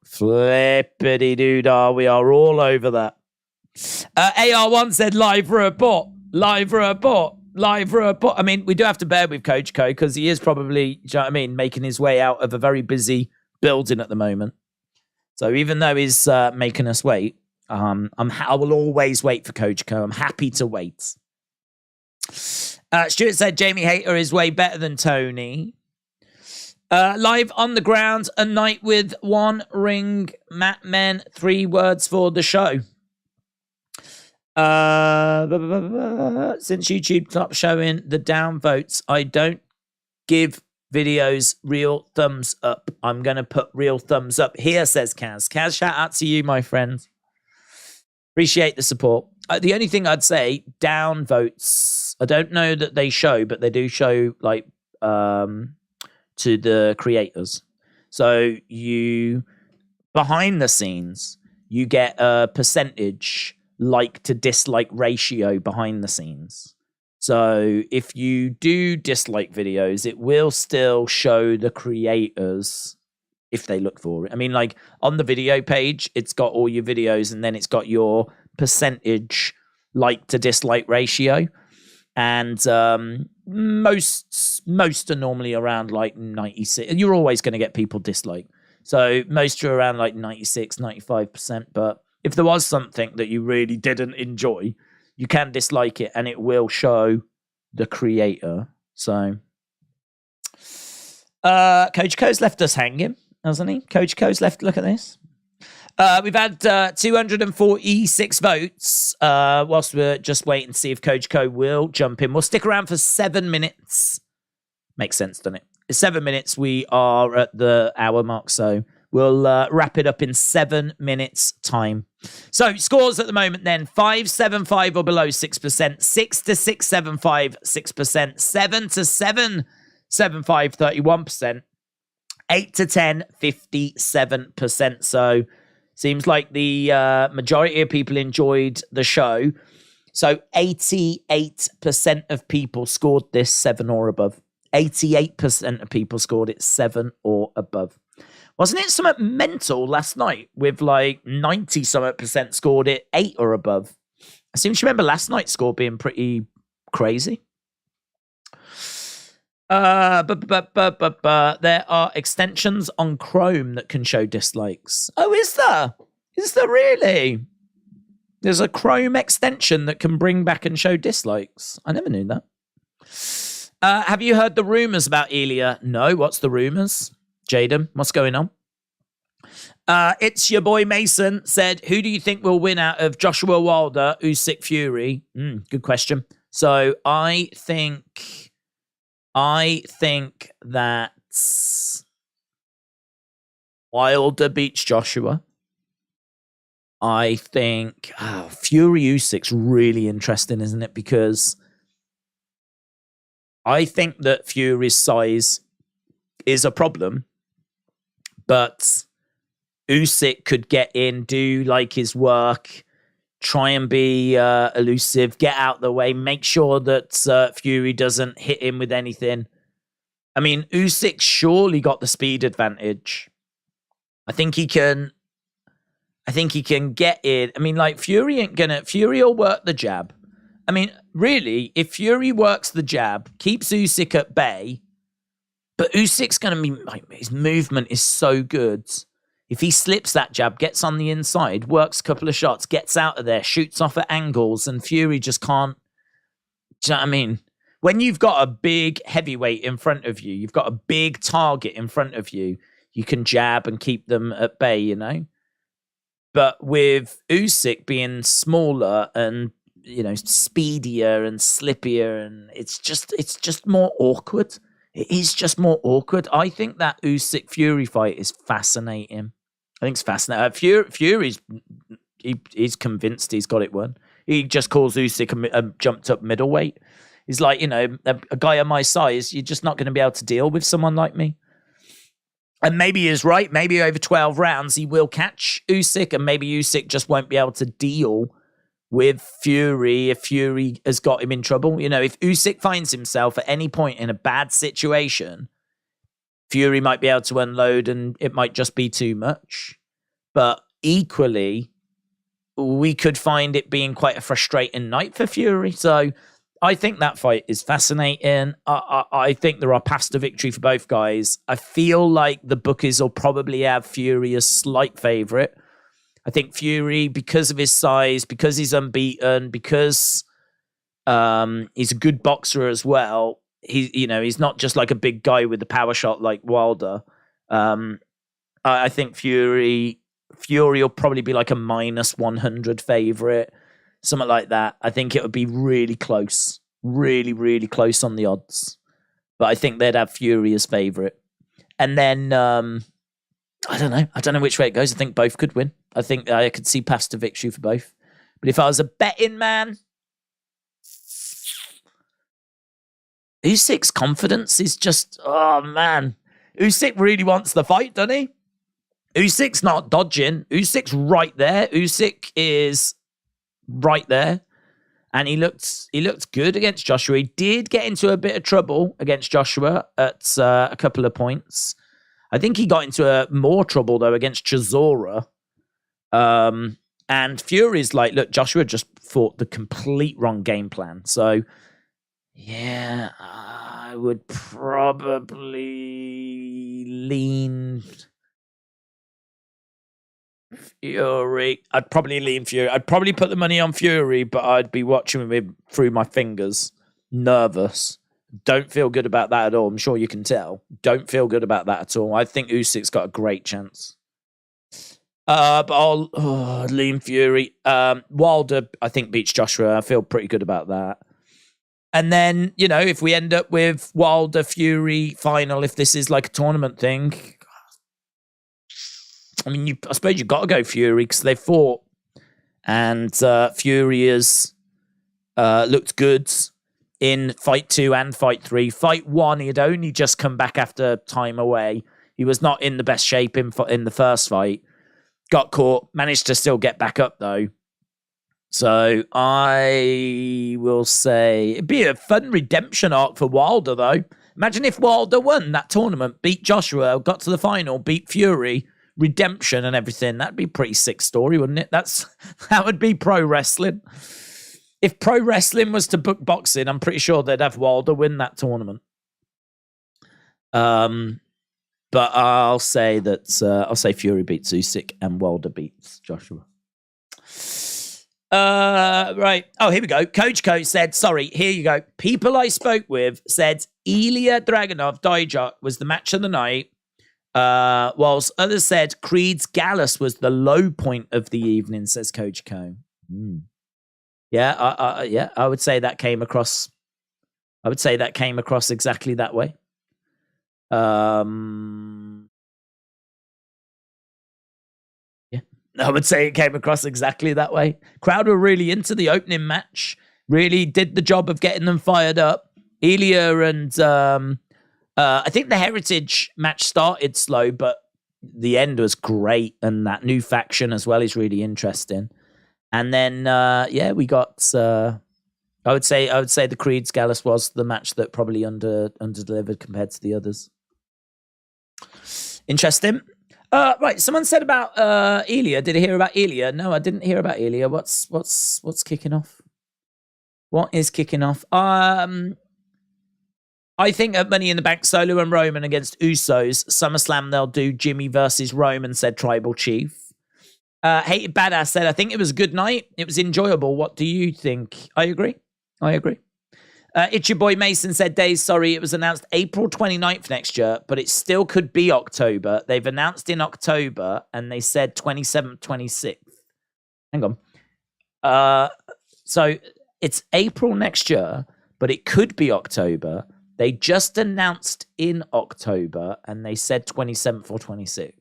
Flippity doodah, we are all over that. AR1 said live for a bot. Live for a bot. Live for a bot. I mean, we do have to bear with Coach Co because he is probably, do you know what I mean, making his way out of a very busy building at the moment. So even though he's making us wait, I will always wait for Coach Co. I'm happy to wait. Stuart said Jamie Hayter is way better than Tony. Live on the ground, a night with one ring, Matt Men, 3 words for the show. Since YouTube stopped showing the downvotes, I don't give videos real thumbs up. I'm going to put real thumbs up here, says Kaz. Kaz, shout out to you, my friend. Appreciate the support. The only thing I'd say, downvotes, I don't know that they show, but they do show like to the creators. So you, behind the scenes, you get a percentage like to dislike ratio behind the scenes. So if you do dislike videos, it will still show the creators if they look for it. I mean, like on the video page, it's got all your videos and then it's got your percentage like to dislike ratio. And most are normally around like 96. You're always going to get people dislike. So most are around like 96, 95%. But if there was something that you really didn't enjoy, you can dislike it and it will show the creator. So Coach Co's left us hanging, hasn't he? Coach Co's left, look at this. We've had 246 votes whilst we're just waiting to see if Coach Co will jump in. We'll stick around for 7 minutes. Makes sense, doesn't it? 7 minutes, we are at the hour mark, so we'll wrap it up in 7 minutes time. So scores at the moment then, 5-7-5 or below 6%, 6-6-7-5, 6%, 7-7-7-5, 31%, 8-10, 57%. So seems like the majority of people enjoyed the show. So 88% of people scored this 7 or above. 88% of people scored it 7 or above. Wasn't it something mental last night with like 90% scored it 8 or above? I seem to remember last night's score being pretty crazy. But there are extensions on Chrome that can show dislikes. Oh, is there? Is there really? There's a Chrome extension that can bring back and show dislikes. I never knew that. Have you heard the rumors about Ilja? No, what's the rumors? Jaden, what's going on? It's your boy Mason said, who do you think will win out of Joshua Wilder, Usyk, Fury? Good question. So I think that Wilder beats Joshua. I think Fury Usyk's really interesting, isn't it? Because I think that Fury's size is a problem, but Usyk could get in, do like his work, try and be elusive, get out the way, make sure that Fury doesn't hit him with anything. I mean, Usyk surely got the speed advantage. I think he can get in. I mean, like Fury will work the jab. I mean, really, if Fury works the jab, keeps Usyk at bay, but Usyk's going to be, like, his movement is so good. If he slips that jab, gets on the inside, works a couple of shots, gets out of there, shoots off at angles, and Fury just can't. Do you know what I mean? When you've got a big heavyweight in front of you, you've got a big target in front of you, you can jab and keep them at bay, you know? But with Usyk being smaller and, you know, speedier and slippier, and it's just more awkward. It is just more awkward. I think that Usyk Fury fight is fascinating. I think it's fascinating. Fury's he's convinced he's got it won. He just calls Usyk a jumped up middleweight. He's like, a guy of my size, you're just not going to be able to deal with someone like me. And maybe he's right. Maybe over 12 rounds, he will catch Usyk, and maybe Usyk just won't be able to deal with Fury if Fury has got him in trouble. If Usyk finds himself at any point in a bad situation, Fury might be able to unload and it might just be too much. But equally, we could find it being quite a frustrating night for Fury. So I think that fight is fascinating. I think there are paths to victory for both guys. I feel like the bookies will probably have Fury a slight favourite. I think Fury, because of his size, because he's unbeaten, because he's a good boxer as well. He's not just like a big guy with a power shot like Wilder. I think Fury will probably be like a -100 favorite, something like that. I think it would be really close, really, really close on the odds. But I think they'd have Fury as favorite. And then I don't know which way it goes. I think both could win. I think I could see paths to victory for both. But if I was a betting man, Usyk's confidence is just, oh man. Usyk really wants the fight, doesn't he? Usyk's not dodging. Usyk's right there. Usyk is right there. And he looked good against Joshua. He did get into a bit of trouble against Joshua at a couple of points. I think he got into more trouble, though, against Chisora. And Fury's like, look, Joshua just fought the complete wrong game plan. So, yeah, I would probably lean Fury. I'd probably lean Fury. I'd probably put the money on Fury, but I'd be watching him through my fingers. Nervous. Don't feel good about that at all. I'm sure you can tell. Don't feel good about that at all. I think Usyk's got a great chance. But I'll lean Fury. Wilder, I think, beats Joshua. I feel pretty good about that. And then, if we end up with Wilder Fury final, if this is like a tournament thing, I mean, I suppose you've got to go Fury because they fought. And Fury has looked good in Fight 2 and Fight 3. Fight 1, he had only just come back after time away. He was not in the best shape in the first fight. Got caught, managed to still get back up, though. So I will say it'd be a fun redemption arc for Wilder, though. Imagine if Wilder won that tournament, beat Joshua, got to the final, beat Fury, redemption and everything. That'd be a pretty sick story, wouldn't it? That would be pro wrestling. If pro wrestling was to book boxing, I'm pretty sure they'd have Wilder win that tournament. But I'll say Fury beats Usyk and Wilder beats Joshua. Right. Oh, here we go. Coach said, sorry, here you go. People I spoke with said Ilja Dragunov Dijak was the match of the night, whilst others said Creed's Gallus was the low point of the evening, says Coach Co. Yeah, I would say that came across. I would say that came across exactly that way. Yeah, I would say it came across exactly that way. Crowd were really into the opening match. Really did the job of getting them fired up. Ilja and I think the Heritage match started slow, but the end was great, and that new faction as well is really interesting. And then we got. I would say the Creed's Gallus was the match that probably under delivered compared to the others. Interesting. Right, someone said about Ilja. Did you hear about Ilja? No, I didn't hear about Ilja. What's kicking off? What is kicking off? I think at Money in the Bank, Solo and Roman against Usos. SummerSlam, they'll do Jimmy versus Roman, said Tribal Chief. Hated Badass said, I think it was a good night. It was enjoyable. What do you think? I agree. It's your boy Mason said, Daze, sorry, it was announced April 29th next year, but it still could be October. They've announced in October, and they said 27th, 26th. Hang on. So it's April next year, but it could be October. They just announced in October, and they said 27th or 26th.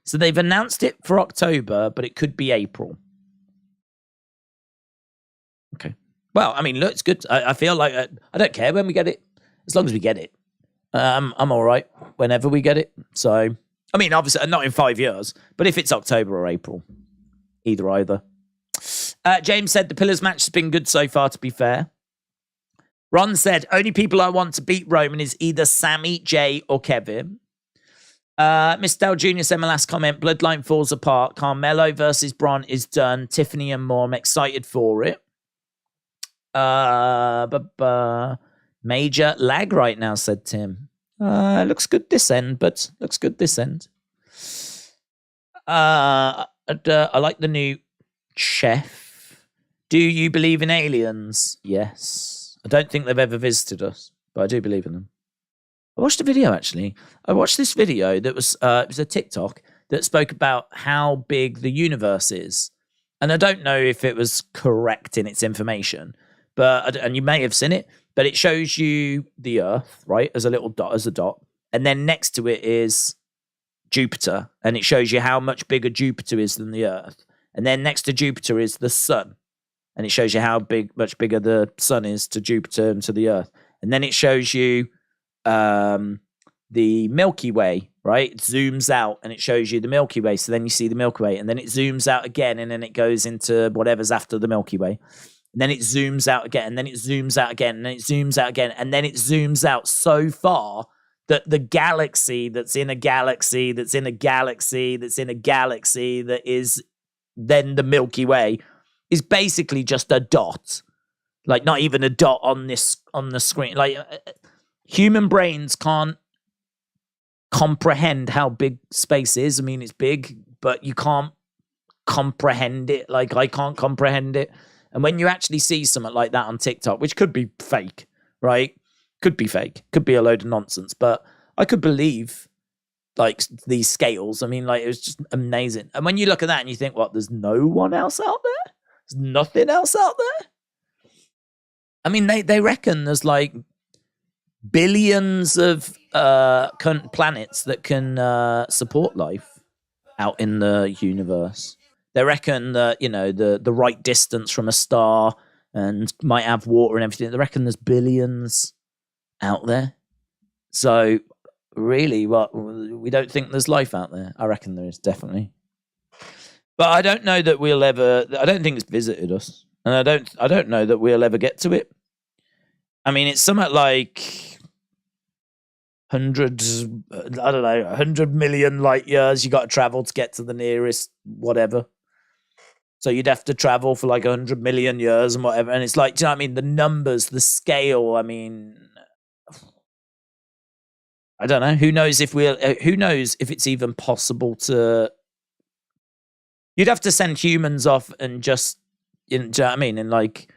So they've announced it for October, but it could be April. Okay. Well, I mean, look, it's good. I feel like I don't care when we get it, as long as we get it. I'm all right whenever we get it. So, I mean, obviously, not in 5 years, but if it's October or April, either. James said the Pillars match has been good so far, to be fair. Ron said, only people I want to beat Roman is either Sammy, Jay, or Kevin. Miss Dell Jr. said my last comment, Bloodline falls apart. Carmelo versus Bron is done. Tiffany and more. I'm excited for it. Major lag right now, said Tim. Looks good this end, but looks good this end. I like the new chef. Do you believe in aliens? Yes. I don't think they've ever visited us, but I do believe in them. I watched a video, actually. I watched this video that was, it was a TikTok that spoke about how big the universe is. And I don't know if it was correct in its information, and you may have seen it, but it shows you the Earth, right, as a little dot, as a dot. And then next to it is Jupiter, and it shows you how much bigger Jupiter is than the Earth. And then next to Jupiter is the sun, and it shows you how much bigger the sun is to Jupiter and to the Earth. And then it shows you the Milky Way, right? It zooms out and it shows you the Milky Way. So then you see the Milky Way, and then it zooms out again, and then it goes into whatever's after the Milky Way. And then it zooms out again, and then it zooms out again, and then it zooms out again, and then it zooms out so far that the galaxy that's in a galaxy that's in a galaxy that's in a galaxy that is then the Milky Way is basically just a dot. Like, not even a dot on the screen. Like, human brains can't comprehend how big space is. I mean, it's big, but you can't comprehend it. Like, I can't comprehend it. And when you actually see something like that on TikTok, which could be fake, right? Could be fake. Could be a load of nonsense. But I could believe, like, these scales. I mean, like, it was just amazing. And when you look at that and you think, what, there's no one else out there? There's nothing else out there? I mean, they reckon there's, like, billions of planets that can support life out in the universe. They reckon that, you know, the right distance from a star and might have water and everything. They reckon there's billions out there. So, really, we don't think there's life out there. I reckon there is, definitely. But I don't know that we'll ever... I don't think it's visited us. And I don't know that we'll ever get to it. I mean, it's something like... hundreds, I don't know, 100 million light years you got to travel to get to the nearest whatever. So you'd have to travel for like 100 million years and whatever. And it's like, do you know what I mean? The numbers, the scale, I mean, I don't know. Who knows if it's even possible to... You'd have to send humans off and just, do you know what I mean? And like,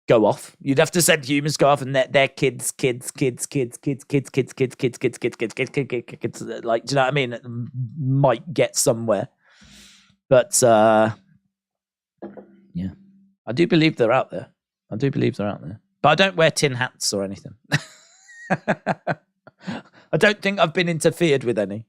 go off. You'd have to send humans go off and their kids, like, do you know what I mean? Might get somewhere. But, yeah. I do believe they're out there. But I don't wear tin hats or anything. I don't think I've been interfered with any.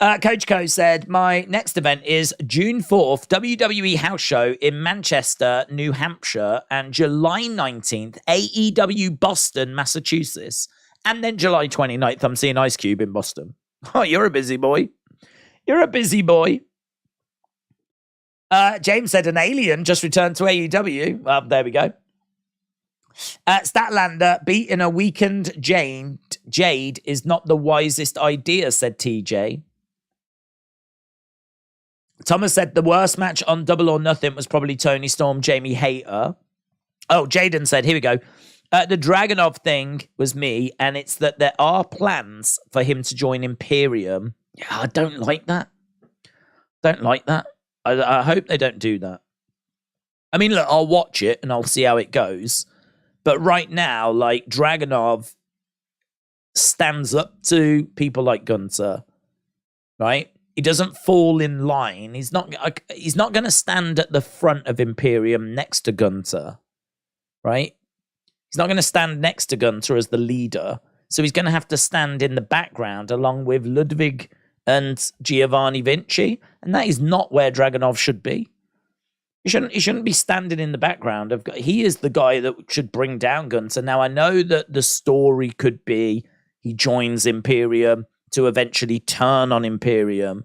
Coach Co said, my next event is June 4th, WWE House Show in Manchester, New Hampshire, and July 19th, AEW Boston, Massachusetts. And then July 29th, I'm seeing Ice Cube in Boston. Oh, you're a busy boy. James said an alien just returned to AEW. Well, there we go. Statlander, beating a weakened Jade is not the wisest idea, said TJ. Thomas said the worst match on Double or Nothing was probably Tony Storm, Jamie Hayter. Oh, Jaden said, here we go. The Dragunov thing was me, and it's that there are plans for him to join Imperium. Yeah, I don't like that. I hope they don't do that. I mean, look, I'll watch it and I'll see how it goes. But right now, like, Dragunov stands up to people like Gunther, right? he doesn't fall in line. He's not going to stand at the front of Imperium next to Gunther, right? He's not going to stand next to Gunther as the leader. So he's going to have to stand in the background along with Ludwig and Giovanni Vinci. And that is not where Dragunov should be. He shouldn't be standing in the background. He is the guy that should bring down Gunther. Now, I know that the story could be he joins Imperium to eventually turn on Imperium.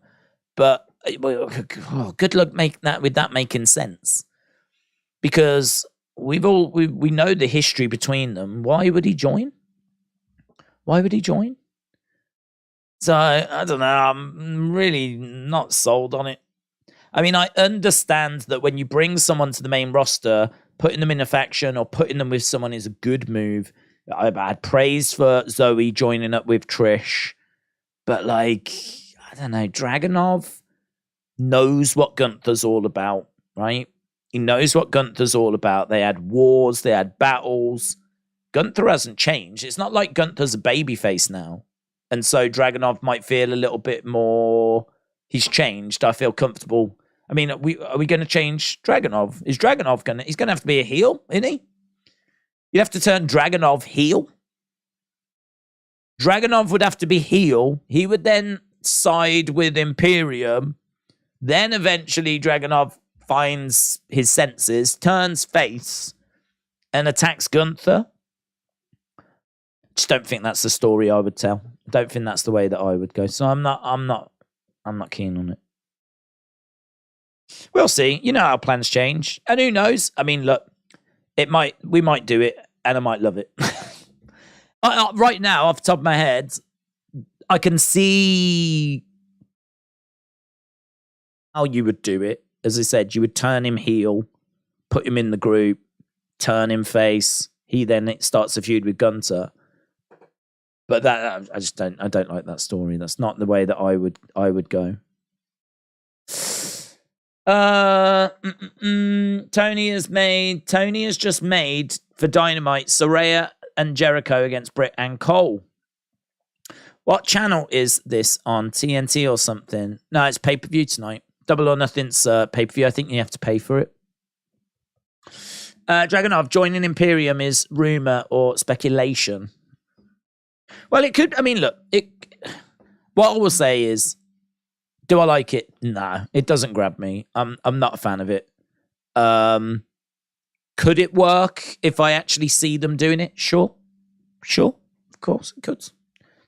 But good luck with that making sense. Because we know the history between them. Why would he join? So, I don't know. I'm really not sold on it. I mean, I understand that when you bring someone to the main roster, putting them in a faction or putting them with someone is a good move. I had praise for Zoe joining up with Trish. But, like, I don't know. Dragunov knows what Gunther's all about, right? He knows what Gunther's all about. They had wars. They had battles. Gunther hasn't changed. It's not like Gunther's a babyface now. And so Dragunov might feel a little bit more... He's changed. I feel comfortable. I mean, are we going to change Dragunov? Is Dragunov going to... He's going to have to be a heel, isn't he? You'd have to turn Dragunov heel. Dragunov would have to be heel. He would then side with Imperium. Then eventually Dragunov finds his senses, turns face, and attacks Gunther. Just don't think that's the story I would tell. Don't think that's the way that I would go. So I'm not keen on it. We'll see. You know how plans change. And who knows? I mean, look, we might do it and I might love it. Right now, off the top of my head, I can see how you would do it. As I said, you would turn him heel, put him in the group, turn him face. He then starts a feud with Gunther. But that I don't like that story. That's not the way that I would go. Tony has just made for Dynamite Saraya and Jericho against Britt and Cole. What channel is this on? TNT or something? No, it's pay-per-view tonight. Double or Nothing's pay-per-view. I think you have to pay for it. Dragunov joining Imperium is rumor or speculation. Well, it could. I mean, look. What I will say is, do I like it? Nah, it doesn't grab me. I'm not a fan of it. Could it work if I actually see them doing it? Sure. Of course, it could.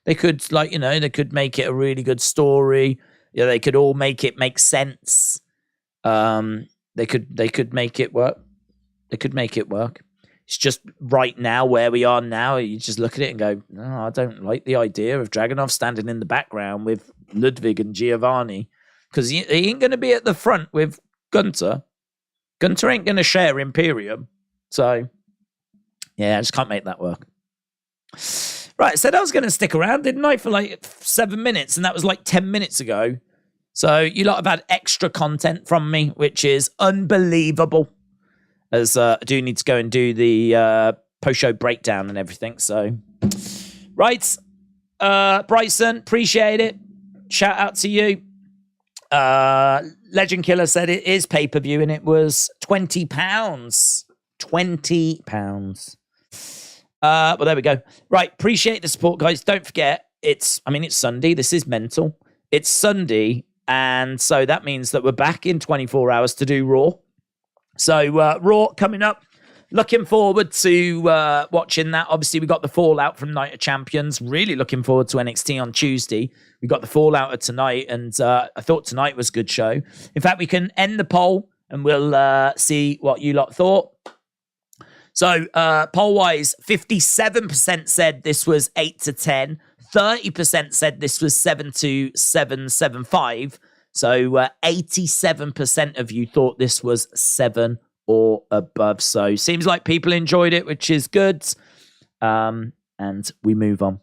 They could, they could make it a really good story. Yeah, they could all make it make sense. They could make it work. They could make it work. It's just right now, where we are now, you just look at it and go, no, I don't like the idea of Dragunov standing in the background with Ludwig and Giovanni, because he ain't going to be at the front with Gunther. Gunther ain't going to share Imperium. So, yeah, I just can't make that work. Right, I said I was going to stick around, didn't I, for like 7 minutes, and that was like 10 minutes ago. So you lot have had extra content from me, which is unbelievable. As I do need to go and do the post-show breakdown and everything. So, right. Bryson, appreciate it. Shout out to you. Legend Killer said it is pay-per-view and it was £20. £20. Well, there we go. Right, appreciate the support, guys. Don't forget, it's Sunday. This is mental. It's Sunday, and so that means that we're back in 24 hours to do Raw. So Raw coming up. Looking forward to watching that. Obviously, we got the fallout from Night of Champions. Really looking forward to NXT on Tuesday. We got the fallout of tonight, and I thought tonight was a good show. In fact, we can end the poll, and we'll see what you lot thought. So, poll-wise, 57% said this was 8 to 10. 30% said this was 7 to 7.75. So 87% of you thought this was 7 or above. So seems like people enjoyed it, which is good. And we move on.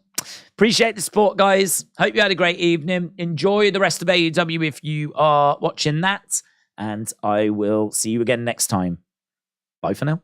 Appreciate the support, guys. Hope you had a great evening. Enjoy the rest of AEW if you are watching that. And I will see you again next time. Bye for now.